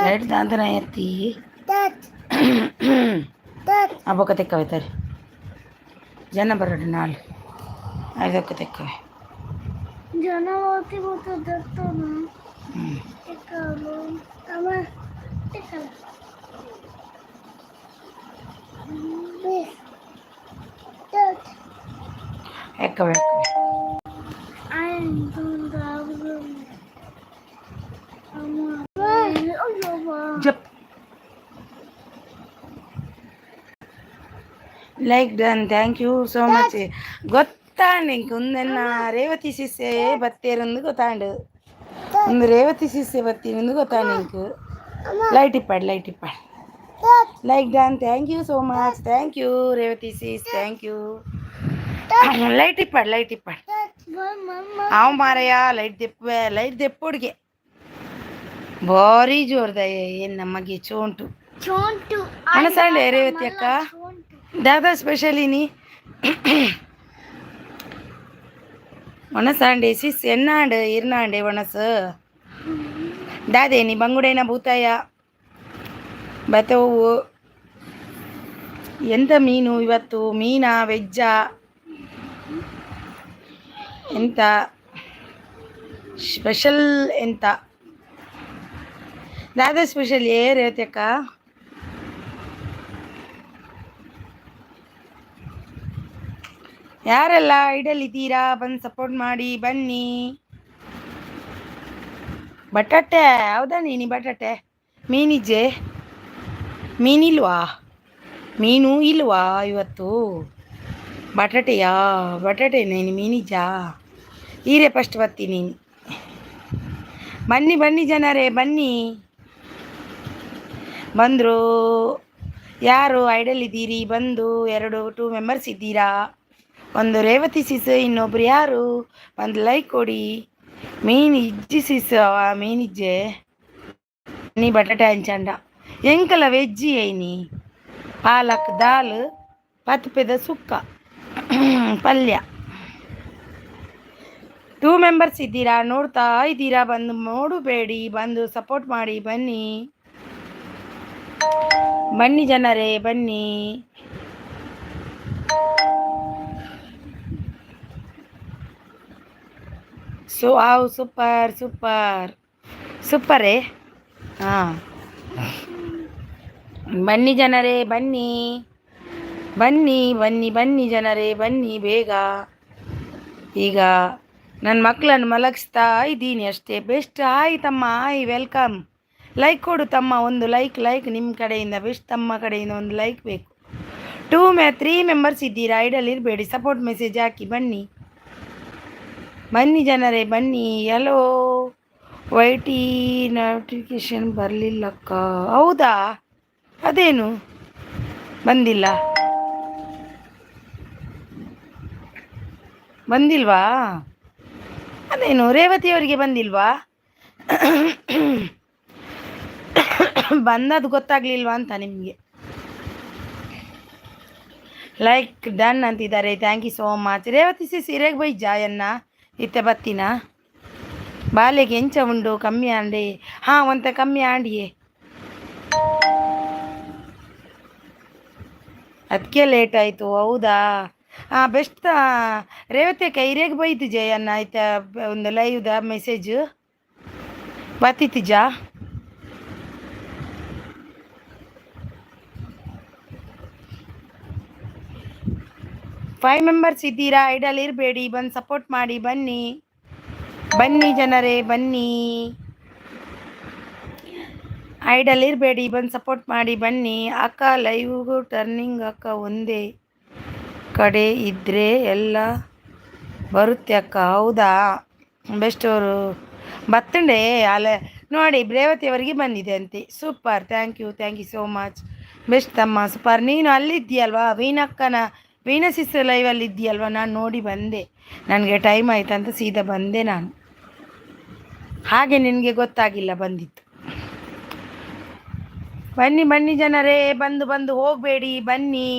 Light ದಾಂತನ ಎತ್ತಿ ಅಬ್ಬಕ್ಕ ತೆಕ್ಕವೆ ತಾರೆ ಜನ ಬರೋದು ನಾಳೆ ಅದಕ್ಕೆ ತೆಕ್ಕವೆ ಜನ ಹೋಗಿ ಗೊತ್ತಾಗ್ತಾನ ತೆಕ್ಕಲು ಅವ ತೆಕ್ಕಲ ಎಕ್ಕವೆ ಜಪ್ like done thank you so much ಗೊತ್ತಾಂಡು ಇಂಕ ಒಂದೆನ್ನ ರೇವತಿ ಸಿಸ್ಸೆ ಬತ್ತೇರೊಂದು ಗೊತ್ತಾಂಡು ಒಂದು ರೇವತಿ ಸಿಸ್ಸೆ ಬತ್ತೀನೊಂದು ಗೊತ್ತಾಂಡು ಇಂಕ ಲೈಟ್ ಇಪ್ಪಾಡು like done thank you so much thank you Revathi sis thank you light ಇಪ್ಪಾಡು ಅವು ಮಾರಯ್ಯ ಲೈಟ್ ದೆಪ್ಪೊಡ್ಗೆ ಭಾರಿ ಜೋರ್ದ ಏನು ನಮಗೆ ಚೋಂಟು ಮನಸ್ಸಾಂಡೆ ರೇವತಿ ಅಕ್ಕ ದಾದಾ ಸ್ಪೆಷಲ್ ಇನಿ ಒಣಸಾಂಡೆ ಸಿಸ್ ಎನ್ನಾಂಡು ಇರ್ನಾಂಡೆ ಒಣಸು ದಾದೆ ನೀ ಬಂಗುಡೇನ ಭೂತಾಯ ಬತ್ತವು ಎಂತ ಮೀನು ಇವತ್ತು ಮೀನಾ ವೆಜ್ಜಾ ಎಂತ ಸ್ಪೆಷಲ್ ಎಂತ ದಾದಾ ಸ್ಪೆಷಲ್ ರೇವತಿ ಅಕ್ಕ ಯಾರೆಲ್ಲ ಐಡಲ್ಲಿದ್ದೀರಾ ಬಂದು ಸಪೋರ್ಟ್ ಮಾಡಿ ಬನ್ನಿ ಬಟಾಟೆ ಹೌದಾ ನೀನು ಬಟಾಟೆ ಮೀನಿಜ್ಜೆ ಮೀನು ಇಲ್ವಾ ಇವತ್ತು ಬಟಾಟೆ ನೀನು ಮೀನಿಜ್ಜಾ ಹೀರೆ ಫಸ್ಟ್ ಬರ್ತೀನಿ ಬನ್ನಿ ಜನರೇ ಬನ್ನಿ ಬಂದರು ಯಾರು ಐಡಲ್ಲಿದ್ದೀರಿ ಬಂದು 2 ಮೆಂಬರ್ಸ್ ಇದ್ದೀರಾ ಒಂದು ರೇವತಿ ಸಿಸ್ ಇನ್ನೊಬ್ರು ಯಾರು ಒಂದು ಲೈಕ್ ಕೊಡಿ ಮೀನಿಜ್ಜಿ ಸಿಸ್ ಮೀನಿಜ್ಜೆ ನೀ ಬಟಾಟೆ ಹಂಚಂಡ ಎಂಕಲ ವೆಜ್ಜಿ ಐನಿ ಪಾಲಕ್ ದಾಲ್ ಪತ್ಪೆದ ಸುಕ್ಕ ಪಲ್ಯ 2 ಮೆಂಬರ್ಸ್ ಇದ್ದೀರಾ ನೋಡ್ತಾ ಇದ್ದೀರಾ ಬಂದು ನೋಡಬೇಡಿ ಬಂದು ಸಪೋರ್ಟ್ ಮಾಡಿ ಬನ್ನಿ ಜನರೇ ಬನ್ನಿ ಸೂಪರೇ ಹಾಂ ಬನ್ನಿ ಜನರೇ ಬನ್ನಿ ಜನರೇ ಬನ್ನಿ ಬೇಗ ಈಗ ನನ್ನ ಮಕ್ಕಳನ್ನು ಮಲಗಿಸ್ತಾ ಇದ್ದೀನಿ ಅಷ್ಟೇ ಬೆಸ್ಟ್ ತಮ್ಮ ವೆಲ್ಕಮ್ ಲೈಕ್ ಕೊಡು ತಮ್ಮ ಒಂದು ಲೈಕ್ ನಿಮ್ಮ ಕಡೆಯಿಂದ ಬೆಸ್ಟ್ ತಮ್ಮ ಕಡೆಯಿಂದ ಒಂದು ಲೈಕ್ ಬೇಕು 3 ಮೆಂಬರ್ಸ್ ಇದ್ದೀರಾ ಐಡಲ್ ಇರಬೇಡಿ ಸಪೋರ್ಟ್ ಮೆಸೇಜ್ ಹಾಕಿ ಬನ್ನಿ ಜನರೇ ಬನ್ನಿ ಹಲೋ ವೈಟಿ ನೋಟಿಫಿಕೇಶನ್ ಬರಲಿಲ್ಲಕ್ಕ ಹೌದಾ ಅದೇನು ಬಂದಿಲ್ವಾ ಅದೇನು ರೇವತಿಯವರಿಗೆ ಬಂದಿಲ್ವಾ ಬಂದದ್ದು ಗೊತ್ತಾಗ್ಲಿಲ್ವಾ ಅಂತ ನಿಮಗೆ ಲೈಕ್ ಡನ್ ಅಂತಿದ್ದಾರೆ thank you so much Revathi ಸೀರೆಗೆ ಬೈ ಜಾಯನ್ನ ಇತ್ತೆ ಬತ್ತಿನ ಬಾಲೆಗೆ ಎಂಚ ಉಂಡು ಕಮ್ಮಿ ಆಂಡೆ ಹಾಂ ಒಂತ ಕಮ್ಮಿ ಆಂಡಿಯೇ ಅದಕ್ಕೆ ಲೇಟ್ ಆಯಿತು ಹೌದಾ ಹಾಂ ಬೆಸ್ಟ್ ರೇವತಿ ಅಕ್ಕ ಹಿರಿಯಾಗಿ ಬೈತು ಜಯನ್ನ ಆಯ್ತಾ ಒಂದು ಲೈವ್ದ ಮೆಸೇಜು ಬತ್ತಿತ್ತು ಜಾ 5 ಮೆಂಬರ್ಸ್ ಇದ್ದೀರಾ ಐಡಲ್ ಇರಬೇಡಿ ಬಂದು ಸಪೋರ್ಟ್ ಮಾಡಿ ಬನ್ನಿ ಜನರೇ ಬನ್ನಿ ಐಡಲ್ ಇರಬೇಡಿ ಬಂದು ಸಪೋರ್ಟ್ ಮಾಡಿ ಬನ್ನಿ ಅಕ್ಕ ಲೈವ್ಗೂ ಟರ್ನಿಂಗ್ ಅಕ್ಕ ಒಂದೇ ಕಡೆ ಇದ್ದರೆ ಎಲ್ಲ ಬರುತ್ತೆ ಅಕ್ಕ ಹೌದಾ ಬೆಸ್ಟ್ ಅವರು ಬತ್ತಂಡೆ ಅಲ್ಲ ನೋಡಿ ರೇವತಿಯವರಿಗೆ ಬಂದಿದೆ ಅಂತೆ super thank you so much best ತಮ್ಮ ಸೂಪರ್ ನೀನು ಅಲ್ಲಿದ್ದೀಯಲ್ವಾ ವೀಣಾ ಸಿಸ್ಟರ್ ಲೈವಲ್ಲಿ ಇದ್ದೀಯಲ್ವ ನಾನು ನೋಡಿ ಬಂದೆ ನನಗೆ ಟೈಮ್ ಆಯ್ತಂತ ಸೀದಾ ಬಂದೆ ನಾನು ಹಾಗೆ ನಿನಗೆ ಗೊತ್ತಾಗಿಲ್ಲ ಬಂದಿತ್ತು ಬನ್ನಿ ಜನರೇ ಬಂದು ಹೋಗಬೇಡಿ ಬನ್ನಿ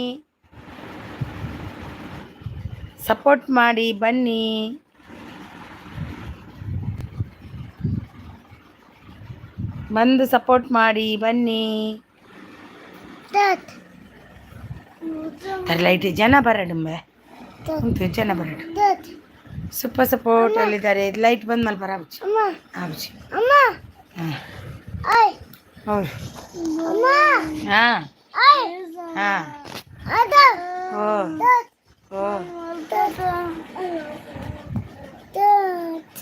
ಸಪೋರ್ಟ್ ಮಾಡಿ ಬನ್ನಿ ಬಂದು ಸಪೋರ್ಟ್ ಮಾಡಿ ಬನ್ನಿ. ದತ್ ಲೈಟ್ ಜನ ಬರಡುಂಬೆ ಉಂಟು ಜನ ಬರಡು ದತ್ ಸೂಪರ್ ಸಪೋರ್ಟ್ ಅಲ್ಲಿದ್ದಾರೆ. ಲೈಟ್ ಬಂದ್ ಮೇಲೆ ಬರ ಆಬುಚಿ ಅಮ್ಮ ಆಬುಚಿ ಅಮ್ಮ ಹಾಂ ಐ ಹೌದು ಅಮ್ಮ ಹಾಂ ಐ ಹಾಂ ಅದ ಓ ದತ್ ಓ ದತ್ ದತ್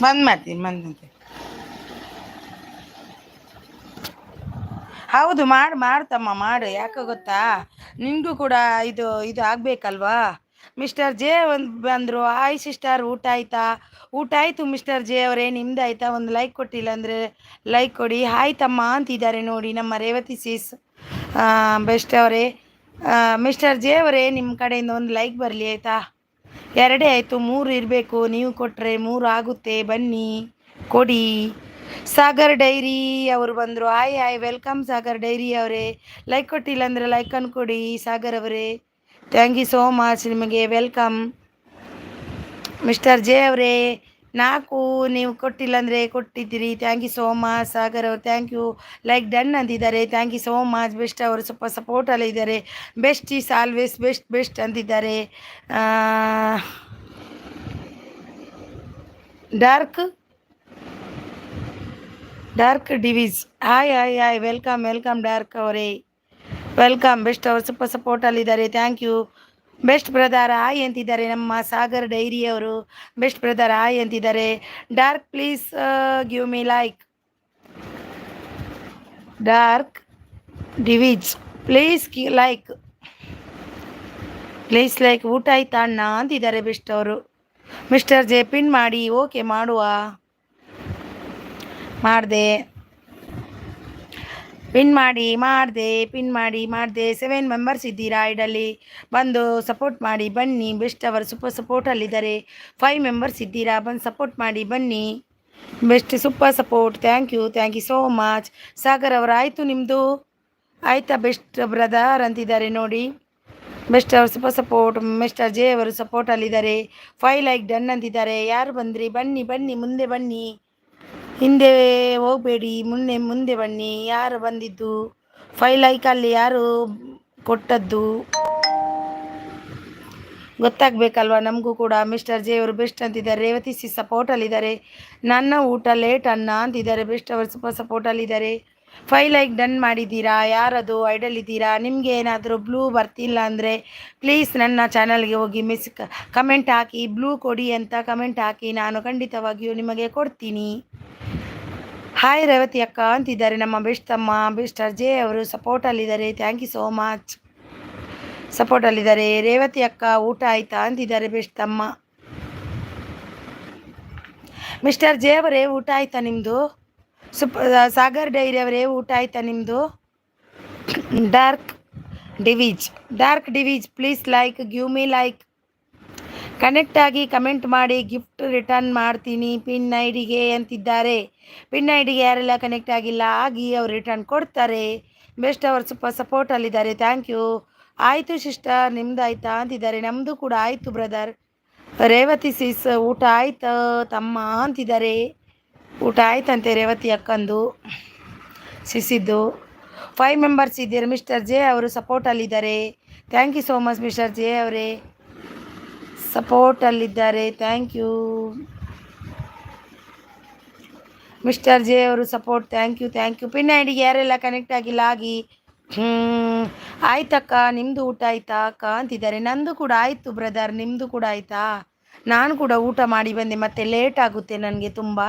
ಬಂದ್ ಮಾಡ್ತೀನಿ ಬಂದಂತೆ. ಹೌದು ಮಾಡ್ತಮ್ಮ ಮಾಡು. ಯಾಕೆ ಗೊತ್ತಾ, ನಿನಗೂ ಕೂಡ ಇದು ಆಗಬೇಕಲ್ವಾ. ಮಿಸ್ಟರ್ ಜೆ ಒಂದು ಬಂದರು. ಹಾಯ್ ಸಿಸ್ಟರ್, ಊಟ ಆಯ್ತಾ? ಊಟ ಆಯಿತು ಮಿಸ್ಟರ್ ಜೆ ಅವರೇ, ನಿಮ್ದು ಆಯ್ತಾ? ಒಂದು ಲೈಕ್ ಕೊಟ್ಟಿಲ್ಲ ಅಂದರೆ ಲೈಕ್ ಕೊಡಿ. ಹಾಯ್ ತಮ್ಮ ಅಂತಿದ್ದಾರೆ ನೋಡಿ ನಮ್ಮ ರೇವತಿ ಸೀಸ್ ಬೆಸ್ಟ್ ಅವರೇ. ಮಿಸ್ಟರ್ ಜೆ ಅವರೇ, ನಿಮ್ಮ ಕಡೆಯಿಂದ ಒಂದು ಲೈಕ್ ಬರಲಿ ಆಯಿತಾ? 2 ಆಯಿತು, 3 ಇರಬೇಕು. ನೀವು ಕೊಟ್ಟರೆ 3 ಆಗುತ್ತೆ. ಬನ್ನಿ ಕೊಡಿ. ಸಾಗರ್ ಡೈರಿ ಅವರು ಬಂದರು. ಹಾಯ್ ವೆಲ್ಕಮ್ ಸಾಗರ್ ಡೈರಿ ಅವರೇ. ಲೈಕ್ ಕೊಟ್ಟಿಲ್ಲ ಅಂದರೆ ಲೈಕನ್ನು ಕೊಡಿ ಸಾಗರ್ ಅವರೇ. ಥ್ಯಾಂಕ್ ಯು ಸೋ ಮಚ್, ನಿಮಗೆ ವೆಲ್ಕಮ್. ಮಿಸ್ಟರ್ ಜೆ ಅವರೇ 4 ನೀವು ಕೊಟ್ಟಿಲ್ಲ ಅಂದರೆ ಕೊಟ್ಟಿದ್ದೀರಿ. Thank you so much Sagar ಅವರು. Thank you. ಲೈಕ್ ಡನ್ ಅಂತಿದ್ದಾರೆ. Thank you so much. Best ಅವರು ಸ್ವಲ್ಪ ಸಪೋರ್ಟಲ್ಲಿ ಇದ್ದಾರೆ. ಬೆಸ್ಟ್ ಈಸ್ ಆಲ್ವೇಸ್ ಬೆಸ್ಟ್ ಅಂತಿದ್ದಾರೆ. ಡಾರ್ಕ್ ಡಿವೀಸ್ ಹಾಯ್ ವೆಲ್ಕಮ್ ಡಾರ್ಕ್ ಅವರೇ, ವೆಲ್ಕಮ್. ಬೆಸ್ಟ್ ಅವರು ಸ್ವಲ್ಪ ಸಪೋರ್ಟಲ್ಲಿದ್ದಾರೆ. Thank you. Best brother hi ಅಂತಿದ್ದಾರೆ ನಮ್ಮ ಸಾಗರ್ ಡೈರಿ ಅವರು. ಬೆಸ್ಟ್ ಬ್ರದರ್ ಹಾಯ್ ಅಂತಿದ್ದಾರೆ. Dark please give me like. Dark ಡಿವೀಸ್ ಪ್ಲೀಸ್ ಲೈಕ್ ಊಟ ಆಯ್ತಾ ಅಣ್ಣ ಅಂತಿದ್ದಾರೆ ಬೆಸ್ಟ್ ಅವರು. ಮಿಸ್ಟರ್ ಜೆ ಪಿನ್ ಮಾಡಿ. ಓಕೆ ಮಾಡುವ, ಮಾಡಿದೆ. ಪಿನ್ ಮಾಡಿದೆ 7 ಮೆಂಬರ್ಸ್ ಇದ್ದೀರಾ ಐಡಲ್ಲಿ, ಬಂದು ಸಪೋರ್ಟ್ ಮಾಡಿ ಬನ್ನಿ. ಬೆಸ್ಟ್ ಅವರು ಸೂಪರ್ ಸಪೋರ್ಟಲ್ಲಿದ್ದಾರೆ. 5 ಮೆಂಬರ್ಸ್ ಇದ್ದೀರಾ, ಬಂದು ಸಪೋರ್ಟ್ ಮಾಡಿ ಬನ್ನಿ. Best super support. Thank you so much. Sagar ಅವರು ಆಯಿತು, ನಿಮ್ಮದು ಆಯಿತಾ ಬೆಸ್ಟ್ ಬ್ರದರ್ ಅಂತಿದ್ದಾರೆ ನೋಡಿ. ಬೆಸ್ಟ್ ಅವರು ಸೂಪರ್ ಸಪೋರ್ಟ್. ಮಿಸ್ಟರ್ ಜೆ ಅವರು ಸಪೋರ್ಟಲ್ಲಿದ್ದಾರೆ. 5 ಲೈಕ್ ಡನ್ ಅಂತಿದ್ದಾರೆ. ಯಾರು ಬಂದ್ರಿ? ಬನ್ನಿ ಮುಂದೆ ಬನ್ನಿ, ಹಿಂದೆ ಹೋಗಬೇಡಿ, ಮುಂದೆ ಬನ್ನಿ. ಯಾರು ಬಂದಿದ್ದು 5 ಲೈಕಲ್ಲಿ ಯಾರು ಕೊಟ್ಟದ್ದು ಗೊತ್ತಾಗಬೇಕಲ್ವ ನಮಗೂ ಕೂಡ. ಮಿಸ್ಟರ್ ಜೆ ಅವರು ಬೆಸ್ಟ್ ಅಂತಿದ್ದಾರೆ. ರೇವತಿ ಸಿ ಸಪೋರ್ಟಲ್ಲಿದ್ದಾರೆ. ನನ್ನ ಊಟ ಲೇಟ್ ಅನ್ನ ಅಂತಿದ್ದಾರೆ. ಬೆಸ್ಟ್ ಅವರು ಸೂಪರ್ ಸಪೋರ್ಟಲ್ಲಿದ್ದಾರೆ. 5 ಲೈಕ್ ಡನ್ ಮಾಡಿದ್ದೀರಾ? ಯಾರದು ಐಡಲ್ಲಿದ್ದೀರಾ? ನಿಮಗೆ ಏನಾದರೂ ಬ್ಲೂ ಬರ್ತಿಲ್ಲ ಅಂದರೆ ಪ್ಲೀಸ್ ನನ್ನ ಚಾನಲ್ಗೆ ಹೋಗಿ ಕಮೆಂಟ್ ಹಾಕಿ, ಬ್ಲೂ ಕೊಡಿ ಅಂತ ಕಮೆಂಟ್ ಹಾಕಿ. ನಾನು ಖಂಡಿತವಾಗಿಯೂ ನಿಮಗೆ ಕೊಡ್ತೀನಿ. ಹಾಯ್ ರೇವತಿ ಅಕ್ಕ ಅಂತಿದ್ದಾರೆ ನಮ್ಮ ಬೆಸ್ಟ್ ತಮ್ಮ. ಮಿಸ್ಟರ್ ಜೆ ಅವರು ಸಪೋರ್ಟಲ್ಲಿದ್ದಾರೆ. ಥ್ಯಾಂಕ್ ಯು ಸೋ ಮಚ್, ಸಪೋರ್ಟಲ್ಲಿದ್ದಾರೆ. ರೇವತಿ ಅಕ್ಕ ಊಟ ಆಯಿತಾ ಅಂತಿದ್ದಾರೆ ಬೆಸ್ಟ್ ತಮ್ಮ. ಮಿಸ್ಟರ್ ಜೆ ಅವರೇ ಊಟ ಆಯಿತಾ ನಿಮ್ಮದು? ಸಾಗರ್ ಡೈರಿ ಅವರೇ ಊಟ ಆಯಿತಾ ನಿಮ್ಮದು? ಡಾರ್ಕ್ ಡಿವೀಜ್ please like give me like. Connect ಆಗಿ ಕಮೆಂಟ್ ಮಾಡಿ, ಗಿಫ್ಟ್ ರಿಟರ್ನ್ ಮಾಡ್ತೀನಿ ಪಿನ್ ಐಡಿಗೆ ಅಂತಿದ್ದಾರೆ. ಪಿನ್ ಐಡಿಗೆ ಯಾರೆಲ್ಲ ಕನೆಕ್ಟ್ ಆಗಿಲ್ಲ ಆಗಿ ಅವ್ರು ರಿಟರ್ನ್ ಕೊಡ್ತಾರೆ. ಬೆಸ್ಟ್ ಅವರು ಸೂಪರ್ ಸಪೋರ್ಟಲ್ಲಿದ್ದಾರೆ. Thank you. ಆಯಿತು ಸಿಸ್ಟರ್, ನಿಮ್ದು ಆಯಿತಾ ಅಂತಿದ್ದಾರೆ. ನಮ್ಮದು ಕೂಡ ಆಯಿತು ಬ್ರದರ್. ರೇವತಿ ಸಿಸ್ ಊಟ ಆಯ್ತು ತಮ್ಮ ಅಂತಿದ್ದಾರೆ. ಊಟ ಆಯ್ತಂತೆ ರೇವತಿ ಅಕ್ಕಂದು ಸಿಸಿದ್ದು. 5 ಮೆಂಬರ್ಸ್ ಇದ್ದೀರಿ. ಮಿಸ್ಟರ್ ಜೆ ಅವರು ಸಪೋರ್ಟಲ್ಲಿದ್ದಾರೆ. Thank you so much mister J ಅವರೇ, ಸಪೋರ್ಟಲ್ಲಿದ್ದಾರೆ. ಥ್ಯಾಂಕ್ ಯು ಮಿಸ್ಟರ್ ಜೆ ಅವರು ಸಪೋರ್ಟ್. Thank you. ಪಿನ್ ಐಡಿಗೆ ಯಾರೆಲ್ಲ ಕನೆಕ್ಟ್ ಆಗಿಲ್ಲ ಆಗಿ. ಆಯ್ತಕ್ಕ, ನಿಮ್ಮದು ಊಟ ಆಯ್ತಾ ಅಕ್ಕ ಅಂತಿದ್ದಾರೆ. ನಂದು ಕೂಡ ಆಯಿತು ಬ್ರದರ್, ನಿಮ್ಮದು ಕೂಡ ಆಯಿತಾ? ನಾನು ಕೂಡ ಊಟ ಮಾಡಿ ಬಂದೆ, ಮತ್ತೆ ಲೇಟ್ ಆಗುತ್ತೆ ನನಗೆ ತುಂಬ,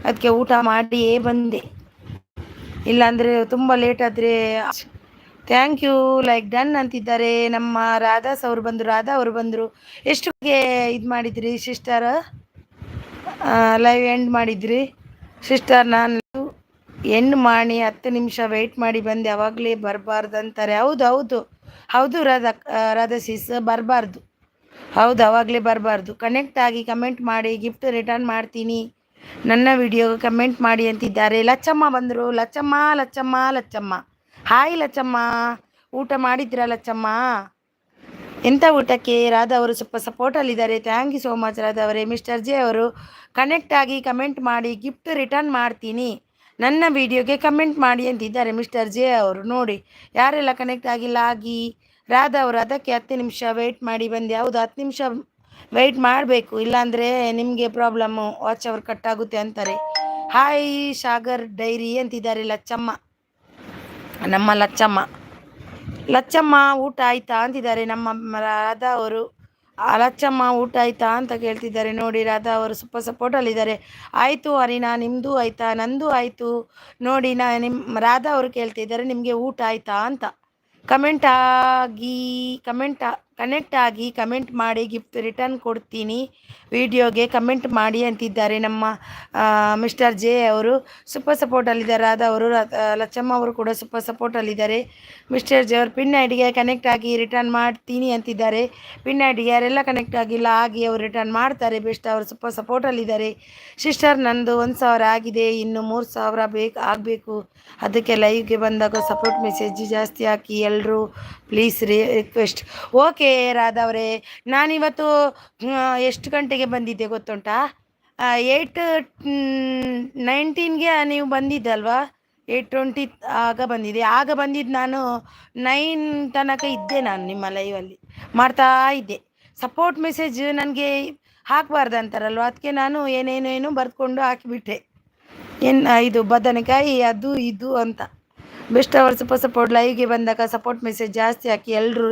ಅದಕ್ಕೆ ಊಟ ಮಾಡಿಯೇ ಬಂದೆ. ಇಲ್ಲಾಂದರೆ ತುಂಬ ಲೇಟ್ ಆದರೆ. Thank you. ಲೈಕ್ ಡನ್ ಅಂತಿದ್ದಾರೆ ನಮ್ಮ ರಾಧಾ ಅವರು ಬಂದರು. ಎಷ್ಟುಗೆ ಇದು ಮಾಡಿದ್ರಿ ಸಿಸ್ಟರ್? ಲೈವ್ ಎಂಡ್ ಮಾಡಿದ್ರಿ ಸಿಸ್ಟರ್? ನಾನು ಎಂಡ್ ಮಾಡಿ 10 ನಿಮಿಷ ವೆಯ್ಟ್ ಮಾಡಿ ಬಂದೆ, ಅವಾಗಲೇ ಬರಬಾರ್ದು ಅಂತಾರೆ. ಹೌದು ರಾಧಾ ಸಿಸ್, ಬರಬಾರ್ದು. ಹೌದು, ಅವಾಗಲೇ ಬರಬಾರ್ದು. ಕನೆಕ್ಟ್ ಆಗಿ ಕಮೆಂಟ್ ಮಾಡಿ, ಗಿಫ್ಟ್ ರಿಟರ್ನ್ ಮಾಡ್ತೀನಿ. ನನ್ನ ವಿಡಿಯೋಗೆ ಕಮೆಂಟ್ ಮಾಡಿ ಅಂತಿದ್ದಾರೆ. ಲಚ್ಚಮ್ಮ ಬಂದರು. ಲಚ್ಚಮ್ಮ. ಹಾಯ್ ಲಚ್ಚಮ್ಮ, ಊಟ ಮಾಡಿದ್ರಾ ಲಚ್ಚಮ್ಮ? ಎಂಥ ಊಟಕ್ಕೆ ರಾಧಾ ಅವರು ಸ್ವಲ್ಪ ಸಪೋರ್ಟಲ್ಲಿದ್ದಾರೆ. Thank you so much Radha ಅವರೇ. ಮಿಸ್ಟರ್ ಜೆ ಅವರು ಕನೆಕ್ಟ್ ಆಗಿ ಕಮೆಂಟ್ ಮಾಡಿ ಗಿಫ್ಟ್ ರಿಟರ್ನ್ ಮಾಡ್ತೀನಿ, ನನ್ನ ವಿಡಿಯೋಗೆ ಕಮೆಂಟ್ ಮಾಡಿ ಅಂತಿದ್ದಾರೆ ಮಿಸ್ಟರ್ ಜೆ ಅವರು. ನೋಡಿ ಯಾರೆಲ್ಲ ಕನೆಕ್ಟ್ ಆಗಿಲ್ಲ ಆಗಿ. ರಾಧಾ ಅವರು ಅದಕ್ಕೆ 10 ನಿಮಿಷ ವೆಯ್ಟ್ ಮಾಡಿ ಬಂದೆ. ಹೌದು, 10 ನಿಮಿಷ ವೆಯ್ಟ್ ಮಾಡಬೇಕು, ಇಲ್ಲಾಂದರೆ ನಿಮಗೆ ಪ್ರಾಬ್ಲಮ್ಮು, ವಾಚ್ ಅವರ್ ಕಟ್ಟಾಗುತ್ತೆ ಅಂತಾರೆ. ಹಾಯ್ ಸಾಗರ್ ಡೈರಿ ಅಂತಿದ್ದಾರೆ ಲಚ್ಚಮ್ಮ, ನಮ್ಮ ಲಚ್ಚಮ್ಮ ಊಟ ಆಯ್ತಾ ಅಂತಿದ್ದಾರೆ ನಮ್ಮ ರಾಧಾ ಅವರು. ಲಚ್ಚಮ್ಮ ಊಟ ಆಯ್ತಾ ಅಂತ ಕೇಳ್ತಿದ್ದಾರೆ. ನೋಡಿ ರಾಧಾ ಅವರು ಸ್ವಲ್ಪ ಸಪೋರ್ಟಲ್ಲಿದ್ದಾರೆ. ಆಯಿತು ಹರಿನಾ, ನಿಮ್ಮದು ಆಯಿತಾ? ನಂದು ಆಯಿತು. ನೋಡಿ ನಿಮ್ಮ ರಾಧಾ ಅವರು ಕೇಳ್ತಿದ್ದಾರೆ ನಿಮಗೆ ಊಟ ಆಯಿತಾ ಅಂತ. ಕನೆಕ್ಟ್ ಆಗಿ ಕಮೆಂಟ್ ಮಾಡಿ ಗಿಫ್ಟ್ ರಿಟರ್ನ್ ಕೊಡ್ತೀನಿ, ವಿಡಿಯೋಗೆ ಕಮೆಂಟ್ ಮಾಡಿ ಅಂತಿದ್ದಾರೆ ನಮ್ಮ ಮಿಸ್ಟರ್ ಜೆ ಅವರು. ಸೂಪರ್ ಸಪೋರ್ಟಲ್ಲಿದ್ದಾರೆ ರಾಧಾ ಅವರು. ಲಚ್ಚಮ್ಮ ಅವರು ಕೂಡ ಸೂಪರ್ ಸಪೋರ್ಟಲ್ಲಿದ್ದಾರೆ. ಮಿಸ್ಟರ್ ಜೆ ಅವರು ಪಿನ್ ಐಡಿಗೆ ಕನೆಕ್ಟ್ ಆಗಿ ರಿಟರ್ನ್ ಮಾಡ್ತೀನಿ ಅಂತಿದ್ದಾರೆ. ಪಿನ್ ಐಡಿಗೆ ಯಾರೆಲ್ಲ ಕನೆಕ್ಟ್ ಆಗಿಲ್ಲ ಆಗಿ ಅವರು ರಿಟರ್ನ್ ಮಾಡ್ತಾರೆ. ಬೆಸ್ಟ್ ಅವರು ಸೂಪರ್ ಸಪೋರ್ಟಲ್ಲಿದ್ದಾರೆ. ಸಿಸ್ಟರ್ ನಂದು 1,000 ಆಗಿದೆ, ಇನ್ನು 3,000 ಆಗಬೇಕು. ಅದಕ್ಕೆ ಲೈವ್ಗೆ ಬಂದಾಗ ಸಪೋರ್ಟ್ ಮೆಸೇಜ್ ಜಾಸ್ತಿ ಹಾಕಿ ಎಲ್ಲರೂ ಪ್ಲೀಸ್ ರಿಕ್ವೆಸ್ಟ್. ಓಕೆ ರಾಧಾ ಅವರೇ, ನಾನಿವತ್ತು ಎಷ್ಟು ಗಂಟೆಗೆ ಬಂದಿದ್ದೆ ಗೊತ್ತುಂಟಾ? 8:19ಗೆ ನೀವು ಬಂದಿದ್ದಲ್ವಾ? 8:20 ಆಗ ಬಂದಿದ್ದೆ. ಆಗ ಬಂದಿದ್ದು ನಾನು 9 ತನಕ ಇದ್ದೆ. ನಾನು ನಿಮ್ಮ ಲೈವಲ್ಲಿ ಮಾಡ್ತಾ ಇದ್ದೆ. ಸಪೋರ್ಟ್ ಮೆಸೇಜ್ ನನಗೆ ಹಾಕಬಾರ್ದು ಅಂತಾರಲ್ವ, ಅದಕ್ಕೆ ನಾನು ಏನೇನೇನು ಬರೆದುಕೊಂಡು ಹಾಕಿಬಿಟ್ಟೆ. ಇದು ಬದನೆಕಾಯಿ ಅದು ಇದು ಅಂತ. ಬೆಸ್ಟ್ ಅವರು ಸಪೋರ್ಟ್ ಲೈವ್ಗೆ ಬಂದಾಗ ಸಪೋರ್ಟ್ ಮೆಸೇಜ್ ಜಾಸ್ತಿ ಹಾಕಿ ಎಲ್ಲರೂ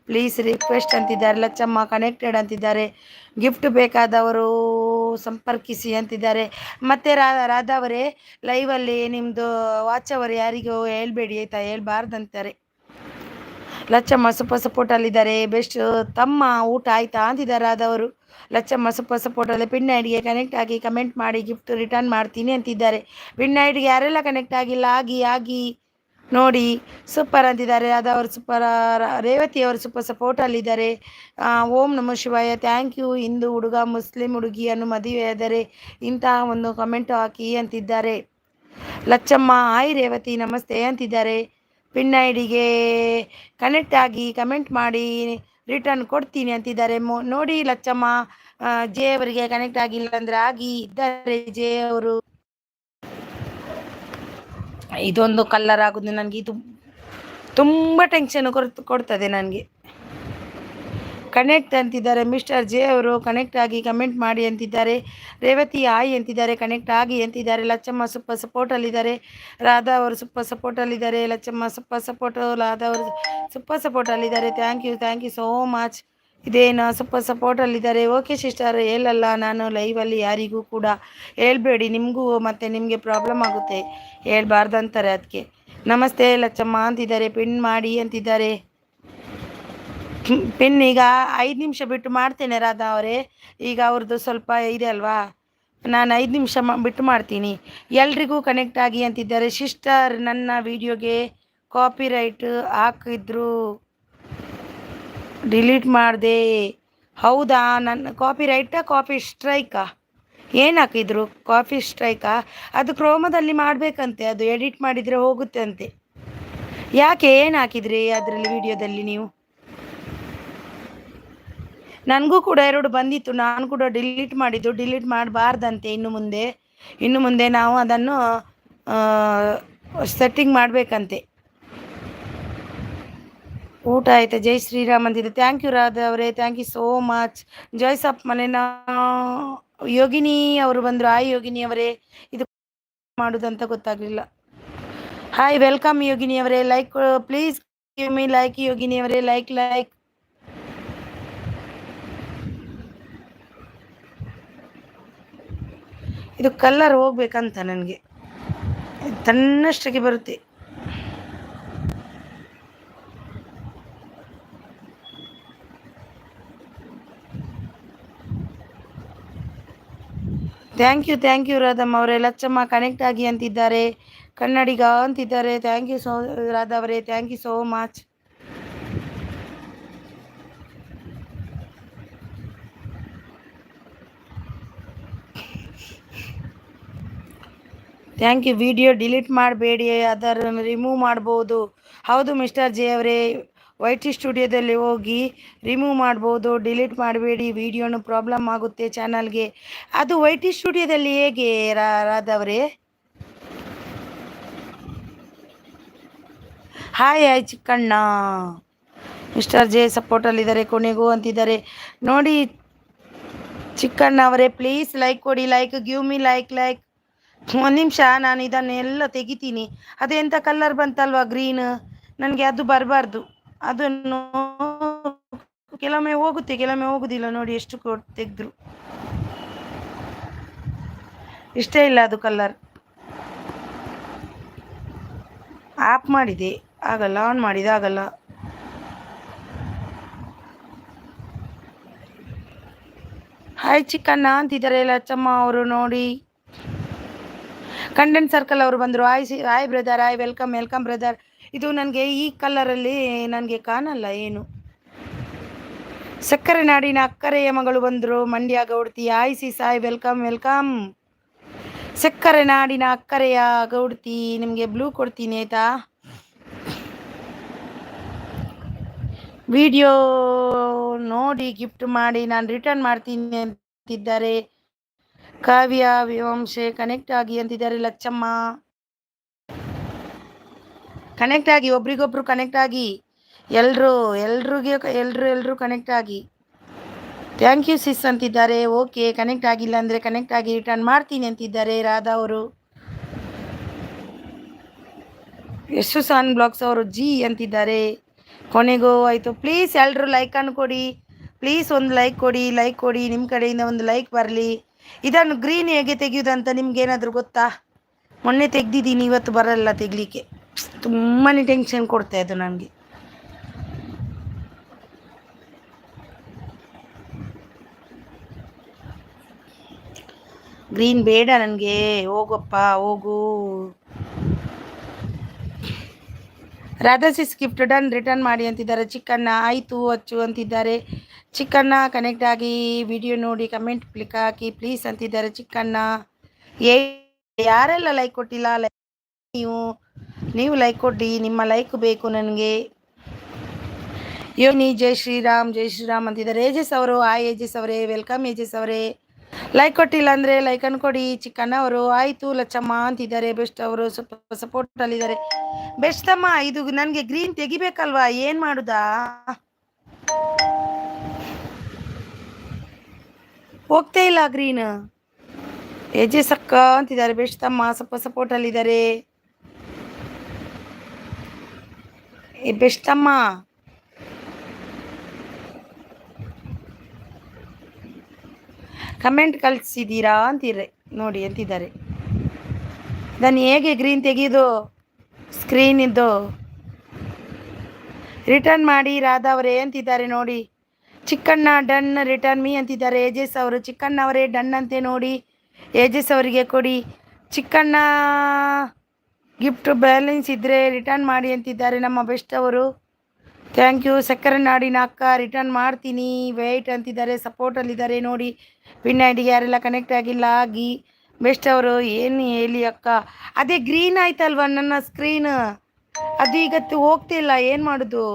ಪ್ಲೀಸ್ ರಿಕ್ವೆಸ್ಟ್ ಅಂತಿದ್ದಾರೆ. ಲಚ್ಚಮ್ಮ ಕನೆಕ್ಟೆಡ್ ಅಂತಿದ್ದಾರೆ. ಗಿಫ್ಟ್ ಬೇಕಾದವರು ಸಂಪರ್ಕಿಸಿ ಅಂತಿದ್ದಾರೆ. ಮತ್ತು ರಾಧಾ ಅವರೇ, ಲೈವಲ್ಲಿ ನಿಮ್ಮದು ವಾಚ್ ಅವರು ಯಾರಿಗೂ ಹೇಳ್ಬೇಡಿ ಆಯಿತಾ, ಹೇಳ್ಬಾರ್ದಂತಾರೆ. ಲಚ್ಚಮ್ಮ ಸಪೋರ್ಟಲ್ಲಿದ್ದಾರೆ. ಬೆಸ್ಟ್ ತಮ್ಮ ಊಟ ಆಯಿತಾ ಅಂತಿದ್ದಾರೆ ರಾಧಾ ಅವರು. ಲಚ್ಚಮ್ಮ ಸಪೋರ್ಟಲ್ಲಿ ಪಿನ್ ಐಡಿಗೆ ಕನೆಕ್ಟ್ ಆಗಿ ಕಮೆಂಟ್ ಮಾಡಿ ಗಿಫ್ಟ್ ರಿಟರ್ನ್ ಮಾಡ್ತೀನಿ ಅಂತಿದ್ದಾರೆ. ಪಿನ್ ಐಡಿಗೆ ಯಾರೆಲ್ಲ ಕನೆಕ್ಟ್ ಆಗಿಲ್ಲ ಆಗಿ ನೋಡಿ ಸೂಪರ್ ಅಂತಿದ್ದಾರೆ. ರಾಧಾ ಅವರು ಸೂಪರ್. ರೇವತಿ ಅವರು ಸೂಪರ್ ಸಪೋರ್ಟಲ್ಲಿದ್ದಾರೆ. ಓಂ ನಮಃ ಶಿವಾಯ, ಥ್ಯಾಂಕ್ ಯು. ಹಿಂದೂ ಹುಡುಗ ಮುಸ್ಲಿಂ ಹುಡುಗಿಯನ್ನು ಮದುವೆಯಾದರೆ ಇಂತಹ ಒಂದು ಕಮೆಂಟ್ ಹಾಕಿ ಅಂತಿದ್ದಾರೆ. ಲಚ್ಚಮ್ಮ ಹಾಯ್ ರೇವತಿ ನಮಸ್ತೆ ಅಂತಿದ್ದಾರೆ. ಪಿನ್ ಐಡಿಗೆ ಕನೆಕ್ಟ್ ಆಗಿ ಕಮೆಂಟ್ ಮಾಡಿ ರಿಟರ್ನ್ ಕೊಡ್ತೀನಿ ಅಂತಿದ್ದಾರೆ. ನೋಡಿ ಲಚ್ಚಮ್ಮ, ಜೆ ಅವರಿಗೆ ಕನೆಕ್ಟ್ ಆಗಿಲ್ಲ ಅಂದರೆ ಆಗಿ ಇದ್ದಾರೆ ಜೆ ಅವರು. ಇದೊಂದು ಕಲ್ಲರ್ ಆಗೋದು ನನಗೆ ಇದು ತುಂಬ ಟೆನ್ಷನ್ ಕೊಡ್ತದೆ ನನಗೆ. ಕನೆಕ್ಟ್ ಅಂತಿದ್ದಾರೆ ಮಿಸ್ಟರ್ ಜೆ ಅವರು. ಕನೆಕ್ಟ್ ಆಗಿ ಕಮೆಂಟ್ ಮಾಡಿ ಅಂತಿದ್ದಾರೆ. ರೇವತಿ ಆಯ್ ಅಂತಿದ್ದಾರೆ. ಕನೆಕ್ಟ್ ಆಗಿ ಅಂತಿದ್ದಾರೆ. ಲಚ್ಚಮ್ಮ ಸೂಪರ್ ಸಪೋರ್ಟಲ್ಲಿದ್ದಾರೆ. ರಾಧಾ ಅವರು ಸೂಪರ್ ಸಪೋರ್ಟಲ್ಲಿದ್ದಾರೆ. Lachamma super support. ರಾಧಾ ಅವರು ಸೂಪರ್ ಸಪೋರ್ಟಲ್ಲಿದ್ದಾರೆ. Thank you so much. ಇದೇನು ಸೂಪರ್ ಸಪೋರ್ಟಲ್ಲಿದ್ದಾರೆ. ಓಕೆ ಸಿಸ್ಟರ್, ಹೇಳಲ್ಲ ನಾನು ಲೈವಲ್ಲಿ ಯಾರಿಗೂ ಕೂಡ ಹೇಳ್ಬೇಡಿ, ನಿಮಗೂ ಮತ್ತು ನಿಮಗೆ ಪ್ರಾಬ್ಲಮ್ ಆಗುತ್ತೆ, ಹೇಳ್ಬಾರ್ದು ಅಂತಾರೆ. ಅದಕ್ಕೆ ನಮಸ್ತೆ ಲಚ್ಚಮ್ಮ ಅಂತಿದ್ದಾರೆ. ಪಿನ್ ಮಾಡಿ ಅಂತಿದ್ದಾರೆ. ಪಿನ್ ಈಗ 5 ನಿಮಿಷ ಬಿಟ್ಟು ಮಾಡ್ತೇನೆ ರಾಧಾ ಅವರೇ. ಈಗ ಅವ್ರದ್ದು ಸ್ವಲ್ಪ ಇದೆ ಅಲ್ವಾ, ನಾನು 5 ನಿಮಿಷ ಬಿಟ್ಟು ಮಾಡ್ತೀನಿ. ಎಲ್ರಿಗೂ ಕನೆಕ್ಟ್ ಆಗಿ ಅಂತಿದ್ದಾರೆ. ಸಿಸ್ಟರ್, ನನ್ನ ವಿಡಿಯೋಗೆ ಕಾಪಿ ರೈಟ್ ಹಾಕಿದ್ರು, ಡಿಲೀಟ್ ಮಾಡಿದೆ. ಹೌದಾ? ನನ್ನ ಕಾಪಿ ರೈಟಾ ಕಾಪಿ ಸ್ಟ್ರೈಕಾ ಏನು ಹಾಕಿದ್ರು? ಕಾಪಿ ಸ್ಟ್ರೈಕಾ? ಅದು ಕ್ರೋಮದಲ್ಲಿ ಮಾಡಬೇಕಂತೆ, ಅದು ಎಡಿಟ್ ಮಾಡಿದರೆ ಹೋಗುತ್ತೆ ಅಂತೆ. ಯಾಕೆ, ಏನು ಹಾಕಿದ್ರಿ ಅದರಲ್ಲಿ ವಿಡಿಯೋದಲ್ಲಿ ನೀವು? ನನಗೂ ಕೂಡ 2 ಬಂದಿತ್ತು, ನಾನು ಕೂಡ ಡಿಲೀಟ್ ಮಾಡಿದ್ದು. ಡಿಲೀಟ್ ಮಾಡಬಾರ್ದಂತೆ ಇನ್ನು ಮುಂದೆ ನಾವು ಅದನ್ನು ಸೆಟ್ಟಿಂಗ್ ಮಾಡಬೇಕಂತೆ. ಊಟ ಆಯಿತಾ? ಜೈ ಶ್ರೀರಾಮ್ ಅಂತಿದೆ. ಥ್ಯಾಂಕ್ ಯು ರಾಧಾ ಅವರೇ, ಥ್ಯಾಂಕ್ ಯು ಸೋ ಮಚ್. ಜಾಯ್ಸಪ್ ಮನೆನ ಯೋಗಿನಿ ಅವರು ಬಂದರು. ಹಾಯ್ ಯೋಗಿನಿ ಅವರೇ, ಇದು ಮಾಡೋದಂತ ಗೊತ್ತಾಗಲಿಲ್ಲ. ಹಾಯ್, ವೆಲ್ಕಮ್ ಯೋಗಿನಿ ಅವರೇ. Like please give me like Yogini ಅವರೇ, ಲೈಕ್. ಇದು ಕಲ್ಲರ್ ಹೋಗ್ಬೇಕಂತ ನನಗೆ ತನ್ನಷ್ಟಕ್ಕೆ ಬರುತ್ತೆ. ಥ್ಯಾಂಕ್ ಯು ರಾಧಮ್ಮ ಅವರೇ. ಲಚ್ಚಮ್ಮ ಕನೆಕ್ಟ್ ಆಗಿ ಅಂತಿದ್ದಾರೆ. ಕನ್ನಡಿಗ ಅಂತಿದ್ದಾರೆ. ಥ್ಯಾಂಕ್ ಯು ರಾಧಾ ಅವರೇ, thank you so much. Thank you. Video delete ಮಾಡಬೇಡಿ, ಅದನ್ನು ರಿಮೂವ್ ಮಾಡ್ಬೋದು. ಹೌದು ಮಿಸ್ಟರ್ ಜೆ ಅವರೇ, YT ಸ್ಟುಡಿಯೋದಲ್ಲಿ ಹೋಗಿ ರಿಮೂವ್ ಮಾಡ್ಬೋದು, ಡಿಲೀಟ್ ಮಾಡಬೇಡಿ, ವಿಡಿಯೋನು ಪ್ರಾಬ್ಲಮ್ ಆಗುತ್ತೆ ಚಾನಲ್ಗೆ. ಅದು YT ಸ್ಟುಡಿಯೋದಲ್ಲಿ ಹೇಗೆ ರಾಧವರೇ? ಹಾಯ್ ಚಿಕ್ಕಣ್ಣ, ಮಿಸ್ಟರ್ ಜೆ ಸಪೋರ್ಟಲ್ಲಿದ್ದಾರೆ ಕೊನೆಗೂ ಅಂತಿದ್ದಾರೆ ನೋಡಿ. ಚಿಕ್ಕಣ್ಣ ಅವರೇ ಪ್ಲೀಸ್ ಲೈಕ್ ಕೊಡಿ, ಲೈಕ್ ಗಿವ್ ಮಿ ಲೈಕ್. ಒಂದು ನಿಮಿಷ, ನಾನು ಇದನ್ನೆಲ್ಲ ತೆಗಿತೀನಿ. ಅದೆಂಥ ಕಲರ್ ಬಂತಲ್ವಾ ಗ್ರೀನ್, ನನಗೆ ಅದು ಬರಬಾರ್ದು. ಅದನ್ನು ಕೆಲವೊಮ್ಮೆ ಹೋಗುತ್ತೆ, ಕೆಲವೊಮ್ಮೆ ಹೋಗುದಿಲ್ಲ. ನೋಡಿ ಎಷ್ಟು ತೆಗೆದ್ರು ಇಷ್ಟೇ ಇಲ್ಲ ಅದು ಕಲರ್. ಆಫ್ ಮಾಡಿದೆ ಆಗಲ್ಲ, ಆನ್ ಮಾಡಿದೆ ಆಗಲ್ಲ. ಹಾಯ್ ಚಿಕ್ಕಣ್ಣ ಅಂತಿದ್ದಾರೆ ಲಚ್ಚಮ್ಮ ಅವರು ನೋಡಿ. ಕಂಡೆಂಟ್ ಸರ್ಕಲ್ ಅವರು ಬಂದರು. Hi brother, hi welcome brother. ಇದು ನನಗೆ ಈ ಕಲರಲ್ಲಿ ನನಗೆ ಕಾಣಲ್ಲ ಏನು. ಸಕ್ಕರೆ ನಾಡಿನ ಅಕ್ಕರೆಯ ಮಗಳು ಬಂದರು, ಮಂಡ್ಯ ಗೌಡ್ತಿ. Hi sis, hi welcome. ಸಕ್ಕರೆ ನಾಡಿನ ಅಕ್ಕರೆಯ ಗೌಡ್ತಿ, ನಿಮಗೆ ಬ್ಲೂ ಕೊಡ್ತೀನಿ ಆಯ್ತಾ. ವಿಡಿಯೋ ನೋಡಿ ಗಿಫ್ಟ್ ಮಾಡಿ ನಾನು ರಿಟರ್ನ್ ಮಾಡ್ತೀನಿ ಅಂತಿದ್ದಾರೆ. ಕಾವ್ಯ ವಿವಂಶೆ ಕನೆಕ್ಟ್ ಆಗಿ ಅಂತಿದ್ದಾರೆ. ಲಚ್ಚಮ್ಮ ಕನೆಕ್ಟ್ ಆಗಿ, ಒಬ್ರಿಗೊಬ್ರು ಕನೆಕ್ಟ್ ಆಗಿ, ಎಲ್ರು ಕನೆಕ್ಟ್ ಆಗಿ. ಥ್ಯಾಂಕ್ ಯು ಸಿಸ್ ಅಂತಿದ್ದಾರೆ. ಓಕೆ, ಕನೆಕ್ಟ್ ಆಗಿಲ್ಲ ಅಂದರೆ ಕನೆಕ್ಟ್ ಆಗಿ ರಿಟರ್ನ್ ಮಾಡ್ತೀನಿ ಅಂತಿದ್ದಾರೆ ರಾಧಾ ಅವರು. ಯಶು ಸಾನ್ ಬ್ಲಾಗ್ಸ್ ಅವರು ಜಿ ಅಂತಿದ್ದಾರೆ. ಕೊನೆಗೂ ಆಯಿತು. ಪ್ಲೀಸ್ ಎಲ್ಲರೂ ಲೈಕನ್ನು ಕೊಡಿ, ಪ್ಲೀಸ್ ಒಂದು ಲೈಕ್ ಕೊಡಿ. ನಿಮ್ಮ ಕಡೆಯಿಂದ ಒಂದು ಲೈಕ್ ಬರಲಿ. ಇದನ್ನು ಗ್ರೀನ್ ಹೇಗೆ ತೆಗೆಯೋದಂತ ನಿಮ್ಗೇನಾದರೂ ಗೊತ್ತಾ? ಮೊನ್ನೆ ತೆಗ್ದಿದ್ದೀನಿ, ಇವತ್ತು ಬರಲ್ಲ ತೆಗಲಿಕ್ಕೆ. ತುಂಬಾ ಟೆನ್ಷನ್ ಕೊಡ್ತಾ ಇದ್ದು ನನಗೆ. ಗ್ರೀನ್ ಬೇಡ ನನಗೆ, ಹೋಗಪ್ಪ ಹೋಗು. ರಾಧಾ ಸಿಸ್ ಗಿಫ್ಟ್ ಡನ್, ರಿಟರ್ನ್ ಮಾಡಿ ಅಂತಿದ್ದಾರೆ. ಚಿಕ್ಕಣ್ಣ ಆಯಿತು ಅಚ್ಚು ಅಂತಿದ್ದಾರೆ. ಚಿಕ್ಕಣ್ಣ ಕನೆಕ್ಟ್ ಆಗಿ ವಿಡಿಯೋ ನೋಡಿ ಕಮೆಂಟ್ ಕ್ಲಿಕ್ ಹಾಕಿ ಪ್ಲೀಸ್ ಅಂತಿದ್ದಾರೆ. ಚಿಕ್ಕಣ್ಣ ಯಾರೆಲ್ಲ ಲೈಕ್ ಕೊಟ್ಟಿಲ್ಲ, ನೀವು ಲೈಕ್ ಕೊಡಿ, ನಿಮ್ಮ ಲೈಕ್ ಬೇಕು ನನಗೆ. ಯೋನಿ ಜೈ ಶ್ರೀರಾಮ್ ಅಂತಿದ್ದಾರೆ. ಏಜಸ್ ಅವರು ಹಾಯ್ ಏಜಸ್ ಅವರೇ, ವೆಲ್ಕಮ್ ಏಜಸ್ ಅವರೇ. ಲೈಕ್ ಕೊಟ್ಟಿಲ್ಲ ಅಂದರೆ ಲೈಕನ್ನು ಕೊಡಿ. ಚಿಕ್ಕಣ್ಣ ಅವರು ಆಯಿತು ಲಚ್ಚಮ್ಮ ಅಂತಿದ್ದಾರೆ. ಬೆಸ್ಟ್ ಅವರು ಸ್ವಲ್ಪ ಸಪೋರ್ಟಲ್ಲಿದ್ದಾರೆ. ಬೆಸ್ಟ್ ಅಮ್ಮ, ಇದು ನನಗೆ ಗ್ರೀನ್ ತೆಗಿಬೇಕಲ್ವಾ, ಏನು ಮಾಡುದಾ? ಹೋಗ್ತಾ ಇಲ್ಲ ಗ್ರೀನ್. ಏಜೆ ಸಕ್ಕ ಅಂತಿದ್ದಾರೆ. ಬೆಸ್ಟ್ ಅಮ್ಮ ಸ್ವಲ್ಪ ಸಪೋರ್ಟಲ್ಲಿದ್ದಾರೆ. ಬೆಸ್ಟ್ ಅಮ್ಮ ಕಮೆಂಟ್ ಕಳಿಸಿದ್ದೀರಾ ಅಂತೀರಿ ನೋಡಿ ಅಂತಿದ್ದಾರೆ. ಇದನ್ನು ಹೇಗೆ ಗ್ರೀನ್ ತೆಗೆಯೋದು? ಸ್ಕ್ರೀನ್ ಇದ್ದು ರಿಟರ್ನ್ ಮಾಡಿ ರಾಧಾ ಅವರೇ ಅಂತಿದ್ದಾರೆ ನೋಡಿ. ಚಿಕ್ಕಣ್ಣ ಡನ್, ರಿಟರ್ನ್ ಮೀ ಅಂತಿದ್ದಾರೆ. ಏಜಸ್ ಅವರು ಚಿಕ್ಕಣ್ಣ ಅವರೇ ಡನ್ ಅಂತೆ ನೋಡಿ. ಏಜಸ್ ಅವರಿಗೆ ಕೊಡಿ. ಚಿಕ್ಕಣ್ಣ ಗಿಫ್ಟ್ ಬ್ಯಾಲೆನ್ಸ್ ಇದ್ದರೆ ರಿಟರ್ನ್ ಮಾಡಿ ಅಂತಿದ್ದಾರೆ ನಮ್ಮ ಬೆಸ್ಟ್ ಅವರು. Thank you. ಸಕ್ಕರೆ ನಾಡಿನ ಅಕ್ಕ ರಿಟರ್ನ್ ಮಾಡ್ತೀನಿ ವೆಯ್ಟ್ ಅಂತಿದ್ದಾರೆ. ಸಪೋರ್ಟಲ್ಲಿದ್ದಾರೆ ನೋಡಿ. ಪಿನ್ ಐಡಿಗೆ ಯಾರೆಲ್ಲ ಕನೆಕ್ಟ್ ಆಗಿಲ್ಲ ಆಗಿ. ಬೆಸ್ಟ್ ಅವರು ಏನು ಹೇಳಿ ಅಕ್ಕ, ಅದೇ ಗ್ರೀನ್ ಆಯ್ತಲ್ವ ನನ್ನ ಸ್ಕ್ರೀನ್, ಅದು ಈಗತ್ತು ಹೋಗ್ತಿಲ್ಲ, ಏನು ಮಾಡೋದು?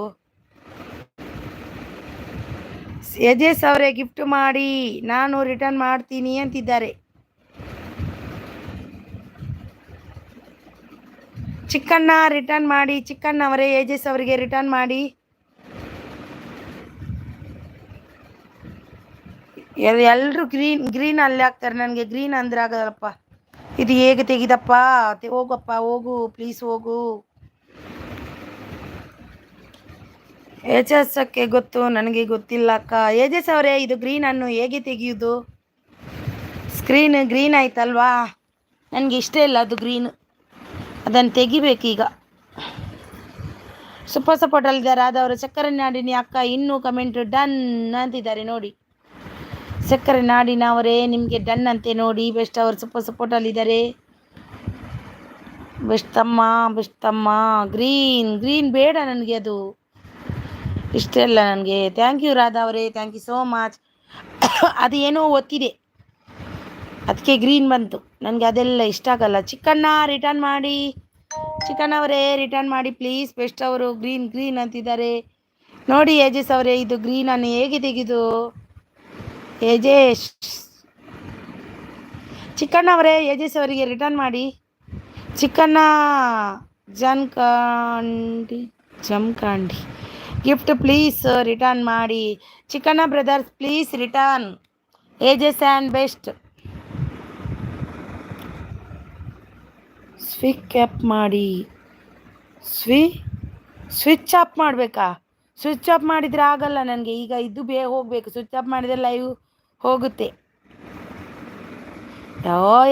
ಯಜೇಶ್ ಅವರೇ ಗಿಫ್ಟ್ ಮಾಡಿ ನಾನು ರಿಟರ್ನ್ ಮಾಡ್ತೀನಿ ಅಂತಿದ್ದಾರೆ. ಚಿಕ್ಕಣ್ಣ ರಿಟರ್ನ್ ಮಾಡಿ. ಚಿಕ್ಕಣ್ಣ ಅವರೇ ಯಜೇಶ್ ಅವರಿಗೆ ರಿಟರ್ನ್ ಮಾಡಿ. ಎಲ್ಲರೂ ಗ್ರೀನ್ ಅಲ್ಲಿ ಹಾಕ್ತಾರೆ, ನನಗೆ ಗ್ರೀನ್ ಅಂದ್ರೆ ಆಗಲ್ಲಪ್ಪ. ಇದು ಹೇಗೆ ತೆಗಿದಪ್ಪ? ಹೋಗಪ್ಪ ಹೋಗು, ಪ್ಲೀಸ್ ಹೋಗು. ಏಜಸ್ಸಕ್ಕೆ ಗೊತ್ತು, ನನಗೆ ಗೊತ್ತಿಲ್ಲ ಅಕ್ಕ. ಏಜಸ್ ಅವರೇ ಇದು ಗ್ರೀನನ್ನು ಹೇಗೆ ತೆಗೆಯುವುದು? ಸ್ಕ್ರೀನ್ ಗ್ರೀನ್ ಆಯ್ತಲ್ವಾ, ನನಗೆ ಇಷ್ಟ ಇಲ್ಲ ಅದು ಗ್ರೀನ್, ಅದನ್ನು ತೆಗಿಬೇಕೀಗ. ಸಪೋರ್ಟಲ್ಲಿದ್ದಾರೆ ಆದವರು. ಸಕ್ಕರೆ ನಾಡಿನ ಅಕ್ಕ ಇನ್ನೂ ಕಮೆಂಟ್ ಡನ್ ಅಂತಿದ್ದಾರೆ ನೋಡಿ. ಸಕ್ಕರೆ ನಾಡಿನವರೇ ನಿಮಗೆ ಡನ್ ಅಂತೆ ನೋಡಿ. ಬೆಸ್ಟ್ ಅವರು ಸಪೋರ್ಟಲ್ಲಿದ್ದಾರೆ. ಬೆಸ್ಟ್ ತಮ್ಮ ಗ್ರೀನ್ ಬೇಡ ನನಗೆ, ಅದು ಇಷ್ಟ ಇಲ್ಲ ನನಗೆ. ಥ್ಯಾಂಕ್ ಯು ರಾಧಾ ಅವರೇ, ಥ್ಯಾಂಕ್ ಯು ಸೋ ಮಚ್. ಅದು ಏನೋ ಒತ್ತಿದೆ, ಅದಕ್ಕೆ ಗ್ರೀನ್ ಬಂತು. ನನಗೆ ಅದೆಲ್ಲ ಇಷ್ಟ ಆಗಲ್ಲ. ಚಿಕ್ಕಣ್ಣ ರಿಟರ್ನ್ ಮಾಡಿ. ಚಿಕನ್ ಅವರೇ ರಿಟರ್ನ್ ಮಾಡಿ ಪ್ಲೀಸ್. ಬೆಸ್ಟ್ ಅವರು ಗ್ರೀನ್ ಅಂತಿದ್ದಾರೆ. ನೋಡಿ ಯಜೇಶ್ ಅವರೇ, ಇದು ಗ್ರೀನನ್ನು ಹೇಗೆ ತೆಗೆದು ಯಜೇಶ್ ಚಿಕ್ಕಣ್ಣ ಅವರೇ, ಯಜೇಶ್ ಅವರಿಗೆ ರಿಟರ್ನ್ ಮಾಡಿ. Chikkanna Jamakhandi gift please return ಮಾಡಿ. Chikkanna brothers please return. Yajesh and best. Switch off ಮಾಡಿ. ಸ್ವಿಚ್ ಆಫ್ ಮಾಡಬೇಕಾ? ಸ್ವಿಚ್ ಆಫ್ ಮಾಡಿದರೆ ಆಗಲ್ಲ ನನಗೆ. ಈಗ ಇದು ಹೋಗಬೇಕು. ಸ್ವಿಚ್ ಆಫ್ ಮಾಡಿದರೆ ಲೈವ್ ಹೋಗುತ್ತೆ.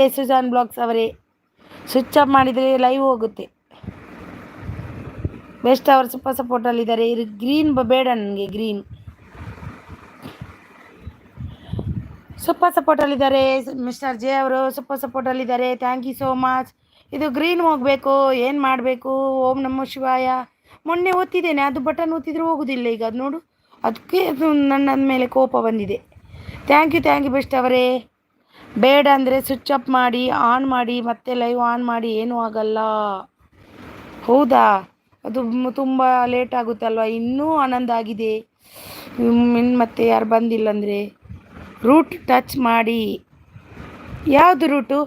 ಯಸುಜಾನ್ ಬ್ಲಾಗ್ಸ್ ಅವರೇ, ಸ್ವಿಚ್ ಆಫ್ ಮಾಡಿದರೆ ಲೈವ್ ಹೋಗುತ್ತೆ. ಬೆಸ್ಟ್ ಅವರು ಸೂಪರ್ ಸಪೋರ್ಟಲ್ಲಿದ್ದಾರೆ. ಇದು ಗ್ರೀನ್ ಬೇಡ ನನಗೆ. ಗ್ರೀನ್ ಸೂಪರ್ ಸಪೋರ್ಟಲ್ಲಿದ್ದಾರೆ. ಮಿಸ್ಟರ್ ಜೆ ಅವರು ಸೂಪರ್ ಸಪೋರ್ಟಲ್ಲಿದ್ದಾರೆ. Thank you so much. ಇದು ಗ್ರೀನ್ ಹೋಗಬೇಕು. ಏನು ಮಾಡಬೇಕು? ಓಂ ನಮೋ ಶಿವಾಯ. ಮೊನ್ನೆ ಒತ್ತಿದ್ದೇನೆ, ಅದು ಬಟನ್ ಒತ್ತಿದ್ರೆ ಹೋಗೋದಿಲ್ಲ. ಈಗ ಅದು ನೋಡು, ಅದಕ್ಕೆ ನನ್ನ ಮೇಲೆ ಕೋಪ ಬಂದಿದೆ. ಥ್ಯಾಂಕ್ ಯು ಬೆಸ್ಟ್ ಅವರೇ. ಬೇಡ ಅಂದರೆ ಸ್ವಿಚ್ ಆಫ್ ಮಾಡಿ, ಆನ್ ಮಾಡಿ, ಮತ್ತೆ ಲೈವ್ ಆನ್ ಮಾಡಿ, ಏನೂ ಆಗಲ್ಲ. ಹೌದಾ? ಅದು ತುಂಬ ಲೇಟ್ ಆಗುತ್ತಲ್ವ? ಇನ್ನೂ ಆನಂದ ಆಗಿದೆ. ಮತ್ತೆ ಯಾರು ಬಂದಿಲ್ಲ ಅಂದರೆ ರೂಟ್ ಟಚ್ ಮಾಡಿ. ಯಾವುದು ರೂಟು?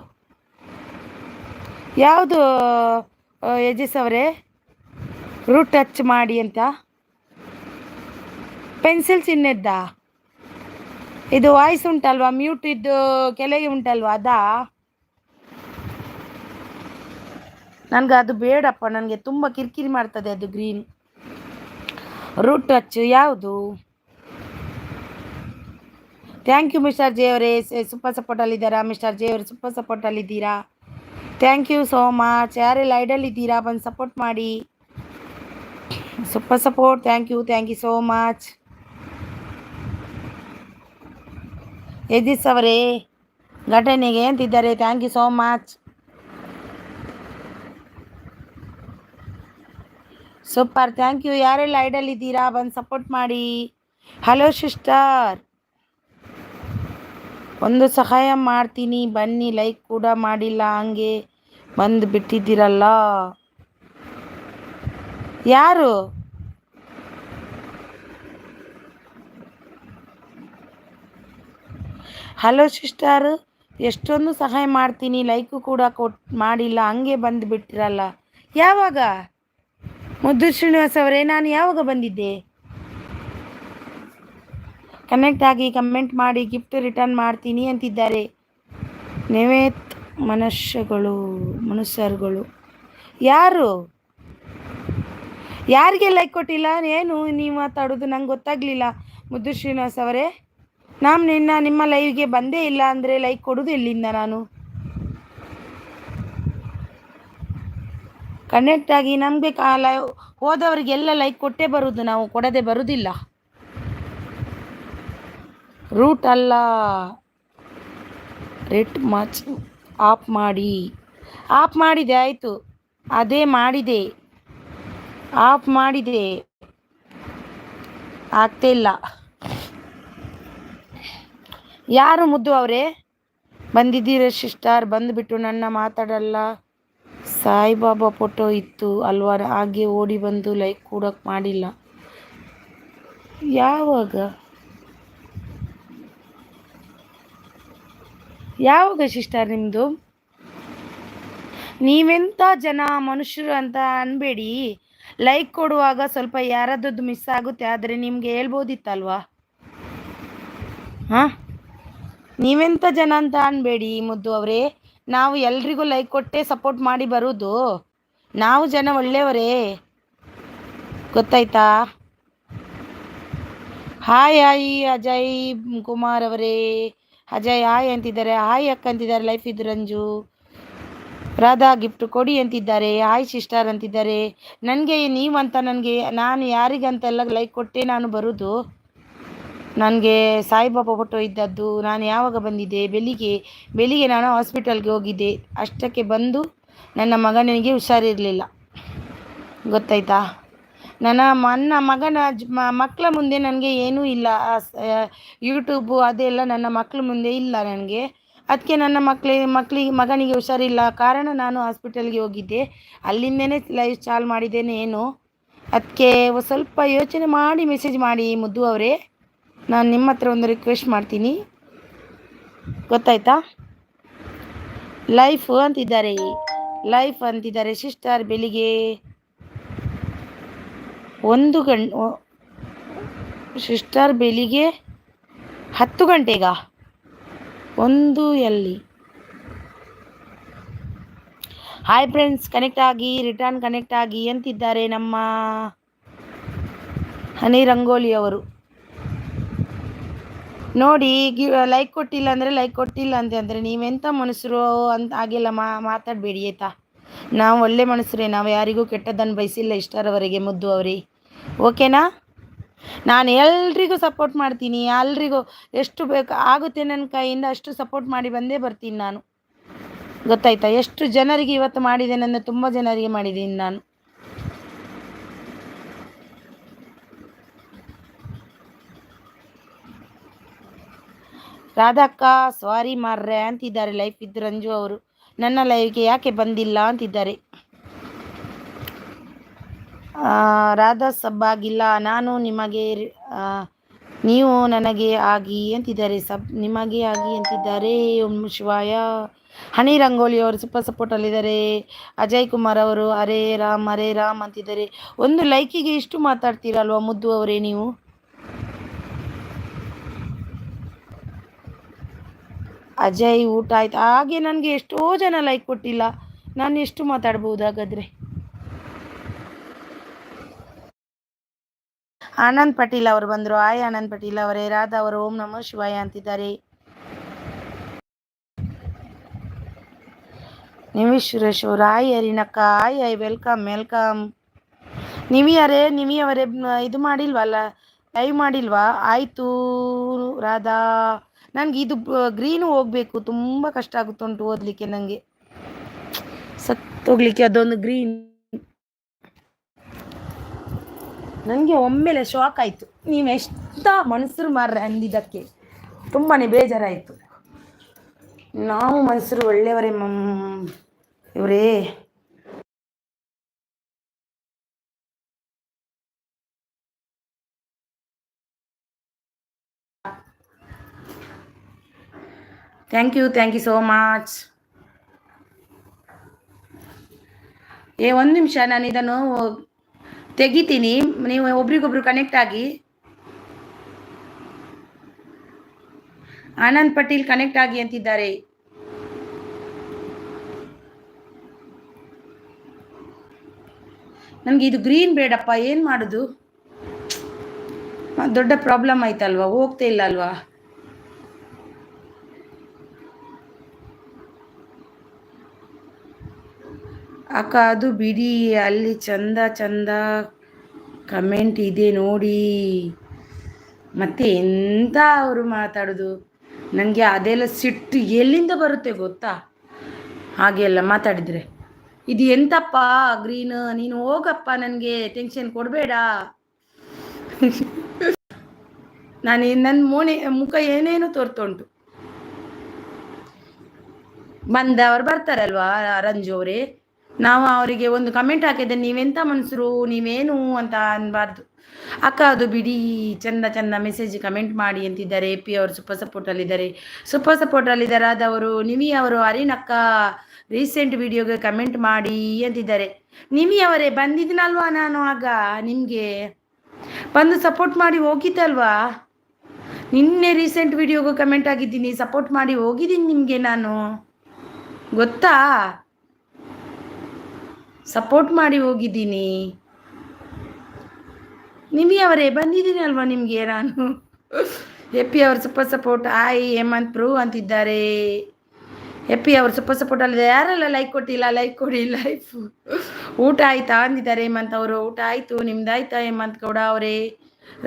ಯಾವುದು ಯಜೇಶ್ ಅವರೇ? ರೂಟ್ ಟಚ್ ಮಾಡಿ ಅಂತ ಪೆನ್ಸಿಲ್ ಚಿಹ್ನೆದ್ದಾ? ಇದು ವಾಯ್ಸ್ ಉಂಟಲ್ವಾ, ಮ್ಯೂಟ್ ಇದ್ದು ಕೆಳಗೆ ಉಂಟಲ್ವಾ, ಅದಾ? ನನಗೆ ಅದು ಬೇಡಪ್ಪ. ನನಗೆ ತುಂಬ ಕಿರಿಕಿರಿ ಮಾಡ್ತದೆ ಅದು ಗ್ರೀನ್. ರೂಟ್ ಟಚ್ ಯಾವುದು? ಥ್ಯಾಂಕ್ ಯು ಮಿಸ್ಟರ್ ಜೆ ಅವರೇ, ಸೂಪರ್ ಸಪೋರ್ಟಲ್ಲಿದ್ದಾರಾ? ಮಿಸ್ಟರ್ ಜೆ ಅವರು ಸೂಪರ್ ಸಪೋರ್ಟಲ್ಲಿದ್ದೀರಾ? Thank you so much. ಯಾರೆಲ್ಲ ಐಡಲ್ಲಿದ್ದೀರಾ ಬಂದು ಸಪೋರ್ಟ್ ಮಾಡಿ. Super support. Thank you so much. Yajeesh ಅವರೇ ಘಟನೆಗೆ ಅಂತಿದ್ದಾರೆ. Thank you so much. Super. Thank you. ಯಾರೆಲ್ಲ ಐಡಲ್ಲಿದ್ದೀರಾ ಬಂದು ಸಪೋರ್ಟ್ ಮಾಡಿ. ಹಲೋ ಸಿಸ್ಟರ್, ಒಂದು ಸಹಾಯ ಮಾಡ್ತೀನಿ ಬನ್ನಿ. ಲೈಕ್ ಕೂಡ ಮಾಡಿಲ್ಲ, ಹಂಗೆ ಬಂದು ಬಿಟ್ಟಿದ್ದೀರಲ್ಲ. ಯಾರು? ಹಲೋ ಸಿಸ್ಟರ್, ಎಷ್ಟೊಂದು ಸಹಾಯ ಮಾಡ್ತೀನಿ, ಲೈಕು ಕೂಡ ಮಾಡಿಲ್ಲ, ಹಂಗೆ ಬಂದು ಬಿಟ್ಟಿರಲ್ಲ. ಯಾವಾಗ? ಮುದ್ದು ಶ್ರೀನಿವಾಸ್ ಅವರೇ, ನಾನು ಯಾವಾಗ ಬಂದಿದ್ದೆ? ಕನೆಕ್ಟ್ ಆಗಿ ಕಮೆಂಟ್ ಮಾಡಿ, ಗಿಫ್ಟ್ ರಿಟರ್ನ್ ಮಾಡ್ತೀನಿ ಅಂತಿದ್ದಾರೆ. ನಿವೇತ್ ಮನುಷ್ಯರುಗಳು ಯಾರು? ಯಾರಿಗೆ ಲೈಕ್ ಕೊಟ್ಟಿಲ್ಲ? ಏನು ನೀವು ಮಾತಾಡೋದು ನಂಗೆ ಗೊತ್ತಾಗಲಿಲ್ಲ. ಮುದ್ದು ಶ್ರೀನಿವಾಸ್ ಅವರೇ, ನಿಮ್ಮ ಲೈವ್ಗೆ ಬಂದೇ ಇಲ್ಲ ಅಂದರೆ ಲೈಕ್ ಕೊಡೋದು ಎಲ್ಲಿಂದ ನಾನು? ಕನೆಕ್ಟ್ ಆಗಿ ನಮಗೆ ಲೈವ್ ಹೋದವರಿಗೆಲ್ಲ ಲೈಕ್ ಕೊಟ್ಟೇ ಬರೋದು, ನಾವು ಕೊಡದೆ ಬರೋದಿಲ್ಲ. ರೂಟ್ ಅಲ್ಲ, ರೇಟ್ ಮಚ್ ಆಫ್ ಮಾಡಿ. ಆಫ್ ಮಾಡಿದೆ, ಆಯಿತು. ಅದೇ ಮಾಡಿದೆ, ಆಫ್ ಮಾಡಿದೆ, ಆಗ್ತಿಲ್ಲ. ಯಾರು ಮುದ್ದು ಅವರೇ ಬಂದಿದ್ದೀರ ಸಿಸ್ಟರ್? ಬಂದುಬಿಟ್ಟು ನನ್ನ ಮಾತಾಡಲ್ಲ. ಸಾಯಿಬಾಬಾ ಫೋಟೋ ಇತ್ತು ಅಲ್ವಾ, ಹಾಗೆ ಓಡಿ ಬಂದು ಲೈಕ್ ಕೂಡ ಮಾಡಿಲ್ಲ. ಯಾವಾಗ ಸಿಸ್ಟರ್ ನಿಮ್ಮದು? ನೀವೆಂಥ ಜನ ಮನುಷ್ಯರು ಅಂತ ಅನ್ಬೇಡಿ. ಲೈಕ್ ಕೊಡುವಾಗ ಸ್ವಲ್ಪ ಯಾರದ್ದು ಮಿಸ್ ಆಗುತ್ತೆ, ಆದರೆ ನಿಮಗೆ ಹೇಳ್ಬೋದಿತ್ತಲ್ವಾ? ಹಾಂ, ನೀವೆಂಥ ಜನ ಅಂತ ಅನ್ಬೇಡಿ ಮುದ್ದು ಅವರೇ. ನಾವು ಎಲ್ರಿಗೂ ಲೈಕ್ ಕೊಟ್ಟೆ ಸಪೋರ್ಟ್ ಮಾಡಿ ಬರೋದು. ನಾವು ಜನ ಒಳ್ಳೆಯವರೇ, ಗೊತ್ತಾಯ್ತಾ? ಹಾಯ್ ಅಜಯ್ ಕುಮಾರ್ ಅವರೇ. ಅಜಯ್ ಹಾಯ್ ಅಂತಿದ್ದಾರೆ. ಹಾಯ್ ಅಕ್ಕ ಅಂತಿದ್ದಾರೆ. ಲೈಫ್ ಇದು ರಂಜು. ರಾಧಾ ಗಿಫ್ಟ್ ಕೊಡಿ ಅಂತಿದ್ದಾರೆ. ಹಾಯ್ ಸಿಸ್ಟರ್ ಅಂತಿದ್ದಾರೆ. ನನಗೆ ನೀವಂತ ನಾನು ಯಾರಿಗಂತೆಲ್ಲ ಲೈಕ್ ಕೊಟ್ಟೆ ನಾನು ಬರೋದು. ನನಗೆ ಸಾಯಿಬಾಬಾ ಫೋಟೋ ಇದ್ದದ್ದು. ನಾನು ಯಾವಾಗ ಬಂದಿದ್ದೆ? ಬೆಳಿಗ್ಗೆ ನಾನು ಹಾಸ್ಪಿಟಲ್ಗೆ ಹೋಗಿದ್ದೆ. ಅಷ್ಟಕ್ಕೆ ಬಂದು ನನ್ನ ಮಗನಿಗೆ ಹುಷಾರಿರಲಿಲ್ಲ, ಗೊತ್ತಾಯ್ತಾ? ನನ್ನ ಮಗನ ಮಕ್ಕಳ ಮುಂದೆ ನನಗೆ ಏನೂ ಇಲ್ಲ. ಯೂಟ್ಯೂಬು ಅದೆಲ್ಲ ನನ್ನ ಮಕ್ಕಳ ಮುಂದೆ ಇಲ್ಲ ನನಗೆ. ಅದಕ್ಕೆ ನನ್ನ ಮಗನಿಗೆ ಹುಷಾರಿಲ್ಲ ಕಾರಣ ನಾನು ಹಾಸ್ಪಿಟಲ್ಗೆ ಹೋಗಿದ್ದೆ. ಅಲ್ಲಿಂದನೇ ಲೈವ್ ಚಾಲು ಮಾಡಿದ್ದೇನೆ. ಏನು ಅದಕ್ಕೆ ಸ್ವಲ್ಪ ಯೋಚನೆ ಮಾಡಿ ಮೆಸೇಜ್ ಮಾಡಿ ಮುದ್ದು ಅವರೇ. ನಾನು ನಿಮ್ಮ ಹತ್ರ ಒಂದು ರಿಕ್ವೆಸ್ಟ್ ಮಾಡ್ತೀನಿ, ಗೊತ್ತಾಯ್ತಾ? ಲೈಫ್ ಅಂತಿದ್ದಾರೆ ಸಿಸ್ಟರ್. ಬೆಳಿಗ್ಗೆ 1 ಸಿಸ್ಟರ್ ಬೆಳಿಗ್ಗೆ 10 ಗಂಟೆಗ ಒಂದು ಎಲ್ಲಿ? ಹಾಯ್ ಫ್ರೆಂಡ್ಸ್, ರಿಟರ್ನ್ ಕನೆಕ್ಟ್ ಆಗಿ ಅಂತಿದ್ದಾರೆ ನಮ್ಮ ಹನಿ ರಂಗೋಲಿ ಅವರು. ನೋಡಿ, ಲೈಕ್ ಕೊಟ್ಟಿಲ್ಲ ಅಂದರೆ ನೀವೆಂಥ ಮನುಷ್ಯರು ಅಂತ ಹಾಗೆಲ್ಲ ಮಾತಾಡಬೇಡಿ ಆಯಿತಾ? ನಾವು ಒಳ್ಳೆ ಮನುಷ್ಯರೇ, ನಾವು ಯಾರಿಗೂ ಕೆಟ್ಟದ್ದನ್ನು ಬಯಸಿಲ್ಲ ಇಷ್ಟರವರೆಗೆ ಮುದ್ದು ಅವರೇ, ಓಕೆನಾ? ನಾನು ಎಲ್ರಿಗೂ ಸಪೋರ್ಟ್ ಮಾಡ್ತೀನಿ, ಎಲ್ರಿಗೂ ಎಷ್ಟು ಬೇಕು ಆಗುತ್ತೆ ನನ್ನ ಕೈಯಿಂದ ಅಷ್ಟು ಸಪೋರ್ಟ್ ಮಾಡಿ ಬಂದೇ ಬರ್ತೀನಿ ನಾನು, ಗೊತ್ತಾಯ್ತಾ? ಎಷ್ಟು ಜನರಿಗೆ ಇವತ್ತು ಮಾಡಿದ್ದೇನೆ ಅಂದರೆ ತುಂಬ ಜನರಿಗೆ ಮಾಡಿದ್ದೀನಿ ನಾನು. ರಾಧಕ್ಕ ಸಾರಿ ಮಾರ್ರೆ ಅಂತಿದ್ದಾರೆ ಲೈಫ್ ಇದ್ದು ರಂಜು ಅವರು. ನನ್ನ ಲೈವ್ಗೆ ಯಾಕೆ ಬಂದಿಲ್ಲ ಅಂತಿದ್ದಾರೆ. ರಾಧಾ ಸಬ್ಬಾಗಿಲ್ಲ, ನಾನು ನಿಮಗೆ ನೀವು ನನಗೆ ಆಗಿ ಅಂತಿದ್ದಾರೆ. ನಿಮಗೆ ಆಗಿ ಅಂತಿದ್ದಾರೆ. ಓಂ ಶಿವಾಯ. ಹನಿ ರಂಗೋಲಿ ಅವರು ಸೂಪರ್ ಸಪೋರ್ಟಲ್ಲಿದ್ದಾರೆ. ಅಜಯ್ ಕುಮಾರ್ ಅವರು ಹರೇ ರಾಮ್ ಅಂತಿದ್ದಾರೆ. ಒಂದು ಲೈಕಿಗೆ ಇಷ್ಟು ಮಾತಾಡ್ತೀರಲ್ವ ಮುದ್ದು ಅವರೇ ನೀವು? ಅಜಯ್ ಊಟ ಆಯ್ತು. ಹಾಗೆ ನನಗೆ ಎಷ್ಟೋ ಜನ ಲೈಕ್ ಕೊಟ್ಟಿಲ್ಲ, ನಾನು ಎಷ್ಟು ಮಾತಾಡ್ಬೋದು ಹಾಗಾದರೆ? ಆನಂದ್ ಪಟೀಲ್ ಅವರು ಬಂದರು. ಆಯ್ ಆನಂದ್ ಪಟೀಲ್ ಅವರೇ. ರಾಧಾ ಅವರು ಓಂ ನಮಃ ಶಿವಾಯ ಅಂತಿದ್ದಾರೆ. ನಿಮಿಷ್ ಸುರೇಶ್ ಅವರು ಆಯ್ ಹರಿನಕ್ಕ ಆಯ್ ವೆಲ್ಕಮ್. ನಿವಿಯವರೇ ಇದು ಮಾಡಿಲ್ವಲ್ಲ, ಲೈವ್ ಮಾಡಿಲ್ವಾ? ಆಯಿತು ರಾಧಾ. ನನಗೆ ಇದು ಗ್ರೀನು ಹೋಗಬೇಕು, ತುಂಬ ಕಷ್ಟ ಆಗುತ್ತುಂಟು ಓದಲಿಕ್ಕೆ, ನನಗೆ ಸತ್ತೋಗ್ಲಿಕ್ಕೆ ಅದೊಂದು ಗ್ರೀನ್. ನನಗೆ ಒಮ್ಮೆಲೆ ಶಾಕ್ ಆಯಿತು, ನೀವೆಷ್ಟ ಮನುಷ್ಯರು ಮಾರ್ರೆ ಅಂದಿದ್ದಕ್ಕೆ ತುಂಬಾ ಬೇಜಾರಾಯಿತು. ನಾವು ಮನುಷ್ಯರು ಒಳ್ಳೆಯವರೇ ಇವರೇ. Thank you so much. ಒಂದು ನಿಮಿಷ, ನಾನು ಇದನ್ನು ತೆಗಿತೀನಿ, ನೀವು ಒಬ್ರಿಗೊಬ್ರು ಕನೆಕ್ಟ್ ಆಗಿ. ಆನಂದ್ ಪಟೀಲ್ ಕನೆಕ್ಟ್ ಆಗಿ ಅಂತಿದ್ದಾರೆ. ನನಗೆ ಇದು ಗ್ರೀನ್ ಬೇಡಪ್ಪ, ಏನು ಮಾಡೋದು? ದೊಡ್ಡ ಪ್ರಾಬ್ಲಮ್ ಆಯ್ತಲ್ವಾ, ಹೋಗ್ತಾ ಇಲ್ಲ ಅಲ್ವಾ? ಅಕ್ಕ ಅದು ಬಿಡಿ, ಅಲ್ಲಿ ಚಂದ ಕಮೆಂಟ್ ಇದೆ ನೋಡಿ. ಮತ್ತೆ ಎಂತ ಅವರು ಮಾತಾಡೋದು? ನನಗೆ ಅದೆಲ್ಲ ಸಿಟ್ಟು ಎಲ್ಲಿಂದ ಬರುತ್ತೆ ಗೊತ್ತಾ, ಹಾಗೆಲ್ಲ ಮಾತಾಡಿದರೆ. ಇದು ಎಂತಪ್ಪ ಗ್ರೀನ್, ನೀನು ಹೋಗಪ್ಪ, ನನಗೆ ಟೆನ್ಷನ್ ಕೊಡಬೇಡ. ನನ್ನ ಮುಖ ಏನೇನೋ ತೋರ್ತುಂಟು. ಬಂದವರು ಬರ್ತಾರಲ್ವಾ ರಂಜು ಅವರೇ, ನಾವು ಅವರಿಗೆ ಒಂದು ಕಮೆಂಟ್ ಹಾಕಿದ್ದೆ, ನೀವೆಂಥ ಮನುಷ್ಯರು, ನೀವೇನು ಅಂತ ಅನ್ಬಾರ್ದು. ಅಕ್ಕ ಅದು ಬಿಡಿ, ಚಂದ ಮೆಸೇಜ್ ಕಮೆಂಟ್ ಮಾಡಿ ಅಂತಿದ್ದಾರೆ. ಪಿ ಅವರು ಸೂಪರ್ ಸಪೋರ್ಟಲ್ಲಿದ್ದಾರೆ. ಆದವರು ನಿಮಿ ಅವರು ಅರಿನಕ್ಕ ರೀಸೆಂಟ್ ವಿಡಿಯೋಗೆ ಕಮೆಂಟ್ ಮಾಡಿ ಅಂತಿದ್ದಾರೆ. ನಿಮಿ ಅವರೇ ಬಂದಿದ್ದೀನಲ್ವಾ ನಾನು, ಆಗ ನಿಮಗೆ ಬಂದು ಸಪೋರ್ಟ್ ಮಾಡಿ ಹೋಗಿದ್ದಲ್ವಾ? ನಿನ್ನೆ ರೀಸೆಂಟ್ ವಿಡಿಯೋಗೆ ಕಮೆಂಟ್ ಆಗಿದ್ದೀನಿ, ಸಪೋರ್ಟ್ ಮಾಡಿ ಹೋಗಿದ್ದೀನಿ ನಿಮಗೆ ನಾನು, ಗೊತ್ತಾ? ಸಪೋರ್ಟ್ ಮಾಡಿ ಹೋಗಿದ್ದೀನಿ. ನಿಮಿ ಅವರೇ ಬಂದಿದ್ದೀನಿ ಅಲ್ವಾ ನಿಮಗೆ ನಾನು. ಎಪ್ಪಿ ಅವರು ಸೂಪರ್ ಸಪೋರ್ಟ್ ಆಯ್ ಹೇಮಂತ್ ಪ್ರೂವ್ ಅಂತಿದ್ದಾರೆ. ಎಪ್ಪಿ ಅವರು ಸೂಪರ್ ಸಪೋರ್ಟ್ ಅಲ್ಲಿದೆ. ಯಾರೆಲ್ಲ ಲೈಕ್ ಕೊಟ್ಟಿಲ್ಲ, ಲೈಕ್ ಕೊಡಿ. ಲೈಫ್ ಊಟ ಆಯ್ತಾ ಅಂದಿದ್ದಾರೆ ಹೇಮಂತ್ ಅವರು. ಊಟ ಆಯಿತು, ನಿಮ್ದಾಯ್ತಾ ಹೇಮಂತ್ ಗೌಡ ಅವರೇ?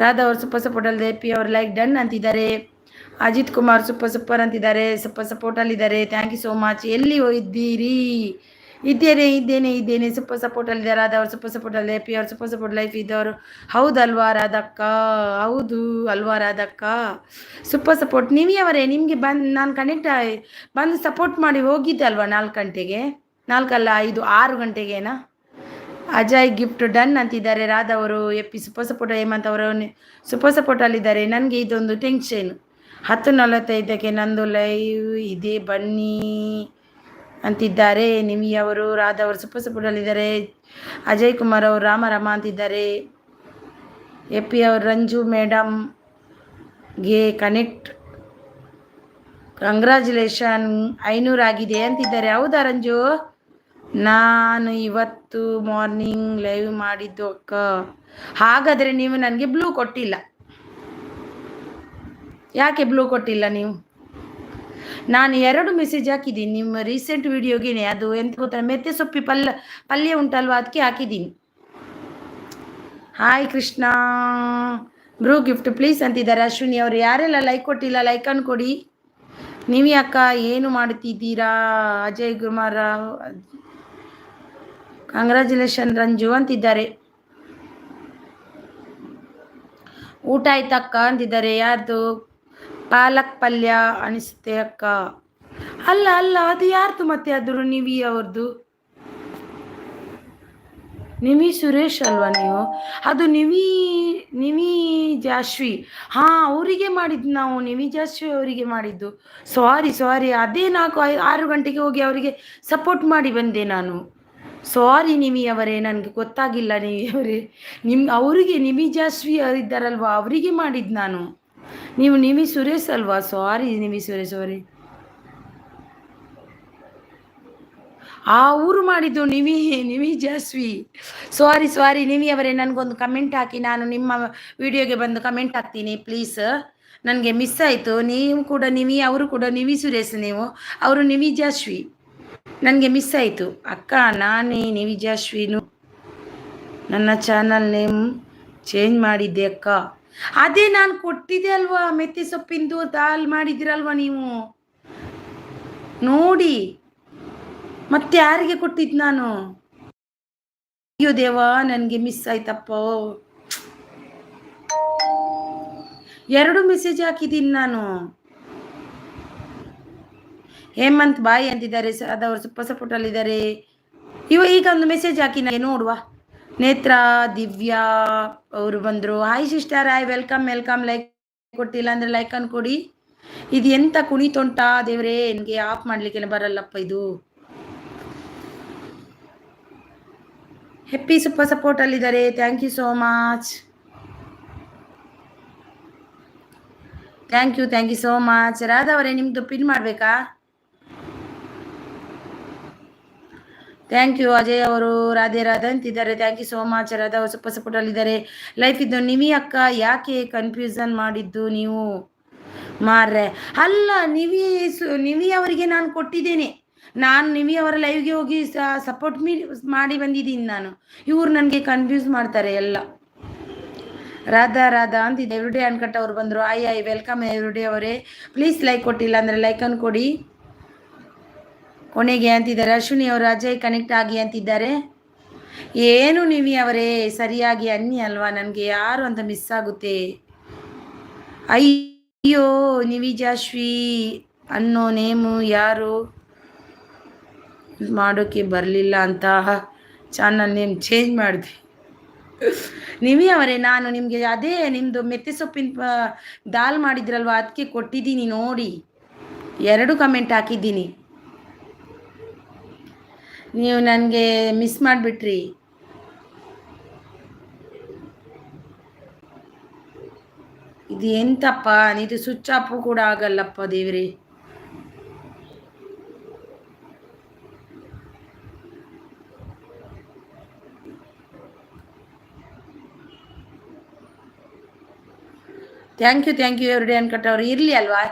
ರಾಧಾ ಅವರು ಸೂಪರ್ ಸಪೋರ್ಟ್ ಅಲ್ಲಿದೆ. ಎಪ್ಪಿ ಅವರು ಲೈಕ್ ಡನ್ ಅಂತಿದ್ದಾರೆ. ಅಜಿತ್ ಕುಮಾರ್ ಸೂಪರ್ ಅಂತಿದ್ದಾರೆ, ಸೂಪರ್ ಸಪೋರ್ಟಲ್ಲಿದ್ದಾರೆ. Thank you so much. ಎಲ್ಲಿ ಇದ್ದೀರಿ? ಇದ್ದೇನೆ ಸೂಪರ್ ಸಪೋರ್ಟಲ್ಲಿದ್ದಾರೆ. ರಾಧಾ ಅವರು ಸೂಪರ್ ಸಪೋರ್ಟಲ್ಲಿದೆ. ಪಿ ಅವರು ಸೂಪರ್ ಸಪೋರ್ಟ್ ಲೈಫ್ ಇದ್ದವರು. ಹೌದಲ್ವಾ ರಾಧಕ್ಕ? ಹೌದು ಅಲ್ವಾ ರಾಧಕ್ಕ? Super support. ನೀವೇ ನಿಮಗೆ ನಾನು ಕನೆಕ್ಟ್ ಬಂದು ಸಪೋರ್ಟ್ ಮಾಡಿ ಹೋಗಿದ್ದೆ ಅಲ್ವಾ 4 ಗಂಟೆಗೆ? 4 ಅಲ್ಲ 5, 6 ಗಂಟೆಗೇನಾ? ಅಜಯ್ ಗಿಫ್ಟ್ ಡನ್ ಅಂತಿದ್ದಾರೆ ರಾಧಾ ಅವರು. ಎಪ್ಪಿ ಸೂಪರ್ ಸಪೋರ್ಟ್ ಹೇಮಂತ್ ಅವರು ಸೂಪರ್ ಸಪೋರ್ಟಲ್ಲಿದ್ದಾರೆ. ನನಗೆ ಇದೊಂದು ಟೆನ್ಷನ್. 10:45ಕ್ಕೆ ನಂದು ಲೈವ್ ಇದೆ ಬನ್ನಿ ಅಂತಿದ್ದಾರೆ ನಿಮಿ ಅವರು. ರಾಧಾ ಅವರು ಸೂಪರ್ ಸಪೋರ್ಟಲ್ಲಿದ್ದಾರೆ. ಅಜಯ್ ಕುಮಾರ್ ಅವರು ರಾಮ ಅಂತಿದ್ದಾರೆ. ಎಪ್ಪಿ ಅವರು ರಂಜು ಮೇಡಮ್ಗೆ ಕನೆಕ್ಟ್ ಕಂಗ್ರ್ಯಾಚುಲೇಷನ್ 500 ಆಗಿದೆ ಅಂತಿದ್ದಾರೆ. ಹೌದಾ ರಂಜು? ನಾನು ಇವತ್ತು ಮಾರ್ನಿಂಗ್ ಲೈವ್ ಮಾಡಿದ್ದು ಅಕ್ಕ. ಹಾಗಾದರೆ ನೀವು ನನಗೆ ಬ್ಲೂ ಕೊಟ್ಟಿಲ್ಲ. ಯಾಕೆ ಬ್ಲೂ ಕೊಟ್ಟಿಲ್ಲ ನೀವು? ನಾನು 2 ಮೆಸೇಜ್ ಹಾಕಿದ್ದೀನಿ ನಿಮ್ಮ ರೀಸೆಂಟ್ ವಿಡಿಯೋಗೆ. ಅದು ಎಂತ ಗೊತ್ತಾ, ಮೆತ್ತೆ ಸೊಪ್ಪಿ ಪಲ್ಯ ಉಂಟಲ್ವ, ಅದಕ್ಕೆ ಹಾಕಿದ್ದೀನಿ. Hi Krishna. Bro gift please ಅಂತಿದ್ದಾರೆ ಅಶ್ವಿನಿ ಅವರು. ಯಾರೆಲ್ಲ ಲೈಕ್ ಕೊಟ್ಟಿಲ್ಲ ಲೈಕನ್ನು ಕೊಡಿ. ನೀವೇ ಅಕ್ಕ ಏನು ಮಾಡುತ್ತಿದ್ದೀರಾ? ಅಜಯ್ ಕುಮಾರ್ ಕಂಗ್ರ್ಯಾಚುಲೇಷನ್ ರಂಜು ಅಂತಿದ್ದಾರೆ. ಊಟ ಆಯ್ತಕ್ಕ ಅಂತಿದ್ದಾರೆ. ಯಾರ್ದು? ಪಾಲಕ್ ಪಲ್ಯ ಅನಿಸುತ್ತೆ ಅಕ್ಕ. ಅಲ್ಲ ಅಲ್ಲ, ಅದು ಯಾರ್ದು ಮತ್ತೆ? ಆದರೂ ನಿವಿ ಅವ್ರದ್ದು. ನಿಮಿ ಸುರೇಶ್ ಅಲ್ವಾ ನೀವು? ಅದು ನಿವಿ ಜಾಶ್ವಿ. ಹಾಂ, ಅವರಿಗೆ ಮಾಡಿದ್ದು ನಾವು. ನಿವಿ ಜಾಶ್ವಿ ಅವರಿಗೆ ಮಾಡಿದ್ದು. ಸಾರಿ, ಅದೇ 6 ಗಂಟೆಗೆ ಹೋಗಿ ಅವರಿಗೆ ಸಪೋರ್ಟ್ ಮಾಡಿ ಬಂದೆ ನಾನು. ಸಾರಿ ನಿಮಿ ಅವರೇ, ನನಗೆ ಗೊತ್ತಾಗಿಲ್ಲ. ನಿಮಿ ಅವರೇ, ಅವರಿಗೆ ನಿಮಿ ಜಾಶ್ವಿ ಇದ್ದಾರಲ್ವಾ, ಅವರಿಗೆ ಮಾಡಿದ್ದು ನಾನು. ನೀವು ನಿಮಿ ಸುರೇಶ್ ಅಲ್ವಾ? ಸಾರಿ ನಿಮಿ ಸುರೇಶ್ ಅವರೇ. ಊರು ಮಾಡಿದ್ದು ನಿಮಿ ಜಾಸ್ವಿ. ಸಾರಿ ನಿಮಿ ಅವರೇ, ನನಗೊಂದು ಕಮೆಂಟ್ ಹಾಕಿ. ನಾನು ನಿಮ್ಮ ವಿಡಿಯೋಗೆ ಬಂದು ಕಮೆಂಟ್ ಹಾಕ್ತೀನಿ ಪ್ಲೀಸ್. ನನಗೆ ಮಿಸ್ ಆಯಿತು. ನೀವು ಕೂಡ ನಿಮಿ, ಅವರು ಕೂಡ ನಿವಿ ಸುರೇಶ್. ನೀವು, ಅವರು ನಿವಿ ಜಾಶ್ವಿ. ನನಗೆ ಮಿಸ್ ಆಯಿತು ಅಕ್ಕ. ನಾನೇ ನಿವಿ ಜಾಶ್ವಿನು. ನನ್ನ ಚಾನಲ್ ನೇಮ್ ಚೇಂಜ್ ಮಾಡಿದ್ದೆ ಅಕ್ಕ. ಅದೇ ನಾನು ಕೊಟ್ಟಿದ್ದೆ ಅಲ್ವಾ, ಮೆತ್ತೆ ಸೊಪ್ಪಿಂದು ದಾಲ್ ಮಾಡಿದಿರಲ್ವ ನೀವು ನೋಡಿ. ಮತ್ತೆ ಯಾರಿಗೆ ಕೊಟ್ಟಿದ್ದು ನಾನು? ಅಯ್ಯೋ ದೇವಾ, ನನಗೆ ಮಿಸ್ ಆಯ್ತಪ್ಪ. 2 ಮೆಸೇಜ್ ಹಾಕಿದ್ದೀನಿ ನಾನು. ಹೇಮಂತ್ ಬಾಯ್ ಅಂತಿದ್ದಾರೆ. ಅದವರು ಸೂಪರ್ ಸಪೋರ್ಟಲ್ಲಿದ್ದಾರೆ. ಈಗ ಒಂದು ಮೆಸೇಜ್ ಹಾಕಿ ನನಗೆ ನೋಡುವ. ನೇತ್ರ ದಿವ್ಯಾ ಅವರು ಬಂದರು. Hi sister, hi, welcome. Like ಕೊಟ್ಟಿಲ್ಲ ಅಂದರೆ ಲೈಕನ್ನು ಕೊಡಿ. ಇದು ಎಂತ ಕುಣಿತೊಂಟ ದೇವರೇ, ನನಗೆ ಆಫ್ ಮಾಡಲಿಕ್ಕೆ ಬರಲ್ಲಪ್ಪ ಇದು. ಹೆಪ್ಪಿ ಸೂಪರ್ ಸಪೋರ್ಟಲ್ಲಿದ್ದಾರೆ. Thank you so much. Thank you so much. Radha ಅವರೇ, ನಿಮ್ಮದು ಪಿನ್ ಮಾಡಬೇಕಾ? Thank you. ಅಜಯ್ ಅವರು ರಾಧೆ ಅಂತಿದ್ದಾರೆ. Thank you so much. Radha ಅವರು ಸೂಪರ್ ಸಪೋರ್ಟಲ್ಲಿದ್ದಾರೆ. ಲೈಫ್ ಇದ್ದು ನಿಮಿ ಅಕ್ಕ, ಯಾಕೆ ಕನ್ಫ್ಯೂಷನ್ ಮಾಡಿದ್ದು ನೀವು ಮಾರ್ರೆ? ಅಲ್ಲ, ನಿವಿ ಅವರಿಗೆ ನಾನು ಕೊಟ್ಟಿದ್ದೇನೆ. ನಾನು ನಿವಿ ಅವರ ಲೈವ್ಗೆ ಹೋಗಿ ಸಪೋರ್ಟ್ ಮಾಡಿ ಬಂದಿದ್ದೀನಿ ನಾನು. ಇವ್ರು ನನಗೆ ಕನ್ಫ್ಯೂಸ್ ಮಾಡ್ತಾರೆ ಎಲ್ಲ. ರಾಧಾ ಅಂತಿದ್ದೆ. ಎವ್ರಿಡೇ ಅನ್ಕಟ್ ಅವರು ಬಂದರು. ಆಯ್, ವೆಲ್ಕಮ್ ಎವ್ರಿಡೇ ಅವರೇ. ಪ್ಲೀಸ್ ಲೈಕ್ ಕೊಟ್ಟಿಲ್ಲ ಅಂದರೆ ಲೈಕನ್ನು ಕೊಡಿ. ಕೊನೆಗೆ ಅಂತಿದ್ದಾರೆ ಅಶ್ವಿನಿ ಅವರು. ಅಜಯ್ ಕನೆಕ್ಟ್ ಆಗಿ ಅಂತಿದ್ದಾರೆ. ಏನು ನಿವಿ ಅವರೇ, ಸರಿಯಾಗಿ ಅನ್ನಿ ಅಲ್ವಾ, ನನಗೆ ಯಾರು ಅಂತ ಮಿಸ್ ಆಗುತ್ತೆ. ಅಯ್ಯೋ, ನಿವಿ ಜಾಶ್ವಿ ಅನ್ನೋ ನೇಮು ಯಾರು ಮಾಡೋಕ್ಕೆ ಬರಲಿಲ್ಲ ಅಂತ ಚಾನಲ್ ನೇಮ್ ಚೇಂಜ್ ಮಾಡಿದ್ವಿ. ನಿವಿ ಅವರೇ, ನಾನು ನಿಮಗೆ ಅದೇ ನಿಮ್ಮದು ಮೆತ್ತೆ ಸೊಪ್ಪಿನ ದಾಲ್ ಮಾಡಿದ್ರಲ್ವ, ಅದಕ್ಕೆ ಕೊಟ್ಟಿದ್ದೀನಿ ನೋಡಿ. 2 ಕಮೆಂಟ್ ಹಾಕಿದ್ದೀನಿ. ನೀವು ನನಗೆ ಮಿಸ್ ಮಾಡಿಬಿಟ್ರಿ. ಇದು ಎಂತಪ್ಪ, ಇದು ಸ್ವಿಚ್ ಆಫ್ ಕೂಡ ಆಗಲ್ಲಪ್ಪ ದೇವ್ರಿ. ಥ್ಯಾಂಕ್ ಯು ಎವ್ರಿಡೇ ಅನ್ಕಟ್ ಅವರು. ಇರಲಿ ಅಲ್ವಾ,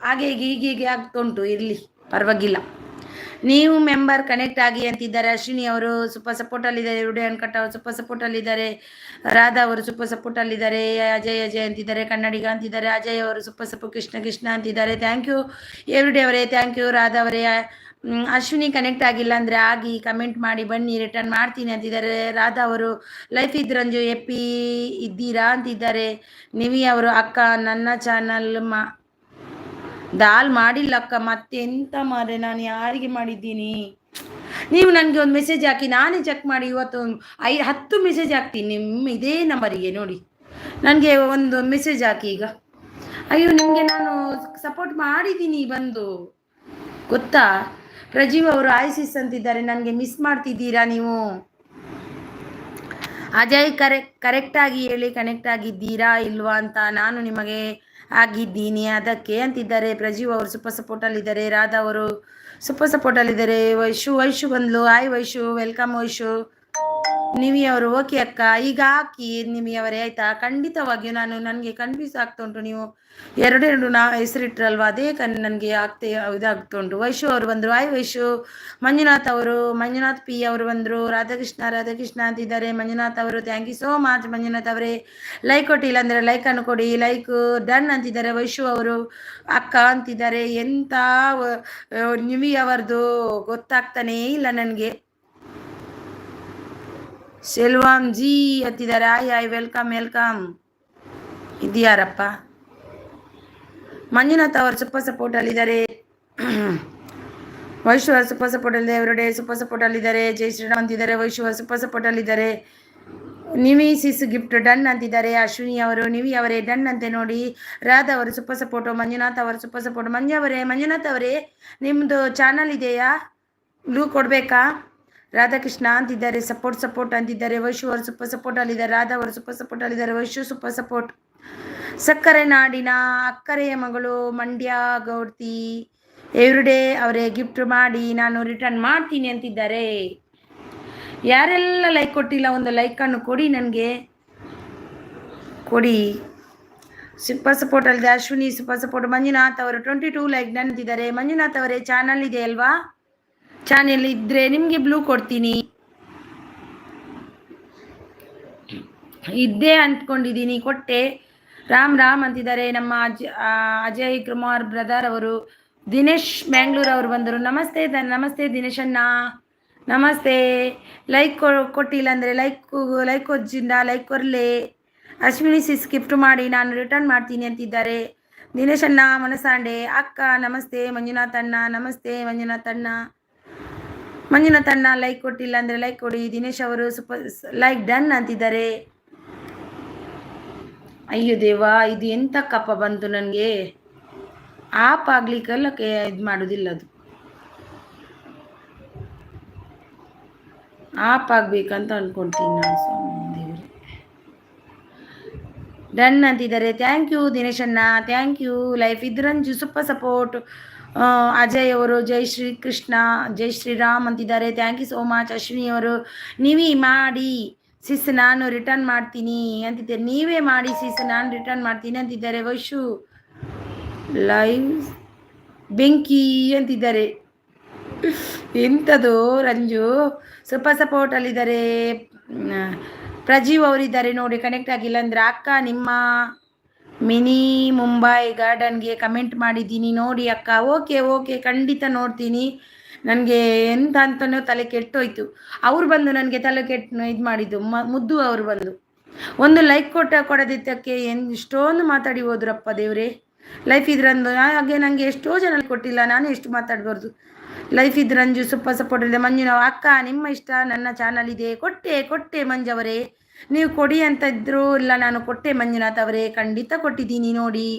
ಹಾಗೆ ಹೀಗೆ ಆಗ್ತುಂಟು, ಇರಲಿ ಪರವಾಗಿಲ್ಲ. ನೀವು ಮೆಂಬರ್ ಕನೆಕ್ಟ್ ಆಗಿ ಅಂತಿದ್ದಾರೆ ಅಶ್ವಿನಿ ಅವರು. ಸೂಪರ್ ಸಪೋರ್ಟಲ್ಲಿದ್ದಾರೆ. ಎವ್ರಿಡೇ ಅನ್ಕಟ್ ಅವರು ಸೂಪರ್ ಸಪೋರ್ಟಲ್ಲಿದ್ದಾರೆ. ರಾಧಾ ಅವರು ಸೂಪರ್ ಸಪೋರ್ಟಲ್ಲಿದ್ದಾರೆ. ಅಜಯ್ ಅಂತಿದ್ದಾರೆ. ಕನ್ನಡಿಗ ಅಂತಿದ್ದಾರೆ. ಅಜಯ್ ಅವರು ಸೂಪರ್ ಸಪೋರ್ಟ್. ಕೃಷ್ಣ ಅಂತಿದ್ದಾರೆ. ಥ್ಯಾಂಕ್ ಯು ಎವ್ರಿಡೇ ಅವರೇ. ಥ್ಯಾಂಕ್ ಯು ರಾಧಾ ಅವರೇ. ಅಶ್ವಿನಿ ಕನೆಕ್ಟ್ ಆಗಿಲ್ಲ ಅಂದರೆ ಆಗಿ ಕಮೆಂಟ್ ಮಾಡಿ ಬನ್ನಿ, ರಿಟರ್ನ್ ಮಾಡ್ತೀನಿ ಅಂತಿದ್ದಾರೆ. ರಾಧಾ ಅವರು ಲೈಫ್ ಇದ್ರಂಜು ಎಪ್ಪಿ ಇದ್ದೀರಾ ಅಂತಿದ್ದಾರೆ. ನಿವಿ ಅವರು ಅಕ್ಕ, ನನ್ನ ಚಾನಲ್ ದಾಲ್ ಮಾಡಿಲ್ಲ ಅಕ್ಕ. ಮತ್ತೆ ಎಂತ ಮಾರೆ, ನಾನು ಯಾರಿಗೆ ಮಾಡಿದ್ದೀನಿ? ನೀವು ನನಗೆ ಒಂದು ಮೆಸೇಜ್ ಹಾಕಿ, ನಾನೇ ಚೆಕ್ ಮಾಡಿ ಇವತ್ತು 10 ಮೆಸೇಜ್ ಹಾಕ್ತೀನಿ ನಿಮ್ಮ ಇದೇ ನಂಬರಿಗೆ ನೋಡಿ. ನನಗೆ ಒಂದು ಮೆಸೇಜ್ ಹಾಕಿ ಈಗ. ಅಯ್ಯೋ ನಿಮಗೆ ನಾನು ಸಪೋರ್ಟ್ ಮಾಡಿದ್ದೀನಿ ಬಂದು, ಗೊತ್ತಾ? ಪ್ರಜೀವ್ ಅವರು ಆಯ್ಸಿಸ್ ಅಂತಿದ್ದಾರೆ, ನನಗೆ ಮಿಸ್ ಮಾಡ್ತಿದ್ದೀರಾ ನೀವು? ಅಜಯ್ ಕರೆಕ್ಟಾಗಿ ಹೇಳಿ, ಕನೆಕ್ಟ್ ಆಗಿದ್ದೀರಾ ಇಲ್ವಾ ಅಂತ. ನಾನು ನಿಮಗೆ ಆಗಿದ್ದೀನಿ ಅದಕ್ಕೆ ಅಂತಿದ್ದಾರೆ. ಪ್ರಜೀವ್ ಅವರು ಸೂಪರ್ ಸಪೋರ್ಟಲ್ಲಿದ್ದಾರೆ. ರಾಧಾ ಅವರು ಸೂಪರ್ ಸಪೋರ್ಟಲ್ಲಿದ್ದಾರೆ. ವೈಶು ಬಂದ್ಲು. Hi Vaishu, welcome Vaishu. ನಿವಿ ಅವರು ಓಕೆ ಅಕ್ಕ, ಈಗ ಹಾಕಿ ನಿವಿ ಅವರೇ ಆಯ್ತಾ? ಖಂಡಿತವಾಗಿಯೂ ನನಗೆ ಕನ್ಫ್ಯೂಸ್ ಆಗ್ತಾ ಉಂಟು. ನೀವು ಎರಡೆರಡು ಹೆಸರಿಟ್ರಲ್ವಾ, ಅದೇ ನನಗೆ ಇದಾಗ್ತಾ ಉಂಟು. ವೈಶು ಅವರು ಬಂದರು. ಹಾಯ್ ವೈಶು. ಮಂಜುನಾಥ್ ಪಿ ಅವರು ಬಂದರು. ರಾಧಾಕೃಷ್ಣ ಅಂತಿದ್ದಾರೆ. ಮಂಜುನಾಥ್ ಅವರು thank you so much. Manjunath ಅವರೇ ಲೈಕ್ ಕೊಟ್ಟಿಲ್ಲ ಅಂದರೆ ಲೈಕನ್ನು ಕೊಡಿ. ಲೈಕ್ ಡನ್ ಅಂತಿದ್ದಾರೆ. ವೈಶು ಅವರು ಅಕ್ಕ ಅಂತಿದ್ದಾರೆ. ಎಂಥ ನಿವಿ ಅವರದು ಗೊತ್ತಾಗ್ತಾನೇ ಇಲ್ಲ ನನಗೆ. ಸೆಲ್ವಾಮ್ ಜಿ ಅಂತಿದ್ದಾರೆ. Hi welcome. ಇದ್ಯಾರಪ್ಪ? ಮಂಜುನಾಥ್ ಅವರು ಸೂಪರ್ ಸಪೋರ್ಟ್ ಅಲ್ಲಿದ್ದಾರೆ. ವೈಶು ಅವರು ಸೂಪರ್ ಸಪೋರ್ಟ್ ಅಲ್ಲಿದೆ. ಅವರಡೆ ಸೂಪರ್ ಸಪೋರ್ಟ್ ಅಲ್ಲಿದ್ದಾರೆ. ಜೈ ಶ್ರೀರಾಮ್ ಅಂತಿದ್ದಾರೆ. ವೈಶು ಅವರು ಸೂಪರ್ ಸಪೋರ್ಟ್ ಅಲ್ಲಿದ್ದಾರೆ. ನಿವಿ ಸಿಸ್ ಗಿಫ್ಟ್ ಡನ್ ಅಂತಿದ್ದಾರೆ. ಅಶ್ವಿನಿ ಅವರು ನಿವಿ ಅವರೇ ಡನ್ ಅಂತೆ ನೋಡಿ. ರಾಧಾ ಅವರು ಸೂಪರ್ ಸಪೋರ್ಟು. ಮಂಜುನಾಥ್ ಅವರು ಸೂಪರ್ ಸಪೋರ್ಟ್. ಮಂಜುನಾಥ್ ಅವರೇ ನಿಮ್ಮದು ಚಾನಲ್ ಇದೆಯಾ? ಬ್ಲೂ ಕೊಡಬೇಕಾ? ರಾಧಾಕೃಷ್ಣ ಅಂತಿದ್ದಾರೆ. ಸಪೋರ್ಟ್ ಅಂತಿದ್ದಾರೆ. ವೈಶು ಅವರು ಸೂಪರ್ ಸಪೋರ್ಟ್ ಅಲ್ಲಿದ್ದಾರೆ. ರಾಧಾ ಅವರು ಸೂಪರ್ ಸಪೋರ್ಟ್ ಅಲ್ಲಿದ್ದಾರೆ. Vaishu super support. ಸಕ್ಕರೆ ನಾಡಿನ ಅಕ್ಕರೆಯ ಮಗಳು ಮಂಡ್ಯ ಗೌಡ್ತಿ ಎವ್ರಿಡೇ ಅವರೇ ಗಿಫ್ಟ್ ಮಾಡಿ ನಾನು ರಿಟರ್ನ್ ಮಾಡ್ತೀನಿ ಅಂತಿದ್ದಾರೆ. ಯಾರೆಲ್ಲ ಲೈಕ್ ಕೊಟ್ಟಿಲ್ಲ ಒಂದು ಲೈಕನ್ನು ಕೊಡಿ, ನನಗೆ ಕೊಡಿ. ಸೂಪರ್ ಸಪೋರ್ಟ್ ಅಲ್ಲಿದೆ. Ashwini super support. ಮಂಜುನಾಥ್ ಅವರು 22 ಲೈಕ್ ಡನ್ ಅಂತಿದ್ದಾರೆ. ಮಂಜುನಾಥ್ ಅವರೇ ಚಾನಲ್ ಇದೆ ಅಲ್ವಾ? ಚಾನೆಲ್ ಇದ್ರೆ ನಿಮಗೆ ಬ್ಲೂ ಕೊಡ್ತೀನಿ. ಇದ್ದೇ ಅಂದ್ಕೊಂಡಿದ್ದೀನಿ, ಕೊಟ್ಟೆ. ರಾಮ್ ಅಂತಿದ್ದಾರೆ. ನಮ್ಮ ಅಜಯ್ ಕುಮಾರ್ ಬ್ರದರ್ ಅವರು. ದಿನೇಶ್ ಬ್ಯಾಂಗ್ಳೂರ್ ಅವರು ಬಂದರು. ನಮಸ್ತೆ ದಿನೇಶ್ ಅಣ್ಣ, ನಮಸ್ತೆ. ಲೈಕ್ ಕೊಟ್ಟಿಲ್ಲ ಅಂದರೆ ಲೈಕ್ ಹೊಜ್ಜಿಂದ ಲೈಕ್ ಕೊರಲೆ. ಅಶ್ವಿನಿ ಸಿಸ್ ಗಿಫ್ಟ್ ಮಾಡಿ ನಾನು ರಿಟರ್ನ್ ಮಾಡ್ತೀನಿ ಅಂತಿದ್ದಾರೆ. ದಿನೇಶ್ ಅಣ್ಣ ಮನಸಾಂಡೆ ಅಕ್ಕ ನಮಸ್ತೆ. ಮಂಜುನಾಥ್ ಅಣ್ಣ ನಮಸ್ತೆ. ಮಂಜುನಾಥ್ ಅಣ್ಣ ಲೈಕ್ ಕೊಟ್ಟಿಲ್ಲ ಅಂದರೆ ಲೈಕ್ ಕೊಡಿ. ದಿನೇಶ್ ಅವರು ಸೂಪರ್ ಲೈಕ್ ಡನ್ ಅಂತಿದ್ದಾರೆ. ಅಯ್ಯೋ ದೇವಾ, ಇದು ಎಂಥ ಕಪ್ಪ ಬಂತು ನನಗೆ. ಆಪ್ ಆಗ್ಲಿಕ್ಕೆಲ್ಲ ಇದು ಮಾಡೋದಿಲ್ಲ, ಅದು ಆಪ್ ಆಗ್ಬೇಕಂತ ಅನ್ಕೊಳ್ತೀನಿ ನಾನು. ದೇವ್ರೆ ಡನ್ ಅಂತಿದ್ದಾರೆ. ಥ್ಯಾಂಕ್ ಯು ದಿನೇಶ್ ಅಣ್ಣ, ಥ್ಯಾಂಕ್ ಯು. ಲೈಫ್ ಇದ್ರಂಜು ಸೂಪರ್ ಸಪೋರ್ಟ್. ಅಜಯ್ ಅವರು ಜೈ ಶ್ರೀರಾಮ್ ಅಂತಿದ್ದಾರೆ. Thank you so much. Ashwini ಅವರು ನೀವೇ ಮಾಡಿ ಸಿಸ್ ನಾನು ರಿಟರ್ನ್ ಮಾಡ್ತೀನಿ ಅಂತಿದ್ದಾರೆ. ನೀವೇ ಮಾಡಿ ಸಿಸ್ ನಾನು ರಿಟರ್ನ್ ಮಾಡ್ತೀನಿ ಅಂತಿದ್ದಾರೆ. ವೈಶು ಲೈವ್ ಬೆಂಕಿ ಅಂತಿದ್ದಾರೆ. ಎಂಥದ್ದು ರಂಜು ಸೂಪರ್ ಸಪೋರ್ಟ್ ಅಲ್ಲಿದ್ದಾರೆ. ಪ್ರಜೀವ್ ಅವರಿದ್ದಾರೆ ನೋಡಿ, ಕನೆಕ್ಟ್ ಆಗಿಲ್ಲ ಅಂದರೆ. ಅಕ್ಕ ನಿಮ್ಮ ಮಿನಿ ಮುಂಬೈ ಗಾರ್ಡನ್ಗೆ ಕಮೆಂಟ್ ಮಾಡಿದ್ದೀನಿ ನೋಡಿ ಅಕ್ಕ. ಓಕೆ ಖಂಡಿತ ನೋಡ್ತೀನಿ. ನನಗೆ ಎಂತ ಅಂತನೋ ತಲೆ ಕೆಟ್ಟೋಯ್ತು. ಅವ್ರು ಬಂದು ನನಗೆ ತಲೆ ಕೆಟ್ಟು ಇದು ಮಾಡಿದ್ದು. ಮುದ್ದು ಅವರು ಬಂದು ಒಂದು ಲೈಕ್ ಕೊಡೋದಿದ್ದಕ್ಕೆ ಎಷ್ಟೊಂದು ಮಾತಾಡಿ ಹೋದ್ರಪ್ಪ ದೇವ್ರೆ. ಲೈಫ್ ಇದ್ರಂದು ಹಾಗೆ ನನಗೆ ಎಷ್ಟೋ ಜನ ಕೊಟ್ಟಿಲ್ಲ, ನಾನು ಎಷ್ಟು ಮಾತಾಡ್ಬಾರ್ದು. ಲೈಫ್ ಇದ್ರಂಜು ಸೂಪರ್ ಸಪೋರ್ಟ್ ಇದೆ. ಮಂಜು ಅಕ್ಕ ನಿಮ್ಮ ಇಷ್ಟ, ನನ್ನ ಚಾನಲ್ ಇದೆ. ಕೊಟ್ಟೆ ಮಂಜವರೇ, ನೀವು ಕೊಡಿ ಅಂತ ಇದ್ರು ಇಲ್ಲ, ನಾನು ಕೊಟ್ಟೆ ಮಂಜುನಾಥ್ ಅವರೇ, ಖಂಡಿತ ಕೊಟ್ಟಿದ್ದೀನಿ ನೋಡಿ.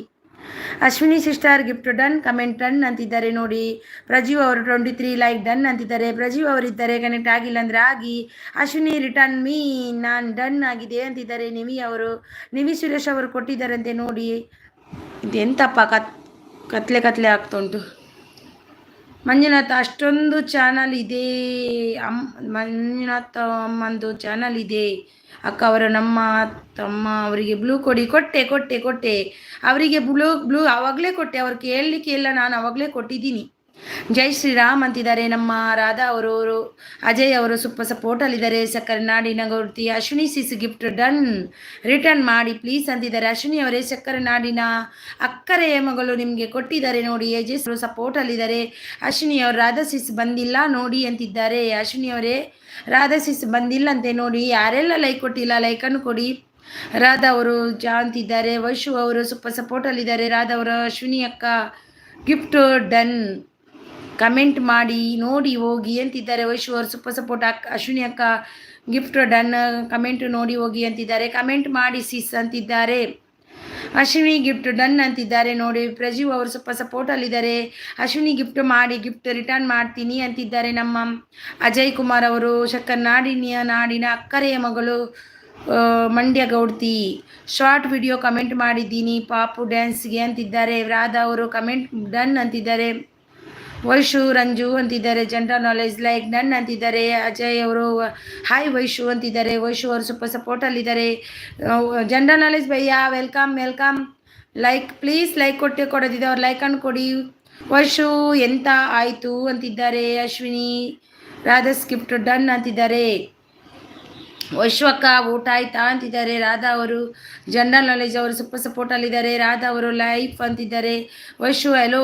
Ashwini sister gift done, comment done ಅಂತಿದ್ದಾರೆ ನೋಡಿ. ಪ್ರಜೀವ್ ಅವರು 23 ಲೈಕ್ ಡನ್ ಅಂತಿದ್ದಾರೆ. ಪ್ರಜೀವ್ ಅವರಿದ್ದಾರೆ, ಕನೆಕ್ಟ್ ಆಗಿಲ್ಲ ಅಂದರೆ ಆಗಿ. ಅಶ್ವಿನಿ ರಿಟರ್ನ್ ಮೀ ನಾನು ಡನ್ ಆಗಿದೆ ಅಂತಿದ್ದಾರೆ. ನಿವಿ ಸುರೇಶ್ ಅವರು ಕೊಟ್ಟಿದ್ದಾರಂತೆ ನೋಡಿ. ಇದು ಎಂತಪ್ಪ ಕತ್ಲೆ ಆಗ್ತುಂಟು. ಮಂಜುನಾಥ್ ಅಷ್ಟೊಂದು ಚಾನಲ್ ಇದೆ. ಮಂಜುನಾಥ್ ಅಮ್ಮಂದು ಚಾನಲ್ ಇದೆ ಅಕ್ಕ. ಅವರು ನಮ್ಮ ತಮ್ಮ ಅವರಿಗೆ ಬ್ಲೂ ಕೊಟ್ಟೆ ಅವರಿಗೆ ಬ್ಲೂ ಆವಾಗಲೇ ಕೊಟ್ಟೆ. ಅವ್ರು ಕೇಳಲಿಕ್ಕೆ ಇಲ್ಲ, ನಾನು ಆವಾಗಲೇ ಕೊಟ್ಟಿದ್ದೀನಿ. ಜೈ ಶ್ರೀರಾಮ್ ಅಂತಿದ್ದಾರೆ. ನಮ್ಮ ರಾಧಾ ಅವರು ಅಜಯ್ ಅವರು ಸೂಪರ್ ಸಪೋರ್ಟಲ್ಲಿದ್ದಾರೆ. ಸಕ್ಕರೆ ನಾಡಿನ ಗೌರ್ತಿ. ಅಶ್ವಿನಿ ಸಿಸ್ ಗಿಫ್ಟ್ ಡನ್ ರಿಟರ್ನ್ ಮಾಡಿ ಪ್ಲೀಸ್ ಅಂತಿದ್ದಾರೆ. ಅಶ್ವಿನಿ ಅವರೇ ಸಕ್ಕರೆ ನಾಡಿನ ಅಕ್ಕರೆಯ ಮಗಳು ನಿಮಗೆ ಕೊಟ್ಟಿದ್ದಾರೆ ನೋಡಿ. ಅಜಯ್ ಅವರು ಸಪೋರ್ಟಲ್ಲಿದ್ದಾರೆ. ಅಶ್ವಿನಿ ಅವರು ರಾಧಾ ಸಿಸ್ ಬಂದಿಲ್ಲ ನೋಡಿ ಅಂತಿದ್ದಾರೆ. ಅಶ್ವಿನಿ ಅವರೇ ರಾಧಾ ಸಿಸ್ ಬಂದಿಲ್ಲಂತೆ ನೋಡಿ. ಯಾರೆಲ್ಲ ಲೈಕ್ ಕೊಟ್ಟಿಲ್ಲ ಲೈಕನ್ನು ಕೊಡಿ. ರಾಧಾ ಅವರು ಅಂತಿದ್ದಾರೆ. ವೈಶು ಅವರು ಸೂಪರ್ ಸಪೋರ್ಟಲ್ಲಿದ್ದಾರೆ. ರಾಧಾ ಅವರು ಅಶ್ವಿನಿ ಅಕ್ಕ ಗಿಫ್ಟ್ ಡನ್. ಕಮೆಂಟ್ ಮಾಡಿ ನೋಡಿ ಹೋಗಿ ಅಂತಿದ್ದಾರೆ. ವೈಶು ಅವರು ಸೂಪರ್ ಸಪೋರ್ಟ್. ಅಶ್ವಿನಿ ಅಕ್ಕ ಗಿಫ್ಟ್ ಡನ್, ಕಮೆಂಟ್ ನೋಡಿ ಹೋಗಿ ಅಂತಿದ್ದಾರೆ. ಕಮೆಂಟ್ ಮಾಡಿ ಸಿಸ್ ಅಂತಿದ್ದಾರೆ. ಅಶ್ವಿನಿ ಗಿಫ್ಟ್ ಡನ್ ಅಂತಿದ್ದಾರೆ ನೋಡಿ. ಪ್ರಜೀವ್ ಅವರು ಸೂಪರ್ ಸಪೋರ್ಟಲ್ಲಿದ್ದಾರೆ. ಅಶ್ವಿನಿ ಗಿಫ್ಟ್ ಮಾಡಿ, ಗಿಫ್ಟ್ ರಿಟರ್ನ್ ಮಾಡ್ತೀನಿ ಅಂತಿದ್ದಾರೆ. ನಮ್ಮ ಅಜಯ್ ಕುಮಾರ್ ಅವರು ನಾಡಿನ ಅಕ್ಕರೆಯ ಮಗಳು ಮಂಡ್ಯ ಗೌಡ್ತಿ ಶಾರ್ಟ್ ವಿಡಿಯೋ ಕಮೆಂಟ್ ಮಾಡಿದ್ದೀನಿ ಪಾಪು ಡ್ಯಾನ್ಸ್ಗೆ ಅಂತಿದ್ದಾರೆ. ರಾಧಾ ಅವರು ಕಮೆಂಟ್ ಡನ್ ಅಂತಿದ್ದಾರೆ. ವೈಶು ರಂಜು ಅಂತಿದ್ದಾರೆ. ಜನರಲ್ ನಾಲೆಜ್ ಲೈಕ್ ಡನ್ ಅಂತಿದ್ದಾರೆ. ಅಜಯ್ ಅವರು ಹಾಯ್ ವೈಶು ಅಂತಿದ್ದಾರೆ. ವೈಶು ಅವರು ಸೂಪರ್ ಸಪೋರ್ಟಲ್ಲಿದ್ದಾರೆ. ಜನರಲ್ ನಾಲೆಜ್ ಭಯ್ಯ ವೆಲ್ಕಮ್. ಲೈಕ್ ಪ್ಲೀಸ್ ಲೈಕ್ ಕೊಡೋದಿದೆ ಅವ್ರು ಲೈಕ್ ಅನ್ನು ಕೊಡಿ. ವೈಶು ಎಂತ ಆಯಿತು ಅಂತಿದ್ದಾರೆ. ಅಶ್ವಿನಿ ರಾಧಾ ಸ್ಕಿಫ್ಟ್ ಡನ್ ಅಂತಿದ್ದಾರೆ. ವೈಶ್ವಕ್ಕ ಊಟ ಆಯ್ತಾ ಅಂತಿದ್ದಾರೆ. ರಾಧಾ ಅವರು ಜನರಲ್ ನಾಲೆಜ್ ಅವರು ಸೂಪರ್ ಸಪೋರ್ಟಲ್ಲಿದ್ದಾರೆ. ರಾಧಾ ಅವರು ಲೈಫ್ ಅಂತಿದ್ದಾರೆ. ವೈಶು ಹಲೋ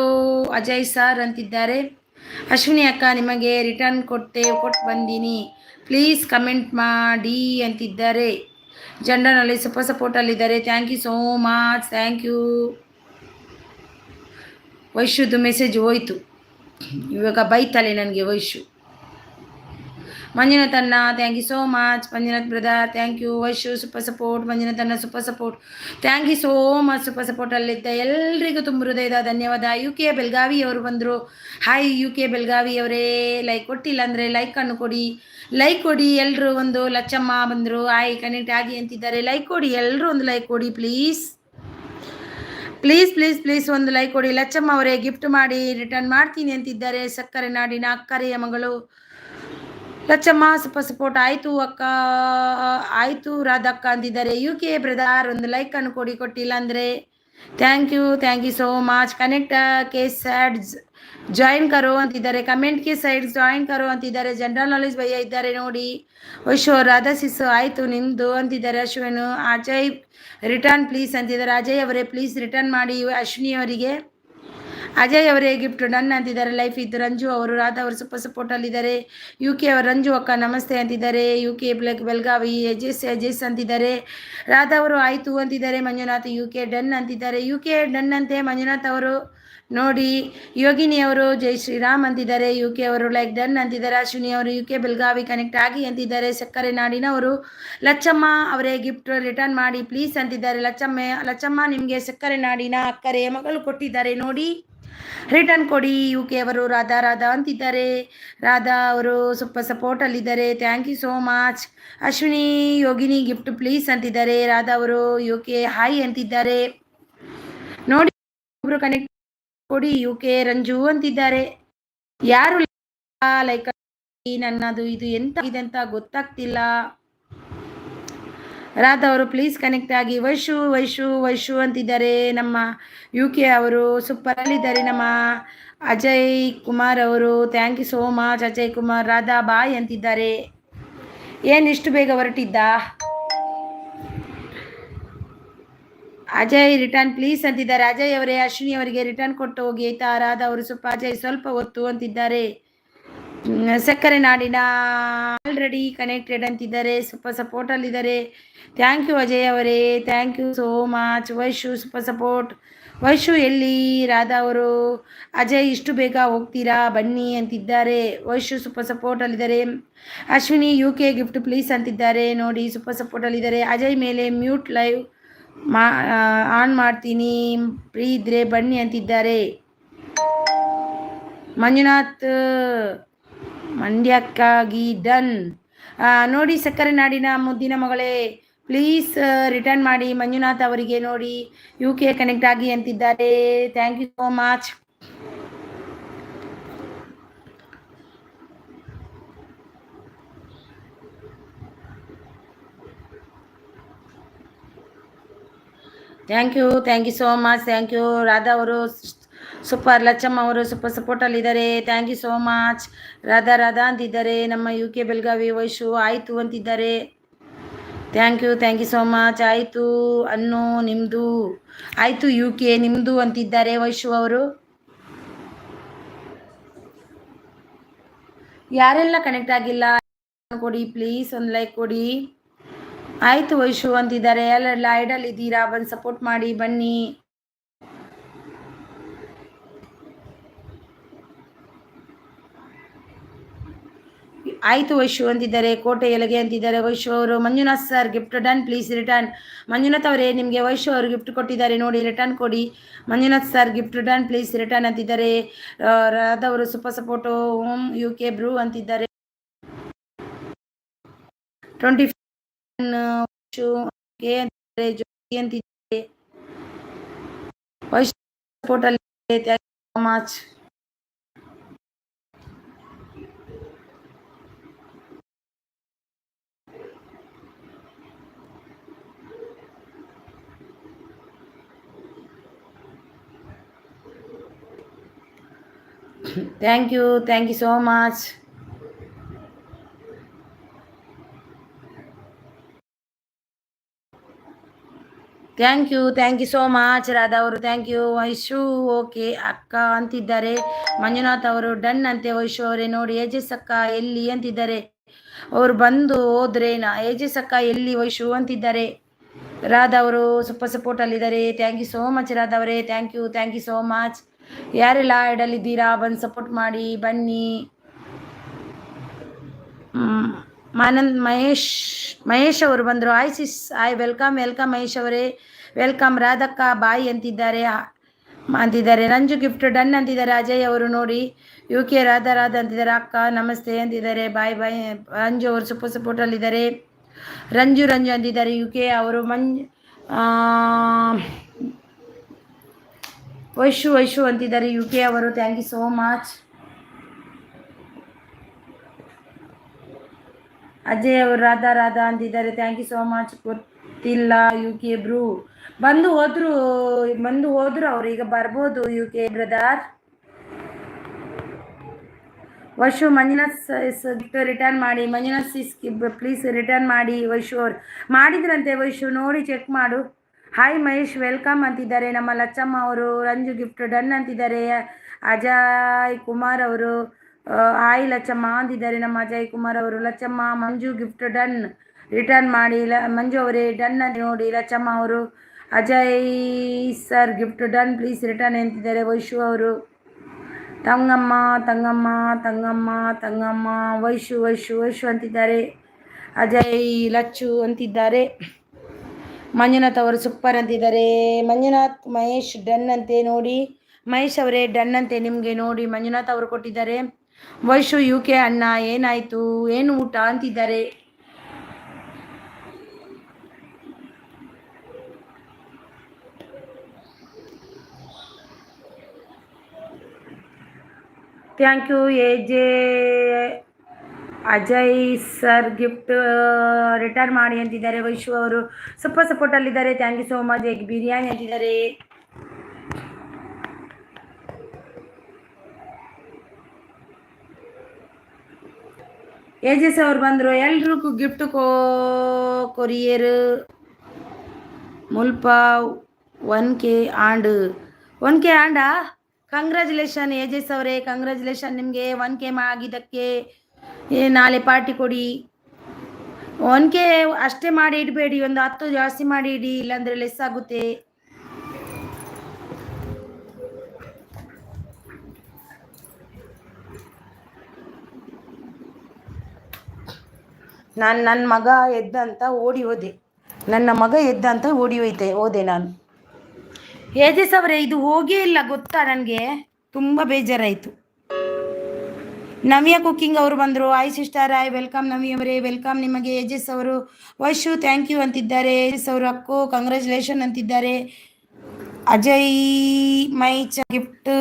ಅಜಯ್ ಸರ್ ಅಂತಿದ್ದಾರೆ. ಅಶ್ವಿನಿ ಅಕ್ಕ ನಿಮಗೆ ರಿಟರ್ನ್ ಕೊಟ್ಟು ಬಂದೀನಿ, ಪ್ಲೀಸ್ ಕಮೆಂಟ್ ಮಾಡಿ ಅಂತಿದ್ದಾರೆ. ಜನರಲ್ ನಾಲೆಜ್ ಸೂಪರ್ ಸಪೋರ್ಟಲ್ಲಿದ್ದಾರೆ. Thank you so much, thank you. ವೈಶುದು ಮೆಸೇಜ್ ಹೋಯ್ತು, ಇವಾಗ ಬೈತಾಳೆ ನನಗೆ ವೈಶು. ಮಂಜುನಾಥ್ ಅಣ್ಣ thank you so much. Manjunath brother thank you. Vaishu super support. Manjunath ಅಣ್ಣ super support. Thank you so much super ಸಪೋರ್ಟಲ್ಲಿದ್ದ ಎಲ್ರಿಗೂ ತುಂಬ ಹೃದಯದ ಧನ್ಯವಾದ. UK ಬೆಳಗಾವಿ ಅವರು ಬಂದರು. ಹಾಯ್ UK ಬೆಳಗಾವಿ ಅವರೇ, ಲೈಕ್ ಕೊಟ್ಟಿಲ್ಲ ಅಂದರೆ ಲೈಕನ್ನು ಕೊಡಿ, ಲೈಕ್ ಕೊಡಿ ಎಲ್ಲರೂ. ಒಂದು ಲಚ್ಚಮ್ಮ ಬಂದರು, ಹಾಯ್ ಕನೆಕ್ಟ್ ಆಗಿ ಅಂತಿದ್ದಾರೆ. ಲೈಕ್ ಕೊಡಿ ಎಲ್ಲರೂ, ಒಂದು ಲೈಕ್ ಕೊಡಿ ಪ್ಲೀಸ್ ಒಂದು ಲೈಕ್ ಕೊಡಿ. ಲಚ್ಚಮ್ಮ ಅವರೇ ಗಿಫ್ಟ್ ಮಾಡಿ ರಿಟರ್ನ್ ಮಾಡ್ತೀನಿ ಅಂತಿದ್ದಾರೆ. ಸಕ್ಕರೆ ನಾಡಿನ ಅಕ್ಕರೆಯ ಮಗಳು ಲಚ್ಚಮ್ಮ ಸೂಪರ್ ಸಪೋರ್ಟ್. ಆಯಿತು ಅಕ್ಕ, ಆಯಿತು ರಾಧಕ್ಕ ಅಂತಿದ್ದಾರೆ. UK ಬ್ರದರ್ ಒಂದು ಲೈಕನ್ನು ಕೊಟ್ಟಿಲ್ಲ ಅಂದರೆ thank you so much. Connect ಕೆ ಸೈಡ್ಸ್ ಜಾಯಿನ್ ಕರೋ ಅಂತಿದ್ದಾರೆ. ಕಮೆಂಟ್ ಕೆ ಸೈಡ್ಸ್ ಜಾಯಿನ್ ಕರೋ ಅಂತಿದ್ದಾರೆ. ಜನರಲ್ ನಾಲೆಜ್ ಭಯ್ಯ ಇದ್ದಾರೆ ನೋಡಿ. ವೈಶು ರಾಧಾ ಸಿಸ್ ಆಯಿತು ನಿಮ್ಮದು ಅಂತಿದ್ದಾರೆ. ಅಶ್ವಿನು ಅಜಯ್ ರಿಟರ್ನ್ ಪ್ಲೀಸ್ ಅಂತಿದ್ದಾರೆ. ಅಜಯ್ ಅವರೇ ಪ್ಲೀಸ್ ರಿಟರ್ನ್ ಮಾಡಿ ಅಶ್ವಿನಿ ಅವರಿಗೆ. ಅಜಯ್ ಅವರೇ ಗಿಫ್ಟ್ ಡನ್ ಅಂತಿದ್ದಾರೆ. ಲೈಫ್ ಇದ್ದು ರಂಜು ಅವರು ರಾಧಾ ಅವರು ಸೂಪರ್ ಸಪೋರ್ಟಲ್ಲಿದ್ದಾರೆ. UK ಅವರು ರಂಜು ಅಕ್ಕ ನಮಸ್ತೆ ಅಂತಿದ್ದಾರೆ. UK ಬೆಳಗಾವಿ ಅಜೇಸ್ ಅಂತಿದ್ದಾರೆ. ರಾಧಾ ಅವರು ಆಯಿತು ಅಂತಿದ್ದಾರೆ. ಮಂಜುನಾಥ್ UK ಡನ್ ಅಂತಿದ್ದಾರೆ. UK ಡನ್ ಅಂತೆ ಮಂಜುನಾಥ್ ಅವರು ನೋಡಿ. ಯೋಗಿನಿ ಅವರು ಜೈ ಶ್ರೀರಾಮ್ ಅಂತಿದ್ದಾರೆ. UK ಅವರು ಲೈಕ್ ಡನ್ ಅಂತಿದ್ದಾರೆ. ಅಶ್ವಿನಿ ಅವರು UK ಬೆಳಗಾವಿ ಕನೆಕ್ಟ್ ಆಗಿ ಅಂತಿದ್ದಾರೆ. ಸಕ್ಕರೆ ನಾಡಿನವರು ಲಚ್ಚಮ್ಮ ಅವರೇ ಗಿಫ್ಟ್ ರಿಟರ್ನ್ ಮಾಡಿ ಪ್ಲೀಸ್ ಅಂತಿದ್ದಾರೆ. ಲಚ್ಚಮ್ಮ ನಿಮಗೆ ಸಕ್ಕರೆ ನಾಡಿನ ಅಕ್ಕರೆ ಮಗಳು ಕೊಟ್ಟಿದ್ದಾರೆ ನೋಡಿ, ರಿಟರ್ನ್ ಕೊಡಿ. UK ಅವರು ರಾಧಾ ಅಂತಿದ್ದಾರೆ. ರಾಧಾ ಅವರು ಸೂಪರ್ ಸಪೋರ್ಟಲ್ಲಿದ್ದಾರೆ. Thank you so much. Ashwini Yogini gift please ಅಂತಿದ್ದಾರೆ. ರಾಧಾ ಅವರು UK ಹಾಯ್ ಅಂತಿದ್ದಾರೆ ನೋಡಿ. ಒಬ್ರು ಕನೆಕ್ಟ್ ಕೊಡಿ. UK ರಂಜು ಅಂತಿದ್ದಾರೆ. ಯಾರು ಲೈಕ್ ನನ್ನದು ಇದು ಎಂತ ಇದೆ ಅಂತ ಗೊತ್ತಾಗ್ತಿಲ್ಲ. ರಾಧಾ ಅವರು ಪ್ಲೀಸ್ ಕನೆಕ್ಟ್ ಆಗಿ. ವೈಶು ಅಂತಿದ್ದಾರೆ. ನಮ್ಮ UK ಅವರು ಸೂಪರಲ್ಲಿದ್ದಾರೆ. ನಮ್ಮ ಅಜಯ್ ಕುಮಾರ್ ಅವರು thank you so much. Ajay Kumar Radha bye ಅಂತಿದ್ದಾರೆ. ಏನು ಇಷ್ಟು ಬೇಗ ಹೊರಟಿದ್ದ? ಅಜಯ್ ರಿಟರ್ನ್ ಪ್ಲೀಸ್ ಅಂತಿದ್ದಾರೆ. ಅಜಯ್ ಅವರೇ ಅಶ್ವಿನಿ ಅವರಿಗೆ ರಿಟರ್ನ್ ಕೊಟ್ಟು ಹೋಗಿ ಆಯ್ತಾ. ರಾಧಾ ಅವರು ಅಜಯ್ ಸ್ವಲ್ಪ ಹೊತ್ತು ಅಂತಿದ್ದಾರೆ. ಸಕ್ಕರೆ ನಾಡಿನ ಆಲ್ರೆಡಿ ಕನೆಕ್ಟೆಡ್ ಅಂತಿದ್ದಾರೆ. ಸೂಪರ್ ಸಪೋರ್ಟಲ್ಲಿದ್ದಾರೆ. ಥ್ಯಾಂಕ್ ಯು ಅಜಯ್ ಅವರೇ, thank you so much. Vaishu super support. Vaishu ಎಲ್ಲಿ? ರಾಧಾ ಅವರು ಅಜಯ್ ಇಷ್ಟು ಬೇಗ ಹೋಗ್ತೀರಾ ಬನ್ನಿ ಅಂತಿದ್ದಾರೆ. ವೈಶು ಸೂಪರ್ ಸಪೋರ್ಟಲ್ಲಿದ್ದಾರೆ. ಅಶ್ವಿನಿ UK ಗಿಫ್ಟ್ ಪ್ಲೀಸ್ ಅಂತಿದ್ದಾರೆ ನೋಡಿ. ಸೂಪರ್ ಸಪೋರ್ಟಲ್ಲಿದ್ದಾರೆ. ಅಜಯ್ ಮೇಲೆ ಮ್ಯೂಟ್ ಲೈವ್ ಆನ್ ಮಾಡ್ತೀನಿ, ಫ್ರೀ ಇದ್ರೆ ಬನ್ನಿ ಅಂತಿದ್ದಾರೆ. ಮಂಜುನಾಥ್ ಮಂಡ್ಯಕ್ಕಾಗಿ ಡನ್ ನೋಡಿ. ಸಕ್ಕರೆ ನಾಡಿನ ಮುದ್ದಿನ ಮಗಳೇ ಪ್ಲೀಸ್ ರಿಟರ್ನ್ ಮಾಡಿ ಮಂಜುನಾಥ್ ಅವರಿಗೆ ನೋಡಿ. UK ಕನೆಕ್ಟ್ ಆಗಿ ಅಂತಿದ್ದಾರೆ. Thank you so much. Thank you so much. Thank you. Radha ಅವರು ಸೂಪರ್. ಲಚ್ಚಮ್ಮ ಅವರು ಸೂಪರ್ ಸಪೋರ್ಟಲ್ಲಿದ್ದಾರೆ. Thank you so much. Radha ಅಂತಿದ್ದಾರೆ. ನಮ್ಮ UK ಬೆಳಗಾವಿ ವೈಶು ಆಯಿತು ಅಂತಿದ್ದಾರೆ. Thank you so much. ಆಯಿತು ಅನ್ನು ನಿಮ್ಮದು ಆಯಿತು. UK ನಿಮ್ಮದು ಅಂತಿದ್ದಾರೆ ವೈಶು ಅವರು. ಯಾರೆಲ್ಲ ಕನೆಕ್ಟ್ ಆಗಿಲ್ಲ ಕೊಡಿ ಪ್ಲೀಸ್, ಒಂದು ಲೈಕ್ ಕೊಡಿ. ಆಯಿತು ವೈಶು ಅಂತಿದ್ದಾರೆ. ಯಾರೆಲ್ಲ ಐಡಲ್ ಇದ್ದೀರಾ ಬಂದು ಸಪೋರ್ಟ್ ಮಾಡಿ ಬನ್ನಿ. ಆಯಿತು ವೈಶು ಅಂತಿದ್ದಾರೆ. ಕೋಟೆ ಎಲಗೆ ಅಂತಿದ್ದಾರೆ ವೈಶು ಅವರು. Manjunath sir gift done, please return. Manjunath ಅವರೇ, ನಿಮಗೆ ವೈಶು ಅವರು ಗಿಫ್ಟ್ ಕೊಟ್ಟಿದ್ದಾರೆ ನೋಡಿ, ರಿಟರ್ನ್ ಕೊಡಿ. Manjunath sir gift done, please return ಅಂತಿದ್ದಾರೆ. ರಾಧವರು super support home UK bro ಅಂತಿದ್ದಾರೆ. 25 ಅಂತಿದ್ದಾರೆ. ಜ್ಯೋತಿ ಅಂತಿದ್ದಾರೆ. ವೈಶು ಸಪೋರ್ಟ್ ಅಲ್ಲಿ, thank you so much. Thank you so much. Thank you so much Radha ಅವರು. Thank you. ವೈಶು ಓಕೆ ಅಕ್ಕ ಅಂತಿದ್ದಾರೆ. ಮಂಜುನಾಥ್ ಅವರು ಡನ್ ಅಂತೆ. ವೈಶು ಅವರೇ ನೋಡಿ. ಏಜಸ್ ಅಕ್ಕ ಎಲ್ಲಿ ಅಂತಿದ್ದಾರೆ. ಅವ್ರು ಬಂದು ಹೋದ್ರೇನಾ? ಏಜಸ್ ಅಕ್ಕ ಎಲ್ಲಿ ವೈಶು ಅಂತಿದ್ದಾರೆ. ರಾಧಾ ಅವರು ಸೂಪರ್ ಸಪೋರ್ಟ್ ಅಲ್ಲಿದ್ದಾರೆ. Thank you so much Radha ಅವರೇ. Thank you so much. ಯಾರೆಲ್ಲ ಇಡಲಿದ್ದೀರಾ ಬಂದು ಸಪೋರ್ಟ್ ಮಾಡಿ ಬನ್ನಿ. ಮಹೇಶ್ ಅವರು ಬಂದರು. Hi sis, hi welcome Mahesh ಅವರೇ, ವೆಲ್ಕಮ್. ರಾಧಕ್ಕ ಬಾಯ್ ಅಂತಿದ್ದಾರೆ. ರಂಜು ಗಿಫ್ಟ್ ಡನ್ ಅಂತಿದ್ದಾರೆ. ಅಜಯ್ ಅವರು ನೋಡಿ. UK ರಾಧಾ ಅಂತಿದ್ದಾರೆ. ಅಕ್ಕ ನಮಸ್ತೆ ಅಂತಿದ್ದಾರೆ. ಬಾಯ್ ರಂಜು ಅವರು ಸೂಪರ್ ಸಪೋರ್ಟಲ್ಲಿದ್ದಾರೆ. ರಂಜು ಅಂತಿದ್ದಾರೆ. UK ಅವರು. ವೈಶು ಅಂತಿದ್ದಾರೆ. UK ಅವರು. Thank you so much. Ajay ಅವರು ರಾಧಾ ಅಂತಿದ್ದಾರೆ. Thank you so much. ಗೊತ್ತಿಲ್ಲ UK ಬ್ರೂ. ಬಂದು ಹೋದ್ರು ಅವ್ರು. ಈಗ ಬರ್ಬೋದು UK brother. Vaishu Manjunath gift return ಮಾಡಿ. ಮಂಜುನಾಥ್ ಪ್ಲೀಸ್ ರಿಟರ್ನ್ ಮಾಡಿ. ವೈಶು ಅವರು ಮಾಡಿದ್ರಂತೆ. ವೈಶು ನೋಡಿ ಚೆಕ್ ಮಾಡು. ಹಾಯ್ ಮಹೇಶ್ ವೆಲ್ಕಮ್ ಅಂತಿದ್ದಾರೆ. ನಮ್ಮ ಲಚ್ಚಮ್ಮ ಅವರು. ರಂಜು ಗಿಫ್ಟ್ ಡನ್ ಅಂತಿದ್ದಾರೆ. ಅಜಯ್ ಕುಮಾರ್ ಅವರು ಹಾಯ್ ಲಚ್ಚಮ್ಮ ಅಂತಿದ್ದಾರೆ. ನಮ್ಮ ಅಜಯ್ ಕುಮಾರ್ ಅವರು. ಲಚ್ಚಮ್ಮ ಮಂಜು ಗಿಫ್ಟ್ ಡನ್ ರಿಟರ್ನ್ ಮಾಡಿ. ಮಂಜು ಅವರೇ ಡನ್ ಅಂತ ನೋಡಿ. ಲಚ್ಚಮ್ಮ ಅವರು. Ajay sir gift done, please return ಅಂತಿದ್ದಾರೆ. ವೈಶು ಅವರು. ತಂಗಮ್ಮ ವೈಶು ಅಂತಿದ್ದಾರೆ. ಅಜಯ್ ಲಚ್ಚು ಅಂತಿದ್ದಾರೆ. ಮಂಜುನಾಥ್ ಅವರು ಸೂಪರ್ ಅಂತಿದ್ದಾರೆ. ಮಹೇಶ್ ಡನ್ ಅಂತೆ ನೋಡಿ. ಮಹೇಶ್ ಅವರೇ ಡನ್ ಅಂತೆ ನಿಮಗೆ ನೋಡಿ. ಮಂಜುನಾಥ್ ಅವರು ಕೊಟ್ಟಿದ್ದಾರೆ. ವೈಶು UK ಅಣ್ಣ ಏನಾಯಿತು, ಏನು ಊಟ ಅಂತಿದ್ದಾರೆ. Thank you Ajay sir gift return ಮಾಡಿ ಅಂತಿದ್ದಾರೆ. ವೈಶು ಅವರು ಸೂಪರ್ ಸಪೋರ್ಟಲ್ಲಿದ್ದಾರೆ. Thank you so much. Egg biryani ಅಂತಿದ್ದಾರೆ. ಏಜಸ್ ಅವ್ರು ಬಂದರು. ಎಲ್ರಿಗೂ ಗಿಫ್ಟ್ ಕೊರಿಯರ್ ಮುಲ್ಪ 1K ಆಂಡಾ. ಕಂಗ್ರ್ಯಾಚುಲೇಷನ್ ಏಜಸ್ ಅವರೇ, ಕಂಗ್ರ್ಯಾಚುಲೇಷನ್ ನಿಮಗೆ 1K ಆಗಿದ್ದಕ್ಕೆ. ನಾಳೆ ಪಾರ್ಟಿ ಕೊಡಿ. 1K ಅಷ್ಟೇ ಮಾಡಿ ಇಡಬೇಡಿ, ಒಂದು 10 ಜಾಸ್ತಿ ಮಾಡಿ ಇಡಿ, ಇಲ್ಲಾಂದರೆ ಲೆಸ್ ಆಗುತ್ತೆ. ನನ್ನ ಮಗ ಎದ್ದಂತ ಓಡಿ ಹೋದೆ. ಹೋದೆ ನಾನು. ಏಜಸ್ ಅವರೇ ಇದು ಹೋಗೇ ಇಲ್ಲ ಗೊತ್ತಾ, ನನಗೆ ತುಂಬ ಬೇಜಾರಾಯಿತು. ನವ್ಯ ಕುಕ್ಕಿಂಗ್ ಅವರು ಬಂದರು. ಆಯ್ ಸಿಸ್ಟರ್ ಆಯ್ ವೆಲ್ಕಮ್ ನವ್ಯ ಅವರೇ, ವೆಲ್ಕಮ್ ನಿಮಗೆ. ಏಜಸ್ ಅವರು. ವೈಶು ಥ್ಯಾಂಕ್ ಯು ಅಂತಿದ್ದಾರೆ. ಏಜಸ್ ಅವರು ಅಕ್ಕು ಕಂಗ್ರ್ಯಾಚುಲೇಷನ್ ಅಂತಿದ್ದಾರೆ. ಅಜಯ್ ಮೈ ಗಿಫ್ಟ್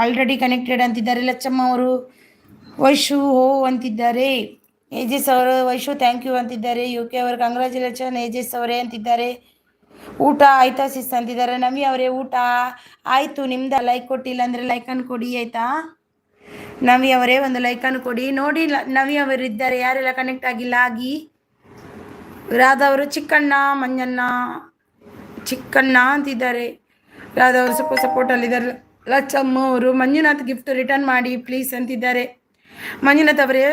ಆಲ್ರೆಡಿ ಕನೆಕ್ಟೆಡ್ ಅಂತಿದ್ದಾರೆ. ಲಚ್ಚಮ್ಮ ಅವರು. ವೈಶು ಹೋ ಅಂತಿದ್ದಾರೆ. ಏಜಸ್ ಅವರು. ವೈಶು ಥ್ಯಾಂಕ್ ಯು ಅಂತಿದ್ದಾರೆ. UK ಅವರು ಕಂಗ್ರ್ಯಾಚುಲೇಷನ್ ಏಜಸ್ ಅವರೇ ಅಂತಿದ್ದಾರೆ. ಊಟ ಆಯ್ತಾ ಸಿಸ್ ಅಂತಿದ್ದಾರೆ. ನವ್ಯ ಅವರೇ ಊಟ ಆಯಿತು ನಿಮ್ದು. ಲೈಕ್ ಕೊಟ್ಟಿಲ್ಲ ಅಂದರೆ ಲೈಕನ್ನು ಕೊಡಿ ಆಯಿತಾ. ನವ್ಯ ಅವರೇ ಒಂದು ಲೈಕನ್ನು ಕೊಡಿ. ನೋಡಿ ನವ್ಯ ಅವರು ಇದ್ದಾರೆ, ಯಾರೆಲ್ಲ ಕನೆಕ್ಟ್ ಆಗಿಲ್ಲ ಆಗಿ. ರಾಧಾ ಅವರು ಚಿಕ್ಕಣ್ಣ ಅಂತಿದ್ದಾರೆ. ರಾಧಾ ಅವರು ಸ್ವಲ್ಪ ಸಪೋರ್ಟಲ್ಲಿದ್ದಾರೆ. ಲಚ್ಚಮ್ಮ ಅವರು ಮಂಜುನಾಥ್ ಗಿಫ್ಟ್ ರಿಟರ್ನ್ ಮಾಡಿ ಪ್ಲೀಸ್ ಅಂತಿದ್ದಾರೆ. ಮಂಜುನಾಥ್ ಅವರೇ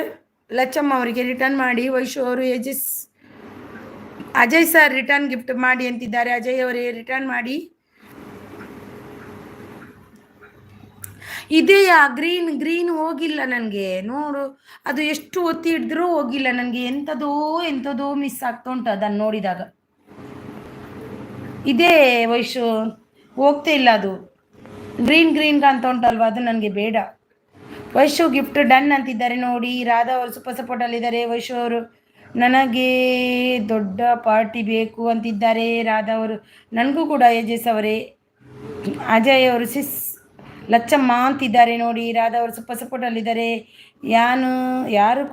ಲಚ್ಚಮ್ಮ ಅವರಿಗೆ ರಿಟರ್ನ್ ಮಾಡಿ. ವೈಶು ಅವರು. ಅಜಯ್ ಸರ್ ರಿಟರ್ನ್ ಗಿಫ್ಟ್ ಮಾಡಿ ಅಂತಿದ್ದಾರೆ. ಅಜಯ್ ಅವರೇ ರಿಟರ್ನ್ ಮಾಡಿ. ಇದೆಯಾ ಗ್ರೀನ್ ಗ್ರೀನ್ ಹೋಗಿಲ್ಲ ನನಗೆ ನೋಡು, ಅದು ಎಷ್ಟು ಒತ್ತಿ ಹಿಡಿದ್ರೂ ಹೋಗಿಲ್ಲ ನನಗೆ. ಎಂಥದೋ ಮಿಸ್ ಆಗ್ತಾ ಉಂಟು ಅದನ್ನು ನೋಡಿದಾಗ. ಇದೇ ವಯಸ್ಸು ಹೋಗ್ತಾ ಇಲ್ಲ, ಅದು ಗ್ರೀನ್ ಅಂತ ಉಂಟಲ್ವ, ಅದು ನನಗೆ ಬೇಡ. ವೈಶು ಗಿಫ್ಟ್ ಡನ್ ಅಂತಿದ್ದಾರೆ ನೋಡಿ. ರಾಧಾ ಅವರು ಸೂಪರ್ ಸಪೋರ್ಟಲ್ಲಿದ್ದಾರೆ. ವೈಶು ಅವರು ನನಗೆ ದೊಡ್ಡ ಪಾರ್ಟಿ ಬೇಕು ಅಂತಿದ್ದಾರೆ. ರಾಧಾ ಅವರು ನನಗೂ ಕೂಡ ಏಜಸ್ ಅವರೇ. ಅಜಯ್ ಅವರು ಲಚ್ಚಮ್ಮ ಅಂತಿದ್ದಾರೆ ನೋಡಿ. ರಾಧಾ ಅವರು ಸೂಪರ್ ಸಪೋರ್ಟಲ್ಲಿದ್ದಾರೆ. ಯಾರು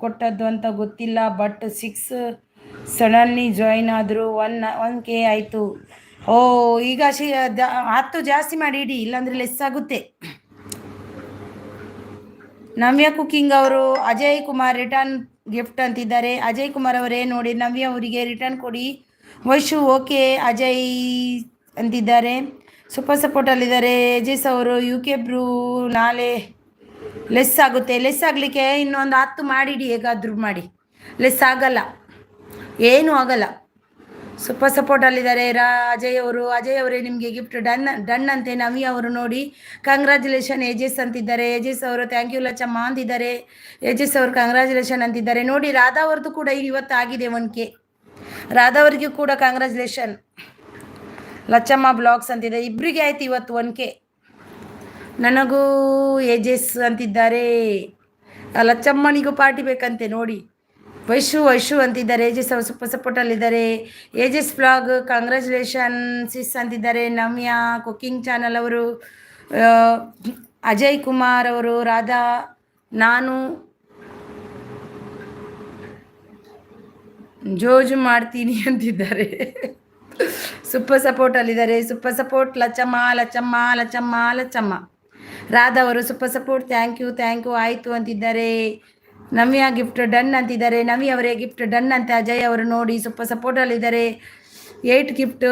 ಕೊಟ್ಟದ್ದು ಅಂತ ಗೊತ್ತಿಲ್ಲ, ಬಟ್ 6 ಸಡನ್ಲಿ ಜಾಯಿನ್ ಆದರು. 1K ಆಯಿತು. ಓ ಈಗ 10 ಜಾಸ್ತಿ ಮಾಡಿ ಇಡಿ, ಇಲ್ಲಾಂದರೆ ಲೆಸ್ ಆಗುತ್ತೆ. ನವ್ಯ ಕುಕಿಂಗ್ ಅವರು ಅಜಯ್ ಕುಮಾರ್ ರಿಟರ್ನ್ ಗಿಫ್ಟ್ ಅಂತಿದ್ದಾರೆ. ಅಜಯ್ ಕುಮಾರ್ ಅವರೇ ನೋಡಿ, ನವ್ಯ ಅವರಿಗೆ ರಿಟರ್ನ್ ಕೊಡಿ. ವೈಶು ಓಕೆ ಅಜಯ್ ಅಂತಿದ್ದಾರೆ. ಸೂಪರ್ ಸಪೋರ್ಟಲ್ಲಿದ್ದಾರೆ. ಎಜೆಸ್ ಅವರು UK ಬ್ರೂ ನಾಳೆ ಲೆಸ್ ಆಗುತ್ತೆ. ಲೆಸ್ ಆಗಲಿಕ್ಕೆ ಇನ್ನೊಂದು 10 ಮಾಡಿಡಿ, ಹೇಗಾದರೂ ಮಾಡಿ. ಲೆಸ್ ಆಗಲ್ಲ, ಏನೂ ಆಗಲ್ಲ. ಸೂಪರ್ ಸಪೋರ್ಟಲ್ಲಿದ್ದಾರೆ ಅಜಯ್ ಅವರೇ ನಿಮಗೆ ಗಿಫ್ಟ್ ಡನ್ ಅಂತೆ. ನವಿ ಅವರು ನೋಡಿ ಕಂಗ್ರ್ಯಾಚುಲೇಷನ್ ಏಜೆಸ್ ಅಂತಿದ್ದಾರೆ. ಏಜೆಸ್ ಅವರು ಥ್ಯಾಂಕ್ ಯು ಲಚ್ಚಮ್ಮ ಅಂತಿದ್ದಾರೆ. ಏಜೆಸ್ ಅವರು ಕಂಗ್ರ್ಯಾಚುಲೇಷನ್ ಅಂತಿದ್ದಾರೆ ನೋಡಿ. ರಾಧಾ ಅವ್ರದ್ದು ಕೂಡ ಇವತ್ತು ಆಗಿದೆ 1K. ರಾಧಾ ಅವರಿಗೂ ಕೂಡ ಕಂಗ್ರ್ಯಾಚುಲೇಷನ್. ಲಚ್ಚಮ್ಮ ಬ್ಲಾಗ್ಸ್ ಅಂತಿದ್ದಾರೆ. ಇಬ್ಬರಿಗೆ ಆಯ್ತು ಇವತ್ತು 1K. ನನಗೂ ಏಜೆಸ್ ಅಂತಿದ್ದಾರೆ. ಲಚ್ಚಮ್ಮನಿಗೂ ಪಾರ್ಟಿ ಬೇಕಂತೆ ನೋಡಿ. ವೈಶು ಅಂತಿದ್ದಾರೆ. ಏಜೆಸ್ ಅವರು ಸೂಪರ್ ಸಪೋರ್ಟಲ್ಲಿದ್ದಾರೆ. ಏಜೆಸ್ ಬ್ಲಾಗ್ ಕಂಗ್ರ್ಯಾಚುಲೇಷನ್ ಸಿಸ್ ಅಂತಿದ್ದಾರೆ. ನವ್ಯ ಕುಕಿಂಗ್ ಚಾನಲ್ ಅವರು, ಅಜಯ್ ಕುಮಾರ್ ಅವರು, ರಾಧಾ ನಾನು ಜೋಜು ಮಾಡ್ತೀನಿ ಅಂತಿದ್ದಾರೆ. ಸೂಪರ್ ಸಪೋರ್ಟಲ್ಲಿದ್ದಾರೆ. Super support Lachamma. ರಾಧಾ ಅವರು ಸೂಪರ್ ಸಪೋರ್ಟ್ ಥ್ಯಾಂಕ್ ಯು ಆಯಿತು ಅಂತಿದ್ದಾರೆ. ನವ್ಯ ಗಿಫ್ಟ್ ಡನ್ ಅಂತಿದ್ದಾರೆ. ನವಿ ಅವರೇ ಗಿಫ್ಟ್ ಡನ್ ಅಂತ. ಅಜಯ್ ಅವರು ನೋಡಿ ಸೂಪರ್ ಸಪೋರ್ಟಲ್ಲಿದ್ದಾರೆ. 8 ಗಿಫ್ಟ್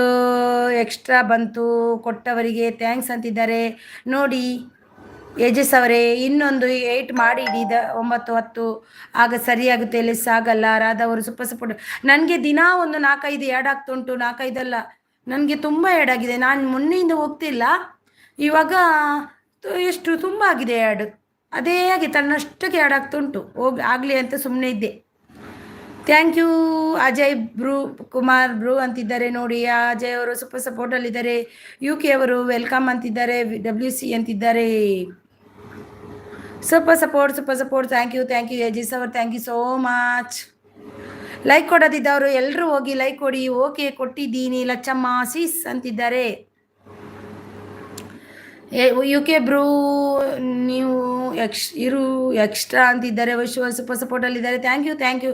ಎಕ್ಸ್ಟ್ರಾ ಬಂತು, ಕೊಟ್ಟವರಿಗೆ ಥ್ಯಾಂಕ್ಸ್ ಅಂತಿದ್ದಾರೆ ನೋಡಿ. ಏಜಸ್ ಅವರೇ ಇನ್ನೊಂದು 8 ಮಾಡಿ ಇಡಿ, 9 10 ಆಗ ಸರಿಯಾಗುತ್ತೆ, ಲೆಸ್ ಆಗಲ್ಲ. ರಾಧಾ ಅವರು ಸೂಪರ್ ಸಪೋರ್ಟ್. ನನಗೆ ದಿನ ಒಂದು 4-5 ಆ್ಯಡ್ ಆಗ್ತುಂಟು. 4-5 ಅಲ್ಲ, ನನಗೆ ತುಂಬ ಆ್ಯಡ್ ಆಗಿದೆ. ನಾನು ಮೊನ್ನೆಯಿಂದ ಹೋಗ್ತಿಲ್ಲ, ಇವಾಗ ಎಷ್ಟು ತುಂಬ ಆಗಿದೆ ಆ್ಯಡ್. ಅದೇ ಹಾಗೆ ತನ್ನಷ್ಟಕ್ಕೆ ಆ್ಯಡ್ ಆಗ್ತುಂಟು. ಆಗಲಿ ಅಂತ ಸುಮ್ಮನೆ ಇದ್ದೆ. Thank you Ajay Kumar bro ಅಂತಿದ್ದಾರೆ ನೋಡಿ. ಅಜಯ್ ಅವರು ಸೂಪರ್ ಸಪೋರ್ಟಲ್ಲಿದ್ದಾರೆ. UK ಅವರು ವೆಲ್ಕಮ್ ಅಂತಿದ್ದಾರೆ. WC ಅಂತಿದ್ದಾರೆ. Super support thank you Ajay ಅವರು thank you so much. Like ಕೊಡೋದಿದ್ದವರು ಎಲ್ಲರೂ ಹೋಗಿ ಲೈಕ್ ಕೊಡಿ. ಓಕೆ ಕೊಟ್ಟಿದ್ದೀನಿ. ಲಚ್ಚಮ್ಮ ಸೀಸ್ ಅಂತಿದ್ದಾರೆ. UK ಬ್ರೂ ನೀವು ಎಕ್ಸ್ಟ್ರಾ ಅಂತಿದ್ದಾರೆ. ವೈಶು ಸೂಪರ್ ಸಪೋರ್ಟಲ್ಲಿದ್ದಾರೆ. ಥ್ಯಾಂಕ್ ಯು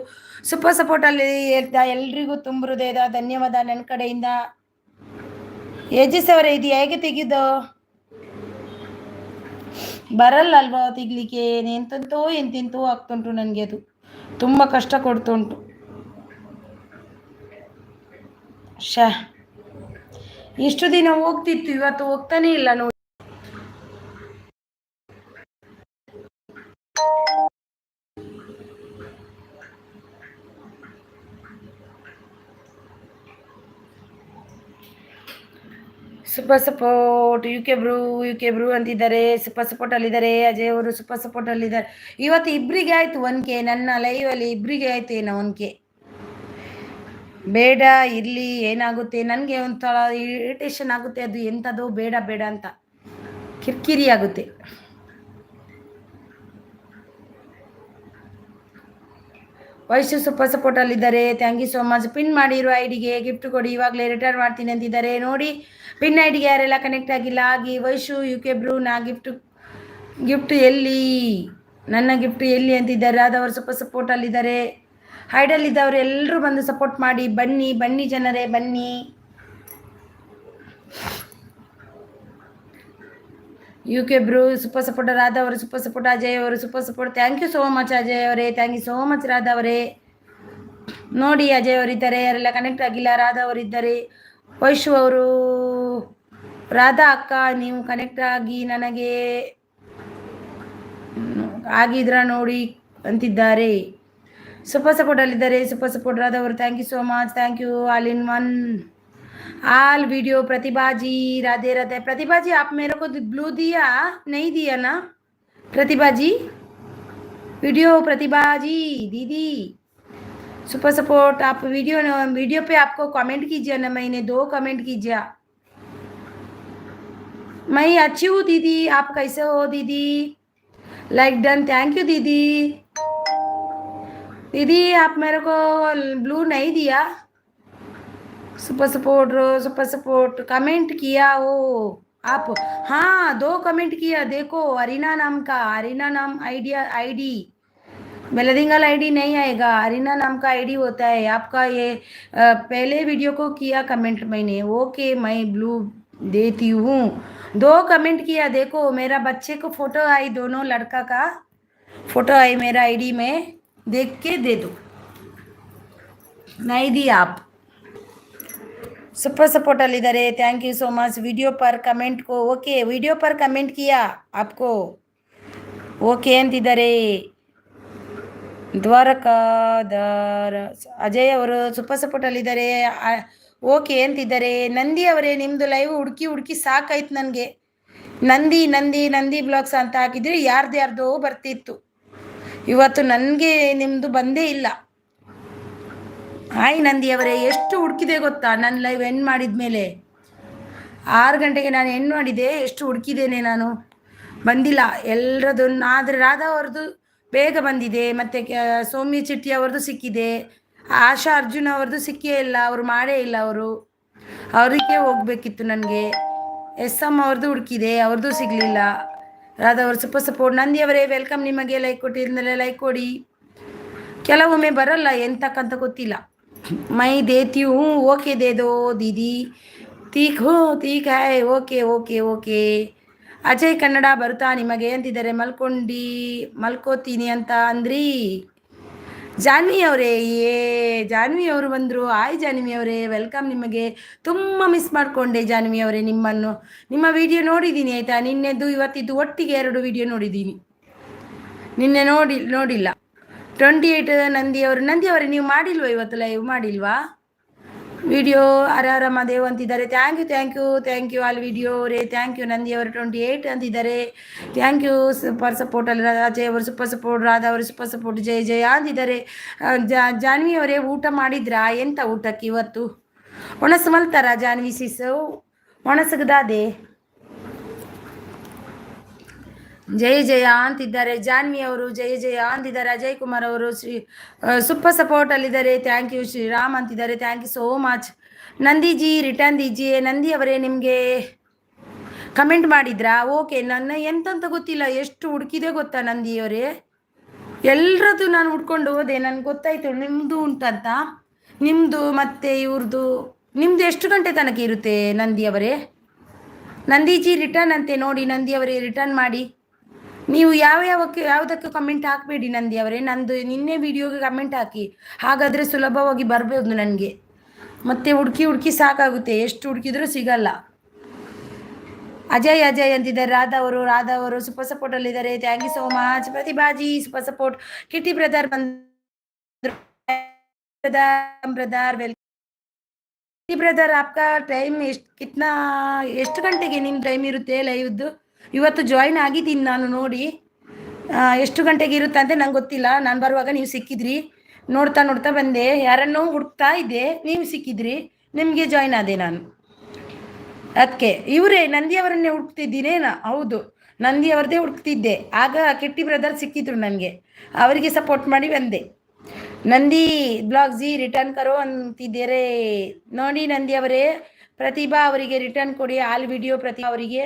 ಸೂಪರ್ ಸಪೋರ್ಟಲ್ಲಿ ಎಲ್ರಿಗೂ ತುಂಬ ಹೃದಯದ ಧನ್ಯವಾದ ನನ್ನ ಕಡೆಯಿಂದ. ಏಜಸ್ ಅವರೇ ಇದು ಹೇಗೆ ತೆಗೆದು ಬರಲ್ಲ ಅಲ್ವಾ ತೆಗಿಲಿಕ್ಕೆ? ಎಂತೆಂತೋ ಆಗ್ತುಂಟು ನನಗೆ. ಅದು ತುಂಬ ಕಷ್ಟ ಕೊಡ್ತುಂಟು. ಇಷ್ಟು ದಿನ ಹೋಗ್ತಿತ್ತು, ಇವತ್ತು ಹೋಗ್ತಾನೆ ಇಲ್ಲ ನೋಡಿ. ಸೂಪರ್ ಸಪೋರ್ಟ್ UK ಬ್ರೂ ಅಂತಿದ್ದಾರೆ. ಸೂಪರ್ ಸಪೋರ್ಟಲ್ಲಿದ್ದಾರೆ. ಅಜಯ್ ಅವರು ಸೂಪರ್ ಸಪೋರ್ಟಲ್ಲಿದ್ದಾರೆ. ಇವತ್ತು ಇಬ್ಬರಿಗೆ ಆಯಿತು 1K. ನನ್ನ ಲೈವಲ್ಲಿ ಇಬ್ಬರಿಗೆ ಆಯಿತು ಏನೋ 1K. ಬೇಡ ಇರಲಿ, ಏನಾಗುತ್ತೆ ನನಗೆ ಒಂಥರ ಇರಿಟೇಷನ್ ಆಗುತ್ತೆ. ಅದು ಎಂಥದೋ ಬೇಡ ಅಂತ ಕಿರಿಕಿರಿ ಆಗುತ್ತೆ. ವೈಶು ಸೂಪರ್ ಸಪೋರ್ಟಲ್ಲಿದ್ದಾರೆ. Thank you so much. Pin ಮಾಡಿರೋ ಐಡಿಗೆ ಗಿಫ್ಟ್ ಕೊಡಿ, ಇವಾಗಲೇ ರಿಟರ್ನ್ ಮಾಡ್ತೀನಿ ಅಂತಿದ್ದಾರೆ ನೋಡಿ. ಪಿನ್ ಐಡಿಗೆ ಯಾರೆಲ್ಲ ಕನೆಕ್ಟ್ ಆಗಿಲ್ಲ ಆಗಿ. ವೈಶು UK ಬ್ರೂ ನಾ ಗಿಫ್ಟ್ ಎಲ್ಲಿ, ನನ್ನ ಗಿಫ್ಟ್ ಎಲ್ಲಿ ಅಂತಿದ್ದಾರೆ. ರಾಧವರು ಸೂಪರ್ ಸಪೋರ್ಟಲ್ಲಿದ್ದಾರೆ. ಹೈಡಲ್ಲಿದ್ದವರು ಎಲ್ಲರೂ ಬಂದು ಸಪೋರ್ಟ್ ಮಾಡಿ. ಬನ್ನಿ ಜನರೇ ಬನ್ನಿ. UK bro super support. Radha ಅವರು ಸೂಪರ್ ಸಪೋರ್ಟ್. ಅಜಯ್ ಅವರು super support. Thank you so much Ajay ಅವರೇ. Thank you so much Radha ಅವರೇ. ನೋಡಿ ಅಜಯ್ ಅವರಿದ್ದಾರೆ, ಯಾರೆಲ್ಲ ಕನೆಕ್ಟ್ ಆಗಿಲ್ಲ. ರಾಧಾ ಅವರಿದ್ದಾರೆ. ವೈಶು ಅವರು, ರಾಧಾ ಅಕ್ಕ ನೀವು ಕನೆಕ್ಟ್ ಆಗಿ ನನಗೆ ಆಗಿದ್ರ ನೋಡಿ ಅಂತಿದ್ದಾರೆ. ಸೂಪರ್ ಸಪೋರ್ಟಲ್ಲಿದ್ದಾರೆ. ಸೂಪರ್ ಸಪೋರ್ಟ್ ರಾಧಾ ಅವರು. Thank you so much. Thank you all in one. All video Pratibha ji, Radhe Radhe. Pratibha ji आप मेरे को ब्लू दिया नहीं दिया ना? प्रतिभा जी वीडियो, प्रतिभा जी दीदी सुपर सपोर्ट। आप वीडियो पे आपको कमेंट कीजिए ना, मैंने 2 कमेंट कीजिए। मैं अच्छी हूँ दीदी, आप कैसे हो दीदी? लाइक डन, थैंक यू दीदी। दीदी आप मेरे को ब्लू नहीं दिया, सुपर सपोर्ट कमेंट किया हो आप। हाँ 2 कमेंट किया, देखो अरीना नाम का, अरीना नाम आईडी मेलदिंगल आईडी नहीं आएगा, अरीना नाम का आईडी होता है आपका। ये पहले वीडियो को किया कमेंट मैंने, ओके मैं ब्लू देती हूँ। 2 कमेंट किया, देखो मेरा बच्चे को फोटो आई, दोनों लड़का का फोटो आई मेरा आईडी में, देख के दे दो। नहीं दी आप। सुपर सपोर्ट अलिदारे, thank you so much. Video पर कमेंट को ओके, वीडियो पर कमेंट किया आपको ಓಕೆ ಅಂತಿದ್ದಾರೆ ದ್ವಾರಕಾದಾರ ಅಜಯ್ ಅವರು ಸೂಪರ್ ಸಪೋರ್ಟ್ ಅಲ್ಲಿದ್ದಾರೆ. ಓಕೆ ಅಂತಿದ್ದಾರೆ. ನಂದಿ ಅವರೇ ನಿಮ್ಮದು ಲೈವ್ ಹುಡುಕಿ ಹುಡುಕಿ ಸಾಕಾಯ್ತು ನನಗೆ. ನಂದಿ ನಂದಿ ನಂದಿ ಬ್ಲಾಗ್ಸ್ ಅಂತ ಹಾಕಿದ್ರೆ ಯಾರ್ದ್ಯಾರ್ದೋ ಬರ್ತಿತ್ತು, ಇವತ್ತು ನನಗೆ ನಿಮ್ಮದು ಬಂದೇ ಇಲ್ಲ. ಹಾಯ್ ನಂದಿ ಅವರೇ, ಎಷ್ಟು ಹುಡುಕಿದೆ ಗೊತ್ತಾ ನನ್ನ ಲೈವ್ ಎಂಡ್ ಮಾಡಿದ ಮೇಲೆ 6 ಗಂಟೆಗೆ ನಾನು ಎಂಡ್ ಮಾಡಿದೆ. ಎಷ್ಟು ಹುಡುಕಿದ್ದೇನೆ ನಾನು, ಬಂದಿಲ್ಲ ಎಲ್ಲರದ್ದು. ಆದರೆ ರಾಧಾ ಅವ್ರದ್ದು ಬೇಗ ಬಂದಿದೆ, ಮತ್ತು ಸೌಮ್ಯ ಚಿಟ್ಟಿ ಅವ್ರದ್ದು ಸಿಕ್ಕಿದೆ, ಆಶಾ ಅರ್ಜುನ್ ಅವ್ರದ್ದು ಸಿಕ್ಕೇ ಇಲ್ಲ, ಅವರು ಮಾಡೇ ಇಲ್ಲ. ಅವರಿಗೆ ಹೋಗಬೇಕಿತ್ತು ನನಗೆ. ಎಸ್ ಎಮ್ ಅವ್ರದ್ದು ಹುಡುಕಿದೆ, ಅವ್ರದ್ದು ಸಿಗಲಿಲ್ಲ. ರಾಧಾ ಅವರು ಸೂಪರ್ ಸಪೋರ್ಟ್. ನಂದಿ ಅವರೇ ವೆಲ್ಕಮ್, ನಿಮಗೆ ಲೈಕ್ ಕೊಟ್ಟಿದ್ಮೇಲೆ ಲೈಕ್ ಕೊಡಿ. ಕೆಲವೊಮ್ಮೆ ಬರಲ್ಲ ಎಂತಕ್ಕಂತ ಗೊತ್ತಿಲ್ಲ. ಮೈ ದೇತಿ ಹೂँ, ಓಕೆ ದೇ ದೋ ದೀದಿ. ತೀಕ್ ಹೂ ತೀಕ್ hi, okay okay okay. Ajay Kannada ಬರುತ್ತಾ ನಿಮಗೆ ಅಂತಿದ್ದಾರೆ. ಮಲ್ಕೋತೀನಿ ಅಂತ ಅಂದ್ರಿ ಜಾನ್ವಿ ಅವರೇ. ಜಾನ್ವಿ ಅವರು ಬಂದರು. ಆಯ್ ಜಾನ್ವಿ ಅವರೇ ವೆಲ್ಕಮ್. ನಿಮಗೆ ತುಂಬ ಮಿಸ್ ಮಾಡಿಕೊಂಡೆ ಜಾನ್ವಿ ಅವರೇ ನಿಮ್ಮನ್ನು. ನಿಮ್ಮ ವಿಡಿಯೋ ನೋಡಿದ್ದೀನಿ ಆಯಿತಾ, ನಿನ್ನೆದು ಇವತ್ತಿದ್ದು ಒಟ್ಟಿಗೆ 2 ವಿಡಿಯೋ ನೋಡಿದ್ದೀನಿ. ನಿನ್ನೆ ನೋಡಿಲ್ಲ. 28 ನಂದಿ ಅವರೇ ನೀವು ಮಾಡಿಲ್ವಾ ಇವತ್ತು ಲೈವ್ ಮಾಡಿಲ್ವಾ ವಿಡಿಯೋ? ಹರ ಮದೇವ್ ಅಂತಿದ್ದಾರೆ. ಥ್ಯಾಂಕ್ ಯು ಆಲ್ ವಿಡಿಯೋ ಅವರೇ, ಥ್ಯಾಂಕ್ ಯು. ನಂದಿ ಅವರು 28 ಅಂತಿದ್ದಾರೆ. Thank you super support. ಅಲ್ಲಿ ಅಜಯ್ ಅವರು ಸೂಪರ್ ಸಪೋರ್ಟ್, ರಾಧಾ ಅವರು ಸೂಪರ್ ಸಪೋರ್ಟ್, ಜಯ ಅಂತಿದ್ದಾರೆ. ಜಾನ್ವಿ ಅವರೇ ಊಟ ಮಾಡಿದ್ರಾ? ಎಂತ ಊಟಕ್ಕೆ ಇವತ್ತು? ಒಣಸು ಮಲ್ತಾರ ಜಾನ್ವಿ ಸಿಸ್, ಒಣಸಗದಾದೆ. ಜಯ ಅಂತಿದ್ದಾರೆ ಜಾನ್ವಿ ಅವರು. ಜಯ ಅಂತಿದ್ದಾರೆ. ಅಜಯ್ ಕುಮಾರ್ ಅವರು ಸೂಪರ್ ಸಪೋರ್ಟ್ ಅಲ್ಲಿದ್ದಾರೆ. Thank you. ಶ್ರೀರಾಮ್ ಅಂತಿದ್ದಾರೆ. Thank you so much. Nandiji return ದೀಜಿಯೇ. ನಂದಿ ಅವರೇ ನಿಮಗೆ ಕಮೆಂಟ್ ಮಾಡಿದ್ರಾ? ಓಕೆ. ನನ್ನ ಎಂತಂತ ಗೊತ್ತಿಲ್ಲ, ಎಷ್ಟು ಹುಡುಕಿದೆ ಗೊತ್ತಾ ನಂದಿ ಅವರೇ, ಎಲ್ಲರದ್ದು ನಾನು ಹುಡ್ಕೊಂಡು ಹೋದೆ. ನನಗೆ ಗೊತ್ತಾಯ್ತು ನಿಮ್ಮದು ಉಂಟಂತ, ನಿಮ್ಮದು ಮತ್ತು ಇವ್ರದ್ದು. ನಿಮ್ಮದು ಎಷ್ಟು ಗಂಟೆ ತನಕ ಇರುತ್ತೆ ನಂದಿ ಅವರೇ? ನಂದಿಜಿ ರಿಟರ್ನ್ ಅಂತೆ ನೋಡಿ. ನಂದಿ ಅವರೇ ರಿಟರ್ನ್ ಮಾಡಿ. ನೀವು ಯಾವುದಕ್ಕೆ ಕಮೆಂಟ್ ಹಾಕಬೇಡಿ ನಂದಿ ಅವರೇ. ನಂದು ನಿನ್ನೆ ವಿಡಿಯೋಗೆ ಕಮೆಂಟ್ ಹಾಕಿ, ಹಾಗಾದರೆ ಸುಲಭವಾಗಿ ಬರ್ಬೋದು ನನಗೆ. ಮತ್ತೆ ಹುಡುಕಿ ಸಾಕಾಗುತ್ತೆ, ಎಷ್ಟು ಹುಡುಕಿದ್ರೂ ಸಿಗಲ್ಲ. ಅಜಯ್ ಅಂತಿದ್ದಾರೆ. ರಾಧಾ ಅವರು ಸೂಪರ್ ಸಪೋರ್ಟ್ ಅಲ್ಲಿದ್ದಾರೆ. Thank you so much. Pratibhaji super support. Kitti brother brother आपका ಟೈಮ್ ಎಷ್ಟು ಗಂಟೆಗೆ ನಿಮ್ಮ ಟೈಮ್ ಇರುತ್ತೆ ಲೈವ್ದು? ಇವತ್ತು ಜಾಯಿನ್ ಆಗಿದ್ದೀನಿ ನಾನು ನೋಡಿ. ಎಷ್ಟು ಗಂಟೆಗೆ ಇರುತ್ತೆ ಅಂತ ನಂಗೆ ಗೊತ್ತಿಲ್ಲ. ನಾನು ಬರುವಾಗ ನೀವು ಸಿಕ್ಕಿದ್ರಿ, ನೋಡ್ತಾ ಬಂದೆ. ಯಾರನ್ನೋ ಹುಡುಕ್ತಾ ಇದ್ದೆ, ನೀವು ಸಿಕ್ಕಿದ್ರಿ, ನಿಮಗೆ ಜಾಯಿನ್ ಆದೆ ನಾನು. ಅದಕ್ಕೆ ಇವರೇ ನಂದಿಯವರನ್ನೇ ಹುಡುಕ್ತಿದ್ದೀನೇನಾ? ಹೌದು, ನಂದಿಯವ್ರದ್ದೇ ಹುಡುಕ್ತಿದ್ದೆ. ಆಗ ಕಿಟ್ಟಿ ಬ್ರದರ್ ಸಿಕ್ಕಿದ್ರು ನನಗೆ, ಅವರಿಗೆ ಸಪೋರ್ಟ್ ಮಾಡಿ ಬಂದೆ. ನಂದಿ ಬ್ಲಾಗ್ ಜಿ ರಿಟರ್ನ್ ಕರೋ ಅಂತಿದ್ದೀರೇ ನೋಡಿ. ನಂದಿ ಅವರೇ ಪ್ರತಿಭಾ ಅವರಿಗೆ ರಿಟರ್ನ್ ಕೊಡಿ. ಆಲ್ ವಿಡಿಯೋ ಪ್ರತಿಭಾ ಅವರಿಗೆ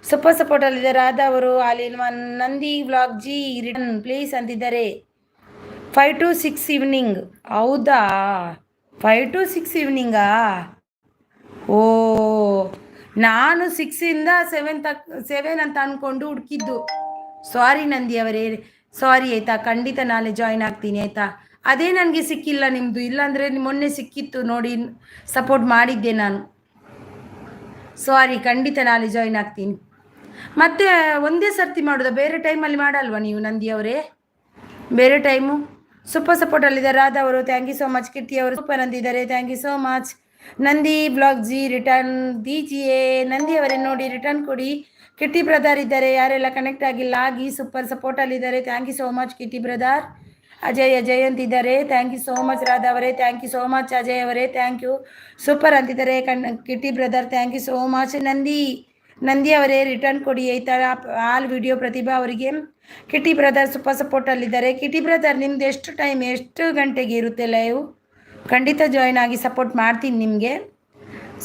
ಸೂಪರ್ ಸಪೋರ್ಟ್ ಅಲ್ಲಿದೆ. ರಾಧಾ ಅವರು Nandi blog ji return please ಅಂತಿದ್ದಾರೆ. 5 to 6 ಈವ್ನಿಂಗ್. ಹೌದಾ, 5 to 6 ಈವ್ನಿಂಗಾ? ಓ, ನಾನು 6ಇಂದ 7 ಅಂತ ಅಂದ್ಕೊಂಡು ಹುಡುಕಿದ್ದು. ಸಾರಿ ನಂದಿ ಅವರೇ, ಸಾರಿ ಆಯಿತಾ. ಖಂಡಿತ ನಾಳೆ ಜಾಯಿನ್ ಆಗ್ತೀನಿ ಆಯಿತಾ. ಅದೇ ನನಗೆ ಸಿಕ್ಕಿಲ್ಲ ನಿಮ್ಮದು, ಇಲ್ಲಾಂದರೆ ಮೊನ್ನೆ ಸಿಕ್ಕಿತ್ತು ನೋಡಿ, ಸಪೋರ್ಟ್ ಮಾಡಿದ್ದೆ ನಾನು. ಸಾರಿ, ಖಂಡಿತ ನಾಳೆ ಜಾಯಿನ್ ಆಗ್ತೀನಿ. ಮತ್ತೆ ಒಂದೇ ಸರ್ತಿ ಮಾಡೋದಾ? ಬೇರೆ ಟೈಮಲ್ಲಿ ಮಾಡಲ್ವಾ ನೀವು ನಂದಿ ಅವರೇ? ಬೇರೆ ಟೈಮು ಸೂಪರ್ ಸಪೋರ್ಟ್ ಅಲ್ಲಿದ್ದಾರೆ. ರಾಧಾ ಅವರು thank you so much. Kitti ಅವರು ಸೂಪರ್ ಅಂತಿದ್ದಾರೆ. Thank you so much. Nandi blog ji return ದೀಜಿಯೇ. ನಂದಿ ಅವರೇ ನೋಡಿ ರಿಟರ್ನ್ ಕೊಡಿ. ಕಿಟ್ಟಿ ಬ್ರದರ್ ಇದ್ದಾರೆ, ಯಾರೆಲ್ಲ ಕನೆಕ್ಟ್ ಆಗಿಲ್ಲ ಆಗಿ ಸೂಪರ್ ಸಪೋರ್ಟಲ್ಲಿದ್ದಾರೆ. Thank you so much Kitti brother. Ajay ಅಂತಿದ್ದಾರೆ, thank you so much Radha ಅವರೇ. Thank you so much Ajay ಅವರೇ, ಥ್ಯಾಂಕ್ ಯು. ಸೂಪರ್ ಅಂತಿದ್ದಾರೆ Kitti brother, thank you so much. Nandi ಅವರೇ ರಿಟರ್ನ್ ಕೊಡಿ ಆಯ್ತಾ. ಆಲ್ ವಿಡಿಯೋ ಪ್ರತಿಭಾ ಅವರಿಗೆ. ಕಿಟ್ಟಿ ಬ್ರದರ್ ಸೂಪರ್ ಸಪೋರ್ಟಲ್ಲಿದ್ದಾರೆ. ಕಿಟ್ಟಿ ಬ್ರದರ್ ನಿಮ್ದು ಎಷ್ಟು ಟೈಮ್, ಎಷ್ಟು ಗಂಟೆಗೆ ಇರುತ್ತೆ ಲೈವ್? ಖಂಡಿತ ಜಾಯ್ನ್ ಆಗಿ ಸಪೋರ್ಟ್ ಮಾಡ್ತೀನಿ ನಿಮಗೆ.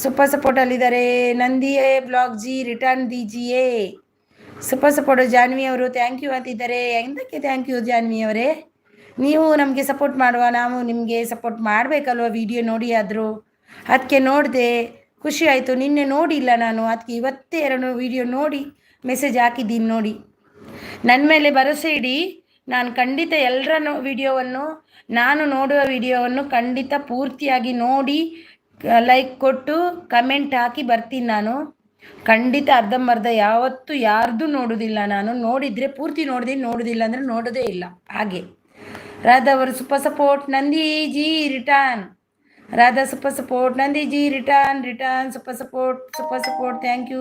ಸೂಪರ್ ಸಪೋರ್ಟಲ್ಲಿದ್ದಾರೆ. ನಂದಿಯೇ ಬ್ಲಾಗ್ ಜಿ ರಿಟರ್ನ್ ದೀಜಿಯೇ. ಸೂಪರ್ ಸಪೋರ್ಟ್ ಜಾನ್ವಿ ಅವರು ಥ್ಯಾಂಕ್ ಯು ಅಂತಿದ್ದಾರೆ. ಎಂದಕ್ಕೆ ಥ್ಯಾಂಕ್ ಯು ಜಾನ್ವಿ ಅವರೇ? ನೀವು ನಮಗೆ ಸಪೋರ್ಟ್ ಮಾಡುವ, ನಾವು ನಿಮಗೆ ಸಪೋರ್ಟ್ ಮಾಡಬೇಕಲ್ವ ವಿಡಿಯೋ ನೋಡಿ ಆದರೂ. ಅದಕ್ಕೆ ನೋಡಿದೆ, ಖುಷಿ ಆಯಿತು. ನಿನ್ನೆ ನೋಡಿಲ್ಲ ನಾನು, ಅದಕ್ಕೆ ಇವತ್ತೇ 2 ವಿಡಿಯೋ ನೋಡಿ ಮೆಸೇಜ್ ಹಾಕಿದ್ದೀನಿ ನೋಡಿ. ನನ್ನ ಮೇಲೆ ಭರವಸೆ ಇಡಿ, ನಾನು ಖಂಡಿತ ಎಲ್ಲರ ವಿಡಿಯೋವನ್ನು, ನಾನು ನೋಡುವ ವಿಡಿಯೋವನ್ನು ಖಂಡಿತ ಪೂರ್ತಿಯಾಗಿ ನೋಡಿ ಲೈಕ್ ಕೊಟ್ಟು ಕಮೆಂಟ್ ಹಾಕಿ ಬರ್ತೀನಿ ನಾನು. ಖಂಡಿತ ಅರ್ಧಂಬರ್ಧ ಯಾವತ್ತೂ ಯಾರ್ದು ನೋಡೋದಿಲ್ಲ ನಾನು. ನೋಡಿದರೆ ಪೂರ್ತಿ ನೋಡೋದಿಲ್ಲ ಅಂದರೆ ನೋಡೋದೇ ಇಲ್ಲ. ಹಾಗೆ ರಾಧಾ ಅವರು super support. Nandi ji return. Radha super support. Nandi ji return super support. Thank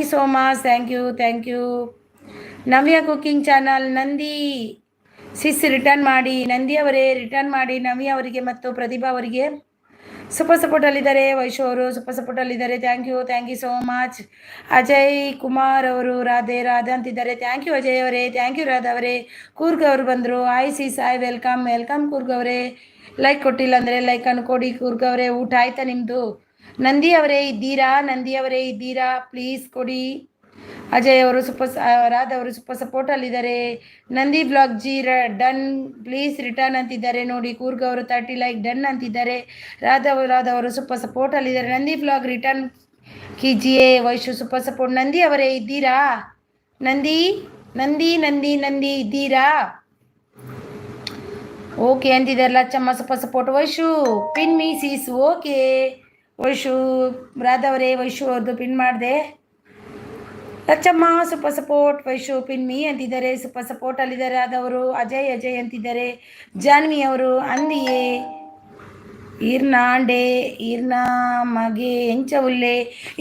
you so much. Thank you. Navya cooking channel Nandi sis return ಮಾಡಿ. ನಂದಿ ಅವರೇ ರಿಟರ್ನ್ ಮಾಡಿ ನವ್ಯ ಅವರಿಗೆ ಮತ್ತು ಪ್ರತಿಭಾ ಅವರಿಗೆ. ಸೂಪರ್ ಸಪೋರ್ಟಲ್ಲಿದ್ದಾರೆ. ವೈಶು ಅವರು ಸೂಪರ್ ಸಪೋರ್ಟಲ್ಲಿದ್ದಾರೆ. Thank you so much. Ajay Kumar ಅವರು ರಾಧೆ ಅಂತಿದ್ದಾರೆ. ಥ್ಯಾಂಕ್ ಯು ಅಜಯ್ ಅವರೇ. ಥ್ಯಾಂಕ್ ಯು ರಾಧಾ ಅವರೇ. ಕೂರ್ಗ್ ಅವರು ಬಂದರು. I Sis I welcome Coorg ಅವರೇ. ಲೈಕ್ ಕೊಟ್ಟಿಲ್ಲ ಅಂದರೆ ಲೈಕನ್ನು ಕೊಡಿ ಕೂರ್ಗ್ ಅವರೇ. ಊಟ ಆಯ್ತಾ ನಿಮ್ಮದು? ನಂದಿ ಅವರೇ ಇದ್ದೀರಾ? ಪ್ಲೀಸ್ ಕೊಡಿ. ಅಜಯ್ ಅವರು ರಾಧಾ ಅವರು ಸೂಪರ್ ಸಪೋರ್ಟಲ್ಲಿದ್ದಾರೆ. Nandi blog ji done please return ಅಂತಿದ್ದಾರೆ ನೋಡಿ. ಕೂರ್ಗ್ ಅವರು 30 ಲೈಕ್ ಡನ್ ಅಂತಿದ್ದಾರೆ. ರಾಧಾ ಅವರು ಸೂಪರ್ ಸಪೋರ್ಟಲ್ಲಿದ್ದಾರೆ. ನಂದಿ ಬ್ಲಾಗ್ ರಿಟರ್ನ್ ಕೀಜಿಯೇ. Vaishu super support. ನಂದಿ ಅವರೇ ಇದ್ದೀರಾ? ನಂದಿ ಇದ್ದೀರಾ? ಓಕೆ ಅಂತಿದ್ದಾರೆ. Lachamma super support. Vaishu pin me sis. Okay Vaishu. Radha ಅವರೇ ವೈಶು ಅವ್ರದ್ದು ಪಿನ್ ಮಾಡಿದೆ. Lachamma super support. Vaishu pin me ಅಂತಿದ್ದಾರೆ. ಸೂಪರ್ ಸಪೋರ್ಟಲ್ಲಿದ್ದಾರೆ. ಆದವರು ಅಜಯ್ ಅಂತಿದ್ದಾರೆ. ಜಾನ್ವಿ ಅವರು ಅಂದಿಯೇ ಈರ್ನ ಮಗೆ ಎಂಚ ಉಲ್ಲೆ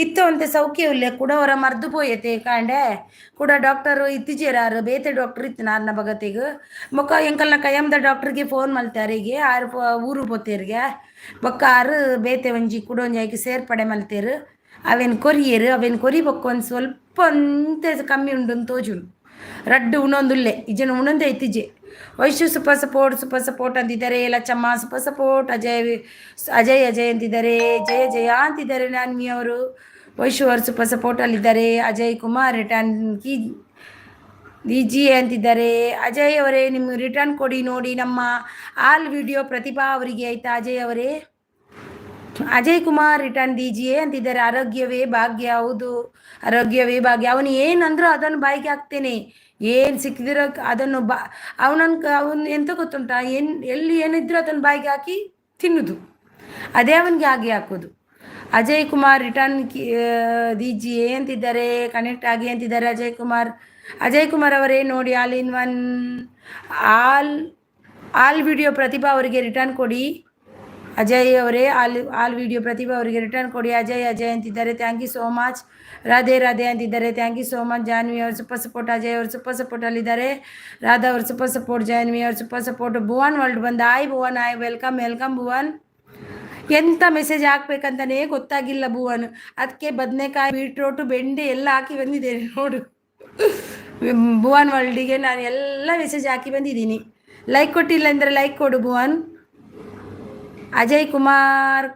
ಇತ್ತು ಅಂತೆ ಸೌಖ್ಯ ಉಲ್ಲೆ ಕೂಡ ಅವರ ಮರ್ದು ಪೋಯತೆ ಕಾಂಡೆ ಕೂಡ ಡಾಕ್ಟರು ಇತ್ತಿಜೇರಾರು ಬೇತೆ ಡಾಕ್ಟರ್ ಇತ್ತು ನಾರ್ನ ಬಗತಿಗೆ ಮೊಕ್ಕ ಎಂಕಲ್ನ ಕೈಯಮ್ದ ಡಾಕ್ಟರ್ಗೆ ಫೋನ್ ಮಲ್ತಾರಿಗೆ ಆರು ಊರು ಪೋತೇರಿಗೆ ಬೊಕ್ಕ ಆರು ಬೇತೆ ಒಂಜಿ ಕೂಡ ಒಂಜಿ ಆಯ್ಕೆ ಸೇರ್ಪಡೆ ಮಲ್ತೇರು ಅವೇನು ಕೊರಿಬೇಕು ಒಂದು ಸ್ವಲ್ಪ ಅಂತೆ ಕಮ್ಮಿ ಉಂಡು ತೋಜುನು ರಡ್ಡು ಉಣೊಂದುಲ್ಲೆ ಇಜನ ಉಣೊಂದೇ ಇತ್ತಿಜೆ. ವೈಶು ಸೂಪರ್ ಸಪೋರ್ಟ್ ಅಂತಿದ್ದಾರೆ. Lachamma super support. ಅಜಯ್ ಅಂತಿದ್ದಾರೆ. ಜಯ ಅಂತಿದ್ದಾರೆ. ನಾನ್ವಿ ಅವರು ವೈಶು ಅವರು ಸೂಪರ್ ಸಪೋರ್ಟಲ್ಲಿದ್ದಾರೆ. ಅಜಯ್ ಕುಮಾರ್ ರಿಟರ್ನ್ ದೀಜಿಯೇ ಅಂತಿದ್ದಾರೆ. ಅಜಯ್ ಅವರೇ ನಿಮ್ಗೆ ರಿಟರ್ನ್ ಕೊಡಿ ನೋಡಿ ನಮ್ಮ ಆಲ್ ವಿಡಿಯೋ ಪ್ರತಿಭಾ ಅವರಿಗೆ ಆಯ್ತಾ. ಅಜಯ್ ಕುಮಾರ್ ರಿಟರ್ನ್ ದೀಜಿಯೇ ಅಂತಿದ್ದಾರೆ. ಆರೋಗ್ಯವೇ ಭಾಗ್ಯ. ಹೌದು ಆರೋಗ್ಯವೇ ಭಾಗ್ಯ. ಅವನು ಏನಂದ್ರೂ ಅದನ್ನು ಬಾಯಿಗೆ ಹಾಕ್ತೇನೆ. ಏನು ಸಿಕ್ಕಿದಿರೋ ಅದನ್ನು ಅವನು ಎಂತ ಗೊತ್ತುಂಟ, ಎಲ್ಲಿ ಏನಿದ್ರು ಅದನ್ನು ಬಾಯಿಗೆ ಹಾಕಿ ತಿನ್ನೋದು, ಅದೇ ಅವನಿಗೆ ಹಾಗೆ ಹಾಕೋದು. ಅಜಯ್ ಕುಮಾರ್ ರಿಟರ್ನ್ ದೀಜಿಯೇ ಅಂತಿದ್ದಾರೆ. ಕನೆಕ್ಟ್ ಆಗಿ ಅಂತಿದ್ದಾರೆ ಅಜಯ್ ಕುಮಾರ್ ಅವರೇ ನೋಡಿ all in one all video Pratibha ಅವರಿಗೆ ರಿಟರ್ನ್ ಕೊಡಿ. ಅಜಯ್ ಅವರೇ ಆಲ್ ವಿಡಿಯೋ ಪ್ರತಿಭಾ ಅವರಿಗೆ ರಿಟರ್ನ್ ಕೊಡಿ. ಅಜಯ್ ಅಂತಿದ್ದಾರೆ. Thank you so much. Radhe ಅಂತಿದ್ದಾರೆ. Thank you so much. Janvi ಅವರು ಸೂಪರ್ ಸಪೋರ್ಟ್. ಅಜಯ್ ಅವರು ಸೂಪರ್ ಸಪೋರ್ಟಲ್ಲಿದ್ದಾರೆ. ರಾಧಾ ಅವರು ಸೂಪರ್ ಸಪೋರ್ಟ್. ಜಾನ್ವಿ ಅವರು ಸೂಪರ್ ಸಪೋರ್ಟ್. ಭುವನ್ ವರ್ಲ್ಡ್ ಬಂದ. ಭುವನ್ ವೆಲ್ಕಮ್ ಭುವನ್. ಎಂಥ ಮೆಸೇಜ್ ಹಾಕ್ಬೇಕಂತಲೇ ಗೊತ್ತಾಗಿಲ್ಲ ಭುವನ್. ಅದಕ್ಕೆ ಬದನೆಕಾಯಿ ಬೀಟ್ರೋಟು ಬೆಂಡೆ ಎಲ್ಲ ಹಾಕಿ ಬಂದಿದ್ದೇನೆ ನೋಡು. ಭುವನ್ ವರ್ಲ್ಡಿಗೆ ನಾನು ಎಲ್ಲ ಮೆಸೇಜ್ ಹಾಕಿ ಬಂದಿದ್ದೀನಿ. ಲೈಕ್ ಕೊಟ್ಟಿಲ್ಲ ಅಂದರೆ ಲೈಕ್ ಕೊಡು ಭುವನ್. ಅಜಯ್ ಕುಮಾರ್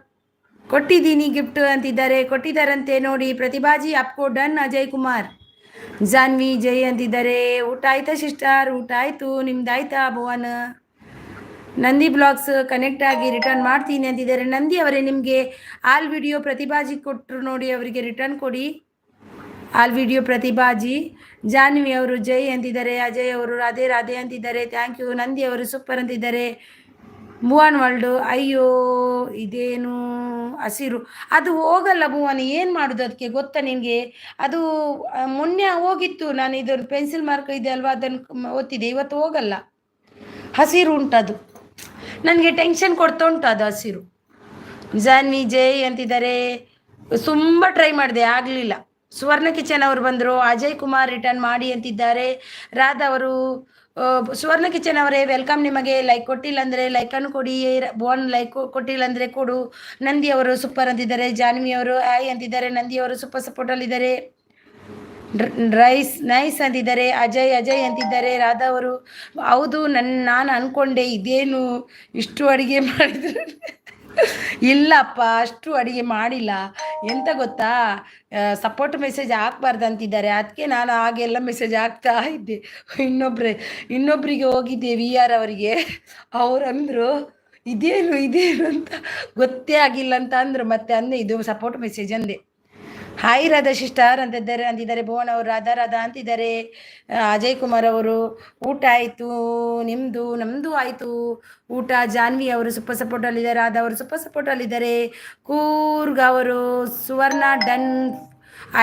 ಕೊಟ್ಟಿದ್ದೀನಿ ಗಿಫ್ಟ್ ಅಂತಿದ್ದಾರೆ. ಕೊಟ್ಟಿದ್ದಾರಂತೆ ನೋಡಿ. ಪ್ರತಿಭಾಜಿ ಅಪ್ಕೋ ಡನ್. ಅಜಯ್ ಕುಮಾರ್. ಜಾನ್ವಿ ಜೈ ಅಂತಿದ್ದಾರೆ. ಊಟ ಆಯ್ತಾ ಸಿಸ್ಟರ್? ಊಟ ಆಯಿತು. ನಿಮ್ದಾಯ್ತಾ ಭುವನ್? ನಂದಿ ಬ್ಲಾಗ್ಸ್ ಕನೆಕ್ಟ್ ಆಗಿ ರಿಟರ್ನ್ ಮಾಡ್ತೀನಿ ಅಂತಿದ್ದಾರೆ. ನಂದಿ ಅವರೇ ನಿಮಗೆ ಆಲ್ ವಿಡಿಯೋ ಪ್ರತಿಭಾಜಿ ಕೊಟ್ಟರು ನೋಡಿ, ಅವರಿಗೆ ರಿಟರ್ನ್ ಕೊಡಿ. All video ಪ್ರತಿಭಾಜಿ. ಜಾನ್ವಿ ಅವರು ಜೈ ಅಂತಿದ್ದಾರೆ. ಅಜಯ್ ಅವರು ರಾಧೆ ಅಂತಿದ್ದಾರೆ. Thank you. ನಂದಿ ಅವರು ಸೂಪರ್ ಅಂತಿದ್ದಾರೆ. ಭುವನ್ ವರ್ಲ್ಡು. ಅಯ್ಯೋ ಇದೇನು ಹಸಿರು ಅದು ಹೋಗಲ್ಲ ಭುವನ್. ಏನು ಮಾಡೋದು ಅದಕ್ಕೆ ಗೊತ್ತಾ ನಿನಗೆ? ಅದು ಮೊನ್ನೆ ಹೋಗಿತ್ತು. ನಾನು ಇದು ಪೆನ್ಸಿಲ್ ಮಾರ್ಕ್ ಇದೆ ಅಲ್ವಾ, ಅದನ್ನು ಓದ್ತಿದ್ದೆ. ಇವತ್ತು ಹೋಗಲ್ಲ. ಹಸಿರು ಉಂಟದು. ನನಗೆ ಟೆನ್ಷನ್ ಕೊಡ್ತಾ ಉಂಟು ಅದು ಹಸಿರು. ಜಾನ್ವಿ ಜೈ ಅಂತಿದ್ದಾರೆ. ತುಂಬ ಟ್ರೈ ಮಾಡಿದೆ, ಆಗಲಿಲ್ಲ. ಸುವರ್ಣ ಕಿಚನ್ ಅವರು ಬಂದರು. ಅಜಯ್ ಕುಮಾರ್ ರಿಟರ್ನ್ ಮಾಡಿ ಅಂತಿದ್ದಾರೆ. ರಾಧಾ ಅವರು ಸುವರ್ಣ ಕಿಚನ್ ಅವರೇ ವೆಲ್ಕಮ್ ನಿಮಗೆ. ಲೈಕ್ ಕೊಟ್ಟಿಲ್ಲ ಅಂದರೆ ಲೈಕನ್ನು ಕೊಡಿ. ಬೋನ್ ಲೈಕ್ ಕೊಟ್ಟಿಲ್ಲ ಅಂದರೆ ಕೊಡು. ನಂದಿ ಅವರು ಸೂಪರ್ ಅಂತಿದ್ದಾರೆ. ಜಾನ್ವಿ ಅವರು ಆಯ್ ಅಂತಿದ್ದಾರೆ. ನಂದಿ ಅವರು ಸೂಪರ್ ಸಪೋರ್ಟಲ್ಲಿದ್ದಾರೆ. ರೈಸ್ ನೈಸ್ ಅಂತಿದ್ದಾರೆ. ಅಜಯ್ ಅಂತಿದ್ದಾರೆ. ರಾಧಾ ಅವರು ಹೌದು ನಾನು ಅಂದ್ಕೊಂಡೆ ಇದೇನು ಇಷ್ಟು ಅಡುಗೆ ಮಾಡಿದ್ರು. ಇಲ್ಲಪ್ಪ, ಅಷ್ಟು ಅಡುಗೆ ಮಾಡಿಲ್ಲ. ಎಂತ ಗೊತ್ತಾ, ಸಪೋರ್ಟ್ ಮೆಸೇಜ್ ಹಾಕ್ಬಾರ್ದು ಅಂತಿದ್ದಾರೆ. ಅದಕ್ಕೆ ನಾನು ಹಾಗೆಲ್ಲ ಮೆಸೇಜ್ ಹಾಕ್ತಾ ಇದ್ದೆ. ಇನ್ನೊಬ್ಬರಿಗೆ ಹೋಗಿದ್ದೆ VR ಅವರಿಗೆ. ಅವರಂದರು ಇದೇನು ಅಂತ ಗೊತ್ತೇ ಆಗಿಲ್ಲ ಅಂತ ಅಂದರು. ಮತ್ತೆ ಅಂದೆ ಇದು ಸಪೋರ್ಟ್ ಮೆಸೇಜ್ ಅಂದೆ. ಹಾಯ್ ರಾಧಾ ಸಿಸ್ಟರ್ ಅಂತಿದ್ದಾರೆ. ಭುವನ್ ಅವರು ರಾಧಾ ಅಂತಿದ್ದಾರೆ. ಅಜಯ್ ಕುಮಾರ್ ಅವರು ಊಟ ಆಯಿತು ನಿಮ್ಮದು, ನಮ್ಮದು ಆಯಿತು ಊಟ. ಜಾನ್ವಿ ಅವರು ಸೂಪರ್ ಸಪೋರ್ಟಲ್ಲಿದ್ದಾರೆ. ರಾಧಾ ಅವರು ಸೂಪರ್ ಸಪೋರ್ಟಲ್ಲಿದ್ದಾರೆ. ಕೂರ್ಗ್ ಅವರು ಸುವರ್ಣ ಡನ್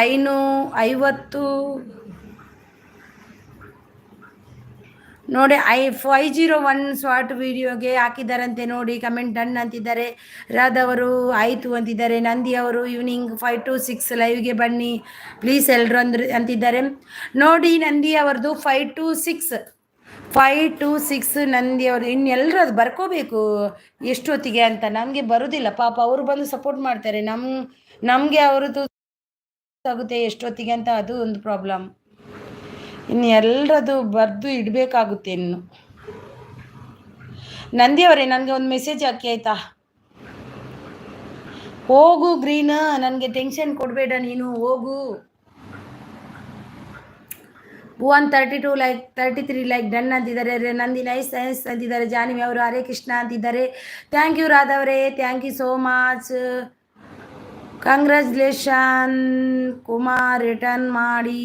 550 ನೋಡಿ. 501 ಶಾರ್ಟ್ ವಿಡಿಯೋಗೆ ಹಾಕಿದ್ದಾರಂತೆ ನೋಡಿ. ಕಮೆಂಟ್ ಡನ್ ಅಂತಿದ್ದಾರೆ. ರಾಧಾ ಅವರು ಆಯಿತು ಅಂತಿದ್ದಾರೆ. ನಂದಿ ಅವರು ಈವ್ನಿಂಗ್ 5 to 6 ಲೈವ್ಗೆ ಬನ್ನಿ ಪ್ಲೀಸ್ ಎಲ್ಲರೂ ಅಂತಿದ್ದಾರೆ ನೋಡಿ. ನಂದಿ ಅವ್ರದ್ದು 5 to 6 ನಂದಿ ಅವರು. ಇನ್ನೆಲ್ಲರೂ ಅದು ಬರ್ಕೋಬೇಕು ಎಷ್ಟೊತ್ತಿಗೆ ಅಂತ. ನಮಗೆ ಬರೋದಿಲ್ಲ ಪಾಪ. ಅವರು ಬಂದು ಸಪೋರ್ಟ್ ಮಾಡ್ತಾರೆ. ನಮಗೆ ಅವ್ರದ್ದು ಆಗುತ್ತೆ ಎಷ್ಟೊತ್ತಿಗೆ ಅಂತ. ಅದು ಒಂದು ಪ್ರಾಬ್ಲಮ್. ಇನ್ನು ಎಲ್ಲರದು ಬರೆದು ಇಡಬೇಕಾಗುತ್ತೆ. ಇನ್ನು ನಂದಿಯವರೇ ನನಗೆ ಒಂದು ಮೆಸೇಜ್ ಹಾಕಿ ಆಯಿತಾ. ಹೋಗು ಗ್ರೀನ್, ನನಗೆ ಟೆನ್ಷನ್ ಕೊಡಬೇಡ ನೀನು, ಹೋಗು. ಭುವನ್ 32 ಲೈಕ್ 33 ಲೈಕ್ ಡನ್ ಅಂತಿದ್ದಾರೆ. ನಂದಿ ನೈಸ್ ಅಂತಿದ್ದಾರೆ. ಜಾನ್ವಿ ಅವರು ಹರೇ ಕೃಷ್ಣ ಅಂತಿದ್ದಾರೆ. ಥ್ಯಾಂಕ್ ಯು ರಾಧಾ ಅವರೇ, thank you so much. Congratulation. Kumar return ಮಾಡಿ.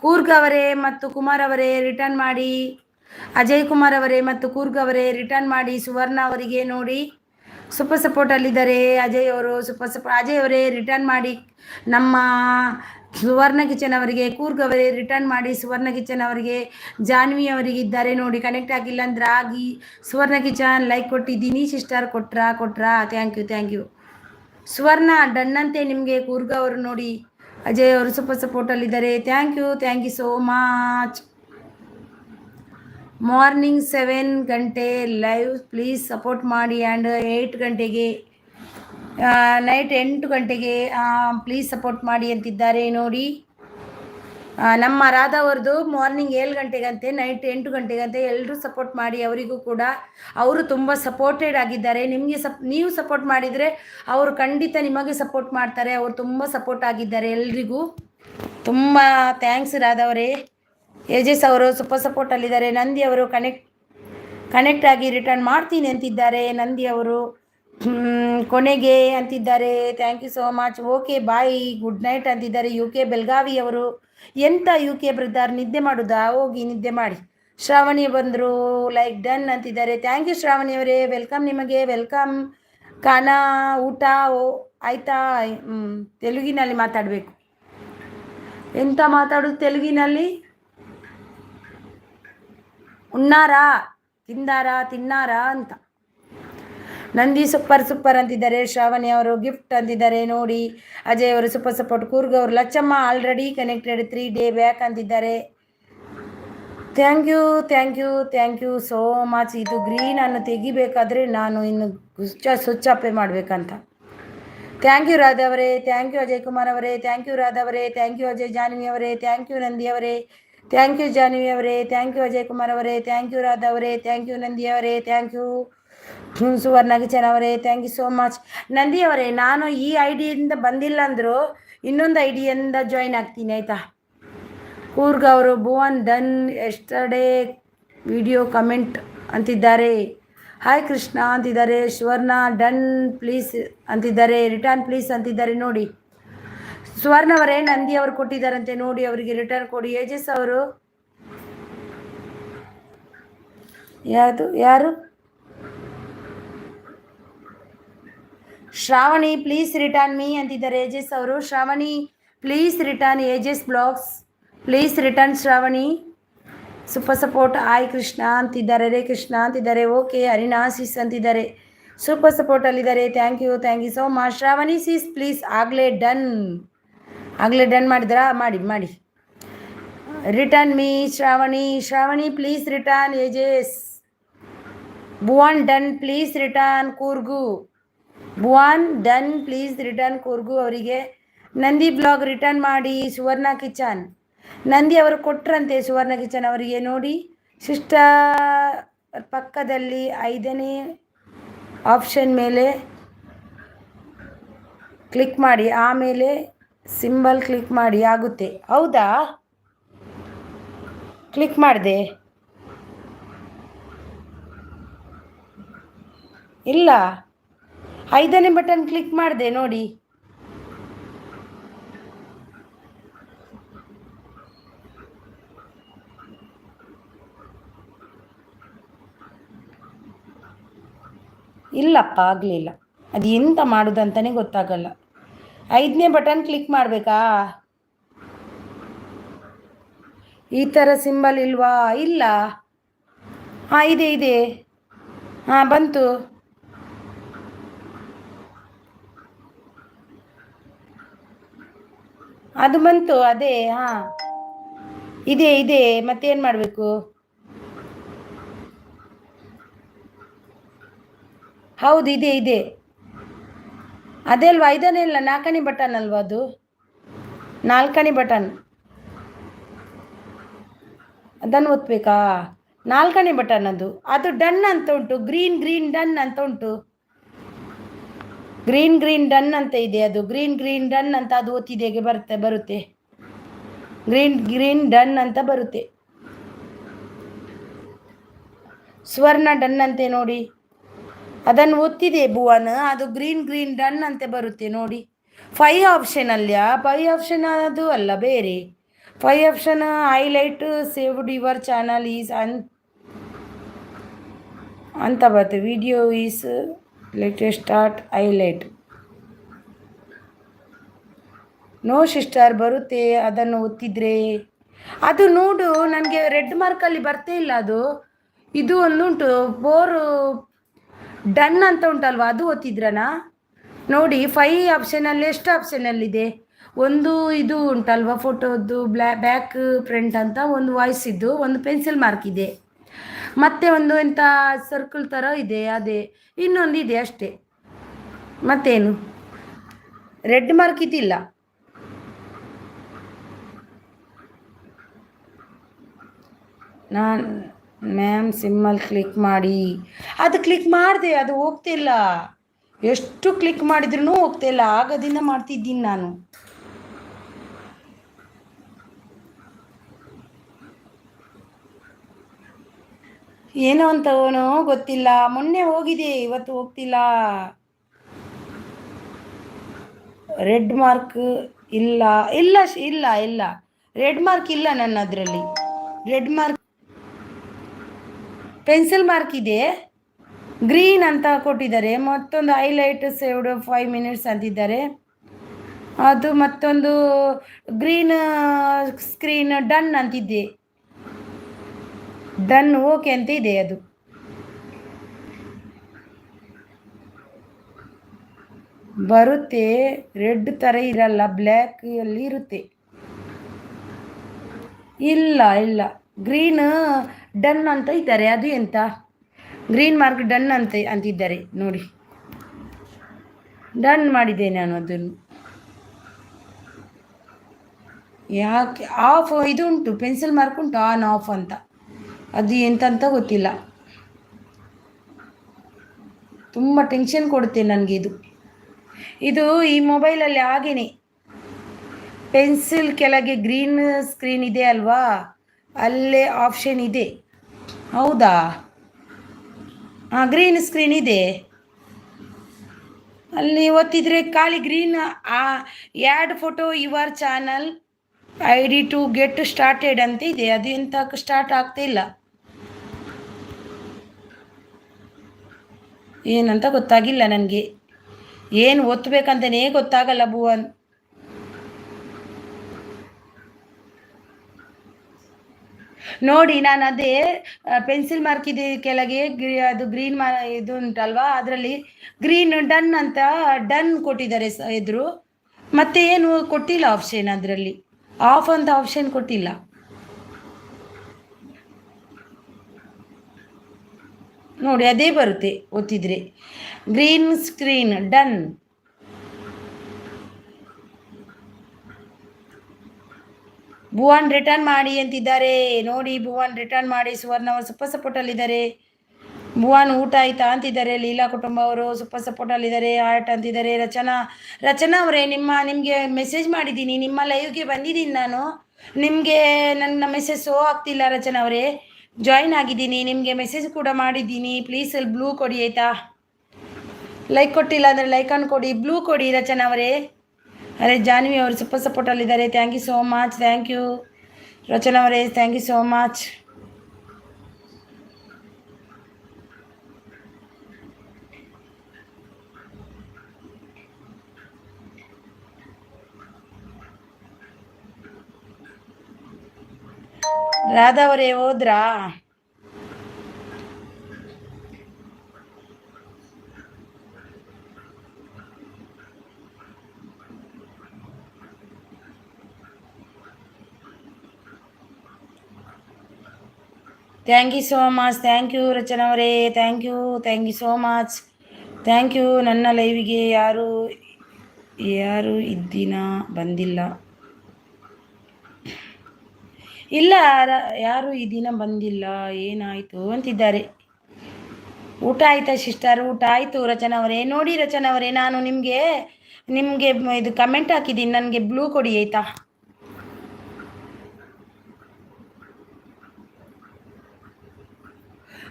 ಕೂರ್ಗ್ ಅವರೇ ಮತ್ತು ಕುಮಾರ್ ಅವರೇ ರಿಟರ್ನ್ ಮಾಡಿ. ಅಜಯ್ ಕುಮಾರ್ ಅವರೇ ಮತ್ತು ಕೂರ್ಗ್ ಅವರೇ ರಿಟರ್ನ್ ಮಾಡಿ. ಸುವರ್ಣ ಅವರಿಗೆ ನೋಡಿ ಸೂಪರ್ ಸಪೋರ್ಟಲ್ಲಿದ್ದಾರೆ. ಅಜಯ್ ಅವರು ಅಜಯ್ ಅವರೇ ರಿಟರ್ನ್ ಮಾಡಿ. ನಮ್ಮ ಸುವರ್ಣ ಕಿಚನ್ ಅವರಿಗೆ. ಕೂರ್ಗ್ ಅವರೇ ರಿಟರ್ನ್ ಮಾಡಿ ಸುವರ್ಣ ಕಿಚನ್ ಅವರಿಗೆ. ಜಾನ್ವಿ ಅವರಿಗೆ ಇದ್ದಾರೆ ನೋಡಿ. ಕನೆಕ್ಟ್ ಆಗಿಲ್ಲ ಅಂದ್ರೆ ಆಗಿ. ಸುವರ್ಣ ಕಿಚನ್ ಲೈಕ್ ಕೊಟ್ಟಿದ್ದೀನಿ ಸಿಸ್ಟರ್. ಕೊಟ್ರಾ ಥ್ಯಾಂಕ್ ಯು. ಸುವರ್ಣ ಡನ್ನಂತೆ ನಿಮಗೆ. ಕೂರ್ಗ್ ಅವರು ನೋಡಿ. ಅಜಯ್ ಅವರು ಸೂಪರ್ ಸಪೋರ್ಟಲ್ಲಿದ್ದಾರೆ. Thank you so much. Morning 7 ಗಂಟೆ ಲೈವ್ ಪ್ಲೀಸ್ ಸಪೋರ್ಟ್ ಮಾಡಿ. ಆ್ಯಂಡ್ 8 ಗಂಟೆಗೆ ನೈಟ್ 8 ಗಂಟೆಗೆ ಪ್ಲೀಸ್ ಸಪೋರ್ಟ್ ಮಾಡಿ ಅಂತಿದ್ದಾರೆ ನೋಡಿ. ನಮ್ಮ ರಾಧಾ ಅವ್ರದ್ದು ಮಾರ್ನಿಂಗ್ 7 ಗಂಟೆಗಂತೆ, ನೈಟ್ 8 ಗಂಟೆಗಂತೆ. ಎಲ್ಲರೂ ಸಪೋರ್ಟ್ ಮಾಡಿ ಅವರಿಗೂ ಕೂಡ. ಅವರು ತುಂಬ ಸಪೋರ್ಟೆಡ್ ಆಗಿದ್ದಾರೆ. ನಿಮಗೆ ನೀವು ಸಪೋರ್ಟ್ ಮಾಡಿದರೆ ಅವರು ಖಂಡಿತ ನಿಮಗೆ ಸಪೋರ್ಟ್ ಮಾಡ್ತಾರೆ. ಅವರು ತುಂಬ ಸಪೋರ್ಟ್ ಆಗಿದ್ದಾರೆ ಎಲ್ರಿಗೂ. ತುಂಬ ಥ್ಯಾಂಕ್ಸ್ ರಾಧಾ ಅವರೇ. ಏಜಸ್ ಅವರು ಸೂಪರ್ ಸಪೋರ್ಟಲ್ಲಿದ್ದಾರೆ. ನಂದಿ ಅವರು ಕನೆಕ್ಟ್ ಆಗಿ ರಿಟರ್ನ್ ಮಾಡ್ತೀನಿ ಅಂತಿದ್ದಾರೆ. ನಂದಿ ಅವರು ಕೊನೆಗೆ ಅಂತಿದ್ದಾರೆ. Thank you so much. Okay bye, good night ಅಂತಿದ್ದಾರೆ. UK ಬೆಳಗಾವಿ ಅವರು. ಎಂತ UK ಬ್ರದರ್, ನಿದ್ದೆ ಮಾಡೋದಾ? ಹೋಗಿ ನಿದ್ದೆ ಮಾಡಿ. ಶ್ರಾವಣಿ ಬಂದರು, ಲೈಕ್ ಡನ್ ಅಂತಿದ್ದಾರೆ. ಥ್ಯಾಂಕ್ ಯು ಶ್ರಾವಣಿ ಅವರೇ, ವೆಲ್ಕಮ್ ನಿಮಗೆ. ವೆಲ್ಕಮ್. ಊಟ ಆಯಿತಾ? ತೆಲುಗಿನಲ್ಲಿ ಮಾತಾಡಬೇಕು. ಎಂತ ಮಾತಾಡೋದು ತೆಲುಗಿನಲ್ಲಿ? ಉಣ್ಣಾರಾ, ತಿನ್ನಾರಾ ಅಂತ. ನಂದಿ ಸೂಪರ್ ಅಂತಿದ್ದಾರೆ. ಶ್ರಾವಣಿ ಅವರು ಗಿಫ್ಟ್ ಅಂತಿದ್ದಾರೆ ನೋಡಿ. ಅಜಯ್ ಅವರು ಸೂಪರ್ ಸಪೋರ್ಟ್. ಕೂರ್ಗ್ ಅವರು Lachchamma already connected 3 day back ಅಂತಿದ್ದಾರೆ. Thank you so much. ಇದು ಗ್ರೀನ್ ಅನ್ನು ತೆಗಿಬೇಕಾದ್ರೆ ನಾನು ಇನ್ನು ಸ್ವಿಚ್ ಆಫ್ ಮಾಡಬೇಕಂತ. ಥ್ಯಾಂಕ್ ಯು ರಾಧಾ ಅವರೇ, ಥ್ಯಾಂಕ್ ಯು ಅಜಯ್ ಕುಮಾರ್ ಅವರೇ, ಥ್ಯಾಂಕ್ ಯು ರಾಧಾ ಅವರೇ, ಥ್ಯಾಂಕ್ ಯು ಅಜಯ್ ಜಾನ್ವಿ ಅವರೇ, ಥ್ಯಾಂಕ್ ಯು ನಂದಿ ಅವರೇ, ಥ್ಯಾಂಕ್ ಯು ಜಾನ್ವಿ ಅವರೇ, ಥ್ಯಾಂಕ್ ಯು ಅಜಯ್ ಕುಮಾರ್ ಅವರೇ, ಥ್ಯಾಂಕ್ ಯು ರಾಧಾ ಅವರೇ, ಥ್ಯಾಂಕ್ ಯು ನಂದಿ ಅವರೇ, ಥ್ಯಾಂಕ್ ಯು ಸುವರ್ಣ ಕಿಚನ್ ಅವರೇ, thank you so much. Nandi ಅವರೇ, ನಾನು ಈ ಐಡಿಯಿಂದ ಬಂದಿಲ್ಲ ಅಂದರೂ ಇನ್ನೊಂದು ಐಡಿಯಿಂದ ಜಾಯಿನ್ ಆಗ್ತೀನಿ ಆಯಿತಾ. ಕೂರ್ಗ್ ಅವರು Bhuvan done yesterday video comment ಅಂತಿದ್ದಾರೆ. ಹಾಯ್ ಕೃಷ್ಣ ಅಂತಿದ್ದಾರೆ. ಸುವರ್ಣ ಡನ್ ಪ್ಲೀಸ್ ಅಂತಿದ್ದಾರೆ. ರಿಟರ್ನ್ ಪ್ಲೀಸ್ ಅಂತಿದ್ದಾರೆ ನೋಡಿ. ಸುವರ್ಣ ಅವರೇ, ನಂದಿ ಅವರು ಕೊಟ್ಟಿದ್ದಾರಂತೆ ನೋಡಿ, ಅವರಿಗೆ ರಿಟರ್ನ್ ಕೊಡಿ. ಏಜಸ್ ಅವರು ಯಾರು? ಶ್ರಾವಣಿ ಪ್ಲೀಸ್ ರಿಟರ್ನ್ ಮೀ ಅಂತಿದ್ದಾರೆ ಏಜಸ್ ಅವರು. Shravani please return ages blogs, please return Shravani. Super support. Hi Krishna ಅಂತಿದ್ದಾರೆ. ರೇ ಕೃಷ್ಣ ಅಂತಿದ್ದಾರೆ. ಓಕೆ. ಹರಿನಾಸಿಸ್ ಅಂತಿದ್ದಾರೆ. ಸೂಪರ್ ಸಪೋರ್ಟಲ್ಲಿದ್ದಾರೆ. Thank you so much. Shravani sis please. ಆಗಲೇ ಡನ್ ಮಾಡಿದ್ರಾ? ಮಾಡಿ. Return me Shravani please return. Ages Bhuvan done please return. Coorg Bhuvan done please return. Coorg ಅವರಿಗೆ. ನಂದಿ ಬ್ಲಾಗ್ ರಿಟರ್ನ್ ಮಾಡಿ. ಸುವರ್ಣ ಕಿಚನ್ ನಂದಿ ಅವರು ಕೊಟ್ರಂತೆ ಸುವರ್ಣ ಕಿಚನ್ ಅವರಿಗೆ. ನೋಡಿ ಸಿಸ್ಟರ್ ಪಕ್ಕದಲ್ಲಿ 5ನೇ ಆಪ್ಷನ್ ಮೇಲೆ ಕ್ಲಿಕ್ ಮಾಡಿ, ಆಮೇಲೆ ಸಿಂಬಲ್ ಕ್ಲಿಕ್ ಮಾಡಿ ಆಗುತ್ತೆ. ಹೌದಾ? ಕ್ಲಿಕ್ ಮಾಡಿದೆ. ಇಲ್ಲ, 5ನೇ ಬಟನ್ ಕ್ಲಿಕ್ ಮಾಡಿದೆ ನೋಡಿ. ಇಲ್ಲಪ್ಪ, ಆಗಲಿಲ್ಲ. ಅದು ಎಂತ ಮಾಡೋದಂತಲೇ ಗೊತ್ತಾಗಲ್ಲ. 5ನೇ ಬಟನ್ ಕ್ಲಿಕ್ ಮಾಡಬೇಕಾ? ಈ ಥರ ಸಿಂಬಲ್ ಇಲ್ವಾ? ಇಲ್ಲ. ಹಾಂ, ಇದೆ. ಹಾಂ, ಬಂತು. ಅದು ಬಂತು. ಅದೇ, ಹಾಂ, ಇದೆ. ಮತ್ತೇನು ಮಾಡಬೇಕು? ಹೌದು, ಇದೆ. ಅದೇ ಅಲ್ವಾ? 5ನೇ ಇಲ್ಲ, 4ನೇ ಬಟನ್ ಅಲ್ವಾ ಅದು? 4ನೇ ಬಟನ್ ಅದನ್ನು ಒತ್ತಬೇಕಾ? 4ನೇ ಬಟನ್ ಅದು ಡನ್ ಅಂತ ಉಂಟು. ಗ್ರೀನ್ ಡನ್ ಅಂತ ಉಂಟು. ಗ್ರೀನ್ ಡನ್ ಅಂತ ಇದೆ. ಅದು ಗ್ರೀನ್ ಡನ್ ಅಂತ ಅದು ಒತ್ತಿದೆಗೆ ಬರುತ್ತೆ. ಗ್ರೀನ್ ಡನ್ ಅಂತ ಬರುತ್ತೆ. ಸ್ವರ್ಣ ಡನ್ ಅಂತೆ ನೋಡಿ. ಅದನ್ನು ಒತ್ತಿದೆ ಭುವನ್. ಅದು ಗ್ರೀನ್ ಡನ್ ಅಂತೆ ಬರುತ್ತೆ ನೋಡಿ. 5 ಆಪ್ಷನ್ ಅಲ್ಯಾ? 5 ಆಪ್ಷನ್ ಅದು ಅಲ್ಲ, ಬೇರೆ 5 option. Highlight saved your channel is ಅಂತ ಬರುತ್ತೆ. Video is latest start highlight. No sister ಬರುತ್ತೆ. ಅದನ್ನು ಒತ್ತಿದ್ರೆ ಅದು ನೋಡು. ನನಗೆ ರೆಡ್ ಮಾರ್ಕಲ್ಲಿ ಬರ್ತೇ ಇಲ್ಲ ಅದು. ಇದು ಒಂದುಂಟು ಡನ್ ಅಂತ ಉಂಟಲ್ವಾ, ಅದು ಒತ್ತಿದ್ರನಾ ನೋಡಿ. 5 ಆಪ್ಷನಲ್ಲಿ ಎಷ್ಟು ಆಪ್ಷನಲ್ಲಿದೆ? ಒಂದು ಇದು ಉಂಟಲ್ವಾ ಫೋಟೋದ್ದು, ಬ್ಯಾಕ್ ಫ್ರಂಟ್ ಅಂತ ಒಂದು ವಾಯ್ಸ್ ಇದ್ದು, ಒಂದು ಪೆನ್ಸಿಲ್ ಮಾರ್ಕ್ ಇದೆ, ಮತ್ತೆ ಒಂದು ಎಂಥ ಸರ್ಕಲ್ ಥರ ಇದೆ, ಅದೇ ಇನ್ನೊಂದು ಇದೆ ಅಷ್ಟೇ. ಮತ್ತೇನು ರೆಡ್ ಮಾರ್ಕ್ ಇದಿಲ್ಲ. ಮ್ಯಾಮ್ ಸಿಂಬಲ್ ಕ್ಲಿಕ್ ಮಾಡಿ. ಅದು ಕ್ಲಿಕ್ ಮಾಡಿದೆ, ಅದು ಹೋಗ್ತಿಲ್ಲ. ಎಷ್ಟು ಕ್ಲಿಕ್ ಮಾಡಿದ್ರೂ ಹೋಗ್ತಿಲ್ಲ. ಆಗದಿಂದ ಮಾಡ್ತಿದ್ದೀನಿ ನಾನು. ಏನೋ ಅಂತವನು ಗೊತ್ತಿಲ್ಲ. ಮೊನ್ನೆ ಹೋಗಿದೆ, ಇವತ್ತು ಹೋಗ್ತಿಲ್ಲ. ರೆಡ್ ಮಾರ್ಕ್ ಇಲ್ಲ. ರೆಡ್ ಮಾರ್ಕ್ ಇಲ್ಲ ನನ್ನ ಅದರಲ್ಲಿ. ರೆಡ್ ಮಾರ್ಕ್ ಪೆನ್ಸಿಲ್ ಮಾರ್ಕ್ ಇದೆ. ಗ್ರೀನ್ ಅಂತ ಕೊಟ್ಟಿದ್ದಾರೆ. ಮತ್ತೊಂದು ಹೈಲೈಟ್ ಸೇವ್ಡ್ 5 ಮಿನಿಟ್ಸ್ ಅಂತಿದ್ದಾರೆ. ಅದು ಮತ್ತೊಂದು ಗ್ರೀನ್ ಸ್ಕ್ರೀನ್ ಡನ್ ಅಂತಿದ್ದೆ. ಡನ್ ಓಕೆ ಅಂತ ಇದೆ. ಅದು ಬರುತ್ತೆ. ರೆಡ್ ಥರ ಇರಲ್ಲ, ಬ್ಲ್ಯಾಕ್ ಅಲ್ಲಿ ಇರುತ್ತೆ. ಇಲ್ಲ ಗ್ರೀನ್ ಡನ್ ಅಂತ ಇದ್ದಾರೆ. ಅದು ಎಂತ ಗ್ರೀನ್ ಮಾರ್ಕ್ ಡನ್ ಅಂತಿದ್ದಾರೆ ನೋಡಿ. ಡನ್ ಮಾಡಿದೆ ನಾನು ಅದನ್ನು. ಯಾಕೆ ಆಫ್ ಇದು ಉಂಟು, ಪೆನ್ಸಿಲ್ ಮಾರ್ಕ್ ಉಂಟು, ಆನ್ ಆಫ್ ಅಂತ. ಅದು ಎಂತ ಗೊತ್ತಿಲ್ಲ. ತುಂಬ ಟೆನ್ಷನ್ ಕೊಡುತ್ತೆ ನನಗೆ ಇದು ಈ ಮೊಬೈಲಲ್ಲಿ ಹಾಗೇನೆ. ಪೆನ್ಸಿಲ್ ಕೆಳಗೆ ಗ್ರೀನ್ ಸ್ಕ್ರೀನ್ ಇದೆ ಅಲ್ವಾ, ಅಲ್ಲೇ ಆಪ್ಷನ್ ಇದೆ. ಹೌದಾ? ಹಾಂ, ಗ್ರೀನ್ ಸ್ಕ್ರೀನ್ ಇದೆ. ಅಲ್ಲಿ ಒತ್ತಿದರೆ ಖಾಲಿ green add photo your channel ID to get started ಅಂತ ಇದೆ. ಅದು ಎಂತ ಸ್ಟಾರ್ಟ್ ಆಗ್ತಿಲ್ಲ. ಏನಂತ ಗೊತ್ತಾಗಿಲ್ಲ ನನಗೆ. ಏನು ಒತ್ತಬೇಕಂತನೇ ಗೊತ್ತಾಗಲ್ಲ ಭುವನ್. ನೋಡಿ ನಾನು ಅದೇ ಪೆನ್ಸಿಲ್ ಮಾರ್ಕ್ ಇದೆ ಕೆಳಗೆ ಅದು ಗ್ರೀನ್ ಇದು ಉಂಟಲ್ವಾ, ಅದರಲ್ಲಿ ಗ್ರೀನ್ ಡನ್ ಅಂತ ಡನ್ ಕೊಟ್ಟಿದ್ದಾರೆ ಎದುರು. ಮತ್ತೆ ಏನು ಕೊಟ್ಟಿಲ್ಲ ಆಪ್ಷನ್, ಅದರಲ್ಲಿ ಆಫ್ ಅಂತ ಆಪ್ಷನ್ ಕೊಟ್ಟಿಲ್ಲ. ನೋಡಿ ಅದೇ ಬರುತ್ತೆ ಒತ್ತಿದ್ರೆ, green screen done. Bhuvan return ಮಾಡಿ ಅಂತಿದ್ದಾರೆ ನೋಡಿ. ಭುವನ್ ರಿಟರ್ನ್ ಮಾಡಿ. ಸುವರ್ಣ ಅವರು ಸೂಪರ್ ಸಪೋರ್ಟಲ್ಲಿದ್ದಾರೆ. ಭುವನ್ ಊಟ ಆಯ್ತಾ ಅಂತಿದ್ದಾರೆ. ಲೀಲಾ ಕುಟುಂಬ ಅವರು ಸೂಪರ್ ಸಪೋರ್ಟಲ್ಲಿದ್ದಾರೆ. ಆರ್ಟ್ ಅಂತಿದ್ದಾರೆ. ರಚನಾ ಅವರೇ, ನಿಮಗೆ ಮೆಸೇಜ್ ಮಾಡಿದ್ದೀನಿ, ನಿಮ್ಮ ಲೈವ್ಗೆ ಬಂದಿದ್ದೀನಿ ನಾನು. ನಿಮಗೆ ನನ್ನ ಮೆಸೇಜ್ ಶೋ ಆಗ್ತಿಲ್ಲ ರಚನಾ ಅವರೇ. ಜಾಯಿನ್ ಆಗಿದ್ದೀನಿ, ನಿಮಗೆ ಮೆಸೇಜ್ ಕೂಡ ಮಾಡಿದ್ದೀನಿ. ಪ್ಲೀಸ್ ಅಲ್ಲಿ ಬ್ಲೂ ಕೊಡಿ ಆಯಿತಾ. ಲೈಕ್ ಕೊಟ್ಟಿಲ್ಲ ಅಂದರೆ ಲೈಕನ್ನು ಕೊಡಿ, ಬ್ಲೂ ಕೊಡಿ ರಚನಾ ಅವರೇ. ಅರೆ ಜಾನ್ವಿ ಅವರು ಸೂಪರ್ ಸಪೋರ್ಟಲ್ಲಿದ್ದಾರೆ. Thank you so much. Thank you Rachana ಅವರೇ, thank you so much. Radha ಅವರೇ ಹೋದ್ರಾ? Thank you so much. Thank you Rachana ಅವರೇ, thank you so much. Thank you. ನನ್ನ ಲೈವಿಗೆ ಯಾರು ಇದ್ದಿನ ಬಂದಿಲ್ಲ. ಇಲ್ಲ, ಯಾರು ಈ ದಿನ ಬಂದಿಲ್ಲ, ಏನಾಯಿತು ಅಂತಿದ್ದಾರೆ. ಊಟ ಆಯ್ತಾ ಸಿಸ್ಟರ್? ಊಟ ಆಯಿತು ರಚನಾ ಅವರೇ. ನೋಡಿ ರಚನಾ ಅವರೇ, ನಾನು ನಿಮಗೆ ಇದು ಕಮೆಂಟ್ ಹಾಕಿದ್ದೀನಿ, ನನಗೆ ಬ್ಲೂ ಕೊಡಿ ಆಯಿತಾ.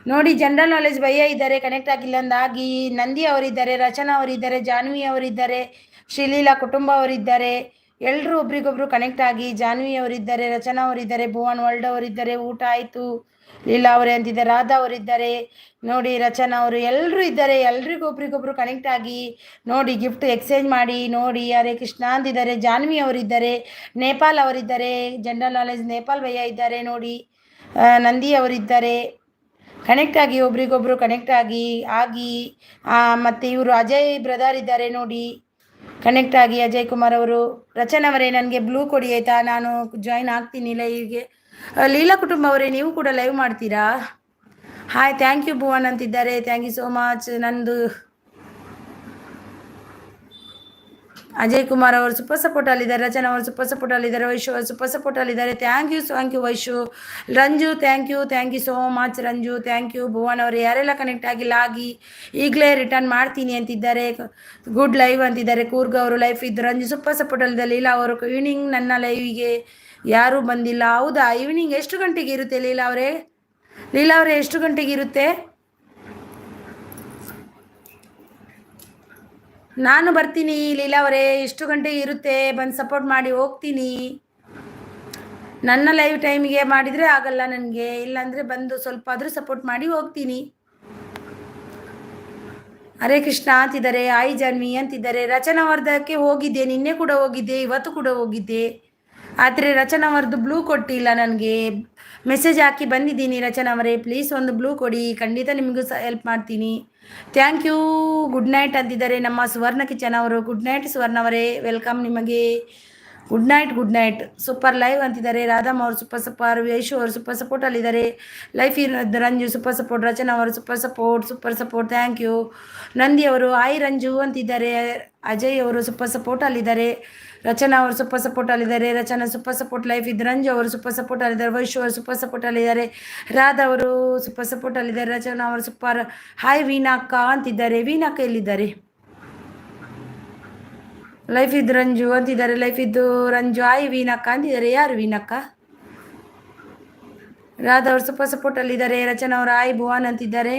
ನೋಡಿ ಜನರಲ್ ನಾಲೆಜ್ ಭಯ್ಯ ಇದ್ದಾರೆ, ಕನೆಕ್ಟ್ ಆಗಿಲ್ಲ ಅಂದಾಗಿ. ನಂದಿ ಅವರಿದ್ದಾರೆ, ರಚನಾ ಅವರಿದ್ದಾರೆ, ಜಾನ್ವಿ ಅವರಿದ್ದಾರೆ, ಶ್ರೀಲೀಲಾ ಕುಟುಂಬ ಅವರಿದ್ದಾರೆ. ಎಲ್ಲರೂ ಒಬ್ರಿಗೊಬ್ರು ಕನೆಕ್ಟ್ ಆಗಿ. ಜಾನ್ವಿ ಅವರಿದ್ದಾರೆ, ರಚನಾ ಅವರಿದ್ದಾರೆ, ಭುವನ್ ವರ್ಲ್ಡ್ ಅವರಿದ್ದಾರೆ. ಊಟ ಆಯಿತು ಲೀಲಾ ಅವರೇ ಅಂತಿದ್ದಾರೆ. ರಾಧಾ ಅವರಿದ್ದಾರೆ ನೋಡಿ, ರಚನಾ ಅವರು ಎಲ್ಲರೂ ಇದ್ದಾರೆ. ಎಲ್ರಿಗೂ ಒಬ್ರಿಗೊಬ್ರು ಕನೆಕ್ಟ್ ಆಗಿ ನೋಡಿ, ಗಿಫ್ಟ್ ಎಕ್ಸ್ಚೇಂಜ್ ಮಾಡಿ ನೋಡಿ. ಹರೇ ಕೃಷ್ಣ ಅಂತಿದ್ದಾರೆ. ಜಾನ್ವಿ ಅವರಿದ್ದಾರೆ, ನೇಪಾಲ್ ಅವರಿದ್ದಾರೆ, ಜನರಲ್ ನಾಲೆಜ್ ನೇಪಾಲ್ ಭಯ್ಯ ಇದ್ದಾರೆ ನೋಡಿ. ನಂದಿ ಅವರಿದ್ದಾರೆ. ಕನೆಕ್ಟ್ ಆಗಿ, ಒಬ್ರಿಗೊಬ್ರು ಕನೆಕ್ಟ್ ಆಗಿ. ಮತ್ತು ಇವರು ಅಜಯ್ ಬ್ರದರ್ ಇದ್ದಾರೆ ನೋಡಿ, ಕನೆಕ್ಟ್ ಆಗಿ. ಅಜಯ್ ಕುಮಾರ್ ಅವರು. ರಚನಾ ಅವರೇ, ನನಗೆ ಬ್ಲೂ ಕೊಡಿ ಆಯಿತಾ, ನಾನು ಜಾಯಿನ್ ಆಗ್ತೀನಿ ಲೈವ್ಗೆ. ಲೀಲಾ ಕುಟುಂಬ ಅವರೇ, ನೀವು ಕೂಡ ಲೈವ್ ಮಾಡ್ತೀರಾ? ಹಾಯ್, ಥ್ಯಾಂಕ್ ಯು ಭುವನ್ ಅಂತಿದ್ದಾರೆ. Thank you so much. Nandu Ajay Kumar ಅವರು ಸೂಪರ್ ಸಪೋರ್ಟಲ್ಲಿದ್ದಾರೆ. ರಚನಾ ಅವರು ಸೂಪರ್ ಸಪೋರ್ಟಲ್ಲಿದ್ದಾರೆ. ವೈಶು ಅವರು ಸೂಪರ್ ಸಪೋರ್ಟಲ್ಲಿದ್ದಾರೆ. Thank you Vaishu. Ranju thank you so much Ranju. Thank you. Bhuvan ಅವರು ಯಾರೆಲ್ಲ ಕನೆಕ್ಟ್ ಆಗಿಲ್ಲ ಆಗಿ, ಈಗಲೇ ರಿಟರ್ನ್ ಮಾಡ್ತೀನಿ ಅಂತಿದ್ದಾರೆ. ಗುಡ್ ಲೈವ್ ಅಂತಿದ್ದಾರೆ. ಕೂರ್ಗ ಅವರು ಲೈಫ್ ಇದ್ದು. ರಂಜು ಸೂಪರ್ ಸಪೋರ್ಟಲ್ಲಿದ್ದಾರೆ. ಲೀಲಾ ಅವರು ಈವ್ನಿಂಗ್ ನನ್ನ ಲೈವಿಗೆ ಯಾರೂ ಬಂದಿಲ್ಲ. ಹೌದಾ, ಈವ್ನಿಂಗ್ ಎಷ್ಟು ಗಂಟೆಗೆ ಇರುತ್ತೆ ಲೀಲಾ ಅವರೇ? ಎಷ್ಟು ಗಂಟೆಗೆ ಇರುತ್ತೆ? ನಾನು ಬರ್ತೀನಿ ಲೀಲಾ ಅವರೇ. ಎಷ್ಟು ಗಂಟೆಗೆ ಇರುತ್ತೆ? ಬಂದು ಸಪೋರ್ಟ್ ಮಾಡಿ ಹೋಗ್ತೀನಿ. ನನ್ನ ಲೈವ್ ಟೈಮಿಗೆ ಮಾಡಿದರೆ ಆಗಲ್ಲ ನನಗೆ, ಇಲ್ಲಾಂದರೆ ಬಂದು ಸ್ವಲ್ಪ ಆದರೂ ಸಪೋರ್ಟ್ ಮಾಡಿ ಹೋಗ್ತೀನಿ. ಹರೇ ಕೃಷ್ಣ ಅಂತಿದ್ದಾರೆ. ಆಯ್ ಜಾನ್ವಿ ಅಂತಿದ್ದಾರೆ. ರಚನಾ ವರ್ಧಕ್ಕೆ ಹೋಗಿದ್ದೆ, ನಿನ್ನೆ ಕೂಡ ಹೋಗಿದ್ದೆ, ಇವತ್ತು ಕೂಡ ಹೋಗಿದ್ದೆ. ಆದರೆ ರಚನಾ ಅವರದ್ದು ಬ್ಲೂ ಕೊಟ್ಟಿಲ್ಲ ನನಗೆ. ಮೆಸೇಜ್ ಹಾಕಿ ಬಂದಿದ್ದೀನಿ. ರಚನಾ ಅವರೇ, ಪ್ಲೀಸ್ ಒಂದು ಬ್ಲೂ ಕೊಡಿ, ಖಂಡಿತ ನಿಮಗೂ ಹೆಲ್ಪ್ ಮಾಡ್ತೀನಿ. Thank you. ಗುಡ್ ನೈಟ್ ಅಂತಿದ್ದಾರೆ ನಮ್ಮ ಸುವರ್ಣ ಕಿಚನ್ ಅವರು. ಗುಡ್ ನೈಟ್ ಸುವರ್ಣ ಅವರೇ, ವೆಲ್ಕಮ್ ನಿಮಗೆ. Good night. ಸೂಪರ್ ಲೈವ್ ಅಂತಿದ್ದಾರೆ. ರಾಧಮ್ಮ ಅವರು ಸೂಪರ್. ವೈಶು ಅವರು ಸೂಪರ್ ಸಪೋರ್ಟಲ್ಲಿದ್ದಾರೆ. ಲೈಫ್ ಇರೋದು. Ranju super support. ರಚನಾ ಅವರು super support. Thank you. Nandi ಅವರು ಆಯ್ ರಂಜು ಅಂತಿದ್ದಾರೆ. ಅಜಯ್ ಅವರು ಸೂಪರ್ ಸಪೋರ್ಟಲ್ಲಿದ್ದಾರೆ. ರಚನಾ ಅವರು ಸೂಪರ್ ಸಪೋರ್ಟಲ್ಲಿದ್ದಾರೆ. Rachana super support. ಲೈಫ್ ಇದ್ದು. ರಂಜು ಅವರು ಸೂಪರ್ ಸಪೋರ್ಟಲ್ಲಿದ್ದಾರೆ. ವೈಶು ಅವರು ಸೂಪರ್ ಸಪೋರ್ಟಲ್ಲಿದ್ದಾರೆ. ರಾಧಾ ಅವರು ಸೂಪರ್ ಸಪೋರ್ಟಲ್ಲಿದ್ದಾರೆ. ರಚನಾ ಅವರು ಸೂಪರ್. ಹಾಯ್ ವೀನಾಕ್ಕ ಅಂತಿದ್ದಾರೆ. ವೀನಾಕ್ಕ ಎಲ್ಲಿದ್ದಾರೆ? ಲೈಫ್ ಇದ್ದು ರಂಜು ಅಂತಿದ್ದಾರೆ. ಲೈಫ್ ಇದ್ದು ರಂಜು. ಹಾಯ್ ವೀನಕ್ಕ ಅಂತಿದ್ದಾರೆ. ಯಾರು ವೀನಕ್ಕ? ರಾಧಾ ಅವರು ಸೂಪರ್ ಸಪೋರ್ಟಲ್ಲಿದ್ದಾರೆ. ರಚನಾ ಅವರು ಹಾಯ್ ಭುವನ್ ಅಂತಿದ್ದಾರೆ.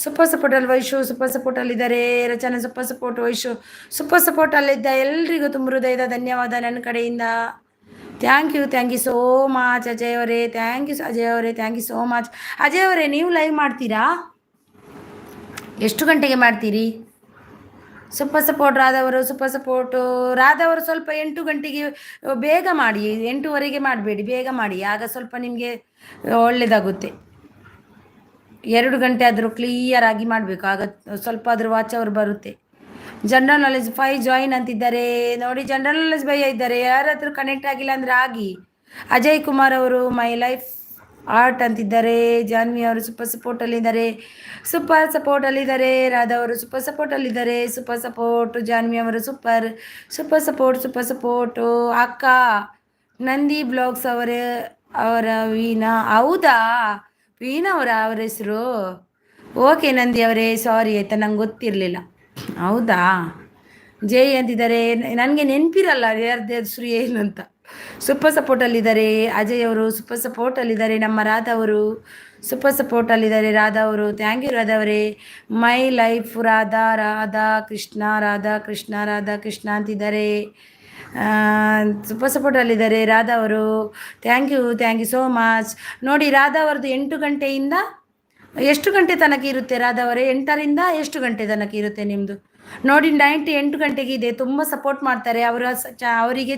ಸೂಪರ್ ಸಪೋರ್ಟಲ್ಲಿ. ವೈಶು ಸೂಪರ್ ಸಪೋರ್ಟಲ್ಲಿದ್ದಾರೆ. Rachana super support. Vaishu super ಸಪೋರ್ಟಲ್ಲಿದ್ದ ಎಲ್ರಿಗೂ ತುಂಬ ಹೃದಯದ ಧನ್ಯವಾದ ನನ್ನ ಕಡೆಯಿಂದ. Thank you so much Ajay ಅವರೇ. Thank you so much. Ajay ಅವರೇ, ನೀವು ಲೈವ್ ಮಾಡ್ತೀರಾ? ಎಷ್ಟು ಗಂಟೆಗೆ ಮಾಡ್ತೀರಿ? ಸೂಪರ್ ಸಪೋರ್ಟ್ ರಾಧವರು, ಸೂಪರ್ ಸಪೋರ್ಟು ರಾಧವರು. ಸ್ವಲ್ಪ 8 ಗಂಟೆಗೆ ಬೇಗ ಮಾಡಿ, 8:15 ಮಾಡಬೇಡಿ, ಬೇಗ ಮಾಡಿ, ಆಗ ಸ್ವಲ್ಪ ನಿಮಗೆ ಒಳ್ಳೆಯದಾಗುತ್ತೆ. 2 ಗಂಟೆ ಆದರೂ ಕ್ಲಿಯರ್ ಆಗಿ ಮಾಡಬೇಕು, ಆಗ ಸ್ವಲ್ಪ ಆದರೂ ವಾಚ್ ಅವರ್ ಬರುತ್ತೆ. ಜನರಲ್ ನಾಲೆಜ್ 5 ಜಾಯಿನ್ ಅಂತಿದ್ದಾರೆ ನೋಡಿ. ಜನರಲ್ ನಾಲೆಜ್ ಭಯ ಇದ್ದಾರೆ, ಯಾರಾದರೂ ಕನೆಕ್ಟ್ ಆಗಿಲ್ಲ ಅಂದರೆ ಆಗಿ. ಅಜಯ್ ಕುಮಾರ್ ಅವರು ಮೈ ಲೈಫ್ ಆರ್ಟ್ ಅಂತಿದ್ದಾರೆ. ಜಾನ್ವಿ ಅವರು ಸೂಪರ್ ಸಪೋರ್ಟಲ್ಲಿದ್ದಾರೆ, ಸೂಪರ್ ಸಪೋರ್ಟಲ್ಲಿದ್ದಾರೆ. ರಾಧಾ ಅವರು ಸೂಪರ್ ಸಪೋರ್ಟಲ್ಲಿದ್ದಾರೆ, ಸೂಪರ್ ಸಪೋರ್ಟು. ಜಾನ್ವಿ ಅವರು super super support, super support. ಅಕ್ಕ ನಂದಿ ಬ್ಲಾಗ್ಸ್ ಅವರ ವೀಣಾ, ಹೌದಾ ವೀಣಾ ಅವರ ಹೆಸರು? ಓಕೆ ನಂದಿ ಅವರೇ, ಸಾರಿ ಆಯಿತಾ, ನಂಗೆ ಗೊತ್ತಿರಲಿಲ್ಲ. ಹೌದಾ, ಜೈ ಅಂತಿದ್ದಾರೆ. ನನಗೆ ನೆನಪಿರಲ್ಲ ಯಾರ್ದು ಹೆಸರು ಏನು ಅಂತ. ಸೂಪರ್ ಸಪೋರ್ಟಲ್ಲಿದ್ದಾರೆ. ಅಜಯ್ ಅವರು ಸೂಪರ್ ಸಪೋರ್ಟಲ್ಲಿದ್ದಾರೆ. ನಮ್ಮ ರಾಧಾ ಅವರು ಸೂಪರ್ ಸಪೋರ್ಟಲ್ಲಿದ್ದಾರೆ. ರಾಧಾ ಅವರು ಥ್ಯಾಂಕ್ ಯು ರಾಧಾ ಅವರೇ. ಮೈ ಲೈಫ್ ರಾಧಾ ಕೃಷ್ಣ, ರಾಧಾ ಕೃಷ್ಣ ಅಂತಿದ್ದಾರೆ. ಸೂಪರ್ ಸಪೋರ್ಟಲ್ಲಿದ್ದಾರೆ ರಾಧಾ ಅವರು. Thank you so much. ನೋಡಿ ರಾಧಾ ಅವ್ರದ್ದು 8 ಗಂಟೆಯಿಂದ ಎಷ್ಟು ಗಂಟೆ ತನಕ ಇರುತ್ತೆ ರಾಧಾ ಅವರೇ? 8ರಿಂದ ಎಷ್ಟು ಗಂಟೆ ತನಕ ಇರುತ್ತೆ ನಿಮ್ಮದು? ನೋಡಿ ನೈಟ್ 8 ಗಂಟೆಗೆ ಇದೆ. ತುಂಬ ಸಪೋರ್ಟ್ ಮಾಡ್ತಾರೆ ಅವರಿಗೆ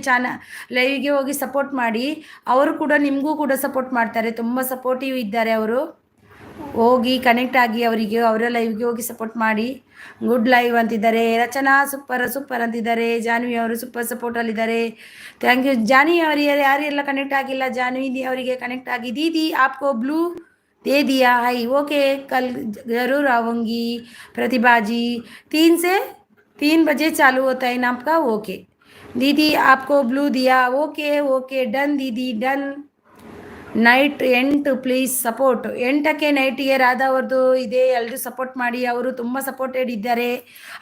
ಲೈವ್ಗೆ ಹೋಗಿ ಸಪೋರ್ಟ್ ಮಾಡಿ. ಅವರು ಕೂಡ ನಿಮಗೂ ಕೂಡ ಸಪೋರ್ಟ್ ಮಾಡ್ತಾರೆ, ತುಂಬ ಸಪೋರ್ಟಿವ್ ಇದ್ದಾರೆ ಅವರು. ಹೋಗಿ ಕನೆಕ್ಟ್ ಆಗಿ ಅವರ ಲೈವ್ಗೆ ಹೋಗಿ ಸಪೋರ್ಟ್ ಮಾಡಿ. ಗುಡ್ ಲೈವ್ ಅಂತಿದ್ದಾರೆ. ರಚನಾ ಸೂಪರ್ ಅಂತಿದ್ದಾರೆ. ಜಾನ್ವಿ ಅವರು ಸೂಪರ್ ಸಪೋರ್ಟಲ್ಲಿದ್ದಾರೆ. ಥ್ಯಾಂಕ್ ಯು ಜಾನ್ವಿ ಅವರಿಗೆ. ಯಾರೆಲ್ಲ ಕನೆಕ್ಟ್ ಆಗಿಲ್ಲ ಜಾನ್ವಿ ಅವರಿಗೆ ಕನೆಕ್ಟ್ ಆಗಿ. ದೀದಿ ಆಪ್ಕೋ ಬ್ಲೂ दे दिया है, ओके कल ज़रूर आऊँगी। प्रतिभा जी 3 बजे चालू होता है ना आपका, ओके दीदी आपको ब्लू दिया, ओके डन दीदी डन. Night 8 please support. 8ಕ್ಕೆ ನೈಟಿಗೆ ರಾಧಾ ಅವ್ರದ್ದು ಇದೆ, ಎಲ್ಲರೂ ಸಪೋರ್ಟ್ ಮಾಡಿ. ಅವರು ತುಂಬ ಸಪೋರ್ಟೆಡ್ ಇದ್ದಾರೆ,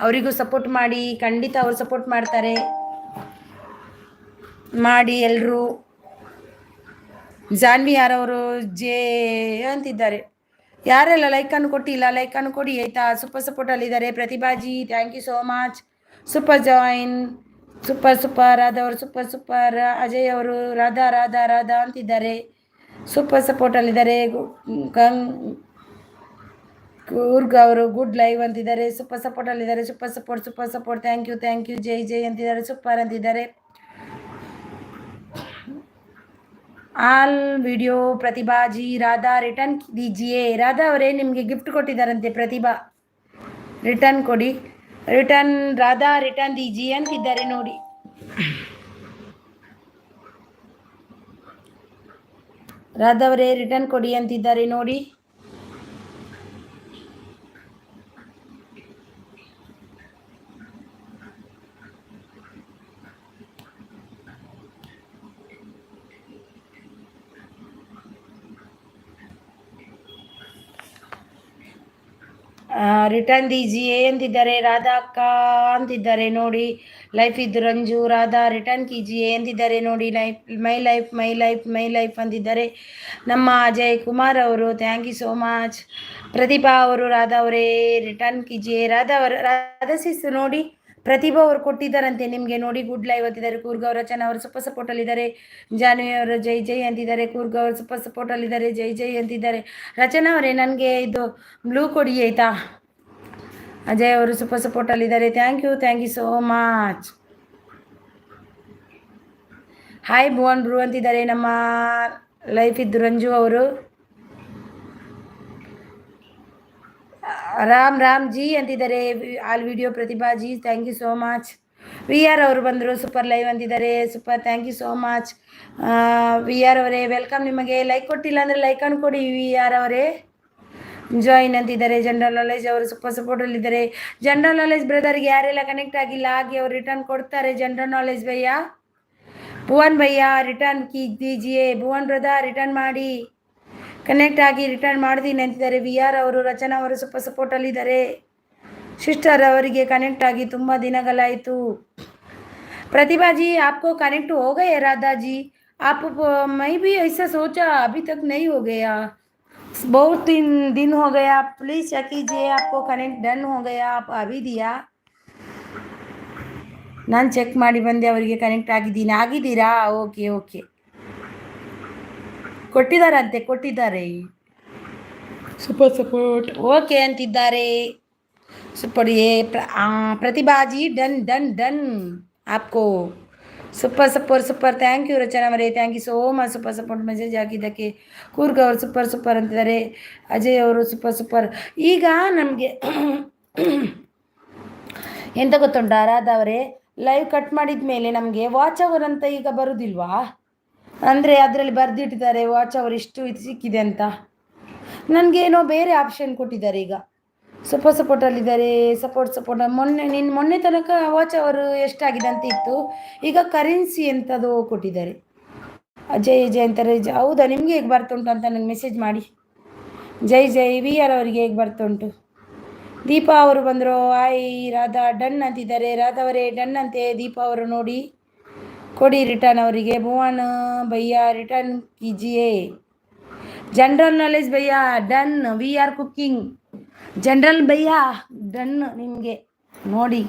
ಅವರಿಗೂ ಸಪೋರ್ಟ್ ಮಾಡಿ. ಖಂಡಿತ ಅವರು ಸಪೋರ್ಟ್ ಮಾಡ್ತಾರೆ, ಮಾಡಿ ಎಲ್ಲರೂ. ಜಾನ್ವಿ ಯಾರವರು ಜೇ ಅಂತಿದ್ದಾರೆ. ಯಾರೆಲ್ಲ ಲೈಕನ್ನು ಕೊಟ್ಟಿಲ್ಲ ಲೈಕನ್ನು ಕೊಡಿ ಆಯಿತಾ. ಸೂಪರ್ ಸಪೋರ್ಟಲ್ಲಿದ್ದಾರೆ. Pratibhaji thank you so much. Super join, super ರಾಧವರು ಸೂಪರ್. ಅಜಯ್ ಅವರು ರಾಧಾ ಅಂತಿದ್ದಾರೆ. ಸೂಪರ್ ಸಪೋರ್ಟಲ್ಲಿದ್ದಾರೆ. ಕೂರ್ಗ್ ಅವರು ಗುಡ್ ಲೈವ್ ಅಂತಿದ್ದಾರೆ. ಸೂಪರ್ ಸಪೋರ್ಟಲ್ಲಿದ್ದಾರೆ. Super support. ಥ್ಯಾಂಕ್ ಯು ಜೈ ಅಂತಿದ್ದಾರೆ. ಸೂಪರ್ ಅಂತಿದ್ದಾರೆ. All video Pratibhaji Radha return ದೀಜಿಯೇ. ರಾಧಾ ಅವರೇ ನಿಮಗೆ ಗಿಫ್ಟ್ ಕೊಟ್ಟಿದ್ದಾರಂತೆ. ಪ್ರತಿಭಾ ರಿಟರ್ನ್ ಕೊಡಿ. ರಾಧಾ ರಿಟರ್ನ್ ದೀಜಿಯೇ ಅಂತಿದ್ದಾರೆ ನೋಡಿ. ರಾಧಾ ಅವರೇ ರಿಟರ್ನ್ ಕೊಡಿ ಅಂತಿದ್ದಾರೆ ನೋಡಿ. ರಿಟರ್ನ್ ದೀಜಿಯೇ ಅಂತಿದ್ದಾರೆ. ರಾಧಾ ಅಕ್ಕ ಅಂತಿದ್ದಾರೆ ನೋಡಿ. ಲೈಫ್ ಇದ್ದು ರಂಜು ರಾಧಾ ರಿಟರ್ನ್ ಕೀಜಿಯೇ ಅಂತಿದ್ದಾರೆ ನೋಡಿ. ಮೈ ಲೈಫ್ ಅಂತಿದ್ದಾರೆ. ನಮ್ಮ ಅಜಯ್ ಕುಮಾರ್ ಅವರು ಥ್ಯಾಂಕ್ ಯು ಸೋ ಮಚ್. ಪ್ರತಿಭಾ ಅವರು ರಾಧಾ ಅವರೇ ರಿಟರ್ನ್ ಕೀಜಿಯೇ. ರಾಧಾ ಸಿಸ್ ನೋಡಿ, ಪ್ರತಿಭಾ ಅವರು ಕೊಟ್ಟಿದ್ದಾರಂತೆ ನಿಮಗೆ ನೋಡಿ. ಗುಡ್ ಲೈವ್ ಅಂತಿದ್ದಾರೆ. ಕೂರ್ಗ್ ಅವರು ರಚನಾ ಅವರು ಸೂಪರ್ ಸಪೋರ್ಟಲ್ಲಿದ್ದಾರೆ. ಜಾನ್ವಿ ಅವರು ಜೈ ಅಂತಿದ್ದಾರೆ. ಕೂರ್ಗ್ ಅವರು ಸೂಪರ್ ಸಪೋರ್ಟಲ್ಲಿದ್ದಾರೆ. ಜೈ ಅಂತಿದ್ದಾರೆ. ರಚನಾ ಅವರೇ ನನಗೆ ಇದು ಬ್ಲೂ ಕೊಡಿ ಆಯಿತಾ. ಅಜಯ್ ಅವರು ಸೂಪರ್ ಸಪೋರ್ಟಲ್ಲಿದ್ದಾರೆ. Thank you so much. Hi Bhuvan bro ಅಂತಿದ್ದಾರೆ. ನಮ್ಮ ಲೈಫ್ ಇದ್ದು ರಂಜು ಅವರು. ರಾಮ್ ಜಿ ಅಂತಿದ್ದಾರೆ. All video Pratibha ji thank you so much. VR ಅವರು ಬಂದರು. ಸೂಪರ್ ಲೈವ್ ಅಂತಿದ್ದಾರೆ. Super thank you so much. VR ಅವರೇ ವೆಲ್ಕಮ್. ನಿಮಗೆ ಲೈಕ್ ಕೊಟ್ಟಿಲ್ಲ ಅಂದರೆ ಲೈಕನ್ನು ಕೊಡಿ. VR ಅವರೇ ಜಾಯಿನ್ ಅಂತಿದ್ದಾರೆ. ಜನರಲ್ ನಾಲೆಜ್ ಅವರು ಸೂಪರ್ ಸಪೋರ್ಟಲ್ಲಿದ್ದಾರೆ. ಜನರಲ್ ನಾಲೆಜ್ ಬ್ರದರ್ಗೆ ಯಾರೆಲ್ಲ ಕನೆಕ್ಟ್ ಆಗಿಲ್ಲ ಹಾಗೆ ಅವರು ರಿಟರ್ನ್ ಕೊಡ್ತಾರೆ. ಜನರಲ್ ನಾಲೆಜ್ ಭಯ್ಯ, ಭುವನ್ ಭಯ್ಯ ರಿಟರ್ನ್ ಕೀಜಿಯೇ. ಭುವನ್ ಬ್ರದರ್ ರಿಟರ್ನ್ ಮಾಡಿ, ಕನೆಕ್ಟ್ ಆಗಿ ರಿಟರ್ನ್ ಮಾಡ್ತೀನಿ ಅಂತಿದ್ದಾರೆ. VR ಅವರು ರಚನಾ ಅವರು ಸೂಪರ್ ಸಪೋರ್ಟಲ್ಲಿದ್ದಾರೆ. ಸಿಸ್ಟರ್ ಅವರಿಗೆ ಕನೆಕ್ಟ್ ಆಗಿ ತುಂಬ ದಿನಗಳಾಯಿತು. प्रतिभा जी आपको कनेक्ट हो गए राधा जी? आप मैं भी ऐसा सोचा अभी तक नहीं हो गया, बहुत दिन हो गया. प्लीज़ चेक कीजिए आपको कनेक्ट डन हो गया. आप अभी दिया, ನಾನು ಚೆಕ್ ಮಾಡಿ ಬಂದೆ. ಅವರಿಗೆ ಕನೆಕ್ಟ್ ಆಗಿದ್ದೀರಾ? ಓಕೆ ಕೊಟ್ಟಿದ್ದಾರೆ. ಸೂಪರ್ ಸಪೋರ್ಟ್ ಓಕೆ ಅಂತಿದ್ದಾರೆ. सुपर ये Pratibha ji done done done आपको super super super thank you Rachana ಅವರೇ thank you so much super support message ಹಾಕಿದ್ದಕ್ಕೆ ಕೂರ್ಗ್ ಅವರು ಸೂಪರ್ ಸೂಪರ್ ಅಂತಿದ್ದಾರೆ ಅಜಯ್ ಅವರು ಸೂಪರ್ ಸೂಪರ್ ಈಗ ನಮಗೆ ಎಂತ ಗೊತ್ತುಂಟಾ ರಾಧಾ ಅವರೇ ಲೈವ್ ಕಟ್ ಮಾಡಿದ ಮೇಲೆ ನಮಗೆ ವಾಚ್ ಅವರ್ ಅಂತ ಈಗ ಬರುವುದಿಲ್ವಾ ಅಂದರೆ ಅದರಲ್ಲಿ ಬರೆದಿಟ್ಟಿದ್ದಾರೆ ವಾಚ್ ಅವರ್ ಇಷ್ಟು ಇದು ಸಿಕ್ಕಿದೆ ಅಂತ ನನಗೇನೋ ಬೇರೆ ಆಪ್ಷನ್ ಕೊಟ್ಟಿದ್ದಾರೆ ಈಗ ಸೂಪರ್ ಸಪೋರ್ಟಲ್ಲಿದ್ದಾರೆ ಸಪೋರ್ಟ್ ಮೊನ್ನೆ ತನಕ ವಾಚ್ ಅವರು ಎಷ್ಟಾಗಿದೆ ಅಂತ ಇತ್ತು ಈಗ ಕರೆನ್ಸಿ ಎಂಥದ್ದು ಕೊಟ್ಟಿದ್ದಾರೆ ಜೈ ಅಂತಾರೆ ಹೌದಾ ನಿಮಗೆ ಹೇಗೆ ಬರ್ತುಂಟು ಅಂತ ನನಗೆ ಮೆಸೇಜ್ ಮಾಡಿ ಜೈ ವಿ ಆರ್ ಅವರಿಗೆ ಹೇಗೆ ಬರ್ತುಂಟು ದೀಪಾ ಅವರು ಬಂದರು ಆಯ್ ರಾಧಾ ಡನ್ ಅಂತಿದ್ದಾರೆ ರಾಧಾ ಅವರೇ ಡನ್ ಅಂತೆ ದೀಪಾ ಅವರು ನೋಡಿ ಕೊಡಿ ರಿಟರ್ನ್ ಅವರಿಗೆ ಭುವನ್ ಭಯ್ಯ ರಿಟರ್ನ್ ಕೀಜಿಯೇ ಜನರಲ್ ನಾಲೆಜ್ ಭಯ್ಯ done V R cooking general ಭಯ್ಯ ಡನ್ ನಿಮಗೆ ನೋಡಿ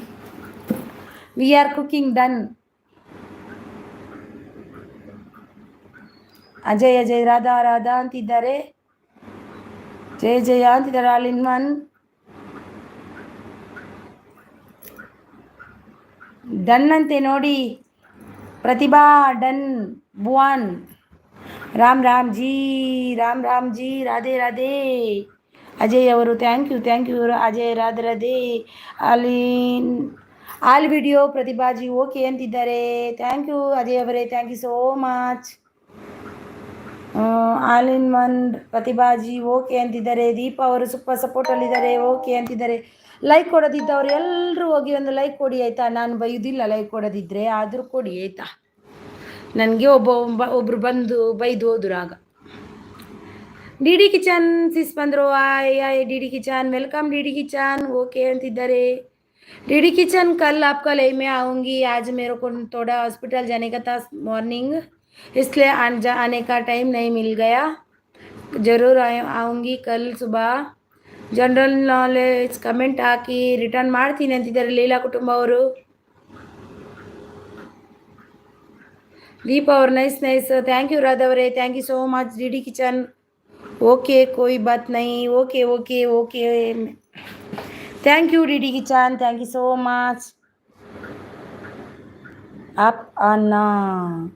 V R cooking done Ajay Radha ಅಂತಿದ್ದಾರೆ ಜಯ ಅಂತಿದ್ದಾರೆ ಆಲ್ ಇನ್ ಒನ್ ಡನ್ ಅಂತೆ ನೋಡಿ ಪ್ರತಿಭಾ ಡನ್ ಭುವನ್ ರಾಮ್ ಜಿ ರಾಧೆ ಅಜಯ್ ಅವರು thank you Ajay Radhe all video Pratibhaji okay ಅಂತಿದ್ದಾರೆ ಥ್ಯಾಂಕ್ ಯು ಅಜಯ್ ಅವರೇ thank you so much all in one Pratibhaji okay ಅಂತಿದ್ದಾರೆ ದೀಪಾ ಅವರು ಸೂಪರ್ ಸಪೋರ್ಟಲ್ಲಿದ್ದಾರೆ ಓಕೆ ಅಂತಿದ್ದಾರೆ ಲೈಕ್ ಕೊಡೋದಿದ್ದವ್ರು ಎಲ್ಲರೂ ಹೋಗಿ ಒಂದು ಲೈಕ್ ಕೊಡಿ ಆಯಿತಾ ನಾನು ಬೈಯೋದಿಲ್ಲ ಲೈಕ್ ಕೊಡೋದಿದ್ದರೆ ಆದರೂ ಕೊಡಿ ಆಯಿತಾ ನನಗೆ ಒಬ್ಬರು ಬಂದು ಬೈದು ಹೋದ್ರು ಆಗ ಡಿ ಡಿ ಕಿಚನ್ ಸಿಸ್ ಬಂದರು hi D D kitchen welcome D D kitchen okay ಅಂತಿದ್ದಾರೆ डी डी किचन कल आपका लाइव में आऊँगी आज मेरे को थोड़ा हॉस्पिटल जाने का था मॉर्निंग इसलिए आने का टाइम नहीं मिल गया ज़रूर आऊँगी कल सुबह ಜನರಲ್ ನಾಲೆಜ್ ಕಮೆಂಟ್ ಹಾಕಿ ರಿಟರ್ನ್ ಮಾಡ್ತೀನಿ ಅಂತಿದ್ದಾರೆ ಲೀಲಾ ಕುಟುಂಬ ಅವರು ದೀಪಾ ಅವ್ರು ನೈಸ್ ಥ್ಯಾಂಕ್ ಯು ರಾಧಾ ಅವರೇ thank you so much D D kitchen okay कोई बात नहीं okay thank you D D kitchen thank you so much आप आना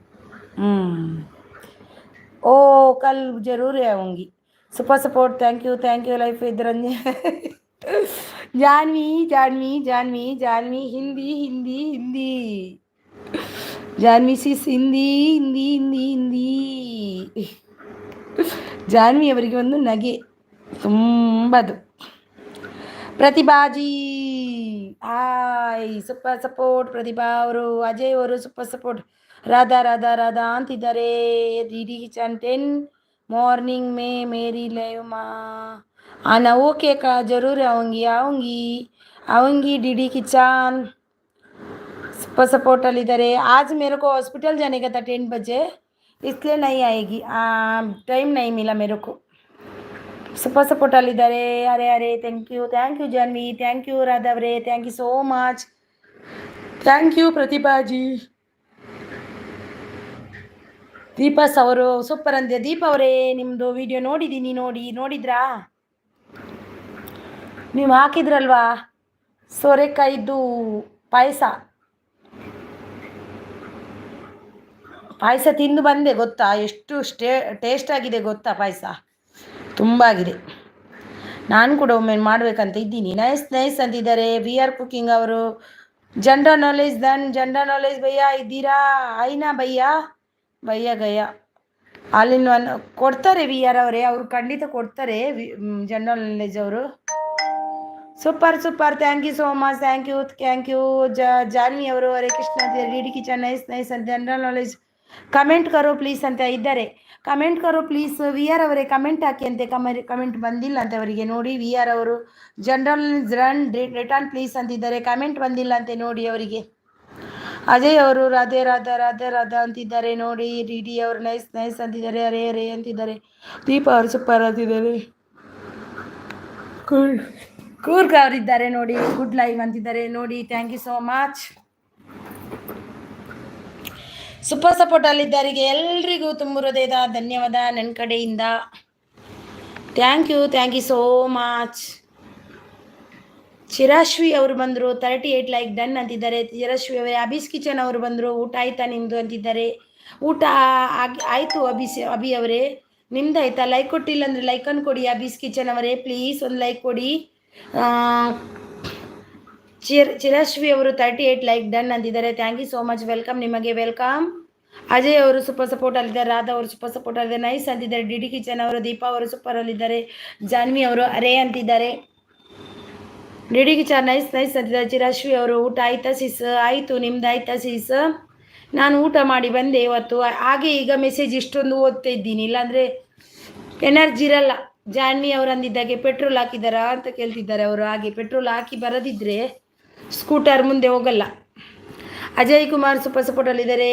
ओ कल जरूर आऊँगी super support thank you life इधर जानवी हिंदी जानवी सिस हिंदी ಜಾನ್ವಿ ಅವರಿಗೆ ಒಂದು ನಗೆ ತುಂಬದು ಪ್ರತಿಭಾಜಿ ಹಾಯ್ ಸೂಪರ್ ಸಪೋರ್ಟ್ ಪ್ರತಿಭಾ ಅವರು ಅಜಯ್ ಅವರು ಸೂಪರ್ ಸಪೋರ್ಟ್ ರಾಧಾ ಅಂತಿದ್ದಾರೆ ಡಿ ಡಿ ಕಿಚನ್ 10 मॉर्निंग में मेरी लाइव आना ओके का ज़रूर आऊँगी D D kitchen super support अलिದ್ದಾರೆ आज मेरे को हॉस्पिटल जाने का था 10 बजे इसलिए नहीं आएगी टाइम नहीं मिला मेरे को सुपर सपोर्ट अलिದ್ದಾರೆ अरे thank you Janhvi thank you Radha ಅವರೇ thank you so much thank you Pratibha ji ದೀಪಾಸ್ ಅವರು ಸೂಪರ್ ಅಂದೆ ದೀಪ ಅವರೇ ನಿಮ್ಮದು ವಿಡಿಯೋ ನೋಡಿದ್ದೀನಿ ನೋಡಿದ್ರಾ ನೀವು ಹಾಕಿದ್ರಲ್ವಾ ಸೋರೆಕಾಯಿದ್ದು ಪಾಯಸ ತಿಂದು ಬಂದೆ ಗೊತ್ತಾ ಎಷ್ಟು ಟೇಸ್ಟ್ ಆಗಿದೆ ಗೊತ್ತಾ ಪಾಯಸ ತುಂಬ ಆಗಿದೆ ನಾನು ಕೂಡ ಒಮ್ಮೆ ಮಾಡಬೇಕಂತ ಇದ್ದೀನಿ ನೈಸ್ ಅಂತಿದ್ದಾರೆ ವಿ ಆರ್ ಕುಕಿಂಗ್ ಅವರು ಜನರಲ್ ನಾಲೆಜ್ ಭಯ್ಯ ಇದ್ದೀರಾ ಐನಾ ಭಯ್ಯ ಗಯ್ಯ ಅಲ್ಲಿನ ಕೊಡ್ತಾರೆ ವಿ ಆರ್ ಅವರೇ ಅವರು ಖಂಡಿತ ಕೊಡ್ತಾರೆ ಜನರಲ್ ನಾಲೆಜ್ ಅವರು super thank you so much thank you Janhvi ಅವರು Hare Krishna D D kitchen nice ಅಂತ ಜನರಲ್ ನಾಲೆಜ್ ಕಮೆಂಟ್ ಕರೋ ಪ್ಲೀಸ್ ಅಂತ ಇದ್ದಾರೆ ಕಮೆಂಟ್ ಕರೋ ಪ್ಲೀಸ್ ವಿ ಆರ್ ಅವರೇ ಕಮೆಂಟ್ ಹಾಕಿ ಅಂತೆ ಕಮೆಂಟ್ ಬಂದಿಲ್ಲ ಅಂತ ಅವರಿಗೆ ನೋಡಿ ವಿ ಆರ್ ಅವರು ಜನರಲ್ ರಿಟರ್ನ್ ಪ್ಲೀಸ್ ಅಂತಿದ್ದಾರೆ ಕಮೆಂಟ್ ಬಂದಿಲ್ಲ ಅಂತೆ ನೋಡಿ ಅವರಿಗೆ ಅಜಯ್ ಅವರು ರಾಧೆ ಅಂತಿದ್ದಾರೆ ನೋಡಿ ಡಿ ಡಿ ಅವರು ನೈಸ್ ಅಂತಿದ್ದಾರೆ ಅರೇ ಅಂತಿದ್ದಾರೆ ದೀಪ ಅವರು ಸೂಪರ್ ಅಂತಿದ್ದಾರೆ ಕೂರ್ಗ್ ಅವರಿದ್ದಾರೆ ನೋಡಿ ಗುಡ್ ಲೈವ್ ಅಂತಿದ್ದಾರೆ ನೋಡಿ thank you so much super support ಅಲ್ಲಿದ್ದಾರೆ ಎಲ್ರಿಗೂ ತುಂಬ ಹೃದಯದ ಧನ್ಯವಾದ ನನ್ನ ಕಡೆಯಿಂದ thank you so much Chirashvi ಅವರು ಬಂದರು 38 ಲೈಕ್ ಡನ್ ಅಂತಿದ್ದಾರೆ. ಚಿರಾಶ್ವಿ ಅವರೇ. ಅಭೀಸ್ ಕಿಚನ್ ಅವರು ಬಂದರು. ಊಟ ಆಯ್ತಾ ನಿಮ್ಮದು ಅಂತಿದ್ದಾರೆ. ಊಟ ಆಯಿತು ಅಭಿ ಅವರೇ, ನಿಮ್ದು ಆಯ್ತಾ? ಲೈಕ್ ಕೊಟ್ಟಿಲ್ಲ ಅಂದರೆ ಲೈಕನ್ನು ಕೊಡಿ. ಅಭೀಸ್ ಕಿಚನ್ ಅವರೇ ಪ್ಲೀಸ್ ಒಂದು ಲೈಕ್ ಕೊಡಿ. ಚಿರಾಶ್ವಿ ಅವರು 38 ಲೈಕ್ ಡನ್ ಅಂತಿದ್ದಾರೆ. Thank you so much. Welcome, ನಿಮಗೆ ವೆಲ್ಕಮ್. ಅಜಯ್ ಅವರು ಸೂಪರ್ ಸಪೋರ್ಟ್ ಅಲ್ಲಿದ್ದಾರೆ. ರಾಧಾ ಅವರು ಸೂಪರ್ ಸಪೋರ್ಟ್ ಅಲ್ಲಿದ್ದಾರೆ. ನೈಸ್ ಅಂತಿದ್ದಾರೆ. ಡಿ ಕಿಚನ್ ಅವರು. ದೀಪಾ ಅವರು ಸೂಪರ್ ಅಲ್ಲಿದ್ದಾರೆ. ಜಾನ್ವಿ ಅವರು ಅರೇ ಅಂತಿದ್ದಾರೆ. ಡಿ ಕಿಚನ್ ನೈಸ್ ನೈಸ್ ಅಂತಿದ್ದಾರೆ. ಚಿರಾಶ್ವಿ ಅವರು ಊಟ ಆಯ್ತಾ ಸಿಸ್? ಆಯಿತು, ನಿಮ್ದು ಆಯ್ತಾ ಸಿಸ್? ನಾನು ಊಟ ಮಾಡಿ ಬಂದೆ ಇವತ್ತು. ಹಾಗೆ ಈಗ ಮೆಸೇಜ್ ಇಷ್ಟೊಂದು ಓದ್ತಾ ಇದ್ದೀನಿ, ಇಲ್ಲಾಂದರೆ ಎನರ್ಜಿ ಇರಲ್ಲ. ಜಾನ್ವಿ ಅವರು ಅಂದಿದ್ದಾಗೆ ಪೆಟ್ರೋಲ್ ಹಾಕಿದ್ದಾರಾ ಅಂತ ಕೇಳ್ತಿದ್ದಾರೆ ಅವರು. ಹಾಗೆ ಪೆಟ್ರೋಲ್ ಹಾಕಿ ಬರದಿದ್ದರೆ ಸ್ಕೂಟರ್ ಮುಂದೆ ಹೋಗಲ್ಲ. ಅಜಯ್ ಕುಮಾರ್ ಸೂಪರ್ ಸಪೋರ್ಟಲ್ಲಿದ್ದಾರೆ.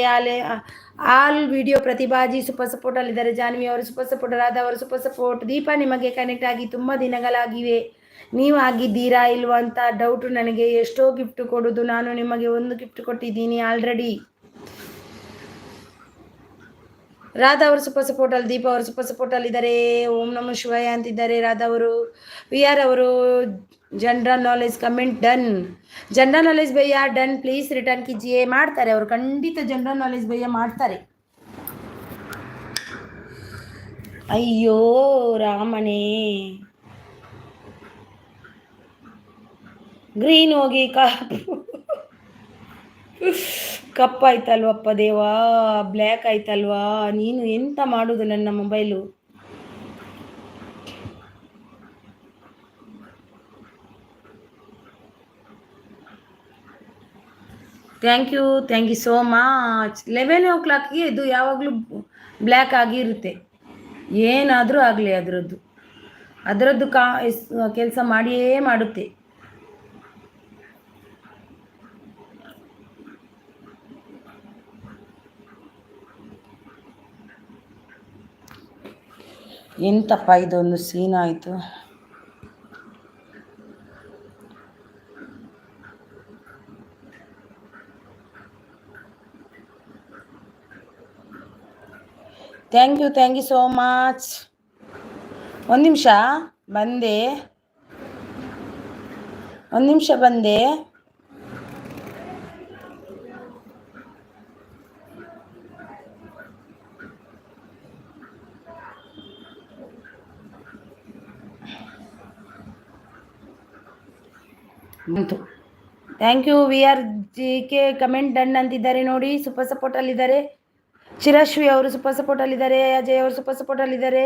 ಆಲ್ ವಿಡಿಯೋ ಪ್ರತಿಭಾಜಿ ಸೂಪರ್ ಸಪೋರ್ಟಲ್ಲಿದ್ದಾರೆ. ಜಾನ್ವಿ ಅವರು ಸೂಪರ್ ಸಪೋರ್ಟ್. ರಾಧಾ ಅವರು ಸೂಪರ್ ಸಪೋರ್ಟ್. ದೀಪಾ ನಿಮಗೆ ಕನೆಕ್ಟ್ ಆಗಿ ತುಂಬ ದಿನಗಳಾಗಿವೆ, ನೀವು ಆಗಿದ್ದೀರಾ ಇಲ್ವಾ ಅಂತ ಡೌಟು ನನಗೆ. ಎಷ್ಟೋ ಗಿಫ್ಟ್ ಕೊಡೋದು, ನಾನು ನಿಮಗೆ ಒಂದು ಗಿಫ್ಟ್ ಕೊಟ್ಟಿದ್ದೀನಿ ಆಲ್ರೆಡಿ. ರಾಧಾ ಅವರು ಸೂಪರ್ ಸಪೋರ್ಟಲ್ಲಿ. ದೀಪಾ ಅವರು ಸೂಪರ್ ಸಪೋರ್ಟಲ್ಲಿದ್ದಾರೆ. ಓಂ ನಮಃ ಶಿವಾಯ ಅಂತಿದ್ದಾರೆ ರಾಧಾ ಅವರು. ವಿ ಆರ್ ಅವರು general knowledge comment done. General knowledge ಭಯ್ಯ ಡನ್, ಪ್ಲೀಸ್ ರಿಟರ್ನ್ ಕಿಜಿಯೇ. ಮಾಡ್ತಾರೆ ಅವರು, ಖಂಡಿತ ಜನರಲ್ ನಾಲೆಜ್ ಭಯ್ಯ ಮಾಡ್ತಾರೆ. ಅಯ್ಯೋ ರಾಮನೇ, ಗ್ರೀನ್ ಹೋಗಿ ಕಪ್ಪಾಯ್ತಲ್ವಪ್ಪ ದೇವಾ, ಬ್ಲ್ಯಾಕ್ ಆಯ್ತಲ್ವಾ. ನೀನು ಎಂತ ಮಾಡೋದು ನನ್ನ mobile? Thank you so much. 11 ಇದು ಯಾವಾಗಲೂ ಬ್ಲ್ಯಾಕ್ ಆಗಿರುತ್ತೆ, ಏನಾದರೂ ಆಗಲಿ ಅದರದ್ದು ಕೆಲಸ ಮಾಡಿಯೇ ಮಾಡುತ್ತೆ. ಎಂತಪ್ಪ ಇದೊಂದು ಸೀನ್ ಆಯಿತು. Thank you so much. ಒಂದು ನಿಮಿಷ ಬಂದೆ. ಬಂತು. Thank you. V R G K comment done ಅಂತಿದ್ದಾರೆ ನೋಡಿ, ಸೂಪರ್ ಸಪೋರ್ಟಲ್ಲಿದ್ದಾರೆ. ಚಿರಾಶ್ವಿ ಅವರು ಸೂಪರ್ ಸಪೋರ್ಟಲ್ಲಿದ್ದಾರೆ. ಅಜಯ್ ಅವರು ಸೂಪರ್ ಸಪೋರ್ಟಲ್ಲಿದ್ದಾರೆ.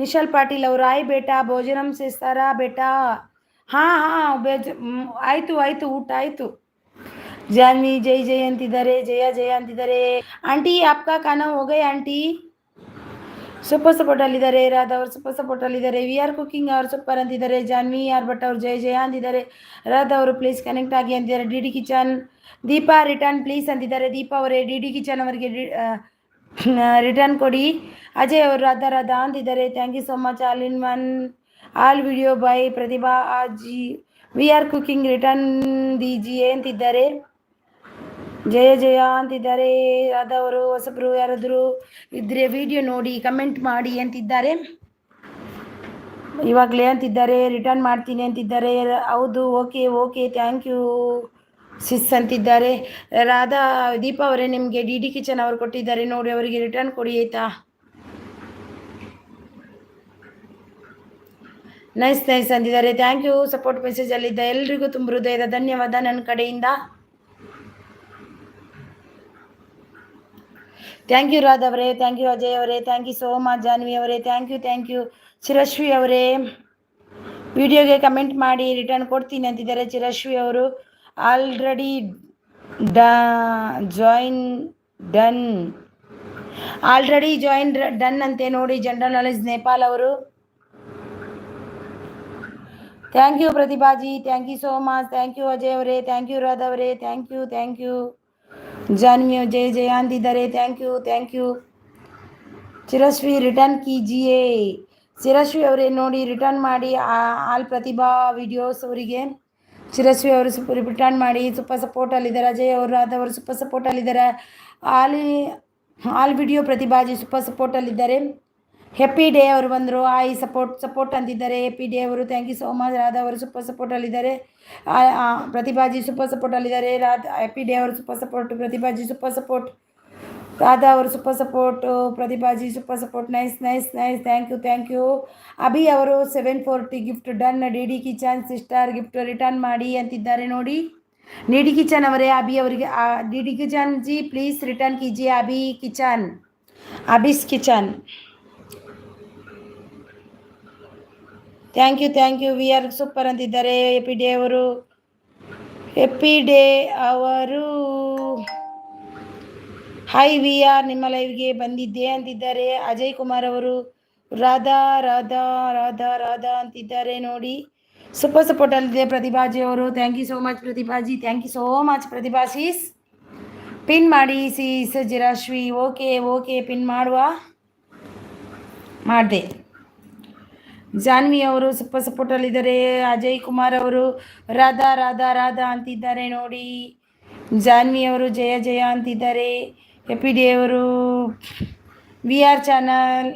ನಿಶಾಲ್ ಪಾಟೀಲ್ ಅವರು ಆಯ್ ಬೇಟಾ ಭೋಜನಂ ಸೇಸ್ತಾರಾ ಬೇಟಾ? ಹಾಂ ಆಯಿತು ಊಟ ಆಯಿತು. ಜಾನ್ವಿ ಜೈ ಅಂತಿದ್ದಾರೆ. ಜಯ ಅಂತಿದ್ದಾರೆ. ಆಂಟಿ ಆಪ್ಕಾ ಖಾನಾ ಹೋಗಯ ಆಂಟಿ? ಸೂಪರ್ ಸಪೋರ್ಟಲ್ಲಿದ್ದಾರೆ. ರಾಧಾ ಅವರು ಸೂಪರ್ ಸಪೋರ್ಟಲ್ಲಿದ್ದಾರೆ. ವಿ ಆರ್ ಕುಕಿಂಗ್ ಅವರು ಸೂಪರ್ ಅಂತಿದ್ದಾರೆ. ಜಾನ್ವಿ ಆರ್ ಭಟ್ ಅವರು ಜಯ ಅಂತಿದ್ದಾರೆ. ರಾಧಾ ಅವರು ಪ್ಲೀಸ್ ಕನೆಕ್ಟ್ ಆಗಿ ಅಂತಿದ್ದಾರೆ. D kitchen. Deepa return please ಅಂತಿದ್ದಾರೆ. ದೀಪಾ ಅವರೇ ಡಿ ಕಿಚನ್ ಅವರಿಗೆ ರಿಟರ್ನ್ ಕೊಡಿ. ಅಜಯ್ ಅವರು ರಾಧಾ ಅಂತಿದ್ದಾರೆ. Thank you so much. All in one all video bye Pratibha ಅಜಿ. ವಿ ಆರ್ ಕುಕಿಂಗ್ ರಿಟರ್ನ್ ದೀಜಿಯೇ ಅಂತಿದ್ದಾರೆ. ಜಯ ಅಂತಿದ್ದಾರೆ. ರಾಧಾ ಅವರು ಹೊಸಬ್ರು ಯಾರಾದರೂ ಇದ್ರೆ ವಿಡಿಯೋ ನೋಡಿ ಕಮೆಂಟ್ ಮಾಡಿ ಅಂತಿದ್ದಾರೆ. ಇವಾಗಲೇ ಅಂತಿದ್ದಾರೆ. ರಿಟರ್ನ್ ಮಾಡ್ತೀನಿ ಅಂತಿದ್ದಾರೆ. ಹೌದು, ಓಕೆ ಥ್ಯಾಂಕ್ ಯು ಸಿಸ್ ಅಂತಿದ್ದಾರೆ. ರಾಧಾ ದೀಪಾ ಅವರೇ ನಿಮಗೆ ಡಿ ಕಿಚನ್ ಅವರು ಕೊಟ್ಟಿದ್ದಾರೆ ನೋಡಿ, ಅವರಿಗೆ ರಿಟರ್ನ್ ಕೊಡಿ ಆಯಿತಾ? ನೈಸ್ ಅಂತಿದ್ದಾರೆ. Thank you. ಸಪೋರ್ಟ್ ಮೆಸೇಜಲ್ಲಿದ್ದ ಎಲ್ರಿಗೂ ತುಂಬ ಹೃದಯದ ಧನ್ಯವಾದ ನನ್ನ ಕಡೆಯಿಂದ. ಥ್ಯಾಂಕ್ ಯು ರಾಧಾ ಅವರೇ. ಥ್ಯಾಂಕ್ ಯು ಅಜಯ್ ಅವರೇ. Thank you so much. Janhvi ಅವರೇ ಥ್ಯಾಂಕ್ ಯು. ಚಿರಶ್ವಿ ಅವರೇ ವಿಡಿಯೋಗೆ ಕಮೆಂಟ್ ಮಾಡಿ ರಿಟರ್ನ್ ಕೊಡ್ತೀನಿ ಅಂತಿದ್ದಾರೆ. ಚಿರಶ್ವಿ ಅವರು ಆಲ್ರೆಡಿ ಜಾಯಿನ್ ಡನ್ ಅಂತೆ ನೋಡಿ. ಜನರಲ್ ನಾಲೆಜ್ ನೇಪಾಲ್ ಅವರು. Thank you Pratibhaji. Thank you so much. Thank you Ajay ಅವರೇ. ಥ್ಯಾಂಕ್ ಯು ರಾಧಾ ಅವರೇ. Thank you. ಜಾನ್ವಿ ಜಯ ಅಂತಿದ್ದಾರೆ. Thank you. ಚಿರಶ್ವಿ ರಿಟರ್ನ್ ಕೀಜಿಯೇ. ಚಿರಶ್ವಿ ಅವರೇ ನೋಡಿ ರಿಟರ್ನ್ ಮಾಡಿ ಆಲ್ ಪ್ರತಿಭಾ ವಿಡಿಯೋಸ್ ಅವರಿಗೆ. ಚಿರಶ್ವಿ ಅವರು ರಿಟರ್ನ್ ಮಾಡಿ ಸೂಪರ್ ಸಪೋರ್ಟಲ್ಲಿದ್ದಾರೆ. ಅಜಯ್ ಅವರು ರಾಧಾ ಅವರು ಸೂಪರ್ ಸಪೋರ್ಟಲ್ಲಿದ್ದಾರೆ. ಆಲ್ ವಿಡಿಯೋ ಪ್ರತಿಭಾಜಿ ಸೂಪರ್ ಸಪೋರ್ಟಲ್ಲಿದ್ದಾರೆ. ಹೆಪ್ಪಿ ಡೇ ಅವರು ಬಂದರು. ಐ ಸಪೋರ್ಟ್ ಅಂತಿದ್ದಾರೆ. ಹೆಪ್ಪಿ ಡೇ ಅವರು thank you so much. Radha ಅವರು ಸೂಪರ್ ಸಪೋರ್ಟಲ್ಲಿದ್ದಾರೆ. ಪ್ರತಿಭಾಜಿ ಸೂಪರ್ ಸಪೋರ್ಟಲ್ಲಿದ್ದಾರೆ. ಹೆಪ್ಪಿ ಡೇ ಅವರು super support. Pratibhaji super support. Radha ಅವರು super support. Pratibhaji super support. Nice thank you. Abhi ಅವರು 740 gift done. D D kitchen sister gift return ಮಾಡಿ ಅಂತಿದ್ದಾರೆ ನೋಡಿ. ಡಿ ಡಿ ಕಿಚನ್ ಅವರೇ, ಅಭಿ ಅವರಿಗೆ D D kitchen ji please return ಕೀಜಿए ಅಭಿ ಕಿಚನ್, ಅಭಿಸ್ kitchen. Thank you. V R super ಅಂತಿದ್ದಾರೆ. ಹೆಪ್ಪಿ ಡೇ ಅವರು ಹಾಯ್ ವಿ ಆರ್ ನಿಮ್ಮ ಲೈವ್ಗೆ ಬಂದಿದ್ದೆ ಅಂತಿದ್ದಾರೆ. ಅಜಯ್ ಕುಮಾರ್ ಅವರು ರಾಧಾ ಅಂತಿದ್ದಾರೆ ನೋಡಿ. ಸೂಪರ್ ಸಪೋರ್ಟಲ್ಲಿದೆ ಪ್ರತಿಭಾಜಿ ಅವರು. Thank you so much Pratibhaji. Thank you so much ಪ್ರತಿಭಾಶೀಸ್. ಪಿನ್ ಮಾಡಿ ಸೀಸ್ ಜಿರಾಶ್ವಿ. ಓಕೆ ಪಿನ್ ಮಾಡಿದೆ. ಜಾನ್ವಿ ಅವರು ಸೂಪರ್ ಸಪೋರ್ಟಲ್ಲಿದ್ದಾರೆ. ಅಜಯ್ ಕುಮಾರ್ ಅವರು ರಾಧಾ ಅಂತಿದ್ದಾರೆ ನೋಡಿ. ಜಾನ್ವಿ ಅವರು ಜಯ ಅಂತಿದ್ದಾರೆ. ಹೆಪ್ಪಿ ಡೇ ಅವರು ವಿ ಆರ್ ಚಾನಲ್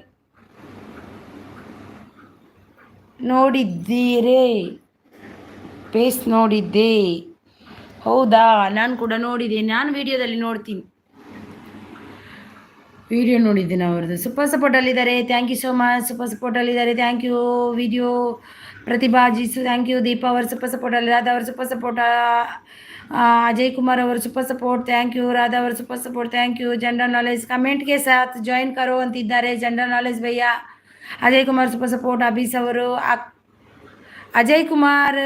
ನೋಡಿದ್ದೀರೇ? ಪೇಸ್ ನೋಡಿದ್ದೆ. ಹೌದಾ, ನಾನು ಕೂಡ ನೋಡಿದೆ. ನಾನು ವಿಡಿಯೋದಲ್ಲಿ ನೋಡ್ತೀನಿ. ವಿಡಿಯೋ ನೋಡಿದ್ದೀನಿ ಅವ್ರದ್ದು. ಸೂಪರ್ ಸಪೋರ್ಟಲ್ಲಿದ್ದಾರೆ. Thank you so much. Super ಸಪೋರ್ಟಲ್ಲಿದ್ದಾರೆ. Thank you. ವಿಡಿಯೋ ಪ್ರತಿಭಾಜಿಸು ಥ್ಯಾಂಕ್ ಯು. ದೀಪಾ ಅವರು ಸೂಪರ್ ಸಪೋರ್ಟಲ್ಲಿ. ರಾಧಾ ಅವರು ಸೂಪರ್ ಸಪೋರ್ಟ್. अजय कुमार और super support thank you. Radha और super support thank you. General knowledge comment के साथ ज्वाइन करो अंतिद्दारे जनरल नॉलेज भैया. Ajay Kumar super support. अभीस ಅವರು ಅಜಯ್ ಕುಮಾರ್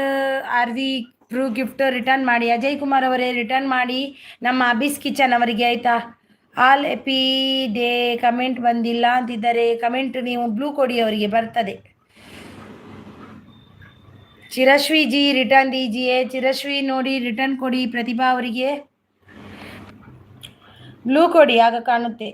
ಆರ್ ವಿ ಫ್ರೂ ಗಿಫ್ಟ್ ರಿಟರ್ನ್ ಮಾಡಿ. ಅಜಯ್ ಕುಮಾರ್ ಅವರೇ ರಿಟರ್ನ್ ಮಾಡಿ ನಮ್ಮ ಅಭೀಸ್ ಕಿಚನ್ ಅವರಿಗೆ ಆಯಿತಾ. ಆಲ್ ಎಪಿ ಡೇ ಕಮೆಂಟ್ ಬಂದಿಲ್ಲ ಅಂತಿದ್ದಾರೆ. ಕಮೆಂಟ್ ನೀವು ಬ್ಲೂ ಕೊಡಿ, ಅವರಿಗೆ ಬರ್ತದೆ. ಚಿರಶ್ವಿ ಜಿ ರಿಟರ್ನ್ ದೀಜಿಯೇ. ಚಿರಶ್ವಿ ನೋಡಿ ರಿಟರ್ನ್ ಕೊಡಿ. ಪ್ರತಿಭಾ ಅವರಿಗೆ ಬ್ಲೂ ಕೊಡಿ, ಆಗ ಕಾಣುತ್ತೆ.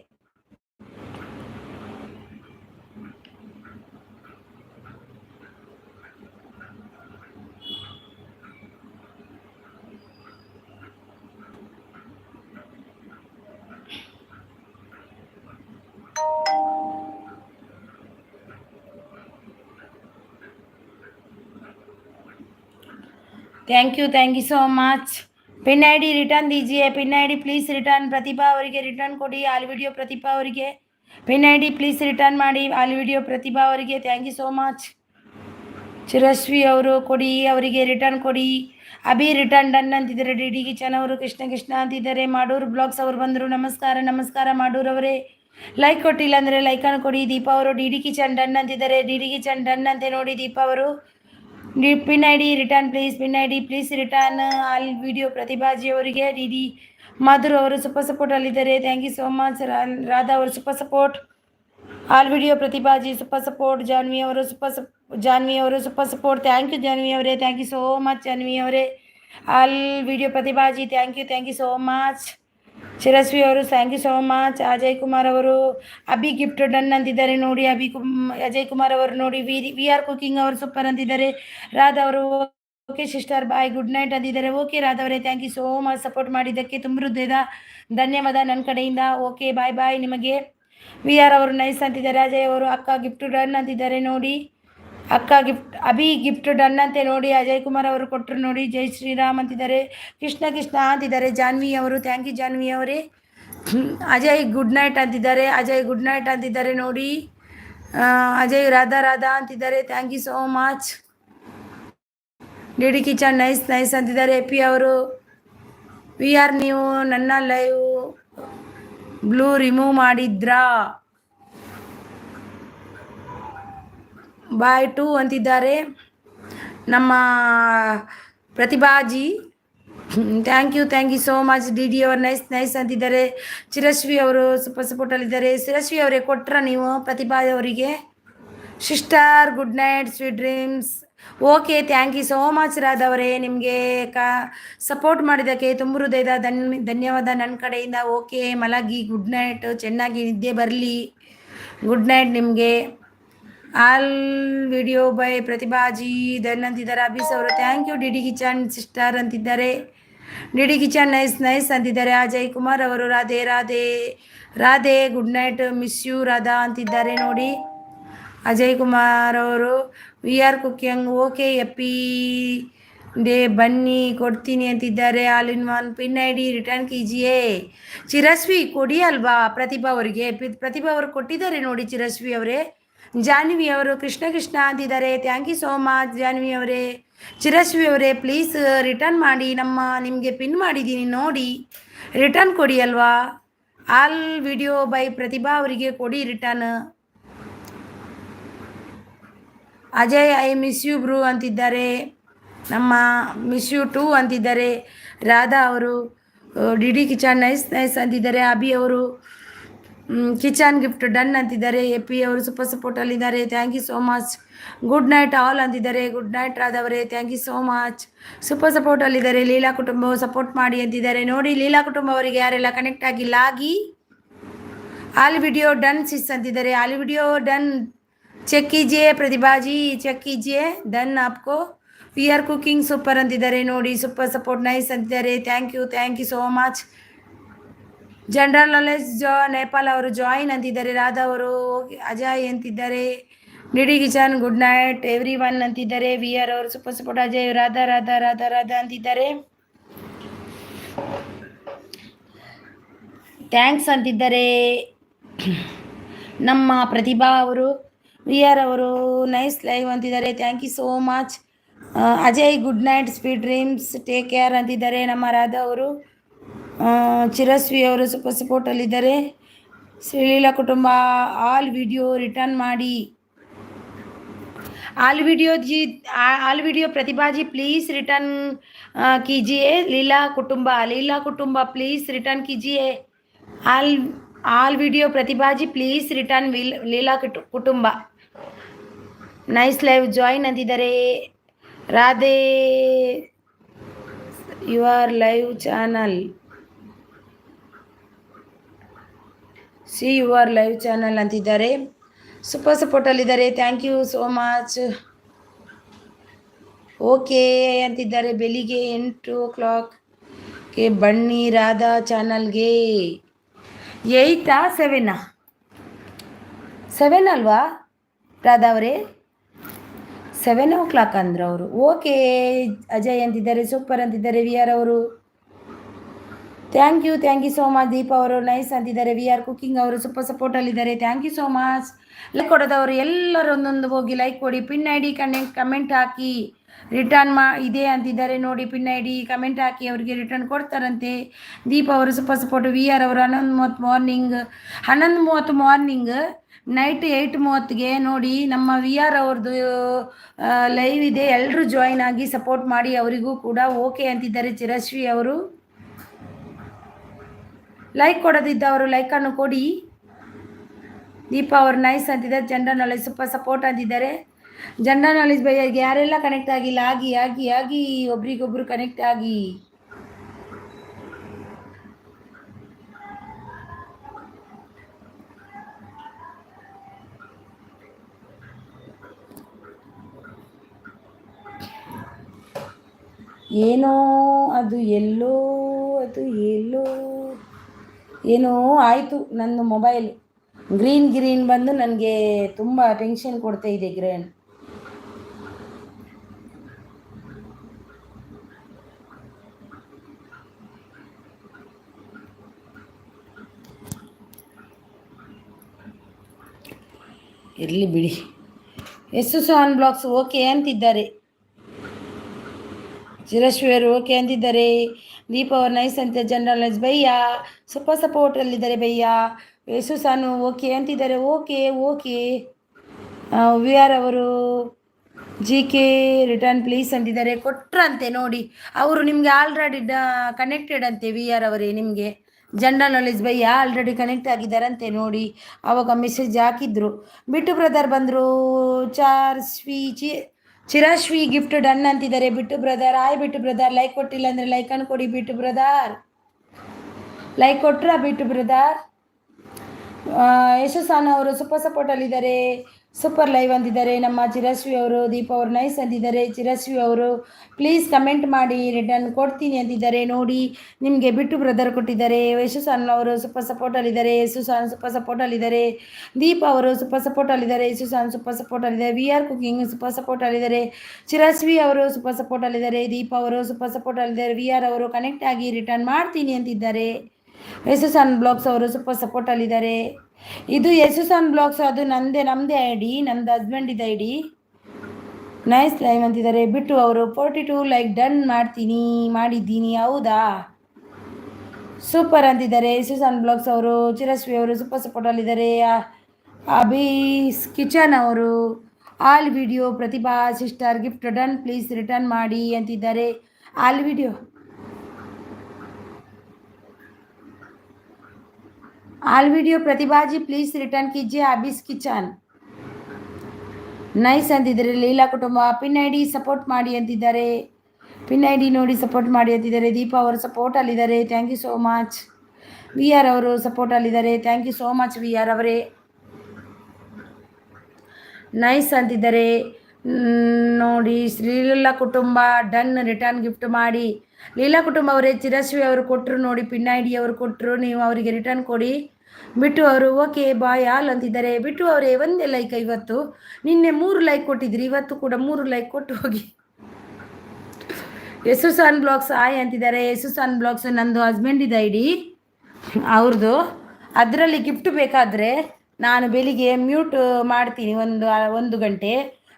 Thank you so much. Pin ID return दीजिए. Pin ID please return. Pratibha ಅವರಿಗೆ ರಿಟರ್ನ್ ಕೊಡಿ. ಆಲ್ ವಿಡಿಯೋ ಪ್ರತಿಭಾ ಅವರಿಗೆ ಪಿನ್ ಐಡಿ ಪ್ಲೀಸ್ ರಿಟರ್ನ್ ಮಾಡಿ. ಆಲ್ ವಿಡಿಯೋ ಪ್ರತಿಭಾ ಅವರಿಗೆ thank you so much. Chirashvi ಅವರು ಕೊಡಿ, ಅವರಿಗೆ ರಿಟರ್ನ್ ಕೊಡಿ. ಅಭಿ ರಿಟರ್ನ್ ಡನ್ ಅಂತಿದ್ದಾರೆ. ಡಿ ಡಿ ಕಿಚನ್ ಅವರು ಕೃಷ್ಣ ಅಂತಿದ್ದಾರೆ. ಮಾಡೂರು ಬ್ಲಾಗ್ಸ್ ಅವರು ಬಂದರು. ನಮಸ್ಕಾರ ಮಾಡೂರು ಅವರೇ. ಲೈಕ್ ಕೊಟ್ಟಿಲ್ಲ ಅಂದರೆ ಲೈಕನ್ನು ಕೊಡಿ. ದೀಪಾ ಅವರು ಡಿ ಡಿ ಕಿಚನ್ ಡನ್ ಅಂತಿದ್ದಾರೆ. ಡಿ ಡಿ ಕಿಚನ್ ಡನ್ ಅಂತೆ ನೋಡಿ. ದೀಪಾ ಅವರು pin I D return please. Pin I D please return. All video Pratibhaji ಅವರಿಗೆ. ಡಿ ಡಿ ಮಧುರ್ ಅವರು ಸೂಪರ್ ಸಪೋರ್ಟಲ್ಲಿದ್ದಾರೆ. Thank you so much. Radha ಅವರು super support. All video Pratibhaji super support. Janhvi ಅವರು super support. Thank you Janhvi ಅವರೇ. Thank you so much Janhvi ಅವರೇ. All video Pratibhaji thank you so much. Chirashvi ಅವರು thank you so much. Ajay Kumar ಅವರು Abhi gift done ಅಂತಿದ್ದಾರೆ ನೋಡಿ. ಅಜಯ್ ಕುಮಾರ್ ಅವರು ನೋಡಿ. ವಿ ಆರ್ ಕುಕಿಂಗ್ ಅವರು ಸೂಪರ್ ಅಂತಿದ್ದಾರೆ. ರಾಧಾ ಅವರು okay sister bye good night ಅಂತಿದ್ದಾರೆ. ಓಕೆ ರಾಧಾ ಅವರೇ thank you so much. Support ಮಾಡಿದ್ದಕ್ಕೆ ತುಂಬ ಹೃದಯದ ಧನ್ಯವಾದ ನನ್ನ ಕಡೆಯಿಂದ. ಓಕೆ ಬಾಯ್ ನಿಮಗೆ. ವಿ ಆರ್ ಅವರು ನೈಸ್ ಅಂತಿದ್ದಾರೆ. ಅಜಯ್ ಅವರು ಅಕ್ಕ ಗಿಫ್ಟ್ ಡನ್ ಅಂತಿದ್ದಾರೆ ನೋಡಿ. ಅಕ್ಕ ಗಿಫ್ಟ್ ಅಭಿ ಗಿಫ್ಟ್ ಡನ್ ಅಂತೆ ನೋಡಿ. ಅಜಯ್ ಕುಮಾರ್ ಅವರು ಕೊಟ್ಟರು ನೋಡಿ. ಜೈ ಶ್ರೀರಾಮ್ ಅಂತಿದ್ದಾರೆ. ಕೃಷ್ಣ ಅಂತಿದ್ದಾರೆ. ಜಾನ್ವಿ ಅವರು ಥ್ಯಾಂಕ್ ಯು ಜಾನ್ವಿ ಅವರೇ. ಅಜಯ್ ಗುಡ್ ನೈಟ್ ಅಂತಿದ್ದಾರೆ ನೋಡಿ. ಅಜಯ್ ರಾಧಾ ಅಂತಿದ್ದಾರೆ. Thank you so much. D D kitchen nice ಅಂತಿದ್ದಾರೆ. ಎಪಿ ಅವರು ವಿ ಆರ್ ನೀವು ನನ್ನ ಲೈವ್ ಬ್ಲೂ ರಿಮೂವ್ ಮಾಡಿದ್ರಾ? ಬಾಯ್ ಟು ಅಂತಿದ್ದಾರೆ ನಮ್ಮ Pratibhaji. Thank you so much. D D ಅವರು ನೈಸ್ ಅಂತಿದ್ದಾರೆ. ಚಿರಶ್ವಿ ಅವರು ಸೂಪರ್ ಸಪೋರ್ಟಲ್ಲಿದ್ದಾರೆ. ಚಿರಶ್ವಿ ಅವರೇ ಕೊಟ್ರ ನೀವು ಪ್ರತಿಭಾ ಅವರಿಗೆ. Sister good night sweet dreams. Okay thank you so much Radha ಅವರೇ. ನಿಮಗೆ ಸಪೋರ್ಟ್ ಮಾಡಿದ್ದಕ್ಕೆ ತುಂಬ ಹೃದಯದ ಧನ್ಯವಾದ ನನ್ನ ಕಡೆಯಿಂದ. ಓಕೆ ಮಲಗಿ ಗುಡ್ ನೈಟ್. ಚೆನ್ನಾಗಿ ನಿದ್ದೆ ಬರಲಿ. ಗುಡ್ ನೈಟ್ ನಿಮಗೆ. All video bye Pratibhaji done ಅಂತಿದ್ದಾರೆ. ಅಭೀಸ್ ಅವರು thank you. D D kitchen sister ಅಂತಿದ್ದಾರೆ. ಡಿ ಡಿ ಕಿಚನ್ ನೈಸ್ ಅಂತಿದ್ದಾರೆ. ಅಜಯ್ ಕುಮಾರ್ ಅವರು Radhe good night miss you Radha ಅಂತಿದ್ದಾರೆ ನೋಡಿ. ಅಜಯ್ ಕುಮಾರ್ ಅವರು V R cooking okay happy day ಬನ್ನಿ ಕೊಡ್ತೀನಿ ಅಂತಿದ್ದಾರೆ. All in one pin I D return ಕೀಜಿಯೇ. ಚಿರಸ್ವಿ ಕೊಡಿ ಅಲ್ವಾ ಪ್ರತಿಭಾ ಅವರಿಗೆ. ಪ್ರತಿಭಾ ಅವರು ಕೊಟ್ಟಿದ್ದಾರೆ ನೋಡಿ ಚಿರಸ್ವಿ ಅವರೇ. ಜಾನ್ವಿ ಅವರು ಕೃಷ್ಣ ಕೃಷ್ಣ ಅಂತಿದ್ದಾರೆ. Thank you so much Janhvi ಅವರೇ. ಚಿರಸ್ವಿ ಅವರೇ ಪ್ಲೀಸ್ ರಿಟರ್ನ್ ಮಾಡಿ, ನಿಮಗೆ ಪಿನ್ ಮಾಡಿದ್ದೀನಿ ನೋಡಿ, ರಿಟರ್ನ್ ಕೊಡಿ ಅಲ್ವಾ. ಆಲ್ ವಿಡಿಯೋ ಬೈ ಪ್ರತಿಭಾ ಅವರಿಗೆ ಕೊಡಿ return. Ajay I miss you bro ಅಂತಿದ್ದಾರೆ. ಮಿಸ್ ಯು ಟೂ ಅಂತಿದ್ದಾರೆ. ರಾಧಾ ಅವರು D D kitchen nice nice ಅಂತಿದ್ದಾರೆ. ಅಭಿ ಅವರು ಕಿಚನ್ ಗಿಫ್ಟ್ ಡನ್ ಅಂತಿದ್ದಾರೆ. ಎ ಪಿ ಅವರು ಸೂಪರ್ ಸಪೋರ್ಟಲ್ಲಿದ್ದಾರೆ. Thank you so much. Good night all ಅಂತಿದ್ದಾರೆ. ಗುಡ್ ನೈಟ್ ರಾಧಾ ಅವರೇ, thank you so much. Super ಸಪೋರ್ಟಲ್ಲಿದ್ದಾರೆ. ಲೀಲಾ ಕುಟುಂಬ ಸಪೋರ್ಟ್ ಮಾಡಿ ಅಂತಿದ್ದಾರೆ. ನೋಡಿ ಲೀಲಾ ಕುಟುಂಬ ಅವರಿಗೆ ಯಾರೆಲ್ಲ ಕನೆಕ್ಟ್ ಆಗಿಲ್ಲ ಆಗಿ. ಆಲ್ ವಿಡಿಯೋ ಡನ್ ಸಿಸ್ ಅಂತಿದ್ದಾರೆ. ಆಲ್ ವಿಡಿಯೋ ಡನ್ ಚೆಕ್ कीजिए प्रतिभा जी, ಚೆಕ್ कीजिए डन आपको. ವಿ ಆರ್ ಕುಕಿಂಗ್ ಸೂಪರ್ ಅಂತಿದ್ದಾರೆ. ನೋಡಿ ಸೂಪರ್ ಸಪೋರ್ಟ್ ನೈಸ್ ಅಂತಿದ್ದಾರೆ. Thank you so much. General knowledge Nepal ಅವರು ಜಾಯಿನ್ ಅಂತಿದ್ದಾರೆ. ರಾಧಾ ಅವರು ಅಜಯ್ ಅಂತಿದ್ದಾರೆ. D kitchen good night everyone ಅಂತಿದ್ದಾರೆ. ವಿ ಆರ್ ಅವರು ಸೂಪರ್ ಸಪೋರ್ಟ್. ಅಜಯ್ ರಾಧಾ ರಾಧಾ ರಾಧಾ ರಾಧಾ ಅಂತಿದ್ದಾರೆ. ಥ್ಯಾಂಕ್ಸ್ ಅಂತಿದ್ದಾರೆ. ನಮ್ಮ ಪ್ರತಿಭಾ ಅವರು ವಿ ಆರ್ ಅವರು ನೈಸ್ ಲೈವ್ ಅಂತಿದ್ದಾರೆ. Thank you so much. Ajay good night sweet dreams take care ಅಂತಿದ್ದಾರೆ. ನಮ್ಮ ರಾಧಾ ಅವರು ಚಿರಸ್ವಿ ಅವರು ಸೂಪರ್ ಸಪೋರ್ಟಲ್ಲಿದ್ದಾರೆ. Sreeleela Kutumba all video return ಮಾಡಿ. All video Pratibha ji please return कीजिए. लीला कुटुंबा प्लीज़ रिटर्न कीजिए. All video Pratibha ji please return Leela Kutumba. Nice live join ಅಂತಿದ್ದಾರೆ. Radhe your live channel your live channel ಅಂತಿದ್ದಾರೆ. ಸೂಪರ್ ಸಪೋರ್ಟಲ್ಲಿದ್ದಾರೆ. Thank you so much. Okay ಅಂತಿದ್ದಾರೆ. ಬೆಳಿಗ್ಗೆ 8 o'clockಗೆ ಬನ್ನಿ ರಾಧಾ ಚಾನಲ್ಗೆ. 8 7 ಅಲ್ವಾ ರಾಧಾ ಅವರೇ? 7 o'clock ಅಂದ್ರು ಅವರು. ಓಕೆ ಅಜಯ್ ಅಂತಿದ್ದಾರೆ. ಸೂಪರ್ ಅಂತಿದ್ದಾರೆ. ವಿ ಆರ್ ಅವರು thank you so much. Deepa ಅವರು ನೈಸ್ ಅಂತಿದ್ದಾರೆ. ವಿ ಆರ್ ಕುಕಿಂಗ್ ಅವರು ಸೂಪರ್ ಸಪೋರ್ಟಲ್ಲಿದ್ದಾರೆ. Thank you so much. Like ಕೊಡೋದವರು ಎಲ್ಲರೂ ಒಂದೊಂದು ಹೋಗಿ ಲೈಕ್ ಕೊಡಿ. ಪಿನ್ ಐ ಡಿ ಕಮೆಂಟ್ ಹಾಕಿ ರಿಟರ್ನ್ ಇದೆ ಅಂತಿದ್ದಾರೆ. ನೋಡಿ ಪಿನ್ ಐ ಡಿ ಕಮೆಂಟ್ ಹಾಕಿ ಅವರಿಗೆ ರಿಟರ್ನ್ ಕೊಡ್ತಾರಂತೆ. ದೀಪಾ ಅವರು ಸೂಪರ್ ಸಪೋರ್ಟ್. ವಿ ಆರ್ ಅವರು 11:30 ಮಾರ್ನಿಂಗ್ ನೈಟ್ 8:30ಗೆ ನೋಡಿ ನಮ್ಮ ವಿ ಆರ್ ಅವ್ರದ್ದು ಲೈವ್ ಇದೆ. ಎಲ್ಲರೂ ಜಾಯಿನ್ ಆಗಿ ಸಪೋರ್ಟ್ ಮಾಡಿ. ಅವರಿಗೂ ಕೂಡ ಓಕೆ ಅಂತಿದ್ದಾರೆ. ಚಿರಶ್ರೀ ಅವರು ಲೈಕ್ ಕೊಡೋದಿದ್ದವರು ಲೈಕನ್ನು ಕೊಡಿ. ದೀಪಾ ಅವರು ನೈಸ್ ಅಂತಿದ್ದಾರೆ. ಜನರಲ್ ನಾಲೆಜ್ ಸೂಪರ್ ಸಪೋರ್ಟ್ ಅಂತಿದ್ದಾರೆ. ಜನರಲ್ ನಾಲೆಜ್ ಬೈಯಾಗಿ ಯಾರೆಲ್ಲ ಕನೆಕ್ಟ್ ಆಗಿಲ್ಲ ಆಗಿ ಆಗಿ ಆಗಿ ಒಬ್ರಿಗೊಬ್ರು ಕನೆಕ್ಟ್ ಆಗಿ. ಏನೋ ಅದು ಎಲ್ಲೋ ಏನೋ ಆಯಿತು. ನನ್ನ ಮೊಬೈಲ್ ಗ್ರೀನ್ ಬಂದು ನನಗೆ ತುಂಬ ಟೆನ್ಷನ್ ಕೊಡ್ತಾ ಇದೆ. ಗ್ರೀನ್ ಇರಲಿ ಬಿಡಿ. ಸಾನ್ ಬ್ಲಾಗ್ಸ್ ಓಕೆ ಅಂತಿದ್ದಾರೆ. ಚಿರಶ್ವೇರು ಓಕೆ ಅಂತಿದ್ದಾರೆ. ದೀಪ ಅವ್ರು ನೈಸ್ ಅಂತ. ಜನರಲ್ ನಾಲೆಜ್ ಭಯ್ಯ ಸೂಪರ್ ಸಪೋರ್ಟಲ್ಲಿದ್ದಾರೆ. ಭಯ್ಯ ಸಾನು ಓಕೆ ಅಂತಿದ್ದಾರೆ. ಓಕೆ ವಿ ಆರ್ ಅವರು ಜಿ ಕೆ ರಿಟರ್ನ್ ಪ್ಲೀಸ್ ಅಂತಿದ್ದಾರೆ. ಕೊಟ್ರಂತೆ ನೋಡಿ ಅವರು ನಿಮಗೆ ಆಲ್ರೆಡಿ ಕನೆಕ್ಟೆಡ್ ಅಂತೆ. ವಿ ಆರ್ ಅವರೇ ನಿಮಗೆ general knowledge Bhaiya already connect ಆಗಿದ್ದಾರಂತೆ. ನೋಡಿ ಆವಾಗ ಮೆಸೇಜ್ ಹಾಕಿದ್ರು. ಬಿಟ್ಟು ಬ್ರದರ್ ಬಂದರು. ಚಿರಾಶ್ವಿ ಗಿಫ್ಟ್ ಡನ್ ಅಂತಿದ್ದಾರೆ. ಬಿಟ್ಟು ಬ್ರದರ್ ಆಯ್ ಬಿಟ್ಟು ಬ್ರದರ್ ಲೈಕ್ ಕೊಟ್ಟಿಲ್ಲ ಅಂದರೆ ಲೈಕನ್ನು ಕೊಡಿ. ಬಿಟ್ಟು ಬ್ರದರ್ ಲೈಕ್ ಕೊಟ್ರ ಬಿಟ್ಟು ಬ್ರದರ್. ಯಶಸ್ಸಾನ ಅವರು ಸೂಪರ್ ಸಪೋರ್ಟಲ್ಲಿದ್ದಾರೆ. ಸೂಪರ್ ಲೈವ್ ಅಂದಿದ್ದಾರೆ ನಮ್ಮ ಚಿರಶ್ವಿ ಅವರು. ದೀಪ ಅವರು ನೈಸ್ ಅಂದಿದ್ದಾರೆ ಚಿರಶ್ವಿ ಅವರು. ಪ್ಲೀಸ್ ಕಮೆಂಟ್ ಮಾಡಿ, ರಿಟರ್ನ್ ಕೊಡ್ತೀನಿ ಅಂತಿದ್ದಾರೆ. ನೋಡಿ ನಿಮಗೆ ಬಿಟ್ಟು ಬ್ರದರ್ ಕೊಟ್ಟಿದ್ದಾರೆ. ಯಶುಸಾನ್ ಅವರು ಸೂಪರ್ ಸಪೋರ್ಟಲ್ಲಿದ್ದಾರೆ. ಯಶುಸಾನ್ ಸೂಪರ್ ಸಪೋರ್ಟಲ್ಲಿದ್ದಾರೆ. ದೀಪ ಅವರು ಸೂಪರ್ ಸಪೋರ್ಟಲ್ಲಿದ್ದಾರೆ. ಯಶುಸಾನ್ ಸೂಪರ್ ಸಪೋರ್ಟಲ್ಲಿದ್ದಾರೆ. ವಿ ಆರ್ ಕುಕಿಂಗ್ ಸೂಪರ್ ಸಪೋರ್ಟಲ್ಲಿದ್ದಾರೆ. ಚಿರಶ್ವಿ ಅವರು ಸೂಪರ್ ಸಪೋರ್ಟಲ್ಲಿದ್ದಾರೆ. ದೀಪ ಅವರು ಸೂಪರ್ ಸಪೋರ್ಟಲ್ಲಿದ್ದಾರೆ. ವಿ ಆರ್ ಅವರು ಕನೆಕ್ಟ್ ಆಗಿ ರಿಟರ್ನ್ ಮಾಡ್ತೀನಿ ಅಂತಿದ್ದಾರೆ. ಯಶುಸಾನ್ ಬ್ಲಾಗ್ಸ್ ಅವರು ಸೂಪರ್ ಸಪೋರ್ಟಲ್ಲಿದ್ದಾರೆ. ಇದು ಯಶುಸಾನ್ ಬ್ಲಾಗ್ಸ್, ಅದು ನಮ್ಮದೇ ಐ ಡಿ, ನಮ್ಮದು ಹಸ್ಬೆಂಡಿದ ಐ ಡಿ. ನೈಸ್ ಲೈವ್ ಅಂತಿದ್ದಾರೆ. ಬಿಟ್ಟು ಅವರು 42 ಲೈಕ್ ಡನ್ ಮಾಡಿದ್ದೀನಿ ಹೌದಾ, ಸೂಪರ್ ಅಂತಿದ್ದಾರೆ. ಯಶುಸಾನ್ ಬ್ಲಾಗ್ಸ್ ಅವರು. ಚಿರಶ್ವಿ ಅವರು ಸೂಪರ್ ಸಪೋರ್ಟಲ್ಲಿದ್ದಾರೆ. ಅಬೀಸ್ ಕಿಚನ್ ಅವರು all video. Pratibha sister gift done, please return ಮಾಡಿ ಅಂತಿದ್ದಾರೆ. All video Pratibha ji please return कीजिए. अबीस किचन ನೈಸ್ ಅಂತಿದ್ದಾರೆ. ಲೀಲಾ ಕುಟುಂಬ ಪಿನ್ ಐ ಡಿ ಸಪೋರ್ಟ್ ಮಾಡಿ ಅಂತಿದ್ದಾರೆ. ಪಿನ್ ಐ ಡಿ ನೋಡಿ ಸಪೋರ್ಟ್ ಮಾಡಿ ಅಂತಿದ್ದಾರೆ. ದೀಪ ಅವರು ಸಪೋರ್ಟಲ್ಲಿದ್ದಾರೆ. Thank you so much. V R ಅವರು ಸಪೋರ್ಟಲ್ಲಿದ್ದಾರೆ. Thank you so much V R ಅವರೇ. ನೈಸ್ ಅಂತಿದ್ದಾರೆ. ನೋಡಿ ಶ್ರೀಲೀಲಾ ಕುಟುಂಬ ಡನ್, ರಿಟರ್ನ್ ಗಿಫ್ಟ್ ಮಾಡಿ. ಲೀಲಾ ಕುಟುಂಬ ಅವರೇ, ಚಿರಶ್ವಿ ಅವರು ಕೊಟ್ಟರು ನೋಡಿ, ಪಿನ್ ಐ ಡಿ ಅವರು ಕೊಟ್ಟರು, ನೀವು ಅವರಿಗೆ ರಿಟರ್ನ್ ಕೊಡಿ. ಬಿಟ್ಟು ಅವರು ಓಕೆ ಬಾಯ್ ಆಲ್ ಅಂತಿದ್ದಾರೆ. ಬಿಟ್ಟು ಅವರೇ ಒಂದೇ ಲೈಕ್, ಇವತ್ತು ನಿನ್ನೆ 3 ಲೈಕ್ ಕೊಟ್ಟಿದ್ರಿ, ಇವತ್ತು ಕೂಡ 3 ಲೈಕ್ ಕೊಟ್ಟು ಹೋಗಿ. ಯಶುಸಾನ್ ಬ್ಲಾಗ್ಸ್ ಆಯ್ ಅಂತಿದ್ದಾರೆ. ಯಶುಸಾನ್ ಬ್ಲಾಗ್ಸ್ ನಂದು ಹಸ್ಬೆಂಡಿದ ಐ ಡಿ, ಅವ್ರದ್ದು. ಅದರಲ್ಲಿ ಗಿಫ್ಟ್ ಬೇಕಾದರೆ ನಾನು ಬೆಳಿಗ್ಗೆ ಮ್ಯೂಟ್ ಮಾಡ್ತೀನಿ 1 ಗಂಟೆ,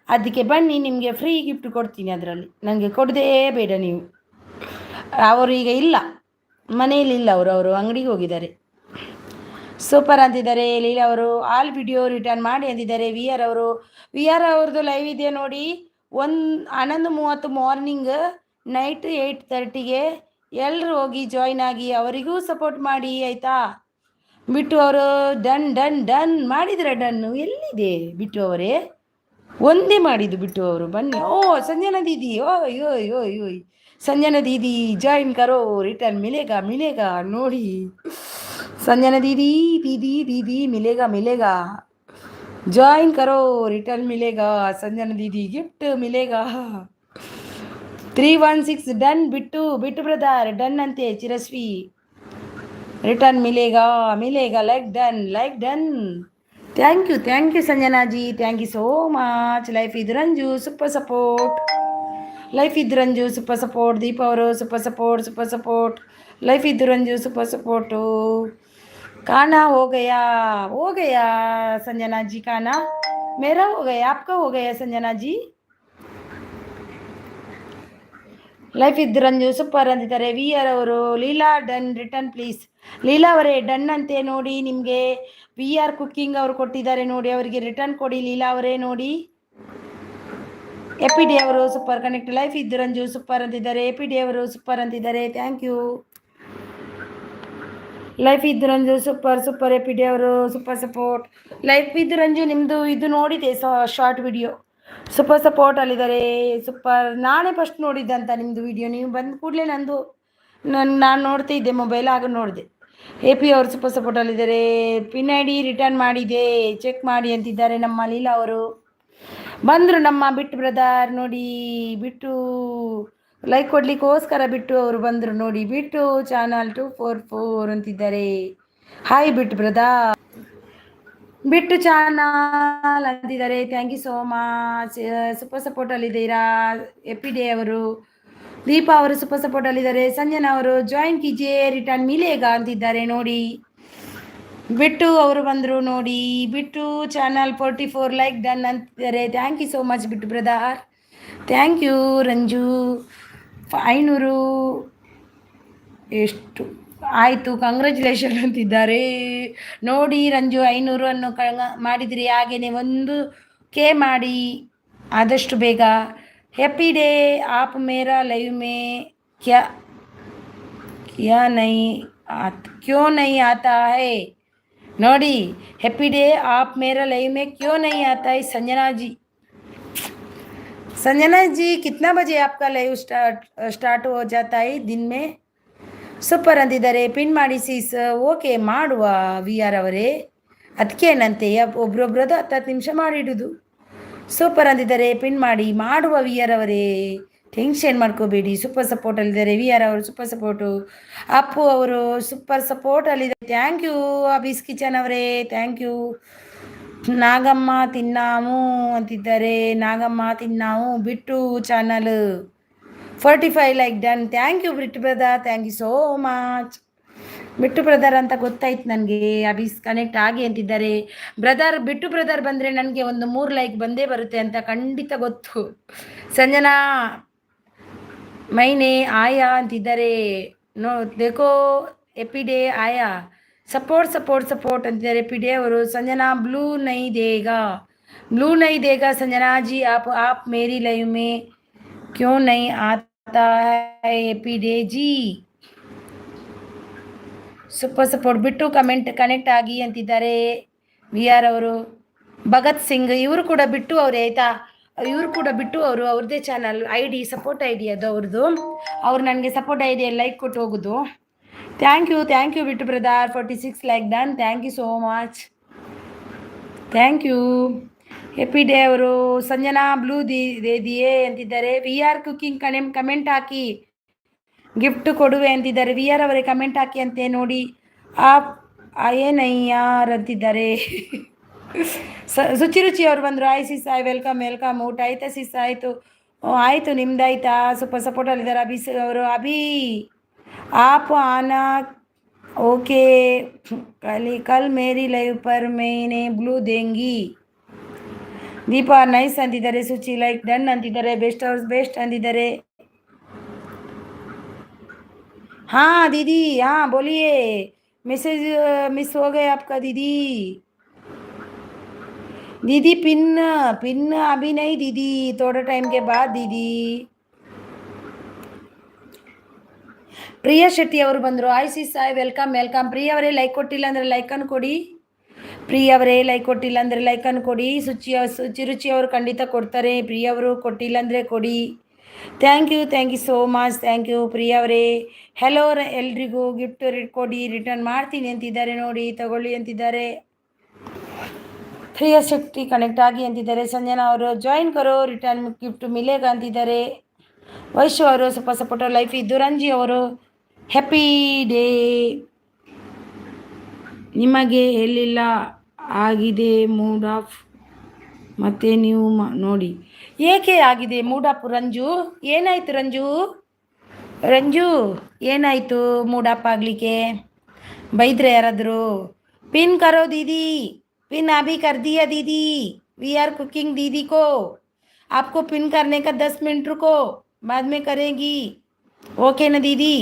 ಅದಕ್ಕೆ ಬನ್ನಿ ನಿಮಗೆ ಫ್ರೀ ಗಿಫ್ಟ್ ಕೊಡ್ತೀನಿ. ಅದರಲ್ಲಿ ನನಗೆ ಕೊಡದೇ ಬೇಡ ನೀವು. ಅವರು ಈಗ ಇಲ್ಲ, ಮನೆಯಲ್ಲಿ ಇಲ್ಲ, ಅವರು ಅಂಗಡಿಗೆ ಹೋಗಿದ್ದಾರೆ. ಸೂಪರ್ ಅಂತಿದ್ದಾರೆ. ಲೀಲಾ ಅವರು ಆಲ್ ವಿಡಿಯೋ ರಿಟರ್ನ್ ಮಾಡಿ ಅಂತಿದ್ದಾರೆ. ವಿ ಆರ್ ಅವ್ರದ್ದು ಲೈವ್ ಇದೆ ನೋಡಿ, 11:30 ಮಾರ್ನಿಂಗ್, ನೈಟ್ 8:30ಗೆ ಎಲ್ಲರೂ ಹೋಗಿ ಜಾಯ್ನ್ ಆಗಿ ಅವರಿಗೂ ಸಪೋರ್ಟ್ ಮಾಡಿ ಆಯಿತಾ. ಬಿಟ್ಟು ಅವರು ಡನ್ ಮಾಡಿದರೆ. ಡನ್ನು ಎಲ್ಲಿದೆ ಬಿಟ್ಟು ಅವರೇ, ಒಂದೇ ಮಾಡಿದ್ದು ಬಿಟ್ಟು ಅವರು. ಬನ್ನಿ. ಓ ಸಂಜನಾ ದೀದಿ, ಓಯ್ ಸಂಜನಾ ದೀದಿ ಜಾಯಿನ್ ಕರೋ, ರಿಟರ್ನ್ ಮಿಲೇಗಾ ನೋಡಿ. संजना दीदी मिलेगा ज्वाइन करो, रिटर्न मिलेगा. संजना दीदी गिफ्ट मिलेगा. 316 डन. बिट्टू ब्रदर डन अंते. चिरश्वी रिटर्न मिलेगा. Like done. Thank you Sanjana ji, thank you so much. Life इद रंजू सुपर सपोर्ट. दीप ಅವರು सुपर सपोर्ट. लाइफ इद रंजू सुपर सपोर्ट. खाना हो गया संजना जी. खाना मेरा हो गया, आपका हो गया संजना जी. ಲೈಫ್ ಇದ್ರಂಜು ಸೂಪರ್ ಅಂತಿದ್ದಾರೆ. ವಿ ಆರ್ ಅವರು. Leela done, return please. Leela ಅವರೇ ಡನ್ ಅಂತೆ ನೋಡಿ. ನಿಮಗೆ ವಿ ಆರ್ ಕುಕ್ಕಿಂಗ್ ಅವರು ಕೊಟ್ಟಿದ್ದಾರೆ ನೋಡಿ, ಅವರಿಗೆ ರಿಟರ್ನ್ ಕೊಡಿ. ಲೀಲಾ ಅವರೇ ನೋಡಿ. ಎಪಿ ಡಿ ಅವರು ಸೂಪರ್ ಕನೆಕ್ಟ್. ಲೈಫ್ ಇದ್ರಂಜು ಸೂಪರ್ ಅಂತಿದ್ದಾರೆ. ಎಪಿ ಡಿ ಅವರು ಸೂಪರ್ ಅಂತಿದ್ದಾರೆ. Thank you. ಲೈಫ್ ಇದ್ದು ರಂಜು ಸೂಪರ್. ಎಪಿ ಡಿ ಅವರು ಸೂಪರ್ ಸಪೋರ್ಟ್. ಲೈಫ್ ಇದ್ದು ರಂಜು ನಿಮ್ಮದು ಇದು ನೋಡಿದೆ ಶಾರ್ಟ್ ವಿಡಿಯೋ, ಸೂಪರ್ ಸಪೋರ್ಟಲ್ಲಿದ್ದಾರೆ. ಸೂಪರ್. ನಾನೇ ಫಸ್ಟ್ ನೋಡಿದ್ದಂತ ನಿಮ್ಮದು ವಿಡಿಯೋ. ನೀವು ಬಂದ ಕೂಡಲೇ ನಾನು ನೋಡ್ತಾ ಇದ್ದೆ ಮೊಬೈಲ್, ಆಗ ನೋಡಿದೆ. ಎ ಪಿ ಅವರು ಸೂಪರ್ ಸಪೋರ್ಟಲ್ಲಿದ್ದಾರೆ. ಪಿನ್ ಐ ಡಿ ರಿಟರ್ನ್ ಮಾಡಿದೆ, ಚೆಕ್ ಮಾಡಿ ಅಂತಿದ್ದಾರೆ ನಮ್ಮ ಲೀಲಾ ಅವರು. ಬಂದರು ನಮ್ಮ ಬಿಟ್ಟು ಬ್ರದರ್ ನೋಡಿ. ಬಿಟ್ಟು ಲೈಕ್ ಕೊಡ್ಲಿಕ್ಕೋಸ್ಕರ ಬಿಟ್ಟು ಅವರು ಬಂದರು ನೋಡಿ. ಬಿಟ್ಟು ಚಾನಲ್ 244 ಅಂತಿದ್ದಾರೆ. ಹಾಯ್ ಬಿಟ್ಟು ಬ್ರದರ್. ಬಿಟ್ಟು ಚಾನಲ್ ಅಂತಿದ್ದಾರೆ. Thank you so much. Super ಸಪೋರ್ಟಲ್ಲಿದ್ದೀರಾ. ಎಪಿ ಡೇ ಅವರು. ದೀಪಾ ಅವರು ಸೂಪರ್ ಸಪೋರ್ಟಲ್ಲಿದ್ದಾರೆ. ಸಂಜನಾ ಅವರು ಜಾಯಿನ್ ಕೀಜಿಯೇ, ರಿಟರ್ನ್ ಮಿಲೇಗಾ ಅಂತಿದ್ದಾರೆ ನೋಡಿ. ಬಿಟ್ಟು ಅವರು ಬಂದರು ನೋಡಿ. ಬಿಟ್ಟು ಚಾನಲ್ 44 ಲೈಕ್ ಡನ್ ಅಂತಿದ್ದಾರೆ. Thank you so much Bittu brother. Thank you Ranju. 500 ಎಷ್ಟು ಆಯಿತು, ಕಂಗ್ರ್ಯಾಚುಲೇಷನ್ ಅಂತಿದ್ದಾರೆ ನೋಡಿ. ರಂಜು 500 ಅನ್ನು ಮಾಡಿದಿರಿ. ಹಾಗೆಯೇ 1K ಮಾಡಿ ಆದಷ್ಟು ಬೇಗ. Happy day. आप मेरा लाइव में क्या क्यों नहीं आता है ನೋಡಿ. Happy day. आप मेरा लाइव में क्यों नहीं आता है संजना जी कितना बजे आपका लाइव स्टार्ट हो जाता है दिन में. ಸೂಪರ್ ಅಂತಿದ್ದಾರೆ. ಪಿನ್ ಮಾಡಿ ಸೀಸ್. ಓಕೆ ಮಾಡುವ ವಿ ಆರ್ ಅವರೇ. ಅದಕ್ಕೇನಂತೆ ಒಬ್ರೊಬ್ರದ್ದು 10 ನಿಮಿಷ ಮಾಡಿಡುದು. ಸೂಪರ್ ಅಂದಿದ್ದಾರೆ, ಪಿನ್ ಮಾಡಿ ಮಾಡುವ ವಿ ಆರ್ ಅವರೇ, ಟೆನ್ಷನ್ ಮಾಡ್ಕೋಬೇಡಿ. ಸೂಪರ್ ಸಪೋರ್ಟಲ್ಲಿದ್ದಾರೆ ವಿ ಆರ್ ಅವರು, ಸೂಪರ್ ಸಪೋರ್ಟು. ಅಪ್ಪು ಅವರು ಸೂಪರ್ ಸಪೋರ್ಟಲ್ಲಿದ್ದಾರೆ. ಥ್ಯಾಂಕ್ ಯು ಅಬೀಸ್ ಕಿಚನ್ ಅವರೇ, ಥ್ಯಾಂಕ್ ಯು. ನಾಗಮ್ಮ ತಿನ್ನಾವು ಅಂತಿದ್ದಾರೆ, ನಾಗಮ್ಮ ತಿನ್ನಾವು. Bittu channel 45 like done. Thank you Bittu brother, thank you so much. Bittu brother ಅಂತ ಗೊತ್ತಾಯ್ತು ನನಗೆ. ಅಬೀಸ್ ಕನೆಕ್ಟ್ ಆಗಿ ಅಂತಿದ್ದಾರೆ. ಬ್ರದರ್ ಬಿಟ್ಟು ಬ್ರದರ್ ಬಂದರೆ ನನಗೆ ಒಂದು 3 ಲೈಕ್ ಬಂದೇ ಬರುತ್ತೆ ಅಂತ ಖಂಡಿತ ಗೊತ್ತು. ಸಂಜನಾ ಮೈನೆ ಆಯಾ ಅಂತಿದ್ದಾರೆ. ನೋ ದೇಕೋ ಎಪಿಡೇ ಆಯಾ, ಸಪೋರ್ಟ್ ಸಪೋರ್ಟ್ ಸಪೋರ್ಟ್ ಅಂತಿದ್ದಾರೆ ಎಪಿಡೇ ಅವರು. ಸಂಜನಾ ಬ್ಲೂ ನೈ ದೇगा संजना जी, आप मेरी लाइव में क्यों नहीं आता है AP day ji. Super support. Bittu connect ಆಗಿ ಅಂತಿದ್ದಾರೆ ವಿ ಆರ್ ಅವರು. ಭಗತ್ ಸಿಂಗ್ ಇವರು ಕೂಡ ಬಿಟ್ಟು ಅವರೇ ಆಯಿತಾ, ಇವರು ಕೂಡ ಬಿಟ್ಟು ಅವರು, ಅವ್ರದ್ದೇ ಚಾನಲ್ ID ಸಪೋರ್ಟ್ ID ಅದು ಅವ್ರದ್ದು. ಅವ್ರು ನನಗೆ ಸಪೋರ್ಟ್ ID ಲೈಕ್ ಕೊಟ್ಟು ಹೋಗೋದು. Thank you Bittu brother. 46 like done. Thank you so much, thank you. Happy day ಅವರು. ಸಂಜನಾ ಬ್ಲೂ ದಿಯೇ ಅಂತಿದ್ದಾರೆ. ವಿ ಆರ್ ಕುಕಿಂಗ್ ಕಮೆಂಟ್ ಹಾಕಿ ಗಿಫ್ಟ್ ಕೊಡುವೆ ಅಂತಿದ್ದಾರೆ. ವಿ ಆರ್ ಅವರೇ ಕಮೆಂಟ್ ಹಾಕಿ ಅಂತೆ ನೋಡಿ. ಏನಯ್ಯಾರ್ ಅಂತಿದ್ದಾರೆ. ರುಚಿ ಅವರು ಬಂದರು. Hi sis, hi welcome. ಊಟ ಆಯ್ತಾ ಸಿಸ್? ಆಯಿತು ನಿಮ್ದಾಯ್ತಾ? ಸೂಪರ್ ಸಪೋರ್ಟಲ್ಲಿದ್ದಾರೆ ಅಭಿ ಅವರು. ಅಭಿ आप आना ओके, कल मेरी लाइव पर मैंने ब्लू देंगी. दीपा ನೈಸ್ ಅಂತಿದ್ದಾರೆ. ಸುಚಿ ಲೈಕ್ ಡನ್ ಅಂತಿದ್ದಾರೆ. ಬೆಸ್ಟ್ ಅಂತಿದ್ದಾರೆ. हाँ दीदी, हाँ बोलिए. मैसेज मिस हो गए आपका दीदी. पिन अभी नहीं दीदी, थोड़ा टाइम के बाद दीदी. ಪ್ರಿಯಾ ಶೆಟ್ಟಿ ಅವರು ಬಂದರು. Hi sis, hi welcome. Priya ಅವರೇ ಲೈಕ್ ಕೊಟ್ಟಿಲ್ಲ ಅಂದರೆ ಲೈಕನ್ನು ಕೊಡಿ. ಪ್ರಿಯಾ ಅವರೇ ಲೈಕ್ ಕೊಟ್ಟಿಲ್ಲ ಅಂದರೆ ಲೈಕನ್ನು ಕೊಡಿ. ರುಚಿ ಅವರು ಖಂಡಿತ ಕೊಡ್ತಾರೆ. ಪ್ರಿಯಾ ಅವರು ಕೊಟ್ಟಿಲ್ಲ ಅಂದರೆ ಕೊಡಿ. Thank you so much. Thank you Priya ಅವರೇ. ಹೆಲೋ ಎಲ್ರಿಗೂ ಗಿಫ್ಟ್ ಕೊಡಿ, ರಿಟರ್ನ್ ಮಾಡ್ತೀನಿ ಅಂತಿದ್ದಾರೆ ನೋಡಿ, ತಗೊಳ್ಳಿ ಅಂತಿದ್ದಾರೆ. ಪ್ರಿಯಾ ಶೆಟ್ಟಿ ಕನೆಕ್ಟ್ ಆಗಿ ಅಂತಿದ್ದಾರೆ. ಸಂಜನಾ ಅವರು ಜಾಯಿನ್ ಕರೋ, ರಿಟರ್ನ್ ಗಿಫ್ಟ್ ಮಿಲೇಗ ಅಂತಿದ್ದಾರೆ. ವೈಶು ಅವರು ಸೂಪರ್ ಸಪೋರ್ಟರ್ ಲೈಫ್ ಇದ್ದು. ರಂಜಿ ಅವರು ಹ್ಯಾಪಿ ಡೇ. ನಿಮಗೆ ಎಲ್ಲಿಲ್ಲ ಆಗಿದೆ ಮೂಡ್ ಆಫ್, ಮತ್ತೆ ನೀವು ನೋಡಿ. ಏಕೆ ಆಗಿದೆ ಮೂಡ್ ಆಫ್ ರಂಜು? ಏನಾಯಿತು ರಂಜು ಏನಾಯಿತು ಮೂಡ್ ಆಫ್ ಆಗಲಿಕ್ಕೆ? ಬೈದ್ರೆ ಯಾರಾದರೂ? पिन करो दीदी, पिन अभी कर दिया दीदी. वी आर कुकिंग दीदी को. आपको पिन करने का 10 मिनट रुको, बाद में करेंगी. ओके ना दीदी?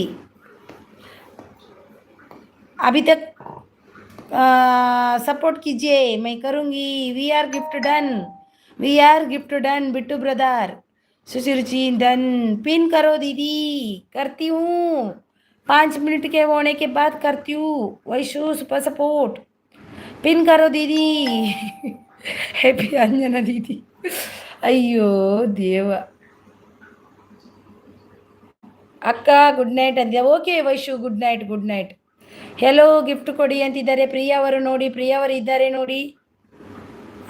अभी तक सपोर्ट कीजिए, मैं करूँगी. V R gift done Bittu brother. Sushiruchi done. Pin करो दीदी. करती हूँ 5 मिनट के होने के बाद करती हूँ. Vaishu super support. पिन करो दीदी. हैप्पी अंजना दीदी. अय्यो देव. ಅಕ್ಕ ಗುಡ್ ನೈಟ್ ಅಂದ್ಯಾ? Okay Vaishu, good night. Hello gift ಕೊಡಿ ಅಂತಿದ್ದಾರೆ ಪ್ರಿಯಾ ಅವರು. ನೋಡಿ ಪ್ರಿಯಾ ಅವರು ಇದ್ದಾರೆ ನೋಡಿ.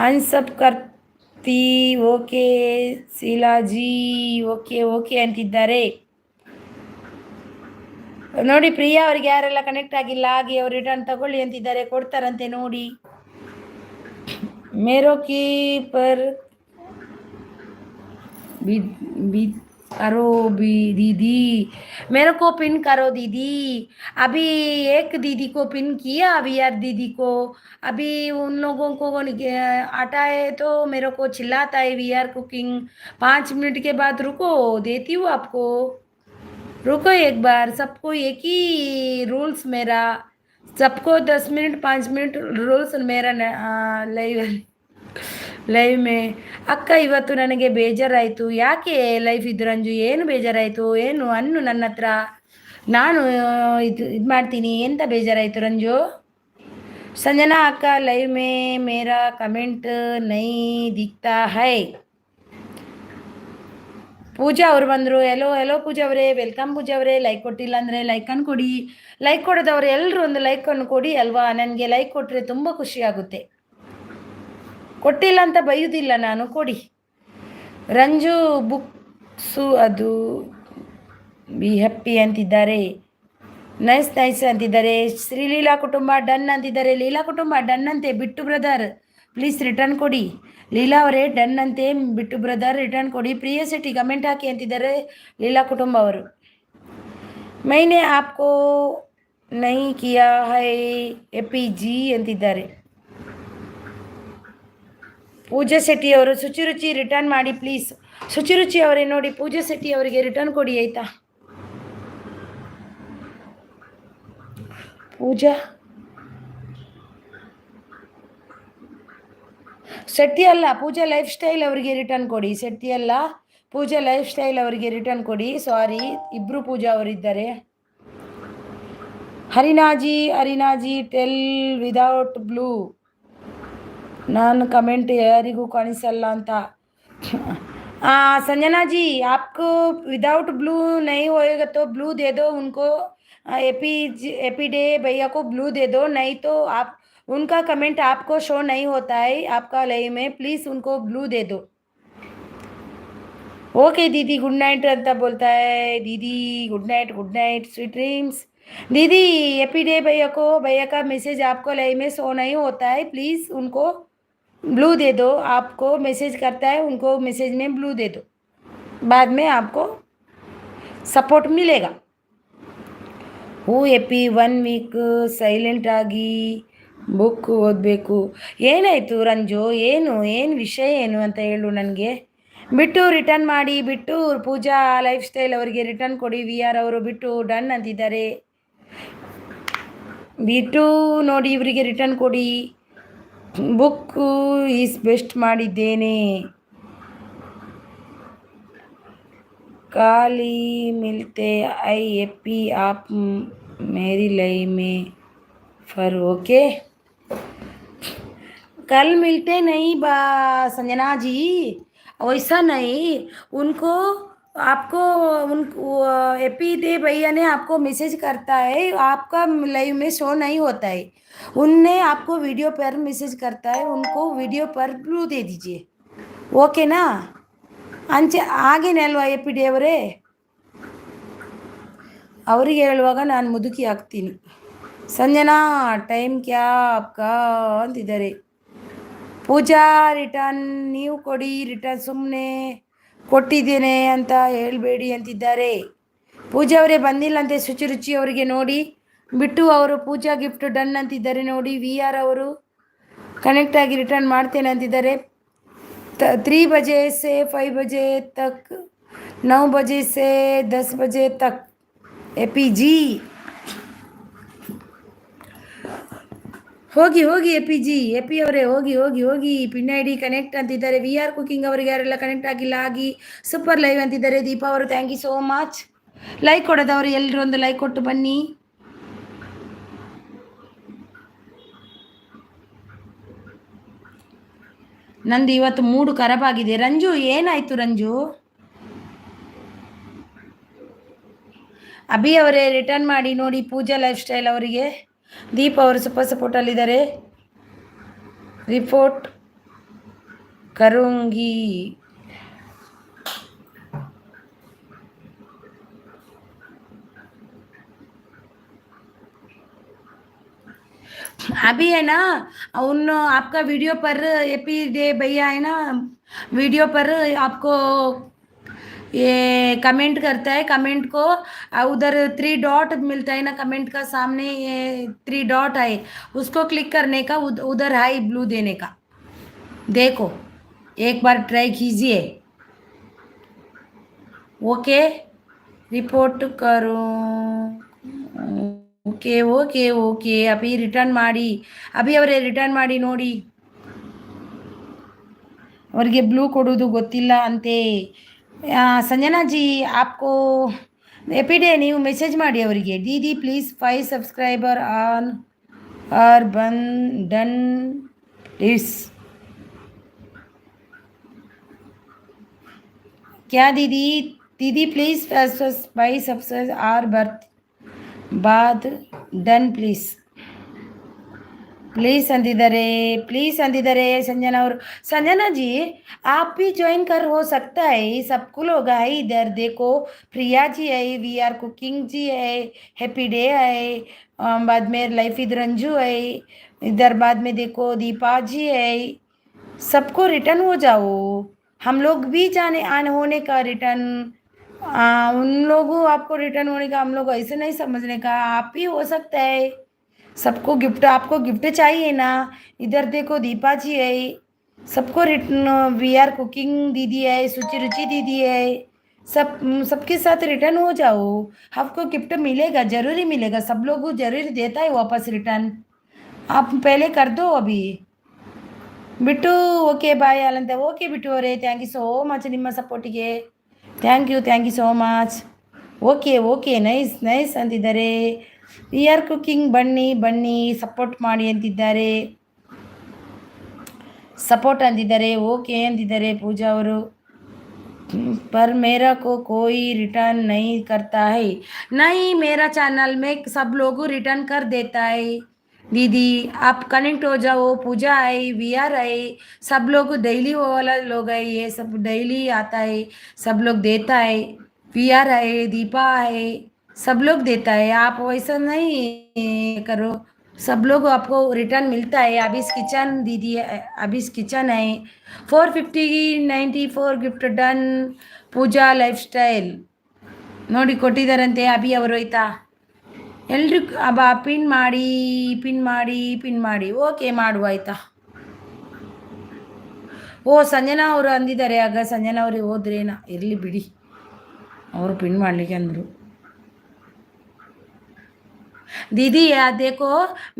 ಅನ್ಸಬ್ ಕರ್ತಿ. ಓಕೆ ಶೀಲಾಜಿ. ಓಕೆ ಅಂತಿದ್ದಾರೆ ನೋಡಿ. ಪ್ರಿಯಾ ಅವ್ರಿಗೆ ಯಾರೆಲ್ಲ ಕನೆಕ್ಟ್ ಆಗಿಲ್ಲ ಆಗಿ ಅವ್ರು ರಿಟರ್ನ್ ತಗೊಳ್ಳಿ ಅಂತಿದ್ದಾರೆ, ಕೊಡ್ತಾರಂತೆ ನೋಡಿ. ಮೇರೋ ಕಿ ಪರ್ करो दीदी, मेरे को पिन करो दीदी. अभी एक दीदी को पिन किया, अभी यार दीदी को. अभी उन लोगों को आटा है तो मेरे को चिल्लाता है वी आर कुकिंग. 5 मिनट के बाद रुको, देती हूँ आपको. रुको एक बार. सबको एक ही रूल्स मेरा. सबको 10 मिनट 5 मिनट रूल्स मेरा ಲೈವ್ ಮೇ. ಅಕ್ಕ ಇವತ್ತು ನನಗೆ ಬೇಜಾರಾಯಿತು. ಯಾಕೆ ಲೈಫ್ ಇದ್ದು ರಂಜು? ಏನು ಬೇಜಾರಾಯಿತು? ಏನು ಅನ್ನು ನನ್ನ ಹತ್ರ. ನಾನು ಇದು ಮಾಡ್ತೀನಿ. ಎಂತ ಬೇಜಾರಾಯಿತು ರಂಜು? ಸಂಜನಾ ಅಕ್ಕ ಲೈವ್ ಮೇ ಮೇರಾ ಕಮೆಂಟ್ ನೈ ದಿಕ್ತಾ ಹೈ. ಪೂಜಾ ಅವ್ರು ಬಂದರು. ಎಲ್ಲೋ ಎಲ್ಲೋ ಪೂಜಾ ಅವರೇ, ವೆಲ್ಕಮ್ ಪೂಜಾ ಅವರೇ. ಲೈಕ್ ಕೊಟ್ಟಿಲ್ಲ ಅಂದರೆ ಲೈಕನ್ನು ಕೊಡಿ. ಲೈಕ್ ಕೊಡೋದವ್ರು ಎಲ್ಲರೂ ಒಂದು ಲೈಕನ್ನು ಕೊಡಿ ಅಲ್ವಾ. ನನಗೆ ಲೈಕ್ ಕೊಟ್ಟರೆ ತುಂಬ ಖುಷಿ ಆಗುತ್ತೆ. ಕೊಟ್ಟಿಲ್ಲ ಅಂತ ಬೈಯೋದಿಲ್ಲ ನಾನು, ಕೊಡಿ. ರಂಜು ಬುಕ್ಸು ಅದು ಬಿ ಹ್ಯಾಪಿ ಅಂತಿದ್ದಾರೆ. ನೈಸ್ ನೈಸ್ ಅಂತಿದ್ದಾರೆ. ಶ್ರೀಲೀಲಾ ಕುಟುಂಬ ಡನ್ ಅಂತಿದ್ದಾರೆ. ಲೀಲಾ ಕುಟುಂಬ ಡನ್ ಅಂತೆ. ಬಿಟ್ಟು ಬ್ರದರ್ ಪ್ಲೀಸ್ ರಿಟರ್ನ್ ಕೊಡಿ. ಲೀಲಾ ಅವರೇ ಡನ್ ಅಂತೆ. ಬಿಟ್ಟು ಬ್ರದರ್ ರಿಟರ್ನ್ ಕೊಡಿ. ಪ್ರಿಯ ಶೆಟ್ಟಿ ಕಮೆಂಟ್ ಹಾಕಿ ಅಂತಿದ್ದಾರೆ ಲೀಲಾ ಕುಟುಂಬ ಅವರು. ಮೈನೆ ಆಪ್ಕೋ ನೈ ಕಿಯಾ ಹೈ ಎಪಿ ಅಂತಿದ್ದಾರೆ. ಪೂಜಾ ಶೆಟ್ಟಿ ಅವರು ಶುಚಿರುಚಿ ರಿಟರ್ನ್ ಮಾಡಿ ಪ್ಲೀಸ್. ಶುಚಿರುಚಿ ಅವರೇ ನೋಡಿ, ಪೂಜಾ ಶೆಟ್ಟಿ ಅವರಿಗೆ ರಿಟರ್ನ್ ಕೊಡಿ ಆಯಿತಾ. ಪೂಜಾ ಶೆಟ್ಟಿ ಅಲ್ಲ, ಪೂಜಾ ಲೈಫ್ ಸ್ಟೈಲ್ ಅವರಿಗೆ ರಿಟರ್ನ್ ಕೊಡಿ. ಶೆಟ್ಟಿ ಅಲ್ಲ, ಪೂಜಾ ಲೈಫ್ ಸ್ಟೈಲ್ ಅವರಿಗೆ ರಿಟರ್ನ್ ಕೊಡಿ. ಸಾರಿ, ಇಬ್ಬರು ಪೂಜಾ ಅವರಿದ್ದಾರೆ. ಹರಿನಾಜಿ ಟೆಲ್ ವಿದೌಟ್ ಬ್ಲೂ. ನಾನು ಕಮೆಂಟ್ ಯಾರಿಗೂ ಕಾಣಿಸಲ್ಲ ಅಂತ. संजना जी आपको विदाउट ब्लू नहीं होएगा तो ब्लू दे दो उनको. एपी डे भैया को ब्लू दे दो, नहीं तो आप उनका कमेंट आपको शो नहीं होता है आपका लाइव में. प्लीज़ उनको ब्लू दे दो. ओके दीदी गुड नाइट ಅಂತ बोलता है. दीदी गुड नाइट स्वीट ड्रीम्स. दीदी एपी डे भैया का मैसेज आपको लाइव में शो नहीं होता है, प्लीज़ उनको ब्लू दे दो. आपको मैसेज करता है, उनको मैसेज में ब्लू दे दो, बाद में आपको सपोर्ट मिलेगा. ಹೂ ಎಪಿ 1 ವೀಕ್ ಸೈಲೆಂಟ್ ಆಗಿ ಬುಕ್ ಓದಬೇಕು. ಏನಾಯಿತು ರಂಜು, ಏನು ವಿಷಯ ಏನು ಅಂತ ಹೇಳು ನನಗೆ. ಬಿಟ್ಟು ರಿಟರ್ನ್ ಮಾಡಿ. ಬಿಟ್ಟು ಪೂಜಾ ಲೈಫ್ ಸ್ಟೈಲ್ ಅವರಿಗೆ ರಿಟರ್ನ್ ಕೊಡಿ. ವಿ ಆರ್ ಅವರು ಬಿಟ್ಟು ಡನ್ ಅಂತಿದ್ದಾರೆ. ಬಿಟ್ಟು ನೋಡಿ ಇವರಿಗೆ ರಿಟರ್ನ್ ಕೊಡಿ. ಬುಕ್ ಈಸ್ ಬೆಸ್ಟ್ ಮಾಡಿದ್ದೇನೆ. काली मिलते आई एपी आप मेरी लाइफ में फर ओके. कल मिलते नहीं बा संजना जी, वैसा नहीं. उनको आपको एपी डे भैया ने आपको मैसेज करता है, आपका लाइव में शो नहीं होता है. उनने आपको वीडियो पर मैसेज करता है, उनको वीडियो पर ब्लू दे दीजिए. ओके ना. ಅಂಚೆ ಹಾಗೇನೆ ಅಲ್ವಾ ಎಪಿ ಡಿ ಅವರೇ. ಅವರಿಗೆ ಹೇಳುವಾಗ ನಾನು ಮುದುಕಿ ಆಗ್ತೀನಿ. ಸಂಜನಾ ಟೈಮ್ ಕ್ಯಾ ಅಪ್ಕಾ ಅಂತಿದ್ದಾರೆ. ಪೂಜಾ ರಿಟರ್ನ್ ನೀವು ಕೊಡಿ. ರಿಟರ್ನ್ ಸುಮ್ಮನೆ ಕೊಟ್ಟಿದ್ದೇನೆ ಅಂತ ಹೇಳಬೇಡಿ ಅಂತಿದ್ದಾರೆ. ಪೂಜಾ ಅವರೇ ಬಂದಿಲ್ಲಂತೆ ಶುಚಿರುಚಿ ಅವರಿಗೆ ನೋಡಿ. ಬಿಟ್ಟು ಅವರು ಪೂಜಾ ಗಿಫ್ಟ್ ಡನ್ ಅಂತಿದ್ದಾರೆ ನೋಡಿ. ವಿ ಆರ್ ಅವರು ಕನೆಕ್ಟ್ ಆಗಿ ರಿಟರ್ನ್ ಮಾಡ್ತೇನೆ ಅಂತಿದ್ದಾರೆ. 3 बजे से 5 बजे तक, 9 बजे से 10 बजे तक. एपी जी ಹೋಗಿ ಎಪಿ ಜಿ. ಎಪಿ ಅವರೇ ಹೋಗಿ. ಪಿನ್ ಐ ಡಿ ಕನೆಕ್ಟ್ ಅಂತಿದ್ದಾರೆ. ವಿ ಆರ್ ಕುಕಿಂಗ್ ಅವರಿಗೆ ಯಾರೆಲ್ಲ ಕನೆಕ್ಟ್ ಆಗಿಲ್ಲ ಆಗಿ. ಸೂಪರ್ ಲೈವ್ ಅಂತಿದ್ದಾರೆ. ದೀಪಾ ಅವರು thank you so much. Like ಕೊಡೋದವರು ಎಲ್ಲರೂ ಒಂದು ಲೈಕ್ ಕೊಟ್ಟು ಬನ್ನಿ. ನಂದು ಇವತ್ತು ಮೂಡು ಖರಾಬಾಗಿದೆ. ರಂಜು ಏನಾಯಿತು ರಂಜು? ಅಭಿ ಅವರೇ ರಿಟರ್ನ್ ಮಾಡಿ ನೋಡಿ ಪೂಜಾ ಲೈಫ್ ಸ್ಟೈಲ್ ಅವರಿಗೆ. ದೀಪ ಅವರು ಸೂಪರ್ ಸಪೋರ್ಟಲ್ಲಿದ್ದಾರೆ. ರಿಪೋರ್ಟ್ ಕರುಂಗಿ. अभी है ना, उन आपका वीडियो पर एपी डे भैया है ना, वीडियो पर आपको ये कमेंट करता है. कमेंट को उधर 3 डॉट मिलता है ना, कमेंट का सामने ये 3 डॉट है, उसको क्लिक करने का, उधर हाई ब्लू देने का. देखो एक बार ट्राई कीजिए. ओके रिपोर्ट करो. ಓಕೆ ಅಭಿ ರಿಟರ್ನ್ ಮಾಡಿ. ಅಭಿ ಅವರೇ ರಿಟರ್ನ್ ಮಾಡಿ ನೋಡಿ. ಅವರಿಗೆ ಬ್ಲೂ ಕೊಡೋದು ಗೊತ್ತಿಲ್ಲ ಅಂತೆ. ಸಂಜನಾ ಜಿ ಆಪ್ಕೋ ಎಪಿ ಡೇ ನೀವು ಮೆಸೇಜ್ ಮಾಡಿ ಅವರಿಗೆ. Didi please 5 subscriber on are done please. क्या दीदी? दीदी please by subscribe our birth बाद डन प्लीज प्लीज अंदिदारे संजना और संजना जी आप भी ज्वाइन कर हो सकता है। सबको लोग है इधर देखो, प्रिया जी है, वी आर कुकिंग जी है, हैप्पी डे है, बाद में लाइफ इधर रंजू है, इधर बाद में देखो दीपा जी है। सबको रिटर्न हो जाओ, हम लोग भी जाने आने होने का रिटर्न। उन लोगों आपको रिटर्न होने का, हम लोग ऐसे नहीं समझने का, आप भी हो सकता है। सबको गिफ्ट, आपको गिफ्ट चाहिए ना? इधर देखो दीपा जी है, सबको रिटर्न, वी आर कुकिंग दीदी है, सुचि रुचि दीदी है, सबके साथ रिटर्न हो जाओ। आपको गिफ्ट मिलेगा, जरूरी मिलेगा, सब लोग जरूरी देता है वापस रिटर्न। आप पहले कर दो अभी। ಬಿಟ್ಟು ಓಕೆ ಬಾಯ್ ಅಲ್ಲಂತೆ. ಓಕೆ ಬಿಟ್ಟು ಅವರೇ, ಥ್ಯಾಂಕ್ ಯು ಸೋ ಮಚ್ ನಿಮ್ಮ ಸಪೋರ್ಟಿಗೆ. Thank you so much. Okay nice ಅಂತಿದ್ದಾರೆ. ವಿ ಆರ್ ಕುಕಿಂಗ್ ಬನ್ನಿ ಸಪೋರ್ಟ್ ಮಾಡಿ ಅಂತಿದ್ದಾರೆ, ಸಪೋರ್ಟ್ ಅಂತಿದ್ದಾರೆ. ಓಕೆ ಅಂತಿದ್ದಾರೆ ಪೂಜಾ ಅವರು. पर मेरा को कोई रिटर्न नहीं करता है। नहीं, मेरा चैनल में सब लोग रिटर्न कर देता है दीदी, आप कनेक्ट हो जाओ। पूजा है, वी आर है, सब लोग डेली वो वाला लोग है, ये सब डेली आता है, सब लोग देता है। वी आर है, दीपा है, सब लोग देता है। आप वैसा नहीं करो, सब लोग आपको रिटर्न मिलता है। अभीस किचन दीदी है, अभीस किचन है, 450-94 ಗಿಫ್ಟ್ ಡನ್. ಪೂಜಾ ಲೈಫ್ ಸ್ಟೈಲ್ ನೋಡಿ ಕೊಟ್ಟಿದ್ದಾರಂತೆ ಅಭಿ ಅವರು, ಆಯ್ತಾ? ಎಲ್ರು ಪಿನ್ ಮಾಡಿ. ಓಕೆ ಮಾಡುವ, ಆಯ್ತಾ? ಓ ಸಂಜನಾ ಅವರು ಅಂದಿದ್ದಾರೆ. ಆಗ ಸಂಜನಾ ಅವ್ರಿಗೆ ಹೋದ್ರೇನಾ, ಇರಲಿ ಬಿಡಿ, ಅವರು ಪಿನ್ ಮಾಡಲಿಕ್ಕೆ ಅಂದರು. दीदी यार देखो,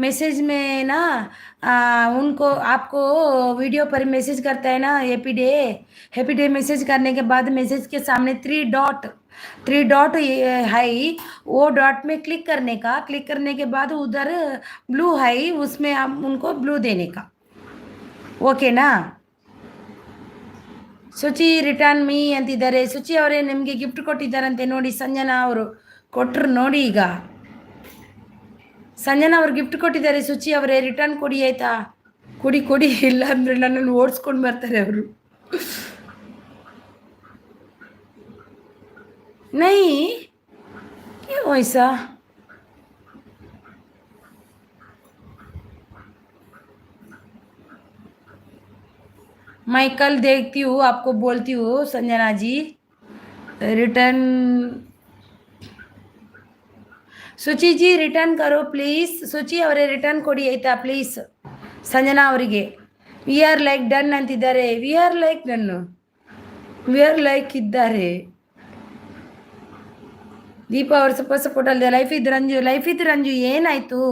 मैसेज में ना उनको आपको वीडियो पर मैसेज करता है ना, हैप्पी डे मैसेज करने के बाद मैसेज के सामने थ्री डॉट है, वो डॉट में क्लिक करने के बाद उधर ब्लू है, उसमें आप उनको ब्लू देने का, ओके ना? ಸುಚಿ ರಿಟರ್ನ್ ಮೀ ಅಂತಿದ್ದಾರೆ. ಸುಚಿ ಅವರೇ ನಿಮಗೆ ಗಿಫ್ಟ್ ಕೊಟ್ಟಿದ್ದಾರಂತೆ ನೋಡಿ. ಸಂಜನಾ ಅವರು ಕೊಟ್ಟರು ನೋಡಿ. ಈಗ ಸಂಜನಾ ಅವ್ರು ಗಿಫ್ಟ್ ಕೊಟ್ಟಿದ್ದಾರೆ. ಸುಚಿ ಅವರೇ ರಿಟರ್ನ್ ಕೊಡಿ, ಆಯ್ತಾ? ಕೊಡಿ, ಇಲ್ಲ ಅಂದರೆ ನನ್ನನ್ನು ಓಡಿಸ್ಕೊಂಡು ಬರ್ತಾರೆ ಅವರು. ನೈ ವಯಸ್ಸಾ मैं कल देखती हूँ, आपको बोलती हूँ संजना जी रिटर्न. ಸುಚಿ ಜಿ ರಿಟರ್ನ್ ಕರೋ ಪ್ಲೀಸ್. ಸುಚಿ ಅವರೇ ರಿಟರ್ನ್ ಕೊಡಿ, ಆಯ್ತಾ? ಪ್ಲೀಸ್ ಸಂಜನಾ ಅವರಿಗೆ. ವಿ ಆರ್ ಲೈಕ್ ಡನ್ ಅಂತಿದ್ದಾರೆ. ವಿ ಆರ್ ಲೈಕ್ ಇದ್ದಾರೆ. ದೀಪಾ ಅವರು ಸಪೋರ್ಟ್ ಅಲ್ಲದೆ. ಲೈಫ್ ಇದ್ ರಂಜು ಏನಾಯಿತು?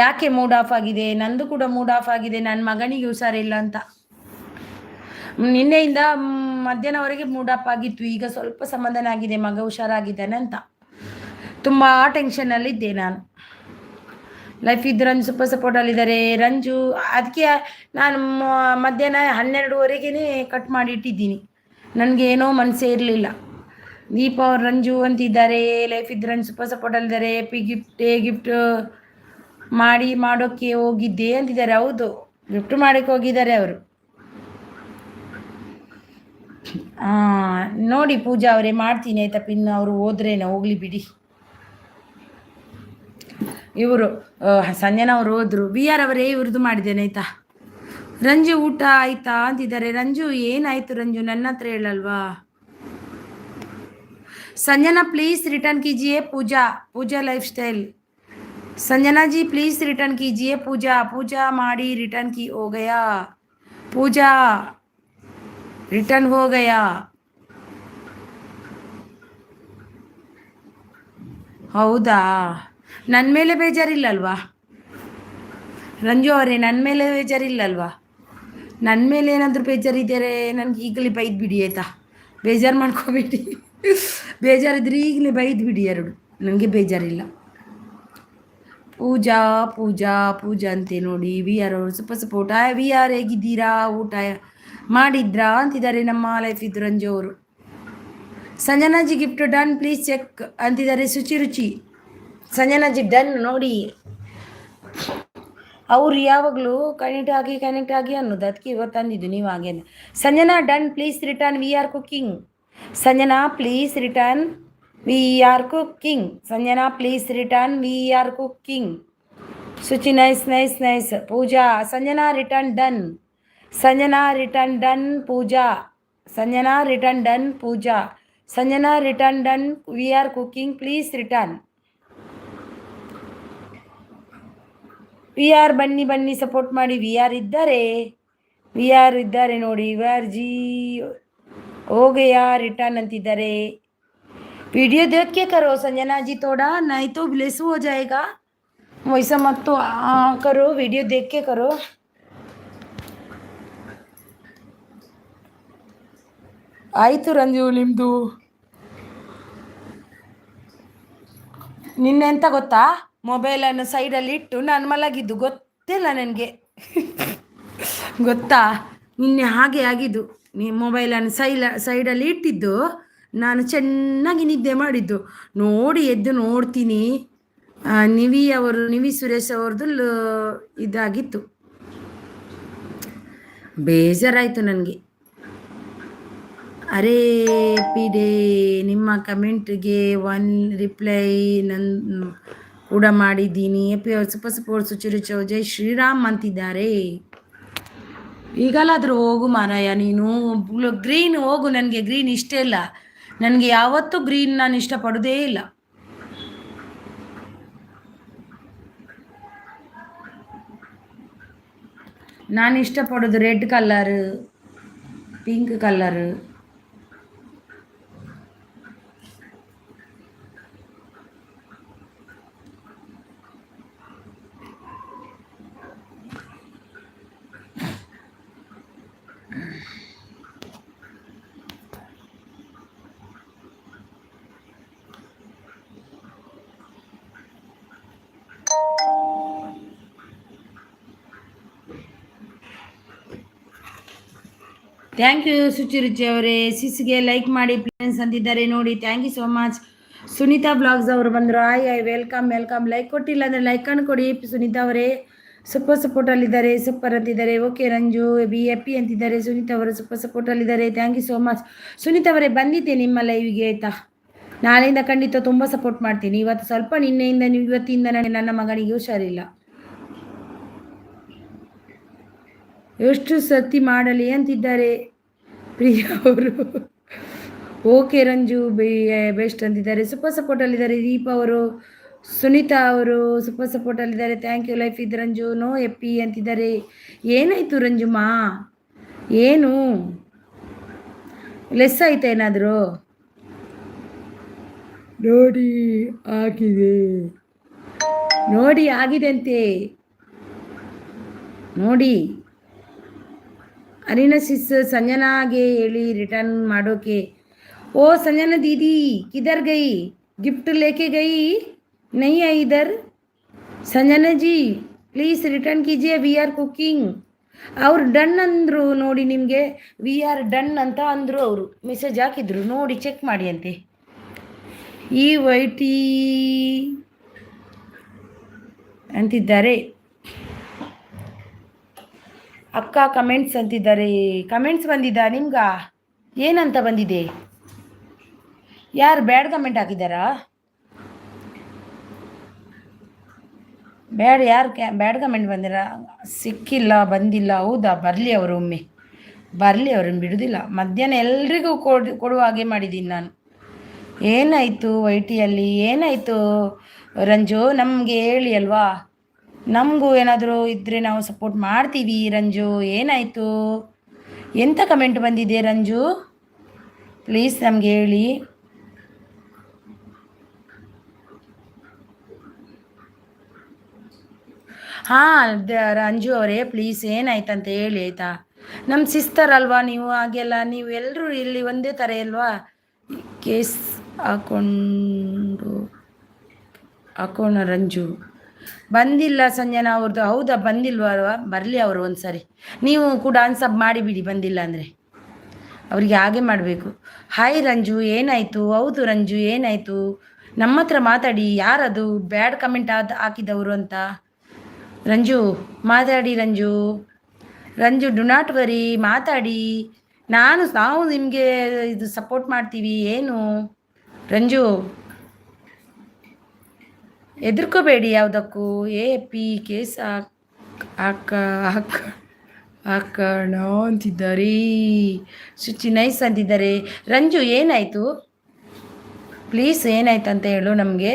ಯಾಕೆ ಮೂಡ್ ಆಫ್ ಆಗಿದೆ? ನಂದು ಕೂಡ ಮೂಡ್ ಆಫ್ ಆಗಿದೆ, ನನ್ನ ಮಗನಿಗೆ ಹುಷಾರಿಲ್ಲ ಅಂತ. ನಿನ್ನೆಯಿಂದ ಮಧ್ಯಾಹ್ನವರೆಗೆ ಮೂಡ್ ಆಫ್ ಆಗಿತ್ತು, ಈಗ ಸ್ವಲ್ಪ ಸಮಾಧಾನ ಆಗಿದೆ, ಮಗ ಹುಷಾರಾಗಿದ್ದಾನೆ ಅಂತ. ತುಂಬ ಟೆನ್ಷನ್ನಲ್ಲಿದ್ದೆ ನಾನು. ಲೈಫ್ ಇದ್ ರಂಜು ಸಪೋರ್ಟಲ್ಲಿದ್ದಾರೆ. ರಂಜು ಅದಕ್ಕೆ ನಾನು ಮಧ್ಯಾಹ್ನ 12:30 ಕಟ್ ಮಾಡಿ ಇಟ್ಟಿದ್ದೀನಿ, ನನಗೆ ಏನೋ ಮನಸ್ಸೇ ಇರಲಿಲ್ಲ. ದೀಪಾ ಅವ್ರು ರಂಜು ಅಂತಿದ್ದಾರೆ. ಲೈಫ್ ಇದ್ ರಂಜು ಸಪೋರ್ಟಲ್ಲಿದ್ದಾರೆ. ಗಿಫ್ಟ್ ಮಾಡೋಕ್ಕೆ ಹೋಗಿದ್ದೆ ಅಂತಿದ್ದಾರೆ. ಹೌದು, ಗಿಫ್ಟ್ ಮಾಡೋಕ್ಕೆ ಹೋಗಿದ್ದಾರೆ ಅವರು. ನೋಡಿ ಪೂಜಾ ಅವರೇ ಮಾಡ್ತೀನಿ, ಆಯ್ತಾ? ಪಿನ್ ಅವರು ಹೋದ್ರೇನೋ ಹೋಗ್ಲಿ ಬಿಡಿ. ಇವರು ಸಂಜನಾ ಅವರು ಹೋದ್ರು. ವಿ ಆರ್ ಅವರೇ ಇವ್ರದ್ದು ಮಾಡಿದ್ದೇನೆ, ಆಯ್ತಾ? ರಂಜು ಊಟ ಆಯ್ತಾ ಅಂತಿದ್ದಾರೆ. ರಂಜು ಏನಾಯ್ತು ರಂಜು, ನನ್ನ ಹತ್ರ ಹೇಳಲ್ವಾ? ಸಂಜನಾ ಪ್ಲೀಸ್ ರಿಟರ್ನ್ कीजिए. Pooja lifestyle. Sanjana ji please return कीजिए. पूजा माड़ी रिटर्न की हो गया. पूजा रिटर्न हो गया. ಹೌದಾ? ನನ್ನ ಮೇಲೆ ಬೇಜಾರಿಲ್ಲಲ್ವಾ ರಂಜು ಅವರೇ? ನನ್ನ ಮೇಲೆ ಬೇಜಾರಿಲ್ಲಲ್ವಾ? ನನ್ನ ಮೇಲೆ ಏನಾದರೂ ಬೇಜಾರಿದ್ದರೆ ನನಗೆ ಈಗಲೇ ಬೈದು ಬಿಡಿ, ಆಯಿತಾ? ಬೇಜಾರು ಮಾಡ್ಕೋಬೇಡಿ. ಬೇಜಾರಿದ್ರೆ ಈಗಲೇ ಬೈದು ಬಿಡಿ ಎರಡು, ನನಗೆ ಬೇಜಾರಿಲ್ಲ. ಪೂಜಾ ಅಂತೆ ನೋಡಿ. ವಿ ಆರ್ ಅವರು ಸಪೋರ್ಟ್. ವಿ ಆರ್ ಹೇಗಿದ್ದೀರಾ, ಊಟ ಮಾಡಿದ್ರಾ ಅಂತಿದ್ದಾರೆ ನಮ್ಮ ಲೈಫ್ ಇದ್ ರಂಜು ಅವರು. ಸಂಜನಾಜಿ ಗಿಫ್ಟ್ ಡನ್ ಪ್ಲೀಸ್ ಚೆಕ್ ಅಂತಿದ್ದಾರೆ ಶುಚಿರುಚಿ. ಸಂಜನಾಜಿ ಡನ್ ನೋಡಿ, ಅವ್ರು ಯಾವಾಗಲೂ ಕನೆಕ್ಟ್ ಆಗಿ ಅನ್ನೋದು, ಅದಕ್ಕೆ ಇವತ್ತು ಅಂದಿದ್ದು ನೀವು ಹಾಗೇನೆ. Sanjana done please return V R cooking. Sanjana please return V R cooking. Sanjana please return V R cooking. Suchi nice nice nice. Pooja Sanjana return done. Sanjana return done Pooja. Sanjana return done Pooja. Sanjana return done V R cooking please return. V R ಬನ್ನಿ ಬನ್ನಿ support ಮಾಡಿ. V R ಇದ್ದಾರೆ ನೋಡಿ. V R G ಹೋಗಯಾ return ಅಂತಿದ್ದಾರೆ. Video देख के करो संजना जी, थोड़ा नहीं तो ब्लेस हो जाएगा, वैसा मत तो करो, वीडियो देख के करो. ಆಯಿತು ರಂಜು ನಿಮ್ಮದು. ನಿನ್ನೆ ಎಂತ ಗೊತ್ತಾ, ಮೊಬೈಲನ್ನು ಸೈಡಲ್ಲಿ ಇಟ್ಟು ನಾನು ಮಲಗಿದ್ದು ಗೊತ್ತಿಲ್ಲ ನನಗೆ. ಗೊತ್ತಾ, ನಿನ್ನೆ ಹಾಗೆ ಆಗಿದ್ದು. ಮೊಬೈಲನ್ನು ಸೈಡಲ್ಲಿ ಇಟ್ಟಿದ್ದು, ನಾನು ಚೆನ್ನಾಗಿ ನಿದ್ದೆ ಮಾಡಿದ್ದು. ನೋಡಿ ಎದ್ದು ನೋಡ್ತೀನಿ, ನಿವಿ ಸುರೇಶ್ ಅವ್ರದ್ದು ಇದಾಗಿತ್ತು. ಬೇಜಾರಾಯಿತು ನನಗೆ. ಅರೇ ಪಿಡೆ, ನಿಮ್ಮ ಕಮೆಂಟ್ಗೆ ರಿಪ್ಲೈ ನನ್ನ ಕೂಡ ಮಾಡಿದ್ದೀನಿ. ಎಪಿ ಅವ್ರು ಸೂಪರ್ ಸಪೋರ್ಟ್ ಸುಚಿರುಚೋ ಜೈ ಶ್ರೀರಾಮ್ ಅಂತಿದ್ದಾರೆ. ಈಗಲಾದರೂ ಹೋಗು ಮಾರಾಯ ನೀನು, ಗ್ರೀನ್ ಹೋಗು. ನನಗೆ ಗ್ರೀನ್ ಇಷ್ಟ ಇಲ್ಲ, ನನಗೆ ಯಾವತ್ತೂ ಗ್ರೀನ್ ನಾನು ಇಷ್ಟಪಡೋದೇ ಇಲ್ಲ. ನಾನು ಇಷ್ಟಪಡೋದು red colour, pink colour. Thank you Suchiruchi ಅವರೇ. ಸಿಸ್ಗೆ ಲೈಕ್ ಮಾಡಿ ಪ್ಲೀಸ್ ಅಂತಿದ್ದಾರೆ ನೋಡಿ. Thank you so much. Sunita vlogs ಅವರು ಬಂದರು. ಆಯ್ ವೆಲ್ಕಮ್. ಲೈಕ್ ಕೊಟ್ಟಿಲ್ಲ ಅಂದರೆ ಲೈಕ್ ಅನ್ನು ಕೊಡಿ. ಸುನೀತಾ ಅವರೇ ಸೂಪರ್ ಸಪೋರ್ಟಲ್ಲಿದ್ದಾರೆ, ಸೂಪರ್ ಅಂತಿದ್ದಾರೆ. ಓಕೆ ರಂಜು ಬಿ ಎಪ್ಪಿ ಅಂತಿದ್ದಾರೆ. ಸುನೀತಾ ಅವರು ಸೂಪರ್ ಸಪೋರ್ಟಲ್ಲಿದ್ದಾರೆ. Thank you so much. Sunita ಅವರೇ ಬಂದಿದ್ದೆ ನಿಮ್ಮ ಲೈವ್ಗೆ ಆಯಿತಾ. ನಾಳೆಯಿಂದ ಖಂಡಿತ ತುಂಬ ಸಪೋರ್ಟ್ ಮಾಡ್ತೀನಿ. ಇವತ್ತು ಸ್ವಲ್ಪ ಇವತ್ತಿಂದ ನನ್ನ ಮಗನಿಗೆ ಹುಷಾರಿಲ್ಲ. ಎಷ್ಟು ಸತಿ ಮಾಡಲಿ ಅಂತಿದ್ದಾರೆ ಪ್ರಿಯಾ ಅವರು. ಓಕೆ ರಂಜು ಬೆಸ್ಟ್ ಅಂತಿದ್ದಾರೆ. ಸೂಪರ್ ಸಪೋರ್ಟಲ್ಲಿದ್ದಾರೆ. ದೀಪಾ ಅವರು, ಸುನೀತಾ ಅವರು ಸೂಪರ್ ಸಪೋರ್ಟಲ್ಲಿದ್ದಾರೆ. Thank you. ಲೈಫ್ ಇದು ರಂಜು ನೋ ಎಪ್ಪಿ ಅಂತಿದ್ದಾರೆ. ಏನಾಯಿತು ರಂಜುಮಾ, ಏನು ಲೆಸ್ ಆಯ್ತಾ ಏನಾದರೂ? ನೋಡಿ ಆಗಿದೆ ಅಂತೆ ನೋಡಿ. ಅರಿನಾ ಸಿಸ್ ಸಂಜನಾಗೆ ಹೇಳಿ ರಿಟರ್ನ್ ಮಾಡೋಕೆ. ओ संजना दीदी किधर गई, गिफ्ट लेके गई नहीं है इधर. संजना जी प्लीज़ रिटर्न कीजिए, वी आर कुकिंग. ಅವ್ರು ಡನ್ ಅಂದರು ನೋಡಿ. ನಿಮಗೆ ವಿ ಆರ್ ಡನ್ ಅಂತ ಅಂದರು. ಅವರು ಮೆಸೇಜ್ ಹಾಕಿದ್ರು ನೋಡಿ, ಚೆಕ್ ಮಾಡಿ ಅಂತೆ. ಈ ವೈಟಿ ಅಂತಿದ್ದಾರೆ. ಅಕ್ಕ ಕಮೆಂಟ್ಸ್ ಅಂತಿದ್ದಾರೆ. ಕಮೆಂಟ್ಸ್ ಬಂದಿದ್ದ ನಿಮ್ಗ? ಏನಂತ ಬಂದಿದೆ? ಯಾರು ಬ್ಯಾಡ್ ಕಮೆಂಟ್ ಹಾಕಿದ್ದಾರಾ? ಯಾರು ಬ್ಯಾಡ್ ಕಮೆಂಟ್ ಬಂದಿರ? ಸಿಕ್ಕಿಲ್ಲ, ಬಂದಿಲ್ಲ. ಹೌದಾ? ಬರಲಿ ಅವರು, ಒಮ್ಮೆ ಬರಲಿ, ಅವ್ರನ್ನ ಬಿಡೋದಿಲ್ಲ. ಮಧ್ಯಾಹ್ನ ಎಲ್ರಿಗೂ ಕೊಡುವ ಹಾಗೆ ಮಾಡಿದ್ದೀನಿ ನಾನು. ಏನಾಯಿತು ವೈಟಿಯಲ್ಲಿ, ಏನಾಯಿತು ರಂಜು? ನಮಗೆ ಹೇಳಿ ಅಲ್ವಾ, ನಮಗೂ ಏನಾದರೂ ಇದ್ದರೆ ನಾವು ಸಪೋರ್ಟ್ ಮಾಡ್ತೀವಿ. ರಂಜು ಏನಾಯಿತು? ಎಂಥ ಕಮೆಂಟ್ ಬಂದಿದೆ ರಂಜು? ಪ್ಲೀಸ್ ನಮಗೆ ಹೇಳಿ. ಹಾಂ ರಂಜು ಅವರೇ ಪ್ಲೀಸ್ ಏನಾಯ್ತಂತ ಹೇಳಿ ಆಯಿತಾ. ನಮ್ಮ ಸಿಸ್ಟರ್ ಅಲ್ವಾ ನೀವು, ಹಾಗೆಲ್ಲ ನೀವು ಎಲ್ಲರೂ ಇಲ್ಲಿ ಒಂದೇ ಥರ ಅಲ್ವಾ. ಕೇಸ್ ಹಾಕೋಣ ರಂಜು. ಬಂದಿಲ್ಲ ಸಂಜನಾ ಅವ್ರದ್ದು. ಹೌದಾ? ಬಂದಿಲ್ವಾ? ಬರಲಿ ಅವರು ಒಂದು ಸರಿ. ನೀವು ಕೂಡ ಅನ್ಸಬ್ ಮಾಡಿಬಿಡಿ ಬಂದಿಲ್ಲ ಅಂದರೆ. ಅವರಿಗೆ ಹಾಗೆ ಮಾಡಬೇಕು. ಹಾಯ್ ರಂಜು ಏನಾಯಿತು? ಹೌದು ರಂಜು ಏನಾಯಿತು? ನಮ್ಮ ಹತ್ರ ಮಾತಾಡಿ. ಯಾರದು ಬ್ಯಾಡ್ ಕಮೆಂಟ್ ಹಾಕಿದವರು ಅಂತ? ರಂಜು ಮಾತಾಡಿ Ranju. Ranju do not worry, ಮಾತಾಡಿ. ನಾವು ನಿಮಗೆ ಇದು ಸಪೋರ್ಟ್ ಮಾಡ್ತೀವಿ. ಏನು ರಂಜು ಹೆದರ್ಕೋಬೇಡಿ ಯಾವುದಕ್ಕೂ. ಎ ಪಿ ಕೇಸ್ ಹಾಕ ಹಾಕ ಹಾಕೋಣ ಅಂತಿದ್ದಾರೆ. ಶುಚಿ ನೈಸ್ ಅಂತಿದ್ದಾರೆ. ರಂಜು ಏನಾಯಿತು? ಪ್ಲೀಸ್ ಏನಾಯ್ತು ಅಂತ ಹೇಳು ನಮಗೆ.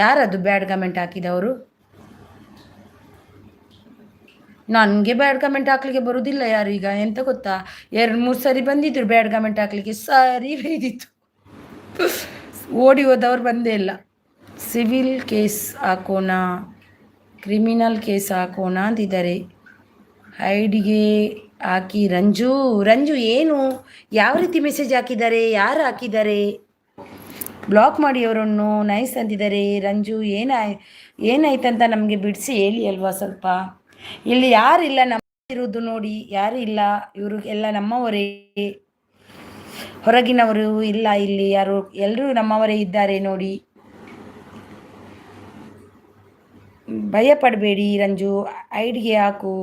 ಯಾರದು ಬ್ಯಾಡ್ ಕಮೆಂಟ್ ಹಾಕಿದವರು? ನನಗೆ ಬ್ಯಾಡ್ ಕಮೆಂಟ್ ಹಾಕ್ಲಿಕ್ಕೆ ಬರೋದಿಲ್ಲ ಯಾರು. ಈಗ ಎಂತ ಗೊತ್ತಾ, 2-3 ಸರಿ ಬಂದಿದ್ರು ಬ್ಯಾಡ್ ಕಮೆಂಟ್ ಹಾಕ್ಲಿಕ್ಕೆ, ಸರಿ ಬೇಯ್ದಿತ್ತು. ಓಡಿ ಹೋದವ್ರು ಬಂದೇ ಇಲ್ಲ. ಸಿವಿಲ್ ಕೇಸ್ ಹಾಕೋಣ, ಕ್ರಿಮಿನಲ್ ಕೇಸ್ ಹಾಕೋಣ ಅಂತಿದ್ದಾರೆ. ಐಡಿಗೆ ಹಾಕಿ. ರಂಜು ಏನು, ಯಾವ ರೀತಿ ಮೆಸೇಜ್ ಹಾಕಿದ್ದಾರೆ? ಯಾರು ಹಾಕಿದ್ದಾರೆ? ಬ್ಲಾಕ್ ಮಾಡಿ ಅವರನ್ನು. ನೈಸ್ ಅಂತಿದ್ದಾರೆ. ರಂಜು ಏನಾಯ್ತಂತ ನಮಗೆ ಬಿಡಿಸಿ ಹೇಳಿ ಅಲ್ವಾ ಸ್ವಲ್ಪ. ಇಲ್ಲಿ ಯಾರಿಲ್ಲ ಇರೋದು ನೋಡಿ, ಯಾರು ಇಲ್ಲ. ಇವರು ಎಲ್ಲ ನಮ್ಮವರೇ, ಹೊರಗಿನವರು ಇಲ್ಲ ಇಲ್ಲಿ ಯಾರು. ಎಲ್ಲರೂ ನಮ್ಮವರೇ ಇದ್ದಾರೆ ನೋಡಿ. ಭಯ ಪಡಬೇಡಿ ರಂಜು, ಐಡಿಗೆ ಹಾಕು.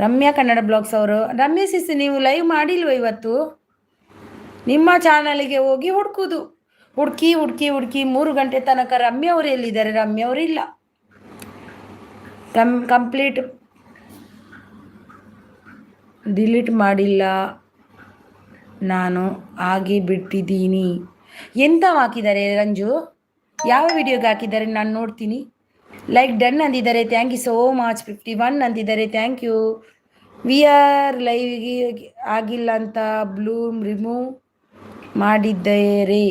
ರಮ್ಯಾ ಕನ್ನಡ ಬ್ಲಾಗ್ಸ್ ಅವರು. ರಮ್ಯಾ ಸಿಸ್, ನೀವು ಲೈವ್ ಮಾಡಿಲ್ವ ಇವತ್ತು? ನಿಮ್ಮ ಚಾನಲ್ಗೆ ಹೋಗಿ ಹುಡುಕಿ 3 ಗಂಟೆ ತನಕ ರಮ್ಯಾ ಅವರು ಎಲ್ಲಿದ್ದಾರೆ? ರಮ್ಯಾ ಅವರು ಇಲ್ಲ. ಕಂಪ್ಲೀಟ್ ಡಿಲೀಟ್ ಮಾಡಿಲ್ಲ ನಾನು, ಹಾಗೆ ಬಿಟ್ಟಿದ್ದೀನಿ. ಎಂತ ಹಾಕಿದ್ದಾರೆ ರಂಜು? ಯಾವ ವಿಡಿಯೋಗೆ ಹಾಕಿದ್ದಾರೆ? ನಾನು ನೋಡ್ತೀನಿ. ಲೈಕ್ ಡನ್ ಅಂದಿದ್ದಾರೆ. Thank you so much. 51 ಅಂದಿದ್ದಾರೆ. Thank you. ವಿ ಆರ್ ಲೈವ್ಗೆ ಆಗಿಲ್ಲ ಅಂತ ಬ್ಲೂಮ್ ರಿಮೂವ್ ಮಾಡಿದ್ದಾರೆ.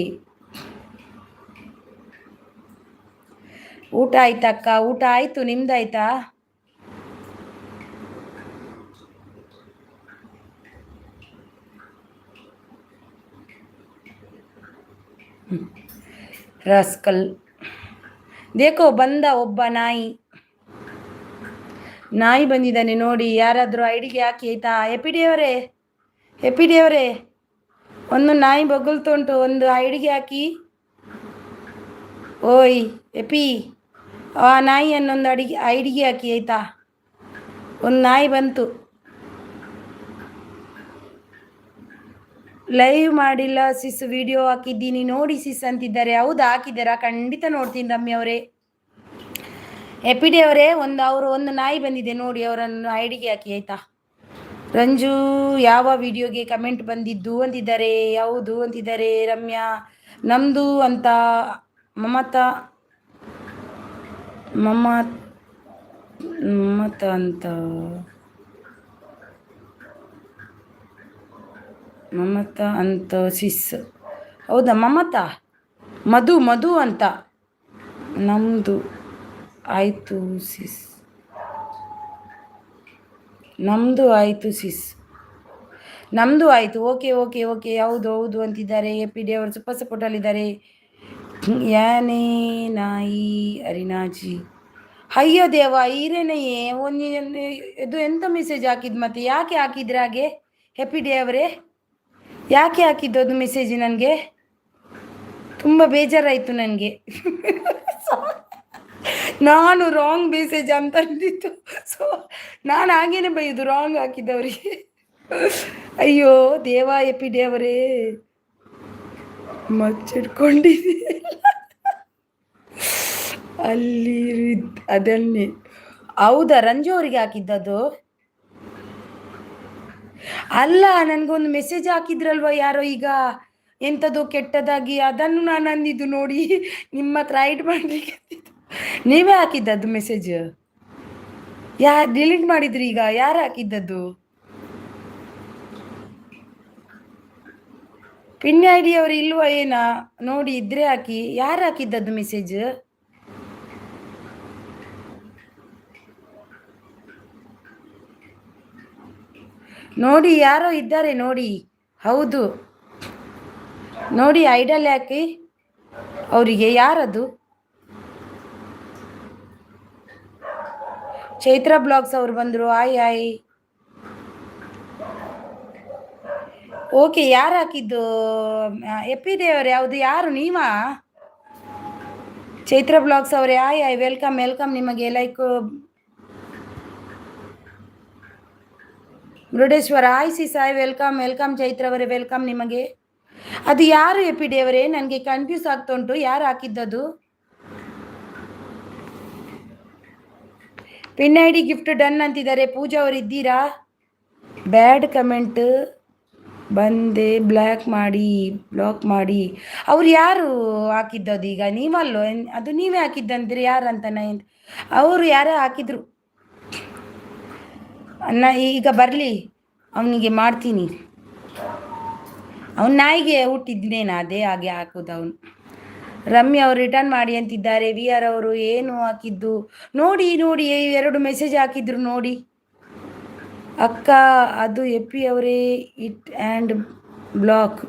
ಊಟ ಆಯ್ತಕ್ಕ? ಊಟ ಆಯಿತು, ನಿಮ್ದಾಯ್ತಾ? ರಸ್ಕಲ್ ದೇಕೋ, ಬಂದ ಒಬ್ಬ ನಾಯಿ ಬಂದಿದ್ದಾನೆ ನೋಡಿ. ಯಾರಾದರೂ ಐಡಿಗೆ ಹಾಕಿ ಆಯ್ತಾ? ಎಪಿಡಿ ಅವರೇ ಒಂದು ನಾಯಿ ಬೊಗಳ್ತು ಉಂಟು, ಒಂದು ಐಡಿಗೆ ಹಾಕಿ. ಓಯ್ ಎಪಿ, ಆ ನಾಯಿಯನ್ನೊಂದು ಐಡಿಗೆ ಹಾಕಿ ಆಯ್ತಾ? ಒಂದು ನಾಯಿ ಬಂತು. ಲೈವ್ ಮಾಡಿಲ್ಲ ಸಿಸ್, ವಿಡಿಯೋ ಹಾಕಿದ್ದೀನಿ ನೋಡಿ ಸಿಸ್ ಅಂತಿದ್ದಾರೆ. ಹೌದಾ, ಹಾಕಿದ್ದಾರಾ? ಖಂಡಿತ ನೋಡ್ತೀನಿ ರಮ್ಯ ಅವರೇ. ಎಪಿಡಿ ಅವರೇ, ಒಂದು ನಾಯಿ ಬಂದಿದೆ ನೋಡಿ, ಅವರನ್ನು ಐಡಿಗೆ ಹಾಕಿ ಆಯ್ತಾ? ರಂಜು ಯಾವ ವಿಡಿಯೋಗೆ ಕಮೆಂಟ್ ಬಂದಿದ್ದು ಅಂತಿದ್ದಾರೆ. ಯಾವುದು ಅಂತಿದ್ದಾರೆ ರಮ್ಯಾ? ನಮ್ಮದು ಅಂತ ಮಮತಾ ಅಂತ ಮಮತಾ ಅಂತ ಸಿಸ್. ಹೌದಾ ಮಮತಾ? ಮಧು ಅಂತ. ನಮ್ಮದು ಆಯಿತು ಸಿಸ್, ನಮ್ಮದು ಆಯಿತು ಸಿಸ್, ನಮ್ಮದು ಆಯಿತು. ಓಕೆ ಹೌದು ಅಂತಿದ್ದಾರೆ. ಎಪಿಡಿ ಅವರು ಸೂಪರ್ ಸಪೋರ್ಟಲ್ಲಿದ್ದಾರೆ. ಯಾನೇ ನಾಯಿ ಅರಿನಾಜಿ. ಅಯ್ಯೋ ದೇವ, ಈರೇನೆಯೇ ಇದು ಎಂಥ ಮೆಸೇಜ್ ಹಾಕಿದ್ದು? ಮತ್ತೆ ಯಾಕೆ ಹಾಕಿದ್ರೆ ಹಾಗೆ? ಎಪಿಡಿ ಅವರೇ, ಯಾಕೆ ಹಾಕಿದ್ದು ಅದು ಮೆಸೇಜ್? ನನಗೆ ತುಂಬ ಬೇಜಾರಾಯಿತು ನನಗೆ. ನಾನು ರಾಂಗ್ ಮೆಸೇಜ್ ಅಂತ ಅಂದಿತ್ತು. ಸೊ ನಾನು ಹಾಗೇನೆ ಬೈದು ರಾಂಗ್ ಹಾಕಿದ್ದವರಿಗೆ. ಅಯ್ಯೋ ದೇವ, ಎಪಿಡಿ ಅವರೇ ಮಚ್ಚಿಡ್ಕೊಂಡಿದ್ದೆ ಅಲ್ಲಿ ಅದನ್ನೇ. ಹೌದಾ, ರಂಜು ಅವರಿಗೆ ಹಾಕಿದ್ದದು? ಅಲ್ಲ, ನನಗೊಂದು ಮೆಸೇಜ್ ಹಾಕಿದ್ರಲ್ವ ಯಾರೋ ಈಗ, ಎಂಥದ್ದು ಕೆಟ್ಟದಾಗಿ. ಅದನ್ನು ನಾನು ಅಂದಿದ್ದು ನೋಡಿ, ನಿಮ್ಮ ಹತ್ರ ಹೈಡ್ ಮಾಡಲಿಕ್ಕೆ. ನೀವೇ ಹಾಕಿದ್ದದ್ದು ಮೆಸೇಜ್? ಡಿಲೀಟ್ ಮಾಡಿದ್ರಿ ಈಗ? ಯಾರು ಹಾಕಿದ್ದದ್ದು? ಪಿನ್ ಐ ಡಿ ಅವರು ಇಲ್ವಾ ಏನಾ ನೋಡಿ, ಇದ್ರೆ ಹಾಕಿ. ಯಾರು ಹಾಕಿದ್ದದ್ದು ಮೆಸೇಜ್? ನೋಡಿ, ಯಾರೋ ಇದ್ದಾರೆ ನೋಡಿ. ಹೌದು ನೋಡಿ, ಐಡಲ್ ಹಾಕಿ ಅವರಿಗೆ. ಯಾರದು? ಚೈತ್ರ ಬ್ಲಾಗ್ಸ್ ಅವರು ಬಂದರು. ಆಯ್ ಓಕೆ, ಯಾರು ಹಾಕಿದ್ದು? ಎಪ್ಪಿ ದೇವರು ಯಾವುದು? ಯಾರು ನೀವಾ? ಚೈತ್ರ ಬ್ಲಾಗ್ಸ್ ಅವರೇ, ಆಯ್ ಆಯ್, ವೆಲ್ಕಮ್ ವೆಲ್ಕಮ್ ನಿಮಗೆ. ಲೈಕ್ ಮುರುಡೇಶ್ವರ, ಆಯ್ ಸಿ ಸಾಯ್, ವೆಲ್ಕಮ್ ವೆಲ್ಕಮ್. ಚೈತ್ರ ಅವರೇ ವೆಲ್ಕಮ್ ನಿಮಗೆ. ಅದು ಯಾರು ಎಪಿ ದೇವರೇ? ನನಗೆ ಕನ್ಫ್ಯೂಸ್ ಆಗ್ತಾ ಉಂಟು, ಯಾರು ಹಾಕಿದ್ದದು? Pin I D gift done ಅಂತಿದ್ದಾರೆ. ಪೂಜಾ ಅವರು ಇದ್ದೀರಾ? ಬ್ಯಾಡ್ ಕಮೆಂಟ್ ಬಂದೆ ಬ್ಲಾಕ್ ಮಾಡಿ. ಅವ್ರು ಯಾರು ಹಾಕಿದ್ದದು? ಈಗ ನೀವಲ್ಲೋ? ಅದು ನೀವೇ ಹಾಕಿದ್ದಂತೀರಿ, ಯಾರಂತ ಅವರು ಯಾರೋ ಹಾಕಿದ್ರು. ಈಗ ಬರಲಿ, ಅವನಿಗೆ ಮಾಡ್ತೀನಿ. ಅವನ ನಾಯಿಗೆ ಹುಟ್ಟಿದ್ನೇನ, ಅದೇ ಹಾಗೆ ಹಾಕೋದು ಅವನು. ರಮ್ಯ ಅವರು ರಿಟರ್ನ್ ಮಾಡಿ ಅಂತಿದ್ದಾರೆ. ವಿ ಆರ್ ಅವರು ಏನು ಹಾಕಿದ್ದು ನೋಡಿ, 2 ಮೆಸೇಜ್ ಹಾಕಿದ್ರು ನೋಡಿ. ಅಕ್ಕ, ಅದು ಎಪ್ಪಿ ಅವರೇ ಇಟ್ ಆ್ಯಂಡ್ ಬ್ಲಾಕ್.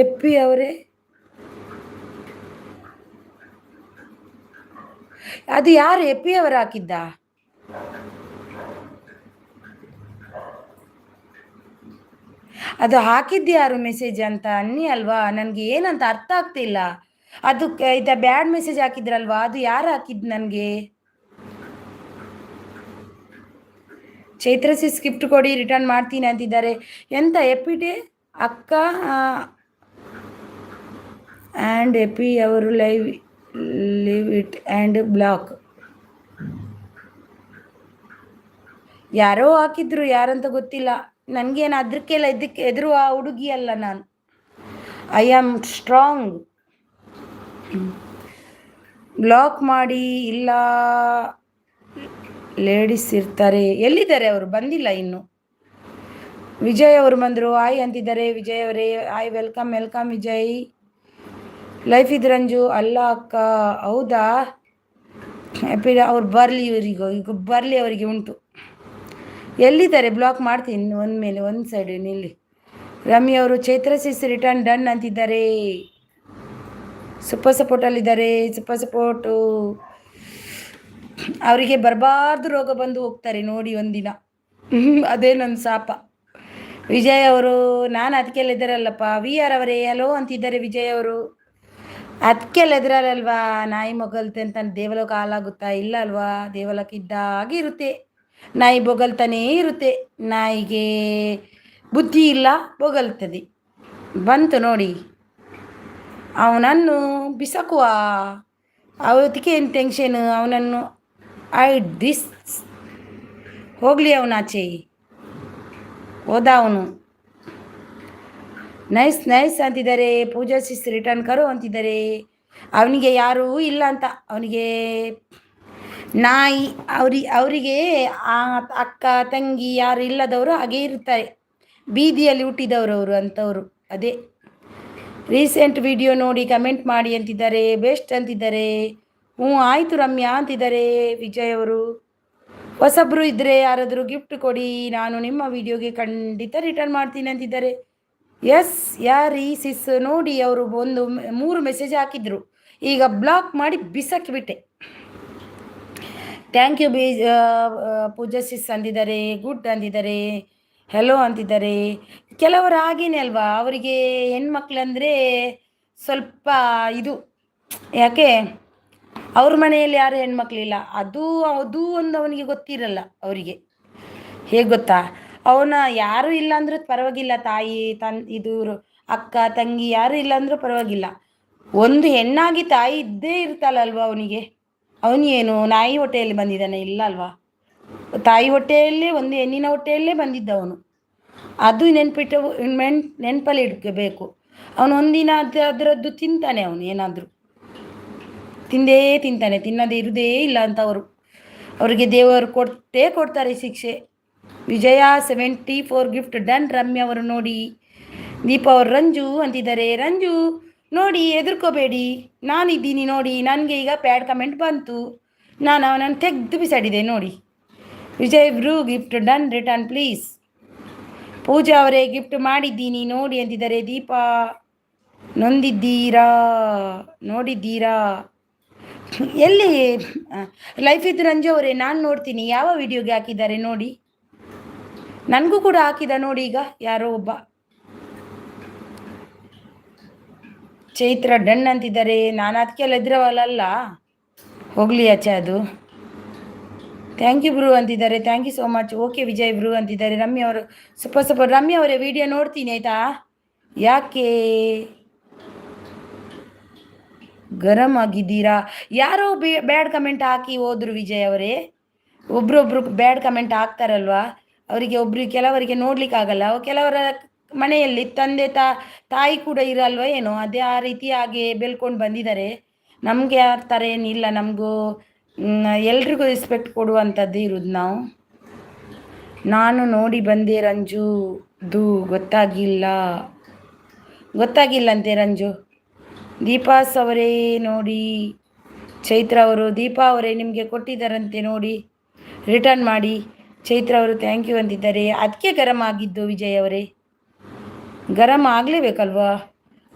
ಎಪ್ಪಿ ಅವರೇ, ಅದು ಯಾರು? ಎಪ್ಪಿ ಅವರು ಹಾಕಿದ್ದ? ಅದು ಹಾಕಿದ್ದು ಯಾರು ಮೆಸೇಜ್ ಅಂತ ಅನ್ನಿ ಅಲ್ವಾ? ನನಗೆ ಏನಂತ ಅರ್ಥ ಆಗ್ತಿಲ್ಲ. ಅದು ಬ್ಯಾಡ್ ಮೆಸೇಜ್ ಹಾಕಿದ್ರಲ್ವಾ, ಅದು ಯಾರು ಹಾಕಿದ್ದು ನನಗೆ? ಚೈತ್ರ ಸಿಸ್ ಗಿಫ್ಟ್ ಕೊಡಿ, ರಿಟರ್ನ್ ಮಾಡ್ತೀನಿ ಅಂತಿದ್ದಾರೆ. ಎಂತ ಎಪಿಟೆ ಅಕ್ಕ ಆ್ಯಂಡ್ ಎಪಿ ಅವರು ಲಿವ್ ಇಟ್ ಆ್ಯಂಡ್ ಬ್ಲಾಕ್. ಯಾರೋ ಹಾಕಿದ್ರು, ಯಾರಂತ ಗೊತ್ತಿಲ್ಲ ನನಗೇನು. ಅದಕ್ಕೆಲ್ಲ ಇದಕ್ಕೆ ಎದುರುವ ಹುಡುಗಿ ಅಲ್ಲ ನಾನು. I am strong. ಬ್ಲಾಕ್ ಮಾಡಿ, ಇಲ್ಲ ಲೇಡೀಸ್ ಇರ್ತಾರೆ. ಎಲ್ಲಿದ್ದಾರೆ ಅವರು? ಬಂದಿಲ್ಲ ಇನ್ನು. ವಿಜಯ್ ಅವರು ಬಂದರು, ಆಯ್ ಅಂತಿದ್ದಾರೆ. ವಿಜಯ್ ಅವರೇ ಆಯ್, ವೆಲ್ಕಮ್ ವೆಲ್ಕಮ್ ವಿಜಯ್. ಲೈಫ್ ಇದು ರಂಜು ಅಲ್ಲ ಅಕ್ಕ. ಹೌದಾ? ಅವ್ರು ಬರಲಿ, ಇವರಿಗೂ ಈಗ ಬರಲಿ, ಅವರಿಗೆ ಉಂಟು. ಎಲ್ಲಿದ್ದಾರೆ? ಬ್ಲಾಕ್ ಮಾಡ್ತೀನಿ ಒಂದು ಮೇಲೆ ಒಂದು ಸೈಡ್ ನಿಲ್ಲಿ. ರಮ್ಯ ಅವರು ಚೈತ್ರ ಸಿಸ್ ರಿಟರ್ನ್ ಡನ್ ಅಂತಿದ್ದಾರೆ. ಸೂಪರ್ ಸಪೋರ್ಟಲ್ಲಿದ್ದಾರೆ. Super support. ಅವರಿಗೆ ಬರಬಾರ್ದು ರೋಗ ಬಂದು ಹೋಗ್ತಾರೆ ನೋಡಿ ಒಂದಿನ. ಅದೇ ನನ್ನ ಶಾಪ. ವಿಜಯ್ ಅವರು, ನಾನು ಅದಕ್ಕೆಲ್ಲ ಇದ್ದಾರಲ್ಲಪ್ಪ. ವಿ ಆರ್ ಅವರೇ ಹಲೋ ಅಂತಿದ್ದಾರೆ ವಿಜಯ್ ಅವರು. ಅದಕ್ಕೆಲ್ಲ ಎದುರಲ್ವಾ? ನಾಯಿ ಮೊಗಲ್ತೆ ಅಂತ ದೇವಲೋಕ ಹಾಲಾಗುತ್ತಾ? ಇಲ್ಲ ಅಲ್ವಾ? ದೇವಲೋಕ ಇದ್ದಾಗೆ ಇರುತ್ತೆ. ನಾಯಿ ಬೊಗಲ್ತಾನೇ ಇರುತ್ತೆ. ನಾಯಿಗೆ ಬುದ್ಧಿ ಇಲ್ಲ, ಬೊಗಲ್ತದೆ. ಬಂತು ನೋಡಿ, ಅವನನ್ನು ಬಿಸಾಕುವ. ಅವತ್ತಿಗೆ ಏನು ಟೆನ್ಷನ್ ಅವನನ್ನು. ದಿಸ್ ಹೋಗಲಿ ಅವನಾಚೆ. ಹೋದ ಅವನು. ನೈಸ್ ನೈಸ್ ಅಂತಿದ್ದಾರೆ. ಪೂಜಾ ಸಿಸ್ ರಿಟರ್ನ್ ಕರೋ ಅಂತಿದ್ದಾರೆ. ಅವನಿಗೆ ಯಾರೂ ಇಲ್ಲ ಅಂತ. ಅವನಿಗೆ ನಾಯಿ ಅವರಿಗೆ ಅಕ್ಕ ತಂಗಿ ಯಾರು ಇಲ್ಲದವರು ಹಾಗೇ ಇರ್ತಾರೆ. ಬೀದಿಯಲ್ಲಿ ಹುಟ್ಟಿದವರು ಅವರು ಅಂಥವ್ರು. ಅದೇ ರೀಸೆಂಟ್ ವಿಡಿಯೋ ನೋಡಿ ಕಮೆಂಟ್ ಮಾಡಿ ಅಂತಿದ್ದಾರೆ. ಬೆಸ್ಟ್ ಅಂತಿದ್ದಾರೆ. ಹ್ಞೂ ಆಯಿತು ರಮ್ಯಾ ಅಂತಿದ್ದಾರೆ ವಿಜಯ್ ಅವರು. ಹೊಸಬ್ರು ಇದ್ದರೆ ಯಾರಾದರೂ ಗಿಫ್ಟ್ ಕೊಡಿ, ನಾನು ನಿಮ್ಮ ವಿಡಿಯೋಗೆ ಖಂಡಿತ ರಿಟರ್ನ್ ಮಾಡ್ತೀನಿ ಅಂತಿದ್ದಾರೆ. ಎಸ್ ಯಾರೀ ಸಿಸ್ ನೋಡಿ, ಅವರು 3 ಮೆಸೇಜ್ ಹಾಕಿದ್ರು. ಈಗ ಬ್ಲಾಕ್ ಮಾಡಿ ಬಿಸಾಕಿಬಿಟ್ಟೆ. ಥ್ಯಾಂಕ್ ಯು ಪೂಜಾ ಸಿಸ್ ಅಂದಿದ್ದಾರೆ. ಗುಡ್ ಅಂದಿದ್ದಾರೆ. ಹೆಲೋ ಅಂತಿದ್ದಾರೆ. ಕೆಲವರು ಹಾಗೇನೆ ಅಲ್ವಾ, ಅವರಿಗೆ ಹೆಣ್ಮಕ್ಳಂದರೆ ಸ್ವಲ್ಪ ಇದು. ಯಾಕೆ ಅವ್ರ ಮನೆಯಲ್ಲಿ ಯಾರು ಹೆಣ್ಮಕ್ಳಿಲ್ಲ, ಅದು ಒಂದು ಅವನಿಗೆ ಗೊತ್ತಿರಲ್ಲ. ಅವರಿಗೆ ಹೇಗೆ ಗೊತ್ತಾ, ಅವನ ಯಾರೂ ಇಲ್ಲ ಅಂದ್ರೂ ಪರವಾಗಿಲ್ಲ. ತಾಯಿ ಇದು ಅಕ್ಕ ತಂಗಿ ಯಾರೂ ಇಲ್ಲ ಅಂದರೂ ಪರವಾಗಿಲ್ಲ. ಒಂದು ಹೆಣ್ಣಾಗಿ ತಾಯಿ ಇದ್ದೇ ಇರ್ತಾಳಲ್ವ ಅವನಿಗೆ. ಅವನೇನು ನಾಯಿ ಹೊಟ್ಟೆಯಲ್ಲಿ ಬಂದಿದ್ದಾನೆ? ಇಲ್ಲ ಅಲ್ವಾ, ತಾಯಿ ಹೊಟ್ಟೆಯಲ್ಲೇ, ಒಂದು ಹೆಣ್ಣಿನ ಹೊಟ್ಟೆಯಲ್ಲೇ ಬಂದಿದ್ದವನು. ಅದು ನೆನಪಲ್ಲಿ ಇಟ್ಕೋಬೇಕು. ಅವನು ಒಂದಿನ ಅದರದ್ದು ತಿಂತಾನೆ. ಅವನು ಏನಾದರೂ ತಿಂತಾನೆ, ತಿನ್ನೋದೇ ಇರುವುದೇ ಇಲ್ಲ ಅಂತವರು. ಅವರಿಗೆ ದೇವರು ಕೊಡ್ತಾರೆ ಶಿಕ್ಷೆ. ವಿಜಯ 74 ಗಿಫ್ಟ್ ಡನ್. ರಮ್ಯ ಅವರು ನೋಡಿ. ದೀಪ ಅವರು ರಂಜು ಅಂತಿದ್ದಾರೆ. ರಂಜು ನೋಡಿ, ಹೆದರ್ಕೋಬೇಡಿ, ನಾನಿದ್ದೀನಿ ನೋಡಿ. ನನಗೆ ಈಗ ಪ್ಯಾಡ್ ಕಮೆಂಟ್ ಬಂತು, ನಾನು ಅವನನ್ನು ತೆಗೆದು ಬಿಸಾಡಿದೆ ನೋಡಿ. ವಿಜಯ್ ಬ್ರೂ ಗಿಫ್ಟ್ ಡನ್, ರಿಟರ್ನ್ ಪ್ಲೀಸ್. ಪೂಜಾ ಅವರೇ ಗಿಫ್ಟ್ ಮಾಡಿದ್ದೀನಿ ನೋಡಿ ಅಂತಿದ್ದಾರೆ. ದೀಪ ನೋಡಿದ್ದೀರಾ? ಎಲ್ಲಿ? ಲೈಫ್ ಇದು ರಂಜು ಅವರೇ, ನಾನು ನೋಡ್ತೀನಿ ಯಾವ ವಿಡಿಯೋಗೆ ಹಾಕಿದ್ದಾರೆ ನೋಡಿ. ನನಗೂ ಕೂಡ ಹಾಕಿದ ನೋಡಿ ಈಗ ಯಾರೋ ಒಬ್ಬ. ಚೈತ್ರ ಡನ್ ಅಂತಿದ್ದಾರೆ. ನಾನು ಅದಕ್ಕೆಲ್ಲ ಎದುರವಲ್ಲ, ಹೋಗಲಿ ಆಚೆ ಅದು. ಥ್ಯಾಂಕ್ ಯು ಬ್ರೂ ಅಂತಿದ್ದಾರೆ. Thank you so much. Okay Vijay bro ಅಂತಿದ್ದಾರೆ. ರಮ್ಯ ಅವರು ಸೂಪರ್. ರಮ್ಯ ಅವರೇ ವಿಡಿಯೋ ನೋಡ್ತೀನಿ ಆಯಿತಾ? ಯಾಕೆ ಗರಂ ಆಗಿದ್ದೀರಾ? ಯಾರೋ ಬ್ಯಾಡ್ ಕಮೆಂಟ್ ಹಾಕಿ ಹೋದ್ರು ವಿಜಯ್ ಅವರೇ. ಒಬ್ರೊಬ್ರು ಬ್ಯಾಡ್ ಕಮೆಂಟ್ ಹಾಕ್ತಾರಲ್ವಾ, ಅವರಿಗೆ ಕೆಲವರಿಗೆ ನೋಡ್ಲಿಕ್ಕಾಗಲ್ಲ. ಕೆಲವರ ಮನೆಯಲ್ಲಿ ತಂದೆ ತಾಯಿ ಕೂಡ ಇರಲ್ವ ಏನೋ, ಅದೇ ಆ ರೀತಿ ಹಾಗೆ ಬೆಳ್ಕೊಂಡು ಬಂದಿದ್ದಾರೆ. ನಮಗೆ ಆ ಥರ ಏನಿಲ್ಲ. ನಮಗೂ ಎಲ್ರಿಗೂ ರೆಸ್ಪೆಕ್ಟ್ ಕೊಡುವಂಥದ್ದು ಇರೋದು ನಾವು. ನಾನು ನೋಡಿ ಬಂದೆ ರಂಜು. ಗೊತ್ತಾಗಿಲ್ಲ ಅಂತೆ ರಂಜು. ದೀಪಾಸ್ ಅವರೇ ನೋಡಿ, ಚೈತ್ರ ಅವರು ದೀಪಾ ಅವರೇ ನಿಮಗೆ ಕೊಟ್ಟಿದ್ದಾರಂತೆ ನೋಡಿ, ರಿಟರ್ನ್ ಮಾಡಿ. ಚೈತ್ರ ಅವರು ಥ್ಯಾಂಕ್ ಯು ಅಂತಿದ್ದಾರೆ. ಅದಕ್ಕೆ ಗರಂ ಆಗಿದ್ದು ವಿಜಯ್ ಅವರೇ. ಗರಂ ಆಗಲೇಬೇಕಲ್ವಾ?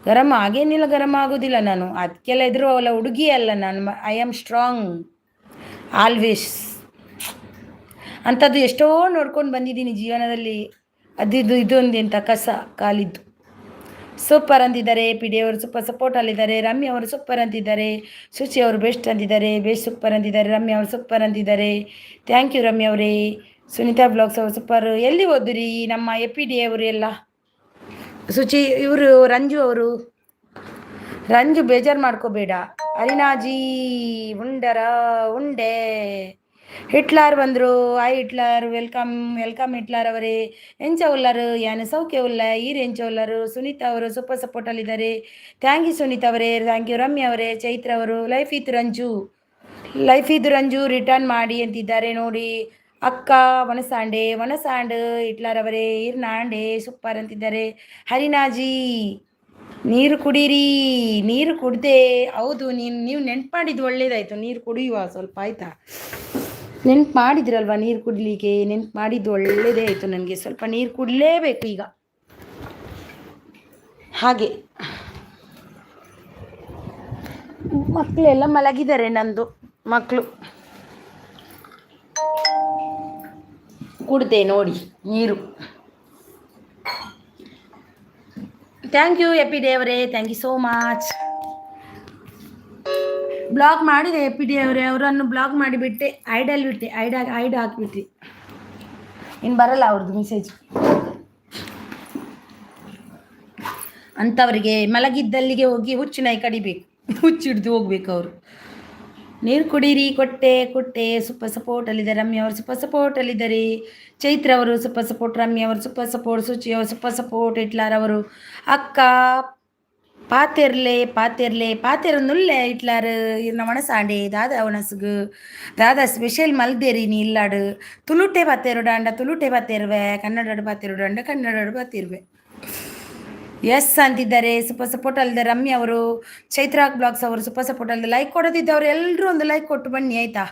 ಗರಂ ಆಗೇನಿಲ್ಲ, ಗರಂ ಆಗೋದಿಲ್ಲ ನಾನು. ಅದಕ್ಕೆಲ್ಲ ಇದ್ರೂ ಅಲ್ಲ, ಹುಡುಗಿ ಅಲ್ಲ ನಾನು. I am strong always. ಅಂಥದ್ದು ಎಷ್ಟೋ ನೋಡ್ಕೊಂಡು ಬಂದಿದ್ದೀನಿ ಜೀವನದಲ್ಲಿ. ಇದೊಂದು ಎಂಥ ಕಸ ಕಾಲಿದ್ದು. ಸೂಪರ್ ಅಂತಿದ್ದಾರೆ. ಪಿ ಡಿ ಅವರು ಸೂಪರ್ ಸಪೋರ್ಟಲ್ಲಿದ್ದಾರೆ. ರಮ್ಯ ಅವರು ಸೂಪರ್ ಅಂತಿದ್ದಾರೆ. ಸುಚಿ ಅವರು ಬೆಸ್ಟ್ ಅಂತಿದ್ದಾರೆ. ಬೆಸ್ಟ್ ಸೂಪರ್ ಅಂತಿದ್ದಾರೆ. ರಮ್ಯ ಅವರು ಸೂಪರ್ ಅಂತಿದ್ದಾರೆ. ಥ್ಯಾಂಕ್ ಯು ರಮ್ಯ ಅವರೇ. ಸುನೀತಾ ಬ್ಲಾಗ್ಸ್ ಅವರು ಸೂಪರ್. ಎಲ್ಲಿ ಓದಿರಿ ನಮ್ಮ APD ಅವರು ಎಲ್ಲ? ಸುಚಿ ಇವರು ರಂಜು ಬೇಜಾರು ಮಾಡ್ಕೋಬೇಡ. ಅರಿನಾಜಿ ಉಂಡೆ ಹಿಟ್ಲಾರ್ ಬಂದರು. ಹಿಟ್ಲಾರ್ ವೆಲ್ಕಮ್ ಹಿಟ್ಲಾರ್ ಅವರೇ. ಎಂಚ ಉಳ್ಳಾರು ಯಾನು ಸೌಖ್ಯ ಉಲ್ಲ ಈರು ಎಂಚ ಉಳ್ಳಾರು. ಸುನೀತಾ ಅವರು ಸೂಪರ್ ಸಪೋರ್ಟಲ್ಲಿದ್ದಾರೆ. ಥ್ಯಾಂಕ್ ಯು ಸುನೀತಾ ಅವರೇ. ಥ್ಯಾಂಕ್ ಯು ರಮ್ಯ ಅವರೇ. ಚೈತ್ರ ಅವರು ಲೈಫ್ ಇದು ರಂಜು ರಿಟರ್ನ್ ಮಾಡಿ ಅಂತಿದ್ದಾರೆ ನೋಡಿ. ಅಕ್ಕ ವನಸಾಂಡ್ ಹಿಟ್ಲಾರ್ ಅವರೇ. ಇರ್ನಾಂಡೆ ಸೂಪರ್ ಅಂತಿದ್ದಾರೆ. ಹರಿನಾಜಿ ನೀರು ಕುಡೀರಿ. ನೀರು ಕುಡ್ದೆ. ಹೌದು, ನೀವು ನೆನ್ಪು ಮಾಡಿದ್ದು ಒಳ್ಳೇದಾಯಿತು. ನೀರು ಕುಡಿಯುವ ಸ್ವಲ್ಪ ಆಯಿತಾ? ನೆನ್ಪು ಮಾಡಿದ್ರಲ್ವ ನೀರು ಕುಡಲಿಕ್ಕೆ. ನೆನ್ಪು ಮಾಡಿದ್ದು ಒಳ್ಳೆಯದೇ ಆಯಿತು. ನನಗೆ ಸ್ವಲ್ಪ ನೀರು ಕುಡಲೇಬೇಕು ಈಗ. ಹಾಗೆ ಮಕ್ಕಳೆಲ್ಲ ಮಲಗಿದ್ದಾರೆ. ನಂದು ಮಕ್ಕಳು ಕುಡ್ದೆ ನೋಡಿ ನೀರು. ಥ್ಯಾಂಕ್ ಯು APD ಅವರೇ. Thank you so much. Blog ಮಾಡಿದೆ APD ಅವರೇ. ಅವರನ್ನು ಬ್ಲಾಗ್ ಮಾಡಿಬಿಟ್ಟೆ. ಐಡ್ ಹಾಕಿಬಿಟ್ಟೆ. ಇನ್ನು ಬರಲ್ಲ ಅವ್ರದ್ದು ಮೆಸೇಜ್. ಅಂಥವರಿಗೆ ಮಲಗಿದ್ದಲ್ಲಿಗೆ ಹೋಗಿ ಹುಚ್ಚು ಕಡಿಬೇಕು. ಹುಚ್ಚಿಡ್ದು ಹೋಗ್ಬೇಕು ಅವರು. ನೀರು ಕುಡೀರಿ. ಕೊಟ್ಟೆ. ಸೂಪರ್ ಸಪೋರ್ಟಲ್ಲಿದ್ದಾರೆ. ರಮ್ಯ ಅವರು ಸೂಪರ್ ಸಪೋರ್ಟಲ್ಲಿದ್ದಾರೆ. ಚೈತ್ರ ಅವರು ಸೂಪರ್ ಸಪೋರ್ಟ್. ರಮ್ಯ ಅವರು ಸೂಪರ್ ಸಪೋರ್ಟ್. ಸುಚಿ ಅವರು ಸೂಪರ್ ಸಪೋರ್ಟ್. ಹಿಟ್ಲಾರ್ ಅವರು ಅಕ್ಕ ಪಾತೆರ್ನುಲ್ಲೆ ಹಿಟ್ಲಾರ್ ಇರ್ನ ಮನಸಾಂಡೆ ದಾದ ಅವನಸ್ಗು ದಾದ ಸ್ಪೆಷಲ್ ಮಲ್ದೇರಿ ನೀ ಇಲ್ಲಾಡು ತುಳುಟೆ ಪಾತೆರುಡಾಂಡ ತುಳುಟೆ ಪಾತೆರುವೆ ಕನ್ನಡ ಪಾತೆರುಡಾಂಡ ಕನ್ನಡ ಪಾತಿರುವೆ. ಎಸ್ ಅಂತಿದ್ದಾರೆ. ಸೂಪರ್ ಸಪೋರ್ಟ್ ಅಲ್ಲಿದೆ ರಮ್ಯ ಅವರು. ಚೈತ್ರ ಬ್ಲಾಗ್ಸ್ ಅವರು ಸೂಪರ್ ಸಪೋರ್ಟ್ ಅಲ್ಲಿದೆ. ಲೈಕ್ ಕೊಡೋದಿದ್ದವ್ರು ಎಲ್ಲರೂ ಒಂದು ಲೈಕ್ ಕೊಟ್ಟು ಬನ್ನಿ ಆಯಿತಾ?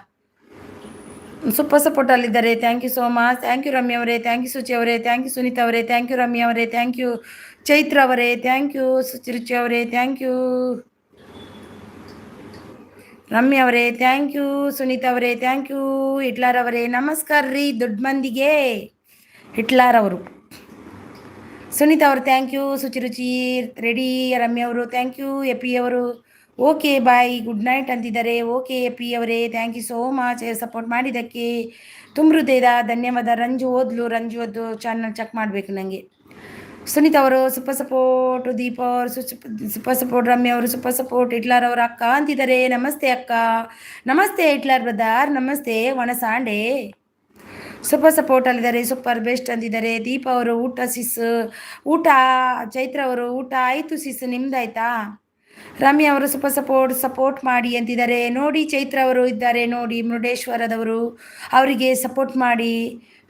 ಸೂಪರ್ ಸಪೋರ್ಟ್ ಅಲ್ಲಿದ್ದಾರೆ. Thank you so much. Thank you Ramya ಅವರೇ. ಥ್ಯಾಂಕ್ ಯು ಸುಚಿ ಅವರೇ. ಥ್ಯಾಂಕ್ ಯು ಸುನೀತಾ ಅವರೇ. ಥ್ಯಾಂಕ್ ಯು ರಮ್ಯ ಅವರೇ. ಥ್ಯಾಂಕ್ ಯು ಚೈತ್ರ ಅವರೇ. ಥ್ಯಾಂಕ್ ಯು ಸುಚಿರುಚಿ ಅವರೇ. ಥ್ಯಾಂಕ್ ಯು ರಮ್ಯ ಅವರೇ. ಥ್ಯಾಂಕ್ ಯು ಸುನೀತಾ ಅವರೇ. ಥ್ಯಾಂಕ್ ಯು ಹಿಟ್ಲಾರ್ ಅವರೇ. ನಮಸ್ಕಾರ ರೀ ದೊಡ್ಡ ಮಂದಿಗೆ. ಹಿಟ್ಲಾರ್ ಅವರು. ಸುನೀತಾ ಅವರು thank you. Suchiruchi ready. Ramya ಅವರು ಥ್ಯಾಂಕ್ ಯು. ಎಪಿ ಅವರು ಓಕೆ ಬಾಯ್ ಗುಡ್ ನೈಟ್ ಅಂತಿದ್ದಾರೆ. ಓಕೆ ಎಪಿ ಅವರೇ thank you so much support ಮಾಡಿದ್ದಕ್ಕೆ ತುಂಬ ಹೃದಯದ ಧನ್ಯವಾದ. ರಂಜು ಓದು ಚಾನಲ್ ಚೆಕ್ ಮಾಡಬೇಕು ನನಗೆ. ಸುನೀತಾ ಅವರು ಸೂಪರ್ ಸಪೋರ್ಟ್. ದೀಪ ಅವರು ಸೂಪರ್ ಸಪೋರ್ಟ್. ರಮ್ಯ ಅವರು ಸೂಪರ್ ಸಪೋರ್ಟ್. ಹಿಟ್ಲಾರ್ ಅವರ ಅಕ್ಕ ಅಂತಿದ್ದಾರೆ. ನಮಸ್ತೆ ಅಕ್ಕ. ನಮಸ್ತೆ ಹಿಟ್ಲಾರ್ ಬ್ರದರ್. ನಮಸ್ತೆ ವನಸಾಂಡೆ. ಸೂಪರ್ ಸಪೋರ್ಟ್ ಅಲ್ಲಿದ್ದಾರೆ. ಸೂಪರ್ ಬೆಸ್ಟ್ ಅಂತಿದ್ದಾರೆ. ದೀಪ ಅವರು ಊಟ ಚೈತ್ರ ಅವರು ಊಟ ಆಯಿತು ಸಿಸ್ ನಿಮ್ದಾಯ್ತಾ? ರಮ್ಯ ಅವರು ಸಪೋರ್ಟ್ ಮಾಡಿ ಅಂತಿದ್ದಾರೆ ನೋಡಿ. ಚೈತ್ರ ಅವರು ಇದ್ದಾರೆ ನೋಡಿ ಮುರುಡೇಶ್ವರದವರು. ಅವರಿಗೆ ಸಪೋರ್ಟ್ ಮಾಡಿ.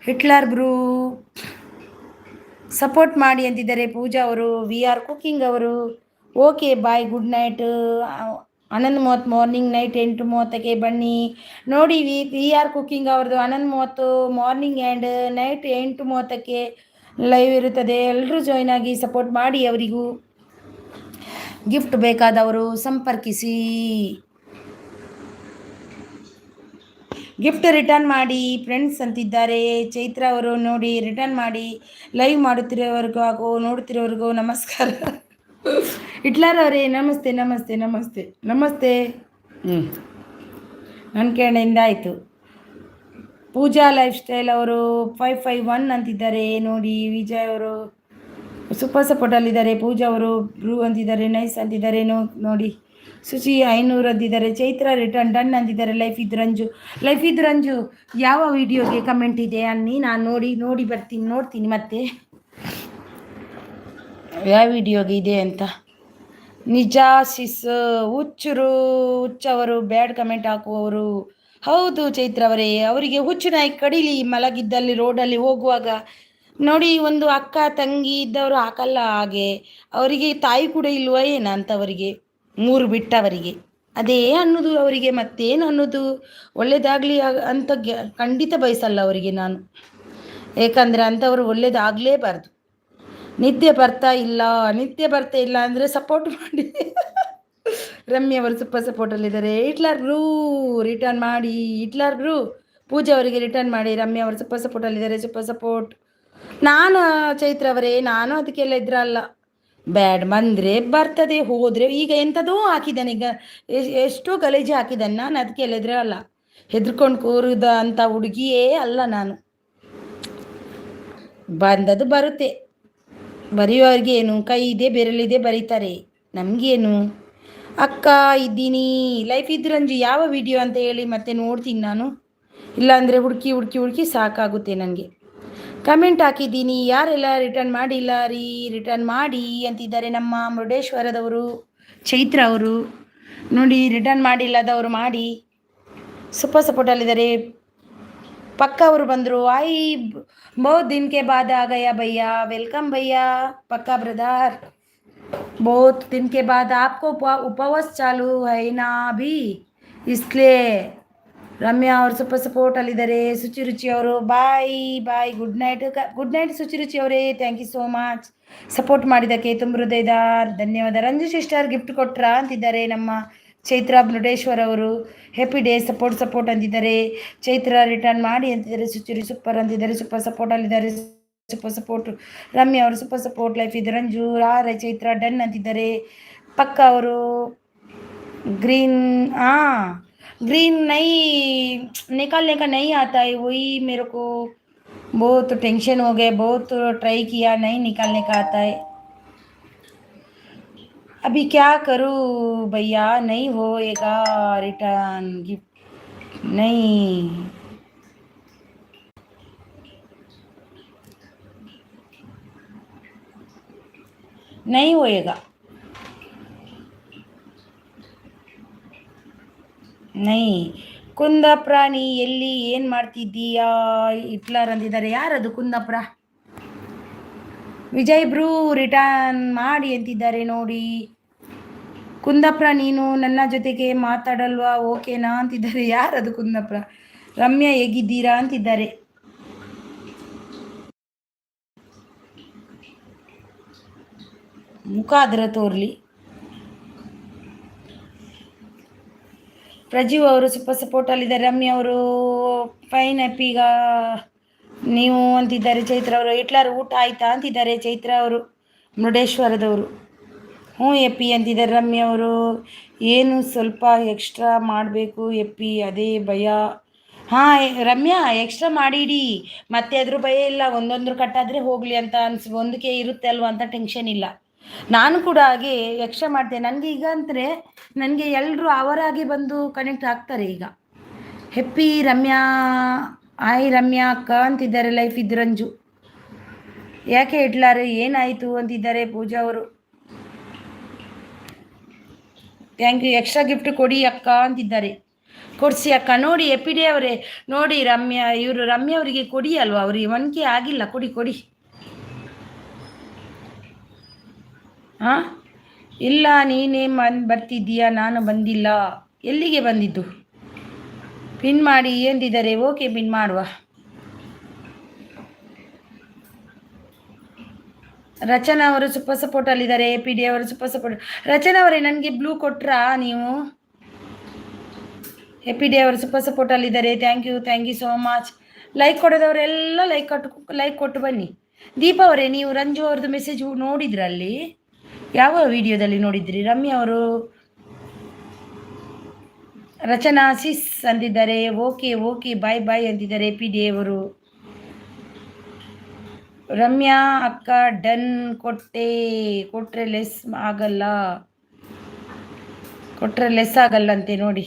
ಹಿಟ್ಲರ್ ಬ್ರೂ ಸಪೋರ್ಟ್ ಮಾಡಿ ಅಂತಿದ್ದಾರೆ. ಪೂಜಾ ಅವರು VR ಕುಕಿಂಗ್ ಅವರು okay bye good night. 11:30 morning night 8:30ಕ್ಕೆ ಬನ್ನಿ ನೋಡಿ. VR ಕುಕಿಂಗ್ ಅವ್ರದ್ದು 11:30 ಮಾರ್ನಿಂಗ್ ಆ್ಯಂಡ್ ನೈಟ್ 8:30ಕ್ಕೆ ಲೈವ್ ಇರುತ್ತದೆ. ಎಲ್ಲರೂ ಜಾಯ್ನ್ ಆಗಿ ಸಪೋರ್ಟ್ ಮಾಡಿ. ಅವರಿಗೂ ಗಿಫ್ಟ್ ಬೇಕಾದವರು ಸಂಪರ್ಕಿಸಿ. ಗಿಫ್ಟ್ ರಿಟರ್ನ್ ಮಾಡಿ ಫ್ರೆಂಡ್ಸ್ ಅಂತಿದ್ದಾರೆ. ಚೈತ್ರ ಅವರು ನೋಡಿ ರಿಟರ್ನ್ ಮಾಡಿ. ಲೈವ್ ಮಾಡುತ್ತಿರೋವರೆಗೂ ಹಾಗೂ ನೋಡುತ್ತಿರೋವರೆಗೂ ನಮಸ್ಕಾರ. ಹಿಟ್ಲರ್ ಅವರೇ ನಮಸ್ತೆ ನಮಸ್ತೆ ನಮಸ್ತೆ ನಮಸ್ತೆ. ನನ್ನ ಕಡೆಯಿಂದ ಆಯಿತು. ಪೂಜಾ ಲೈಫ್ ಸ್ಟೈಲ್ ಅವರು 551 ಅಂತಿದ್ದಾರೆ ನೋಡಿ. ವಿಜಯ್ ಅವರು ಸೂಪರ್ ಸಪೋರ್ಟಲ್ಲಿದ್ದಾರೆ. ಪೂಜಾ ಅವರು ಬ್ರೂ ಅಂತಿದ್ದಾರೆ. ನೈಸ್ ಅಂತಿದ್ದಾರೆ ನೋಡಿ. ಸುಚಿ 500 ಅಂತಿದ್ದಾರೆ. ಚೈತ್ರ ರಿಟರ್ನ್ ಡನ್ ಅಂತಿದ್ದಾರೆ. ಲೈಫ್ ಇದ್ ರಂಜು ಯಾವ ವಿಡಿಯೋಗೆ ಕಮೆಂಟ್ ಇದೆ ಅನ್ನಿ, ನಾನು ನೋಡಿ ನೋಡ್ತೀನಿ ಮತ್ತೆ ಯಾವ ವಿಡಿಯೋಗೆ ಇದೆ ಅಂತ. ನಿಜ ಸಿಸ್ ಹುಚ್ಚವರು ಬ್ಯಾಡ್ ಕಮೆಂಟ್ ಹಾಕುವವರು. ಹೌದು ಚೈತ್ರ ಅವರೇ, ಅವರಿಗೆ ಹುಚ್ಚು ನಾಯಿ ಕಡಿಲಿ ಮಲಗಿದ್ದಲ್ಲಿ ರೋಡಲ್ಲಿ ಹೋಗುವಾಗ ನೋಡಿ. ಒಂದು ಅಕ್ಕ ತಂಗಿ ಇದ್ದವರು ಹಾಕಲ್ಲ ಹಾಗೆ. ಅವರಿಗೆ ತಾಯಿ ಕೂಡ ಇಲ್ವ ಏನಂತವರಿಗೆ 3 ಬಿಟ್ಟವರಿಗೆ ಅದೇ ಅನ್ನೋದು ಅವರಿಗೆ. ಮತ್ತೇನು ಅನ್ನೋದು? ಒಳ್ಳೇದಾಗಲಿ ಅಂತ ಖಂಡಿತ ಬಯಸಲ್ಲ ಅವರಿಗೆ ನಾನು. ಏಕೆಂದರೆ ಅಂಥವರು ಒಳ್ಳೇದಾಗಲೇಬಾರ್ದು. ನಿದ್ದೆ ಬರ್ತಾ ಇಲ್ಲ ಅಂದರೆ ಸಪೋರ್ಟ್ ಮಾಡಿ. ರಮ್ಯ ಅವರು ಸೂಪರ್ ಸಪೋರ್ಟಲ್ಲಿದ್ದಾರೆ. ಹಿಟ್ಲರ್ ಬ್ರೂ ರಿಟರ್ನ್ ಮಾಡಿ. ಹಿಟ್ಲರ್ ಬ್ರೂ ಪೂಜಾ ಅವರಿಗೆ ರಿಟರ್ನ್ ಮಾಡಿ. ರಮ್ಯ ಅವರು ಸೂಪರ್ ಸಪೋರ್ಟಲ್ಲಿದ್ದಾರೆ. Super support. ನಾನು ಚೈತ್ರ ಅವರೇ, ನಾನು ಅದಕ್ಕೆಲ್ಲ ಇದ್ರಲ್ಲ. ಬ್ಯಾಡ್ ಬಂದರೆ ಬರ್ತದೆ, ಹೋದರೆ ಈಗ ಎಂಥದೋ ಹಾಕಿದ್ದಾನೆ. ಈಗ ಎಷ್ಟೋ ಗಲೀಜು ಹಾಕಿದ್ದಾನೆ. ನಾನು ಅದಕ್ಕೆಲ್ಲ ಇದ್ರಲ್ಲ. ಹೆದ್ರಕೊಂಡು ಕೂರಿದ ಅಂಥ ಹುಡುಗಿಯೇ ಅಲ್ಲ ನಾನು. ಬಂದದ್ದು ಬರುತ್ತೆ. ಬರೆಯೋರಿಗೆ ಏನು, ಕೈ ಇದೆ ಬೆರಳಿದೆ ಬರೀತಾರೆ. ನಮಗೇನು? ಅಕ್ಕ ಇದ್ದೀನಿ. ಲೈಫ್ ಇದ್ರಂಜು ಯಾವ ವಿಡಿಯೋ ಅಂತ ಹೇಳಿ ಮತ್ತೆ ನೋಡ್ತೀನಿ ನಾನು. ಇಲ್ಲಾಂದರೆ ಹುಡುಕಿ ಸಾಕಾಗುತ್ತೆ ನನಗೆ. ಕಮೆಂಟ್ ಹಾಕಿದ್ದೀನಿ. ಯಾರೆಲ್ಲ ರಿಟರ್ನ್ ಮಾಡಿಲ್ಲ ರಿಟರ್ನ್ ಮಾಡಿ ಅಂತಿದ್ದಾರೆ. ನಮ್ಮ ಮುರುಡೇಶ್ವರದವರು ಚೈತ್ರ ಅವರು ನೋಡಿ. ರಿಟರ್ನ್ ಮಾಡಿಲ್ಲದವರು ಮಾಡಿ. ಸೂಪರ್ ಸಪೋರ್ಟಲ್ಲಿದ್ದಾರೆ. ಪಕ್ಕ ಅವರು ಬಂದರು. बहुत दिन के बाद आ गया भैया. वेलकम भैया पक्का ब्रदर. बहुत दिन के बाद आपको उपवास चालू है ना अभी, इसलिए ರಮ್ಯಾ ಅವರು ಸೂಪರ್ ಸಪೋರ್ಟ್ ಅಲ್ಲಿದ್ದಾರೆ. ಸುಚಿರುಚಿ ಅವರು ಬಾಯ್ ಗುಡ್ ನೈಟ್ ಸುಚಿರುಚಿ ಅವರೇ. Thank you so much support ಮಾಡಿದ್ದಕ್ಕೆ ತುಂಬ ಹೃದಯದ ಧನ್ಯವಾದ. ರಂಜು ಸಿಸ್ಟರ್ ಗಿಫ್ಟ್ ಕೊಟ್ರಾ ಅಂತಿದ್ದಾರೆ ನಮ್ಮ ಚೈತ್ರ ಮುರುಡೇಶ್ವರ್ ಅವರು. ಹ್ಯಾಪಿ ಡೇ ಸಪೋರ್ಟ್ ಅಂತಿದ್ದಾರೆ. ಚೈತ್ರ ರಿಟರ್ನ್ ಮಾಡಿ ಅಂತಿದ್ದಾರೆ. ಸುಚಿರಿ ಸೂಪರ್ ಅಂತಿದ್ದಾರೆ. ಸೂಪರ್ ಸಪೋರ್ಟ್ ಅಲ್ಲಿದ್ದಾರೆ. Super support. ರಮ್ಯಾ ಅವರು ಸೂಪರ್ ಸಪೋರ್ಟ್. ಲೈಫ್ ಇದು ರಂಜು ಚೈತ್ರ ಡನ್ ಅಂತಿದ್ದಾರೆ. ಪಕ್ಕ ಅವರು ग्रीन नहीं निकालने का नहीं आता है, वही मेरे को बहुत टेंशन हो गया. बहुत ट्राई किया, नहीं निकालने का आता है. अभी क्या करूँ भैया, नहीं होएगा रिटर्न गिफ्ट. नहीं होएगा. ನೈ ಕುಂದಾಪುರ ನೀ ಎಲ್ಲಿ ಏನು ಮಾಡ್ತಿದ್ದೀಯಾ? ಹಿಟ್ಲರ್ ಅಂತಿದ್ದಾರೆ. ಯಾರದು ಕುಂದಾಪುರ? ವಿಜಯ್ ಬ್ರೂ ರಿಟರ್ನ್ ಮಾಡಿ ಅಂತಿದ್ದಾರೆ ನೋಡಿ. ಕುಂದಾಪುರ ನೀನು ನನ್ನ ಜೊತೆಗೆ ಮಾತಾಡಲ್ವಾ ಓಕೆನಾ ಅಂತಿದ್ದಾರೆ. ಯಾರದು ಕುಂದಾಪುರ? ರಮ್ಯಾ ಹೇಗಿದ್ದೀರಾ ಅಂತಿದ್ದಾರೆ. ಮುಖ ಅದರ ತೋರ್ಲಿ. ಪ್ರಜೀವ್ ಅವರು ಸೂಪರ್ ಸಪೋರ್ಟಲ್ಲಿದ್ದಾರೆ. ರಮ್ಯಾ ಅವರು ಫೈನ್ ಹ್ಯಾಪಿಗ ನೀವು ಅಂತಿದ್ದಾರೆ. ಚೈತ್ರ ಅವರು ಹಿಟ್ಲರ್ ಊಟ ಆಯ್ತಾ ಅಂತಿದ್ದಾರೆ. ಚೈತ್ರ ಅವರು ಮುರುಡೇಶ್ವರದವರು ಹ್ಞೂ ಎಪ್ಪಿ ಅಂತಿದ್ದಾರೆ. ರಮ್ಯಾ ಅವರು ಏನು ಸ್ವಲ್ಪ ಎಕ್ಸ್ಟ್ರಾ ಮಾಡಬೇಕು ಎಪ್ಪಿ, ಅದೇ ಭಯ. ಹಾಂ ರಮ್ಯಾ ಎಕ್ಸ್ಟ್ರಾ ಮಾಡಿಡಿ, ಮತ್ತೆ ಅದ್ರ ಭಯ ಇಲ್ಲ. ಒಂದೊಂದು ಕಟ್ಟಾದರೆ ಹೋಗಲಿ ಅಂತ ಒಂದಕ್ಕೆ ಇರುತ್ತೆ ಅಲ್ವ ಅಂತ ಟೆನ್ಷನ್ ಇಲ್ಲ. ನಾನು ಕೂಡ ಹಾಗೆ ಎಕ್ಸ್ಟ್ರಾ ಮಾಡ್ತೇನೆ. ನನಗೆ ಈಗ ಅಂದರೆ ನನಗೆ ಎಲ್ಲರೂ ಅವರಾಗಿ ಬಂದು ಕನೆಕ್ಟ್ ಆಗ್ತಾರೆ ಈಗ. ಹೆಪ್ಪಿ ರಮ್ಯಾ ರಮ್ಯಾ ಅಕ್ಕ ಅಂತಿದ್ದಾರೆ. ಲೈಫ್ ಇದ್ದು ರಂಜು ಯಾಕೆ ಹಿಟ್ಲರ್ ಏನಾಯಿತು ಅಂತಿದ್ದಾರೆ. ಪೂಜಾ ಅವರು ಥ್ಯಾಂಕ್ ಯು. ಎಕ್ಸ್ಟ್ರಾ ಗಿಫ್ಟ್ ಕೊಡಿ ಅಕ್ಕ ಅಂತಿದ್ದಾರೆ. ಕೊಡಿಸಿ ಅಕ್ಕ. ನೋಡಿ ಎಪಿ ಡೇ ಅವರೇ ನೋಡಿ. ರಮ್ಯಾ ಅವರಿಗೆ ಕೊಡಿ ಅಲ್ವಾ, ಅವ್ರಿಗೆ 1K ಆಗಿಲ್ಲ. ಕೊಡಿ. ಹಾಂ ಇಲ್ಲ ನೀನೇ ಬರ್ತಿದ್ದೀಯಾ? ನಾನು ಬಂದಿಲ್ಲ. ಎಲ್ಲಿಗೆ ಬಂದಿದ್ದು? ಪಿನ್ ಮಾಡಿ ಎಂದಿದ್ದಾರೆ. ಓಕೆ ಪಿನ್ ಮಾಡುವ. ರಚನಾ ಅವರು ಸೂಪರ್ ಸಪೋರ್ಟಲ್ಲಿದ್ದಾರೆ. ಪಿ ಡಿ ಅವರು ಸೂಪರ್ ಸಪೋರ್ಟ್. ರಚನಾ ಅವರೇ ನನಗೆ ಬ್ಲೂ ಕೊಟ್ರಾ ನೀವು? ಹ್ಯಾಪಿ ಡೇ ಅವರು ಸೂಪರ್ ಸಪೋರ್ಟಲ್ಲಿದ್ದಾರೆ. Thank you so much. Like ಕೊಡೋದವರೆಲ್ಲ ಲೈಕ್ ಕೊಟ್ಟು ಬನ್ನಿ. ದೀಪಾ ಅವರೇ, ನೀವು ರಂಜು ಅವ್ರದ್ದು ಮೆಸೇಜ್ ನೋಡಿದ್ರಲ್ಲಿ? ಯಾವ ವಿಡಿಯೋದಲ್ಲಿ ನೋಡಿದ್ರಿ? ರಮ್ಯಾ ಅವರು ರಚನಾ ಸಿಸ್ ಅಂತಿದ್ದಾರೆ. ಓಕೆ ಬಾಯ್ ಅಂತಿದ್ದಾರೆ ಹ್ಯಾಪಿ ಡೇ ಅವರು. ರಮ್ಯಾ ಅಕ್ಕ ಡನ್ ಕೊಟ್ರೆ ಲೆಸ್ ಆಗಲ್ಲಂತೆ ನೋಡಿ.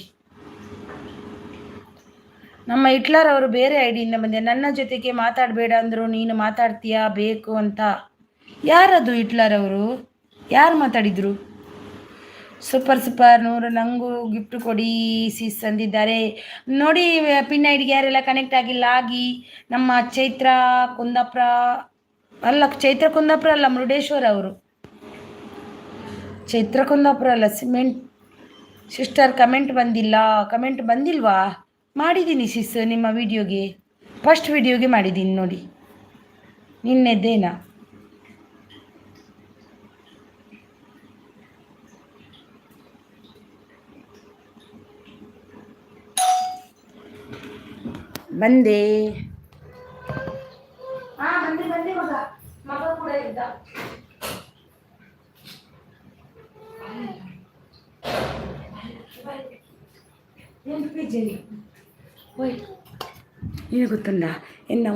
ನಮ್ಮ ಹಿಟ್ಲರ್ ಅವರು ಬೇರೆ ಐಡಿಯಿಂದ ಬಂದೆ. ನನ್ನ ಜೊತೆಗೆ ಮಾತಾಡಬೇಡ ಅಂದರು, ನೀನು ಮಾತಾಡ್ತೀಯಾ ಬೇಕು ಅಂತ. ಯಾರದು ಹಿಟ್ಲರ್ ಅವರು? ಯಾರು ಮಾತಾಡಿದ್ರು? ಸೂಪರ್ ನೂರು ನನಗೂ ಗಿಫ್ಟ್ ಕೊಡಿ ಸಿಸ್ ಅಂದಿದ್ದಾರೆ ನೋಡಿ. ಪಿನ್ ಐಡಿಗೆ ಯಾರೆಲ್ಲ ಕನೆಕ್ಟ್ ಆಗಿಲ್ಲ ಆಗಿ. ನಮ್ಮ ಚೈತ್ರ ಕುಂದಾಪುರ ಅಲ್ಲ, ಮುರುಡೇಶ್ವರ ಅವರು. ಚೈತ್ರ ಕುಂದಾಪುರ ಅಲ್ಲ, ಸಿಮೆಂಟ್ ಸಿಸ್ಟರ್. ಕಮೆಂಟ್ ಬಂದಿಲ್ವಾ? ಮಾಡಿದ್ದೀನಿ ಸಿಸ್, ನಿಮ್ಮ ವಿಡಿಯೋಗೆ, ಫಸ್ಟ್ ವಿಡಿಯೋಗೆ ಮಾಡಿದ್ದೀನಿ ನೋಡಿ, ನಿನ್ನೆದ್ದೇನಾ. ಬಂದೆ ಮಗ ಕೂಡ ಇದ್ದ. ಏನು ಗೊತ್ತುಂಡ ಎನ್ನ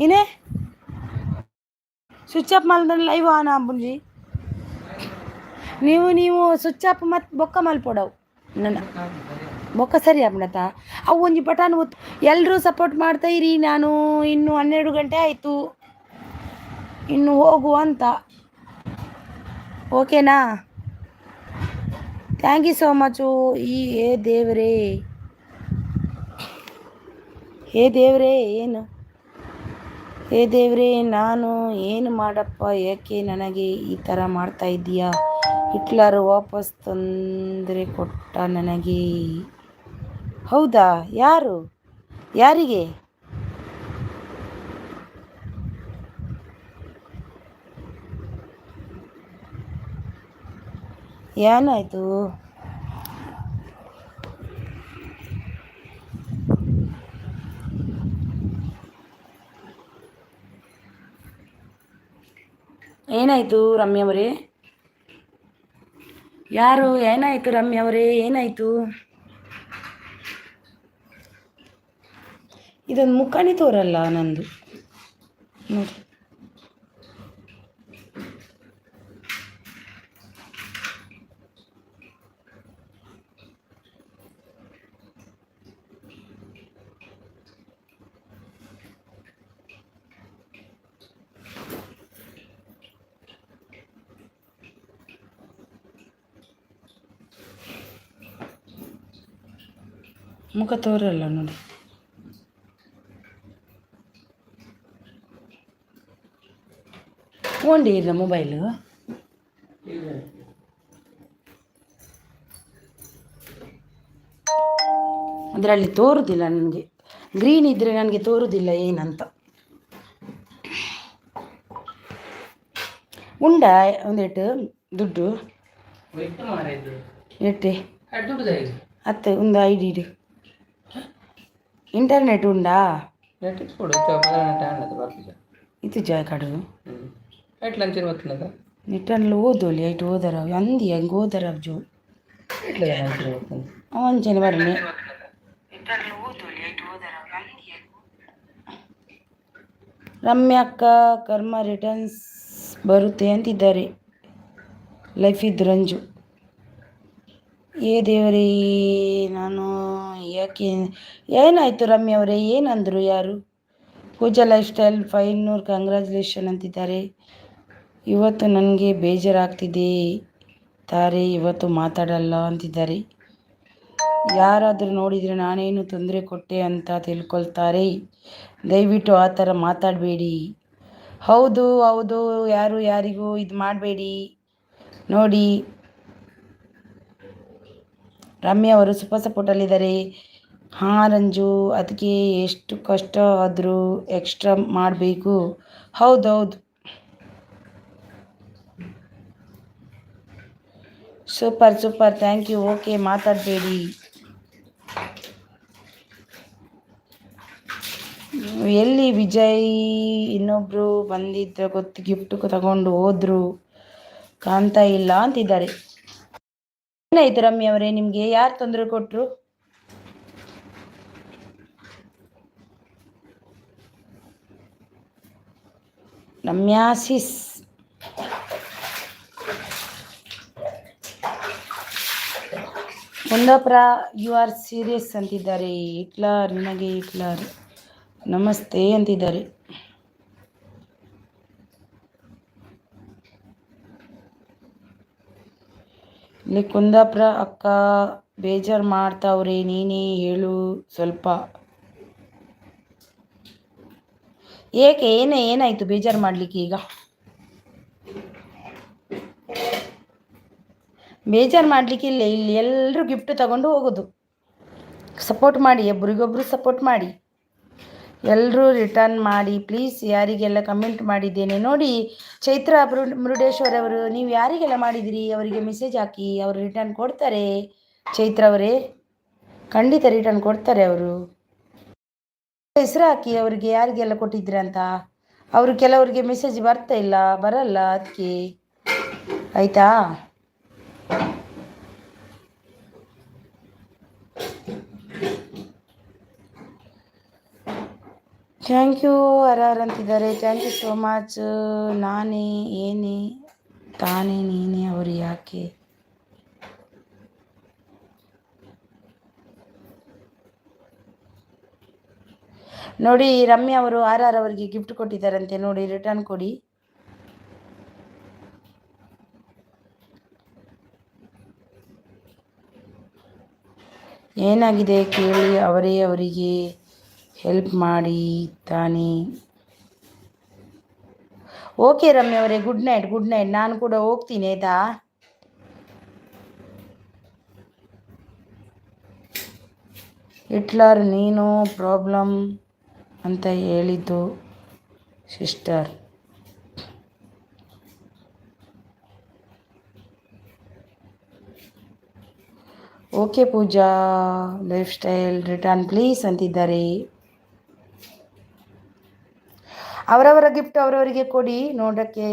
ಇನೇ ಸ್ವಿಚ್ ಆಫ್ ಮಾಡಿದ್ರೆ ಲೈವ್ ಆನ್ ಆಂಬುಂಜಿ. ನೀವು ಸ್ವಿಚ್ ಆಫ್ ಮತ್ತು ಬೊಕ್ಕ ಮಲ್ಪೊಡವು ನನ್ನ ಬೊಕ್ಕ ಸರಿ ಆಗ್ಬಿಡತ್ತ. ಅವು ಒಂಜಿ ಬಟನ್ ಎಲ್ಲರೂ ಸಪೋರ್ಟ್ ಮಾಡ್ತಾ ಇರಿ. ನಾನು ಇನ್ನು 12 ಗಂಟೆ ಆಯಿತು, ಇನ್ನು ಹೋಗುವ ಅಂತ. ಓಕೆನಾ? Thank you so much. ಹೇ ದೇವ್ರೇ ನಾನು ಏನು ಮಾಡಪ್ಪ, ಯಾಕೆ ನನಗೆ ಈ ಥರ ಮಾಡ್ತಾ ಇದ್ದೀಯಾ? ಹಿಟ್ಲರ್ ವಾಪಸ್ ತೊಂದರೆ ಕೊಟ್ಟ ನನಗೆ. ಹೌದಾ? ಯಾರಿಗೆ? ಏನಾಯಿತು? ಏನಾಯಿತು ರಮ್ಯವರೇ? ಏನಾಯಿತು ರಮ್ಯವರೇ? ಏನಾಯಿತು? ಇದೊಂದು ಮುಖಾನಿ ತೋರಲ್ಲ ನಂದು ನೋಡಿ. ಮುಖ ತೋರಲ್ಲ ನೋಡಿ. ಓಂಡಿ ಇಲ್ಲ ಮೊಬೈಲು. ಅದರಲ್ಲಿ ತೋರುದಿಲ್ಲ ನನಗೆ. ಗ್ರೀನ್ ಇದ್ದರೆ ನನಗೆ ತೋರುದಿಲ್ಲ ಏನಂತ. ಉಂಡ ಒಂದೇಟು ದುಡ್ಡು ಎಟ್ಟೆ ಅತ್ತೆ ಒಂದು ಐಡಿ ಇಡು. ಇಂಟರ್ನೆಟ್ ಉಂಡಾ? ಇದು ಜಾಯ್ ಕಾಡು ನೆಟ್ಟಲ್ಲಿ ಓದೋಲಿ ಐಟು ಓದರ ಅಂದಿ ಹಂಗೆ ಓದರ ಜೋ ಅಂಚನೆ ಬರನೆ. ರಮ್ಯಕ್ಕ ಕರ್ಮ ರಿಟರ್ನ್ಸ್ ಬರುತ್ತೆ ಅಂತಿದ್ದಾರೆ. ಲೈಫ್ ಇದ್ದು ರಂಜು. ದೇವರೇ ನಾನು ಯಾಕೆ? ಏನಾಯಿತು ರಮ್ಯವರೇ? ಏನಂದರು ಯಾರು? ಪೂಜಾ ಲೈಫ್ ಸ್ಟೈಲ್ 500 ಕಂಗ್ರ್ಯಾಚುಲೇಷನ್ ಅಂತಿದ್ದಾರೆ. ಇವತ್ತು ನನಗೆ ಬೇಜಾರಾಗ್ತಿದೆ ತಾರೆ, ಇವತ್ತು ಮಾತಾಡಲ್ಲ ಅಂತಿದ್ದಾರೆ. ಯಾರಾದರೂ ನೋಡಿದರೆ ನಾನೇನು ತೊಂದರೆ ಕೊಟ್ಟೆ ಅಂತ ತಿಳ್ಕೊಳ್ತಾರೆ. ದಯವಿಟ್ಟು ಆ ಥರ ಮಾತಾಡಬೇಡಿ. ಹೌದು ಹೌದು, ಯಾರಿಗೂ ಇದು ಮಾಡಬೇಡಿ. ನೋಡಿ, ರಮ್ಯಾ ಅವರು ಸೂಪರ್ ಸಪೋರ್ಟಲ್ಲಿದ್ದಾರೆ. ಹಾಂ ರಂಜು, ಅದಕ್ಕೆ ಎಷ್ಟು ಕಷ್ಟ ಆದರೂ ಎಕ್ಸ್ಟ್ರಾ ಮಾಡಬೇಕು. ಹೌದೌದು, super super, thank you. Okay, ಮಾತಾಡಬೇಡಿ. ಎಲ್ಲಿ ವಿಜಯ್? ಇನ್ನೊಬ್ರು ಬಂದಿದ್ದ ಗೊತ್ತು, ಗಿಫ್ಟ್ ತಗೊಂಡು ಹೋದ್ರು, ಕಾಣ್ತಾ ಇಲ್ಲ ಅಂತಿದ್ದಾರೆ. ಏನಾಯ್ತು ರಮ್ಯಾ ಅವರೇ, ನಿಮಗೆ ಯಾರು ತೊಂದರೆ ಕೊಟ್ಟರು? Ramya sis, Kundapura you are serious ಅಂತಿದ್ದಾರೆ. ಹಿಟ್ಲರ್, ನಿನಗೆ ಹಿಟ್ಲರ್ ನಮಸ್ತೆ ಅಂತಿದ್ದಾರೆ. ಇಲ್ಲಿ ಕುಂದಾಪುರ ಅಕ್ಕ ಬೇಜಾರು ಮಾಡ್ತಾವ್ರೆ, ನೀನೇ ಹೇಳು ಸ್ವಲ್ಪ. ಏಕೆ, ಏನಾಯ್ತು ಬೇಜಾರು ಮಾಡಲಿಕ್ಕೆ? ಈಗ ಬೇಜಾರು ಮಾಡಲಿಕ್ಕೆ ಇಲ್ಲ, ಇಲ್ಲಿ ಎಲ್ಲರೂ ಗಿಫ್ಟ್ ತಗೊಂಡು ಹೋಗೋದು. ಸಪೋರ್ಟ್ ಮಾಡಿ, ಒಬ್ರಿಗೊಬ್ರು ಸಪೋರ್ಟ್ ಮಾಡಿ, ಎಲ್ಲರೂ ರಿಟರ್ನ್ ಮಾಡಿ ಪ್ಲೀಸ್. ಯಾರಿಗೆಲ್ಲ ಕಮೆಂಟ್ ಮಾಡಿದ್ದೇನೆ ನೋಡಿ. ಚೈತ್ರ ಮುರುಡೇಶ್ವರ್ ಅವರು, ನೀವು ಯಾರಿಗೆಲ್ಲ ಮಾಡಿದಿರಿ ಅವರಿಗೆ ಮೆಸೇಜ್ ಹಾಕಿ, ಅವರು ರಿಟರ್ನ್ ಕೊಡ್ತಾರೆ. ಚೈತ್ರ ಅವರೇ, ಖಂಡಿತ ರಿಟರ್ನ್ ಕೊಡ್ತಾರೆ. ಅವರು ಹೆಸರು ಹಾಕಿ ಅವರಿಗೆ ಯಾರಿಗೆಲ್ಲ ಕೊಟ್ಟಿದ್ದೀರಂತ. ಅವರು ಕೆಲವರಿಗೆ ಮೆಸೇಜ್ ಬರ್ತಾ ಇಲ್ಲ, ಬರಲ್ಲ, ಅದಕ್ಕೆ ಆಯಿತಾ. ಥ್ಯಾಂಕ್ ಯು ಆರ್ ಅಂತಿದ್ದಾರೆ. Thank you so much. ನಾನೇ ಏನೇ ತಾನೇ ನೀನೇ ಅವರು ಯಾಕೆ? ನೋಡಿ, ರಮ್ಯಾ ಅವರು ಆರ್ ಅವರಿಗೆ ಗಿಫ್ಟ್ ಕೊಟ್ಟಿದ್ದಾರಂತೆ ನೋಡಿ, ರಿಟರ್ನ್ ಕೊಡಿ. ಏನಾಗಿದೆ ಕೇಳಿ, ಅವರಿಗೆ ಹೆಲ್ಪ್ ಮಾಡಿ ತಾನೇ. ಓಕೆ ರಮ್ಯಾ ಅವರೇ, ಗುಡ್ ನೈಟ್. ನಾನು ಕೂಡ ಹೋಗ್ತೀನಿ ಆಯಿತಾ. ಹಿಟ್ಲರ್ ನೀನು ಪ್ರಾಬ್ಲಮ್ ಅಂತ ಹೇಳಿದ್ದು sister. Okay Pooja lifestyle return please ಅಂತಿದ್ದಾರೆ. ಅವರವರ ಗಿಫ್ಟ್ ಅವರವರಿಗೆ ಕೊಡಿ. ನೋಡೋಕ್ಕೆ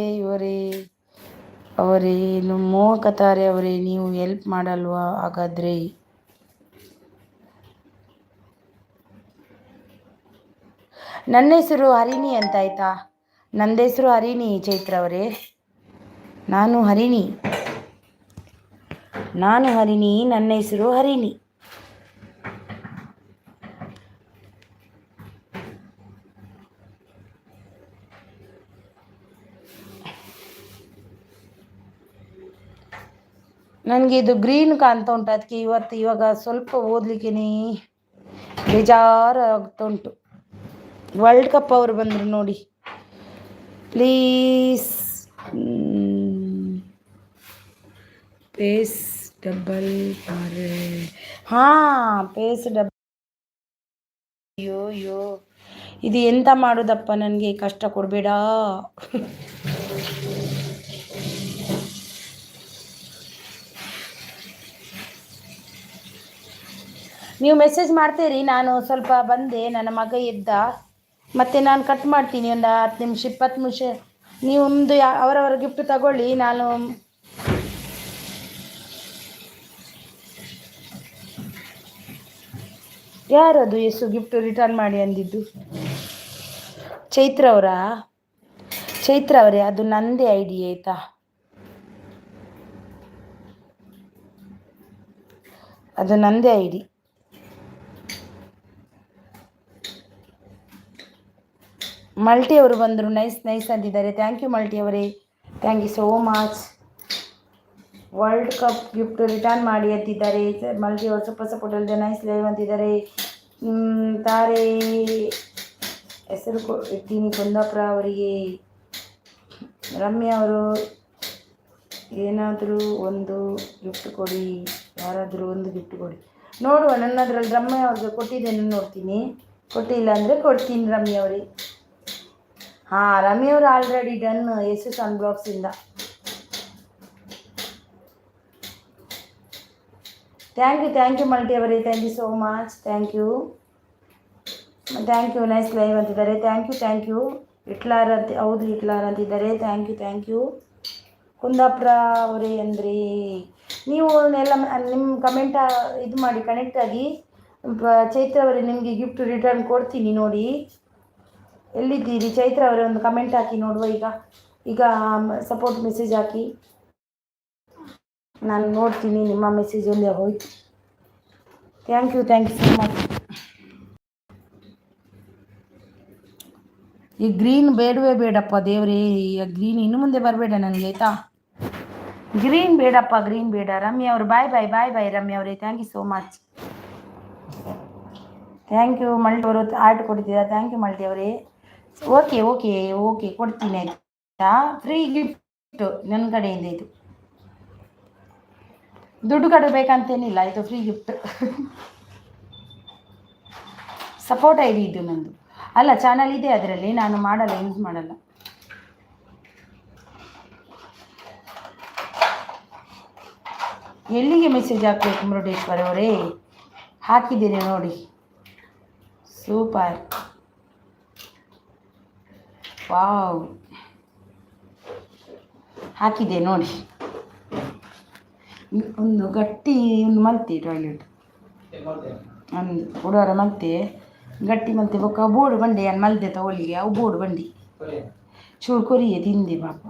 ಅವರೇನು ಮೋಹಕತಾರೆ ಅವರೇ, ನೀವು ಹೆಲ್ಪ್ ಮಾಡಲ್ವಾ ಹಾಗಾದರೆ? ನನ್ನ ಹೆಸರು ಹರಿಣಿ ಅಂತ ಆಯಿತಾ. ನನ್ನ ಹೆಸರು ಹರಿಣಿ ಚೈತ್ರ ಅವರೇ. ನಾನು ಹರಿಣಿ, ನನ್ನ ಹೆಸರು ಹರಿಣಿ. ನನಗೆ ಇದು ಗ್ರೀನ್ ಕಾಣ್ತಾ ಉಂಟು, ಅದಕ್ಕೆ ಇವಾಗ ಸ್ವಲ್ಪ ಓದಲಿಕ್ಕೆ ಬೇಜಾರು ಆಗ್ತಾ ಉಂಟು. ವರ್ಲ್ಡ್ ಕಪ್ ಅವರು ಬಂದರು ನೋಡಿ, please. Pace double pace double. ಅಯ್ಯೋ ಇದು ಎಂತ ಮಾಡೋದಪ್ಪ, ನನಗೆ ಕಷ್ಟ ಕೊಡಬೇಡ. ನೀವು ಮೆಸೇಜ್ ಮಾಡ್ತೀರಿ, ನಾನು ಸ್ವಲ್ಪ ಬಂದೆ, ನನ್ನ ಮಗ ಎದ್ದ, ಮತ್ತು ನಾನು ಕಟ್ ಮಾಡ್ತೀನಿ ಒಂದು 10 ನಿಮಿಷ 20 ನಿಮಿಷ. ನೀವು ಅವರವರ ಗಿಫ್ಟ್ ತಗೊಳ್ಳಿ. ನಾನು ಯಾರದು ಗಿಫ್ಟ್ ರಿಟರ್ನ್ ಮಾಡಿ ಅಂದಿದ್ದು? ಚೈತ್ರ ಅವರೇ, ಅದು ನಂದೇ ಐಡಿ ಆಯಿತಾ. ಅದು ನಂದೇ ಐಡಿ. ಮಲ್ಟಿ ಅವರು ಬಂದರು, ನೈಸ್ ನೈಸ್ ಅಂತಿದ್ದಾರೆ. ಥ್ಯಾಂಕ್ ಯು ಮಲ್ಟಿ ಅವರೇ, thank you so much. World cup gift return ಮಾಡಿ ಅಂತಿದ್ದಾರೆ ಮಲ್ಟಿ ಅವರು. ಸೂಪರ್ ಸಪೋರ್ಟ್ ಅಲ್ಲದೆ ನೈಸ್ ಲೈವ್ ಅಂತಿದ್ದಾರೆ. ತಾರೆ ಹೆಸರು ಇದ್ದೀನಿ ಕುಂದಾಪುರ ಅವರಿಗೆ. ರಮ್ಯಾ ಅವರು ಏನಾದರೂ ಒಂದು ಗಿಫ್ಟ್ ಕೊಡಿ, ಯಾರಾದರೂ ಒಂದು ಗಿಫ್ಟ್ ಕೊಡಿ. ನೋಡುವ, ನನ್ನದ್ರಲ್ಲಿ ರಮ್ಯಾ ಅವ್ರಿಗೆ ಕೊಟ್ಟಿದ್ದೇನೆ, ನೋಡ್ತೀನಿ. ಕೊಟ್ಟಿಲ್ಲ ಅಂದರೆ ಕೊಡ್ತೀನಿ ರಮ್ಯಾ ಅವರೇ. ಹಾಂ, ರಮ್ಯಾ ಅವರು ಆಲ್ರೆಡಿ ಡನ್ ಯಶು ಸನ್ ಬ್ಲಾಗ್ಸಿಂದ. ಥ್ಯಾಂಕ್ ಯು ಮಲ್ಟಿ ಅವರೇ, thank you so much. Thank you nice live ಅಂತಿದ್ದಾರೆ. ಥ್ಯಾಂಕ್ ಯು ಇಟ್ಲಾರ್ ಅಂತ, ಹೌದು ಇಟ್ಲಾರ್ ಅಂತಿದ್ದಾರೆ. ಥ್ಯಾಂಕ್ ಯು ಕುಂದಾಪುರ ಅವರೇ. ಅಂದರೆ ನೀವು ಎಲ್ಲ ನಿಮ್ಮ ಕಮೆಂಟ ಇದು ಮಾಡಿ, ಕನೆಕ್ಟ್ ಆಗಿ. ಚೈತ್ರ ಅವರೇ, ನಿಮಗೆ ಗಿಫ್ಟ್ ರಿಟರ್ನ್ ಕೊಡ್ತೀನಿ ನೋಡಿ. ಎಲ್ಲಿದ್ದೀರಿ ಚೈತ್ರ ಅವರೇ? ಒಂದು ಕಮೆಂಟ್ ಹಾಕಿ ನೋಡುವ. ಈಗ ಸಪೋರ್ಟ್ ಮೆಸೇಜ್ ಹಾಕಿ, ನಾನು ನೋಡ್ತೀನಿ. ನಿಮ್ಮ ಮೆಸೇಜ್ ಒಂದೇ ಹೋಯ್ತು. Thank you so much. ಈ ಗ್ರೀನ್ ಬೇಡವೇ ಬೇಡಪ್ಪ ದೇವರೇ, ಈ ಗ್ರೀನ್ ಇನ್ನು ಮುಂದೆ ಬರಬೇಡ ನನಗೆ, ಆಯಿತಾ? ಗ್ರೀನ್ ಬೇಡಪ್ಪ, ಗ್ರೀನ್ ಬೇಡ. ರಮ್ಯಾ ಅವರು ಬಾಯ್ ರಮ್ಯಾ ಅವರೇ, thank you so much. Thank you multi ಅವರು ಆರ್ಟ್ ಕೊಡ್ತಿದ್ದಾರೆ. ಥ್ಯಾಂಕ್ ಯು ಮಲ್ಟಿ ಅವರೇ. ಓಕೆ ಕೊಡ್ತೀನಿ ಆಯಿತಾ. ಫ್ರೀ ಗಿಫ್ಟ್ ನನ್ನ ಕಡೆಯಿಂದ. ಇದು ದುಡ್ಡು ಕಟ್ಟಬೇಕಂತೇನಿಲ್ಲ, ಇದು free gift. Support I D ಇದು ನಂದು. ಅಲ್ಲ, ಚಾನಲ್ ಇದೆ ಅದರಲ್ಲಿ, ನಾನು ಮಾಡಲ್ಲ, ಯೂಸ್ ಮಾಡಲ್ಲ. ಎಲ್ಲಿಗೆ ಮೆಸೇಜ್ ಹಾಕಬೇಕು ಮುರುಡೇಶ್ವರ ಅವರೇ? ಹಾಕಿದ್ದೀನಿ ನೋಡಿ. ಸೂಪರ್, ವಾವ್, ಹಾಕಿದೆ ನೋಡಿ. ಒಂದು ಗಟ್ಟಿ ಒಂದು ಮಲ್ತೆ ಟಾಯ್ಲೆಟ್ ಒಂದು ಉಡೋರ ಮಲ್ತೆ ಗಟ್ಟಿ ಮಲ್ತೆ ಬೊಕ್ಕ ಬೋರ್ಡು ಬಂಡಿ ಅನ್ನು ಮಲ್ದೆ ತಗೊಳ್ಳಿಗೆ ಅವು ಬೋರ್ಡು ಬಂಡಿ ಚೂರು ಕೊರಿಯೆ ತಿಂದೆ ಪಾಪ.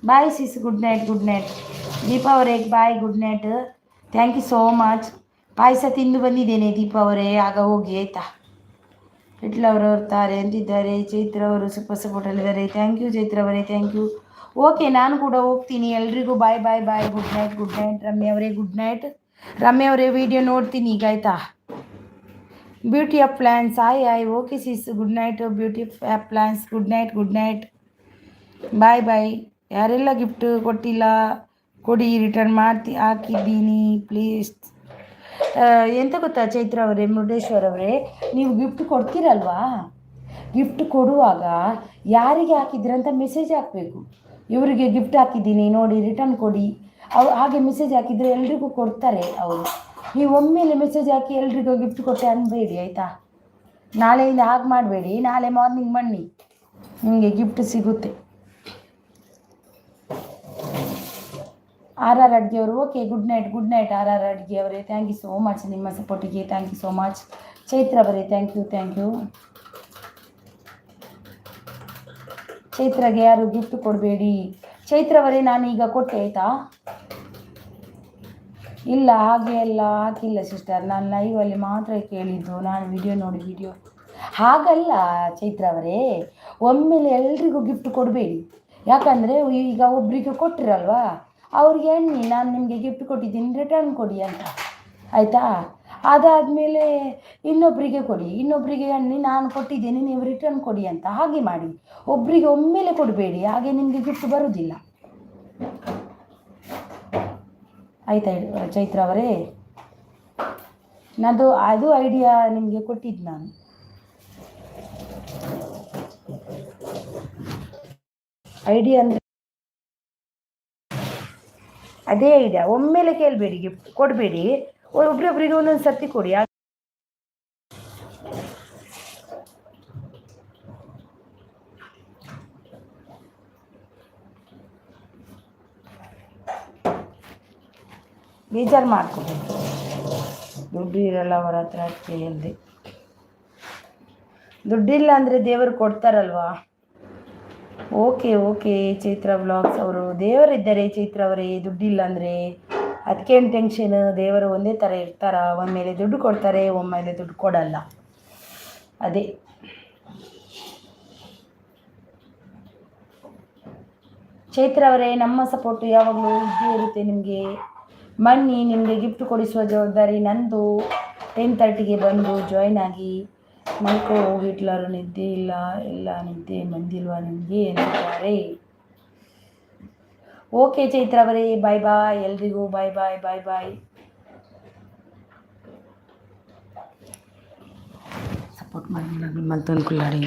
Bye sis, good night. Deepa ಅವರೇ bye, good night. Thank you so much. ಪಾಯಸ ತಿಂದು ಬಂದಿದ್ದೇನೆ ದೀಪಾ ಅವರೇ, ಆಗ ಹೋಗಿ ಆಯಿತಾ. ಇಟ್ಲವರು ತಾರೆ ಅಂತಿದ್ದಾರೆ. ಚೈತ್ರ ಅವರು ಸೂಪರ್ ಸಪೋರ್ಟಲ್ಲಿದ್ದಾರೆ. ಥ್ಯಾಂಕ್ ಯು ಚೈತ್ರ ಅವರೇ, ಥ್ಯಾಂಕ್ ಯು. ಓಕೆ, ನಾನು ಕೂಡ ಹೋಗ್ತೀನಿ. ಎಲ್ರಿಗೂ ಬಾಯ್. ಗುಡ್ ನೈಟ್ ರಮ್ಯಾ ಅವರೇ, ಗುಡ್ ನೈಟ್. ರಮ್ಯಾ ಅವರೇ ವಿಡಿಯೋ ನೋಡ್ತೀನಿ ಈಗ, ಆಯಿತಾ? ಬ್ಯೂಟಿ ಆಫ್ ಪ್ಲ್ಯಾನ್ಸ್, ಆಯ್. Okay sis, good night. Beauty of plans, good night. Bye. ಯಾರೆಲ್ಲ ಗಿಫ್ಟ್ ಕೊಟ್ಟಿಲ್ಲ ಕೊಡಿ, ರಿಟರ್ನ್ ಹಾಕಿದ್ದೀನಿ ಪ್ಲೀಸ್. ಎಂತ ಗೊತ್ತಾ ಚೈತ್ರ ಅವರೇ, ಮುರುಡೇಶ್ವರ ಅವರೇ, ನೀವು ಗಿಫ್ಟ್ ಕೊಡ್ತೀರಲ್ವಾ, ಗಿಫ್ಟ್ ಕೊಡುವಾಗ ಯಾರಿಗೆ ಹಾಕಿದ್ರಂತ ಮೆಸೇಜ್ ಹಾಕಬೇಕು. ಇವರಿಗೆ ಗಿಫ್ಟ್ ಹಾಕಿದ್ದೀನಿ ನೋಡಿ, ರಿಟರ್ನ್ ಕೊಡಿ. ಹಾಗೆ ಮೆಸೇಜ್ ಹಾಕಿದರೆ ಎಲ್ರಿಗೂ ಕೊಡ್ತಾರೆ ಅವರು. ನೀವು ಒಮ್ಮೆಲೆ ಮೆಸೇಜ್ ಹಾಕಿ ಎಲ್ರಿಗೂ ಗಿಫ್ಟ್ ಕೊಟ್ಟೆ ಅನ್ಬೇಡಿ, ಆಯಿತಾ? ನಾಳೆಯಿಂದ ಹಾಗೆ ಮಾಡಬೇಡಿ. ನಾಳೆ ಮಾರ್ನಿಂಗ್ ಬನ್ನಿ, ನಿಮಗೆ ಗಿಫ್ಟ್ ಸಿಗುತ್ತೆ. ಆರ್ ಅಡ್ಗೆ ಅವರು, ಓಕೆ, ಗುಡ್ ನೈಟ್ ಆರ್ ಅಡ್ಗೆ ಅವರೇ. ಥ್ಯಾಂಕ್ ಯು ಸೋ ಮಚ್ ನಿಮ್ಮ ಸಪೋರ್ಟಿಗೆ. Thank you so much Chaitra ಅವರೇ, ಥ್ಯಾಂಕ್ ಯು. ಚೈತ್ರಗೆ ಯಾರು ಗಿಫ್ಟ್ ಕೊಡಬೇಡಿ. ಚೈತ್ರ ಅವರೇ, ನಾನು ಈಗ ಕೊಟ್ಟೆ, ಆಯಿತಾ? ಇಲ್ಲ, ಹಾಗೆ ಎಲ್ಲ ಹಾಕಿಲ್ಲ ಸಿಸ್ಟರ್, ನಾನು ಲೈವಲ್ಲಿ ಮಾತ್ರ ಕೇಳಿದ್ದು. ನಾನು ವಿಡಿಯೋ ಹಾಗಲ್ಲ ಚೈತ್ರ ಅವರೇ, ಒಮ್ಮೆಲೆ ಎಲ್ರಿಗೂ ಗಿಫ್ಟ್ ಕೊಡಬೇಡಿ. ಯಾಕಂದರೆ ಈಗ ಒಬ್ಬರಿಗೆ ಕೊಟ್ಟಿರಲ್ವಾ, ಅವ್ರಿಗೆ ಎಣ್ಣಿ ನಾನು ನಿಮಗೆ ಗಿಫ್ಟ್ ಕೊಟ್ಟಿದ್ದೀನಿ, ರಿಟರ್ನ್ ಕೊಡಿ ಅಂತ, ಆಯಿತಾ? ಅದಾದಮೇಲೆ ಇನ್ನೊಬ್ಬರಿಗೆ ಕೊಡಿ, ಇನ್ನೊಬ್ಬರಿಗೆ ಎಣ್ಣಿ ನಾನು ಕೊಟ್ಟಿದ್ದೀನಿ ನೀವು ರಿಟರ್ನ್ ಕೊಡಿ ಅಂತ, ಹಾಗೆ ಮಾಡಿ. ಒಬ್ಬರಿಗೆ ಒಮ್ಮೆಲೆ ಕೊಡಬೇಡಿ, ಹಾಗೆ ನಿಮಗೆ ಗಿಫ್ಟ್ ಬರೋದಿಲ್ಲ, ಆಯಿತಾ ಚೈತ್ರ ಅವರೇ? ಅದು ಐಡಿಯಾ ನಿಮಗೆ ಕೊಟ್ಟಿದ್ದು ನಾನು. ಐಡಿಯಾ ಅಂದರೆ ಅದೇ ಐಡಿಯಾ. ಒಮ್ಮೆಲೆ ಕೇಳಬೇಡಿ, ಗಿಫ್ಟ್ ಕೊಡಬೇಡಿ, ಒಬ್ರೊಬ್ರಿಗೆ ಒಂದೊಂದು ಸರ್ತಿ ಕೊಡಿ. ಬೇಜಾರು ಮಾಡ್ಕೋಬೇಕು, ದುಡ್ಡು ಇರಲ್ಲ ಅವರ ಹತ್ರ ಕೇಳಿದೆ. ದುಡ್ಡಿಲ್ಲ ಅಂದರೆ ದೇವರು ಕೊಡ್ತಾರಲ್ವಾ. ಓಕೆ ಚೈತ್ರ ವ್ಲಾಗ್ಸ್ ಅವರು, ದೇವರಿದ್ದಾರೆ ಚೈತ್ರ ಅವರೇ, ದುಡ್ಡಿಲ್ಲ ಅಂದರೆ ಅದಕ್ಕೇನು ಟೆನ್ಷನ್. ದೇವರು ಒಂದೇ ಥರ ಇರ್ತಾರ, ಒಮ್ಮೆಲೆ ದುಡ್ಡು ಕೊಡ್ತಾರೆ, ಒಮ್ಮೆಲೆ ದುಡ್ಡು ಕೊಡಲ್ಲ, ಅದೇ ಚೈತ್ರ ಅವರೇ, ನಮ್ಮ ಸಪೋರ್ಟು ಯಾವಾಗಲೂ ಇದ್ದೇ ಇರುತ್ತೆ ನಿಮಗೆ. ಬನ್ನಿ, ನಿಮಗೆ ಗಿಫ್ಟ್ ಕೊಡಿಸುವ ಜವಾಬ್ದಾರಿ ನಂದು. 10:30ಗೆ ಬಂದು ಜಾಯ್ನ್ ಆಗಿ. ಮಲ್ಕೋ ಹಿಟ್ಲರ್, ನಿದ್ದೆ ಇಲ್ಲ, ಎಲ್ಲ ನಿದ್ದೆ ಬಂದಿಲ್ವಾ ನಿಮಗೆ ಅಂತಿದ್ದಾರೆ. ಓಕೆ ಚೈತ್ರ ಅವರೇ, ಬಾಯ್ ಬಾಯ್ ಎಲ್ರಿಗೂ, ಬಾಯ್ ಬಾಯ್ ಬಾಯ್ ಬಾಯ್. ಸಪೋರ್ಟ್ ಮಾಡಿ ಮತ್ತೊಂದು ಕುಲ್ಲಾಡಿ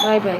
ಬಾಯ್ ಬಾಯ್.